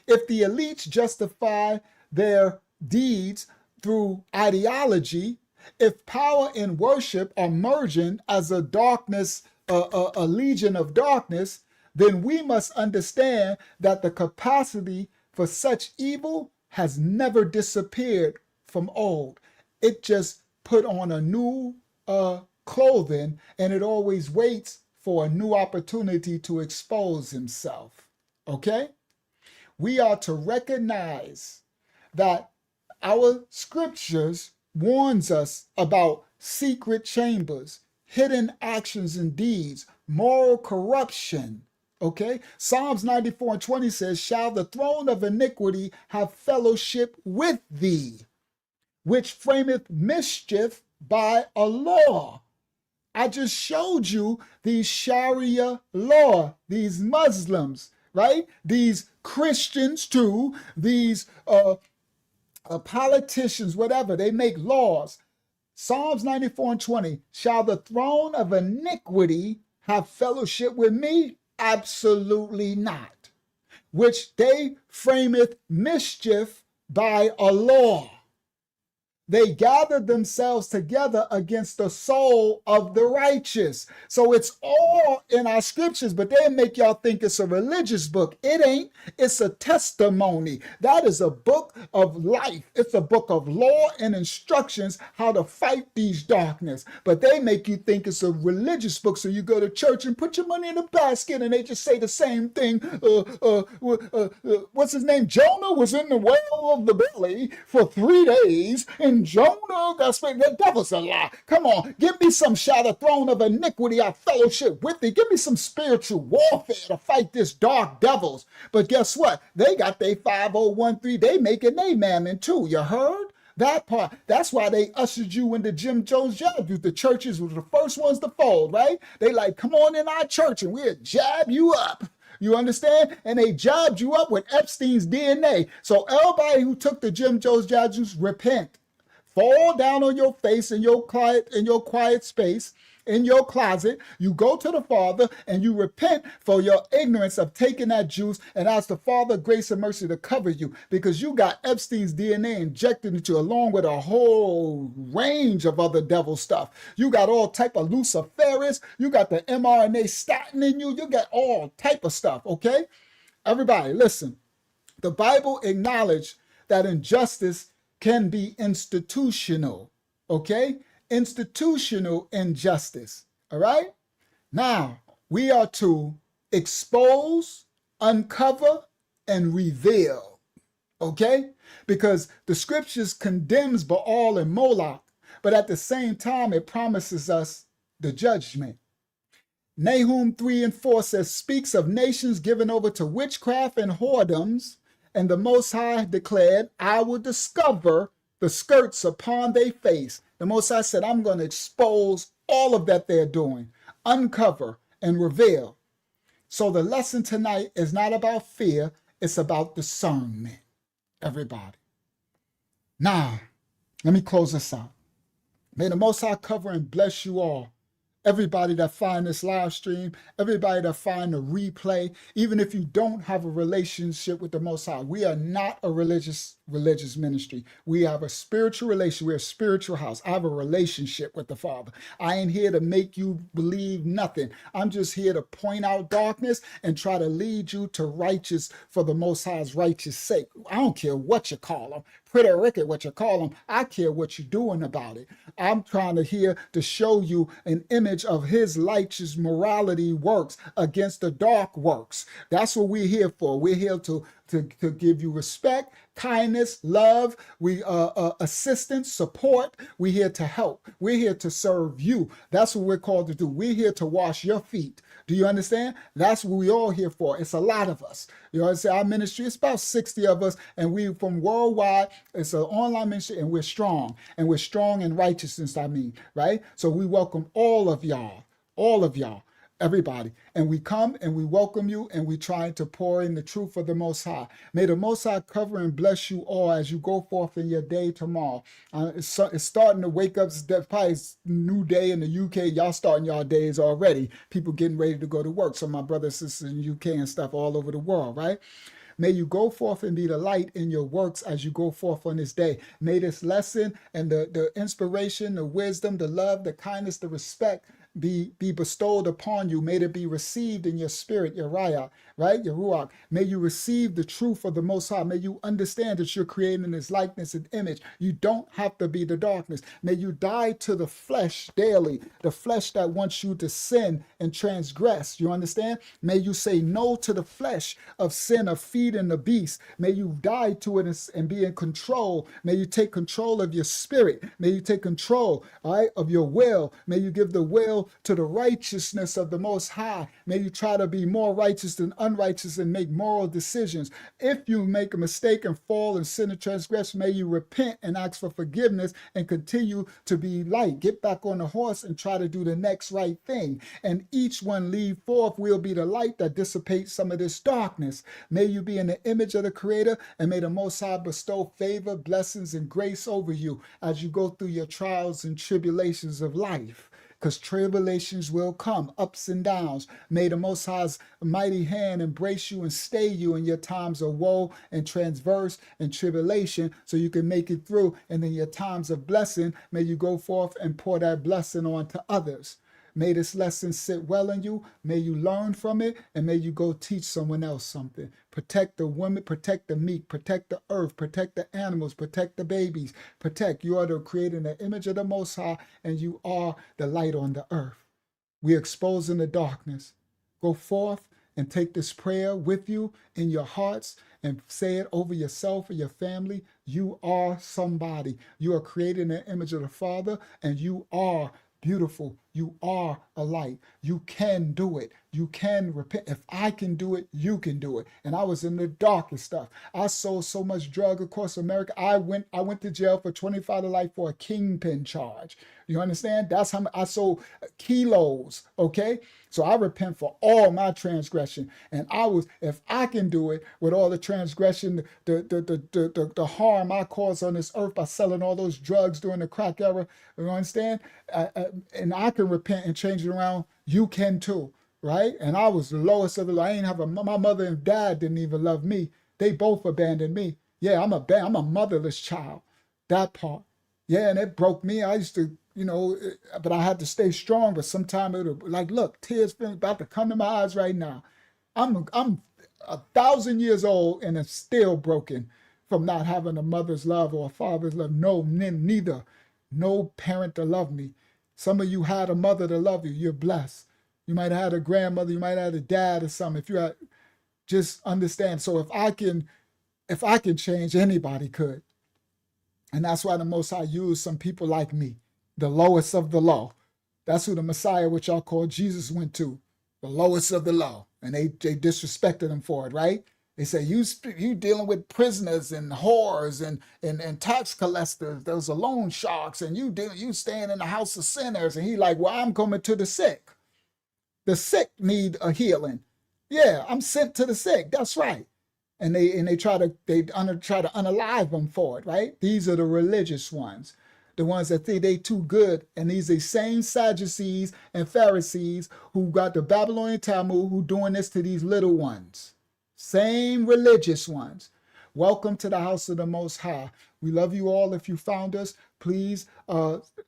if the elites justify their deeds through ideology, if power and worship are merging as a darkness, a legion of darkness, then we must understand that the capacity for such evil has never disappeared from old. It just put on a new clothing, and it always waits for a new opportunity to expose himself. Okay? We are to recognize that our scriptures warns us about secret chambers, hidden actions and deeds, moral corruption. Okay? Psalms 94 and 20 says, shall the throne of iniquity have fellowship with thee? which frameth mischief by a law. I just showed you these Sharia law, these Muslims, right? These Christians too, these politicians, whatever, they make laws. Psalms 94:20, shall the throne of iniquity have fellowship with me? Absolutely not. Which they frameth mischief by a law. They gathered themselves together against the soul of the righteous. So it's all in our scriptures, but they make y'all think it's a religious book. It ain't. It's a testimony. That is a book of life. It's a book of law and instructions how to fight these darkness. But they make you think it's a religious book, so you go to church and put your money in a basket and they just say the same thing. What's his name? Jonah was in the whale of the belly for 3 days, and Jonah, the devil's a lie. Come on, give me some shall the throne of iniquity I fellowship with thee. Give me some spiritual warfare to fight this dark devils. But guess what? They got their 5013. They making they mammon too. You heard? That part. That's why they ushered you into Jim Jones jab. The churches were the first ones to fold, right? They like, come on in our church and we'll jab you up. You understand? And they jabbed you up with Epstein's DNA. So everybody who took the Jim Jones jabs, repent. Fall down on your face in your quiet space, in your closet. You go to the Father and you repent for your ignorance of taking that juice and ask the Father grace and mercy to cover you, because you got Epstein's DNA injected into you along with a whole range of other devil stuff. You got all type of Luciferus. You got the mRNA statin in you. You got all type of stuff, okay? Everybody, listen. The Bible acknowledged that injustice can be institutional, okay? Institutional injustice, all right? Now, we are to expose, uncover, and reveal, okay? Because the scriptures condemns Baal and Moloch, but at the same time, it promises us the judgment. Nahum 3:4 says, speaks of nations given over to witchcraft and whoredoms, and the Most High declared, I will discover the skirts upon their face. The Most High said, I'm going to expose all of that they're doing, uncover and reveal. So the lesson tonight is not about fear, it's about discernment, everybody. Now, let me close this out. May the Most High cover and bless you all. Everybody that find this live stream, everybody that find the replay, even if you don't have a relationship with the Most High, we are not a religious ministry. We have a spiritual relation. We're a spiritual house. I have a relationship with the Father. I ain't here to make you believe nothing. I'm just here to point out darkness and try to lead you to righteous for the Most High's righteous sake. I don't care what you call them. Pretty wicked, what you call them. I care what you're doing about it. I'm trying to show you an image of his righteous morality works against the dark works. That's what we're here for. We're here to give you respect, kindness, love, assistance, support. We're here to help. We're here to serve you. That's what we're called to do. We're here to wash your feet. Do you understand? That's what we're all here for. It's a lot of us. You understand? Our ministry, it's about 60 of us, and we from worldwide. It's an online ministry, and we're strong. And we're strong in righteousness, right? So we welcome all of y'all, everybody. And we come and we welcome you, and we try to pour in the truth of the Most High. May the Most High cover and bless you all as you go forth in your day tomorrow. It's starting to wake up. It's probably a new day in the UK. Y'all starting y'all days already. People getting ready to go to work. So my brothers and sisters in the UK and stuff all over the world, right? May you go forth and be the light in your works as you go forth on this day. May this lesson and the inspiration, the wisdom, the love, the kindness, the respect be bestowed upon you. May it be received in your spirit, your raya, right? Your ruach. May you receive the truth of the Most High. May you understand that you're created in his likeness and image. You don't have to be the darkness. May you die to the flesh daily, the flesh that wants you to sin and transgress. You understand? May you say no to the flesh of sin, of feeding the beast. May you die to it and be in control. May you take control of your spirit. May you take control, all right, of your will. May you give the will go to the righteousness of the Most High. May you try to be more righteous than unrighteous and make moral decisions. If you make a mistake and fall and sin and transgress, may you repent and ask for forgiveness and continue to be light. Get back on the horse and try to do the next right thing. And each one leave forth will be the light that dissipates some of this darkness. May you be in the image of the Creator, and may the Most High bestow favor, blessings, and grace over you as you go through your trials and tribulations of life. Because tribulations will come, ups and downs. May the Most High's mighty hand embrace you and stay you in your times of woe and transverse and tribulation so you can make it through. And in your times of blessing, may you go forth and pour that blessing on to others. May this lesson sit well in you. May you learn from it, and may you go teach someone else something. Protect the women, protect the meek, protect the earth, protect the animals, protect the babies. Protect. You are the creator in the image of the Most High, and you are the light on the earth. We're exposing the darkness. Go forth and take this prayer with you in your hearts and say it over yourself and your family. You are somebody. You are created in the image of the Father, and you are beautiful. You are a light. You can do it. You can repent. If I can do it, you can do it. And I was in the darkest stuff. I sold so much drug across America. I went to jail for 25 to life for a kingpin charge. You understand? That's how I sold kilos. Okay. So I repent for all my transgression. And if I can do it with all the transgression, the harm I caused on this earth by selling all those drugs during the crack era, you understand? And I can repent and change it around. You can too, right? And I was the lowest of the low. I ain't have my mother and dad didn't even love me. They both abandoned me. Yeah, I'm a motherless child. That part. Yeah, and it broke me. I used to, but I had to stay strong. But sometimes it'll look, tears about to come to my eyes right now. I'm 1,000 years old and it's still broken from not having a mother's love or a father's love. No, neither. No parent to love me. Some of you had a mother to love you. You're blessed. You might have had a grandmother. You might have had a dad or something. If you had, just understand. So if I can change, anybody could. And that's why the Most High used some people like me, the lowest of the low. That's who the Messiah, which y'all call Jesus, went to, the lowest of the low. And they disrespected him for it, right? They say, you dealing with prisoners and whores and tax collectors, those are loan sharks, and you staying in the house of sinners. And he like, well, I'm coming to the sick. The sick need a healing. Yeah, I'm sent to the sick. That's right. And they try to unalive them for it, right? These are the religious ones, the ones that think they too good. And these are the same Sadducees and Pharisees who got the Babylonian Talmud who doing this to these little ones. Same religious ones. Welcome to the house of the Most High. We love you all. If you found us, please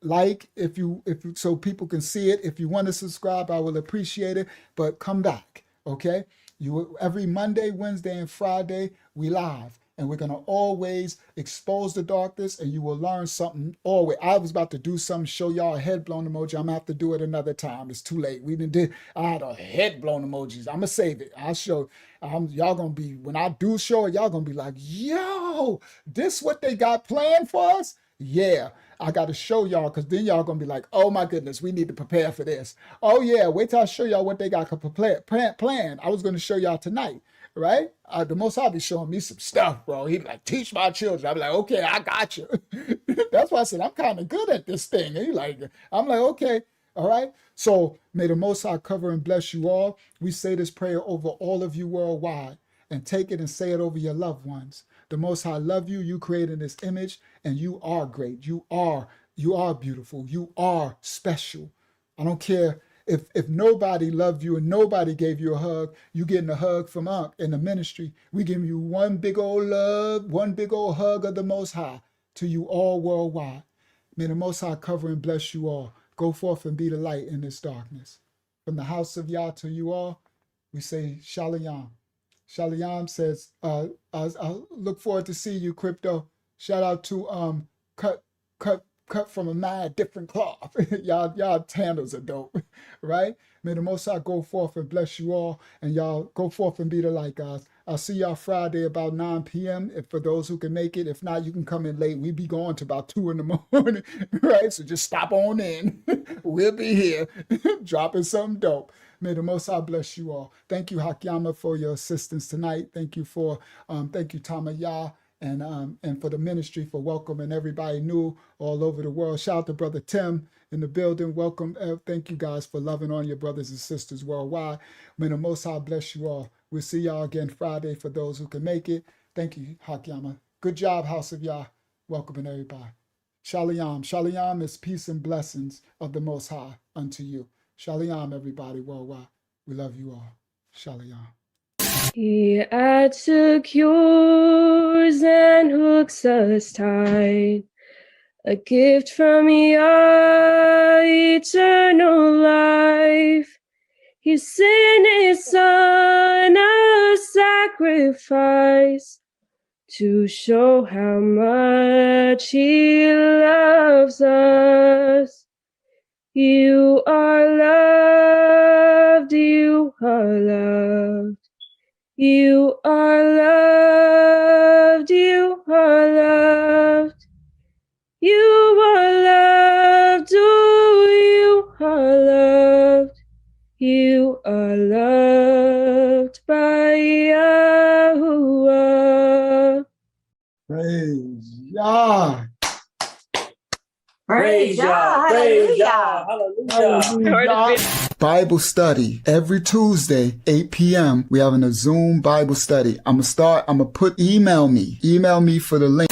like if you so people can see it. If you want to subscribe, I will appreciate it. But come back, okay? Every Monday, Wednesday, and Friday, we live. And we're going to always expose the darkness, and you will learn something always. I was about to do something, show y'all a head blown emoji. I'm going to have to do it another time. It's too late. I had a head blown emojis. I'm going to save it. I'll show. Y'all going to be, when I do show it, y'all going to be like, yo, this what they got planned for us? Yeah, I got to show y'all, because then y'all going to be like, oh my goodness, we need to prepare for this. Oh yeah, wait till I show y'all what they got planned. I was going to show y'all tonight. Right? The Most High be showing me some stuff, bro. He like, teach my children. I'm like, okay, I got you. That's why I said, I'm kind of good at this thing. And I'm like, okay, all right. So may the Most High cover and bless you all. We say this prayer over all of you worldwide, and take it and say it over your loved ones. The Most High love you. You created this image, and you are great. You are beautiful. You are special. I don't care. If nobody loved you and nobody gave you a hug, you getting a hug from Unc in the ministry. We give you one big old love, one big old hug of the Most High to you all worldwide. May the Most High cover and bless you all. Go forth and be the light in this darkness. From the house of Yah to you all, we say Shalom. Shalom says, I look forward to see you, Crypto. Shout out to cut from a mad different cloth. y'all tandles are dope, right? May the Most High go forth and bless you all, and y'all go forth and be the light, guys. I'll see y'all Friday about 9 p.m. If for those who can make it. If not, you can come in late. We be going to about 2 in the morning, right? So just stop on in. We'll be here dropping something dope. May the Most High bless you all. Thank you, Hakyama, for your assistance tonight. Thank you Tamaya, and for the ministry for welcoming everybody new all over the world. Shout out to Brother Tim in the building. Welcome. Thank you guys for loving on your brothers and sisters worldwide. May the Most High bless you all. We'll see y'all again Friday for those who can make it. Thank you, Hakyama. Good job, House of Yah. Welcoming everybody. Shalom. Shalom is peace and blessings of the Most High unto you. Shalom, everybody worldwide. We love you all. Shalom. He secures and hooks us tight, a gift from Yah, eternal life. He sent his son a sacrifice to show how much he loves us. You are loved, you are loved. You are loved, you are loved. You are loved, oh, you are loved. You are loved by Yahuwah. Praise Yah. Praise Yah, hallelujah. Hallelujah. Bible study every Tuesday, 8 p.m. We having a Zoom Bible study. I'm gonna email me for the link.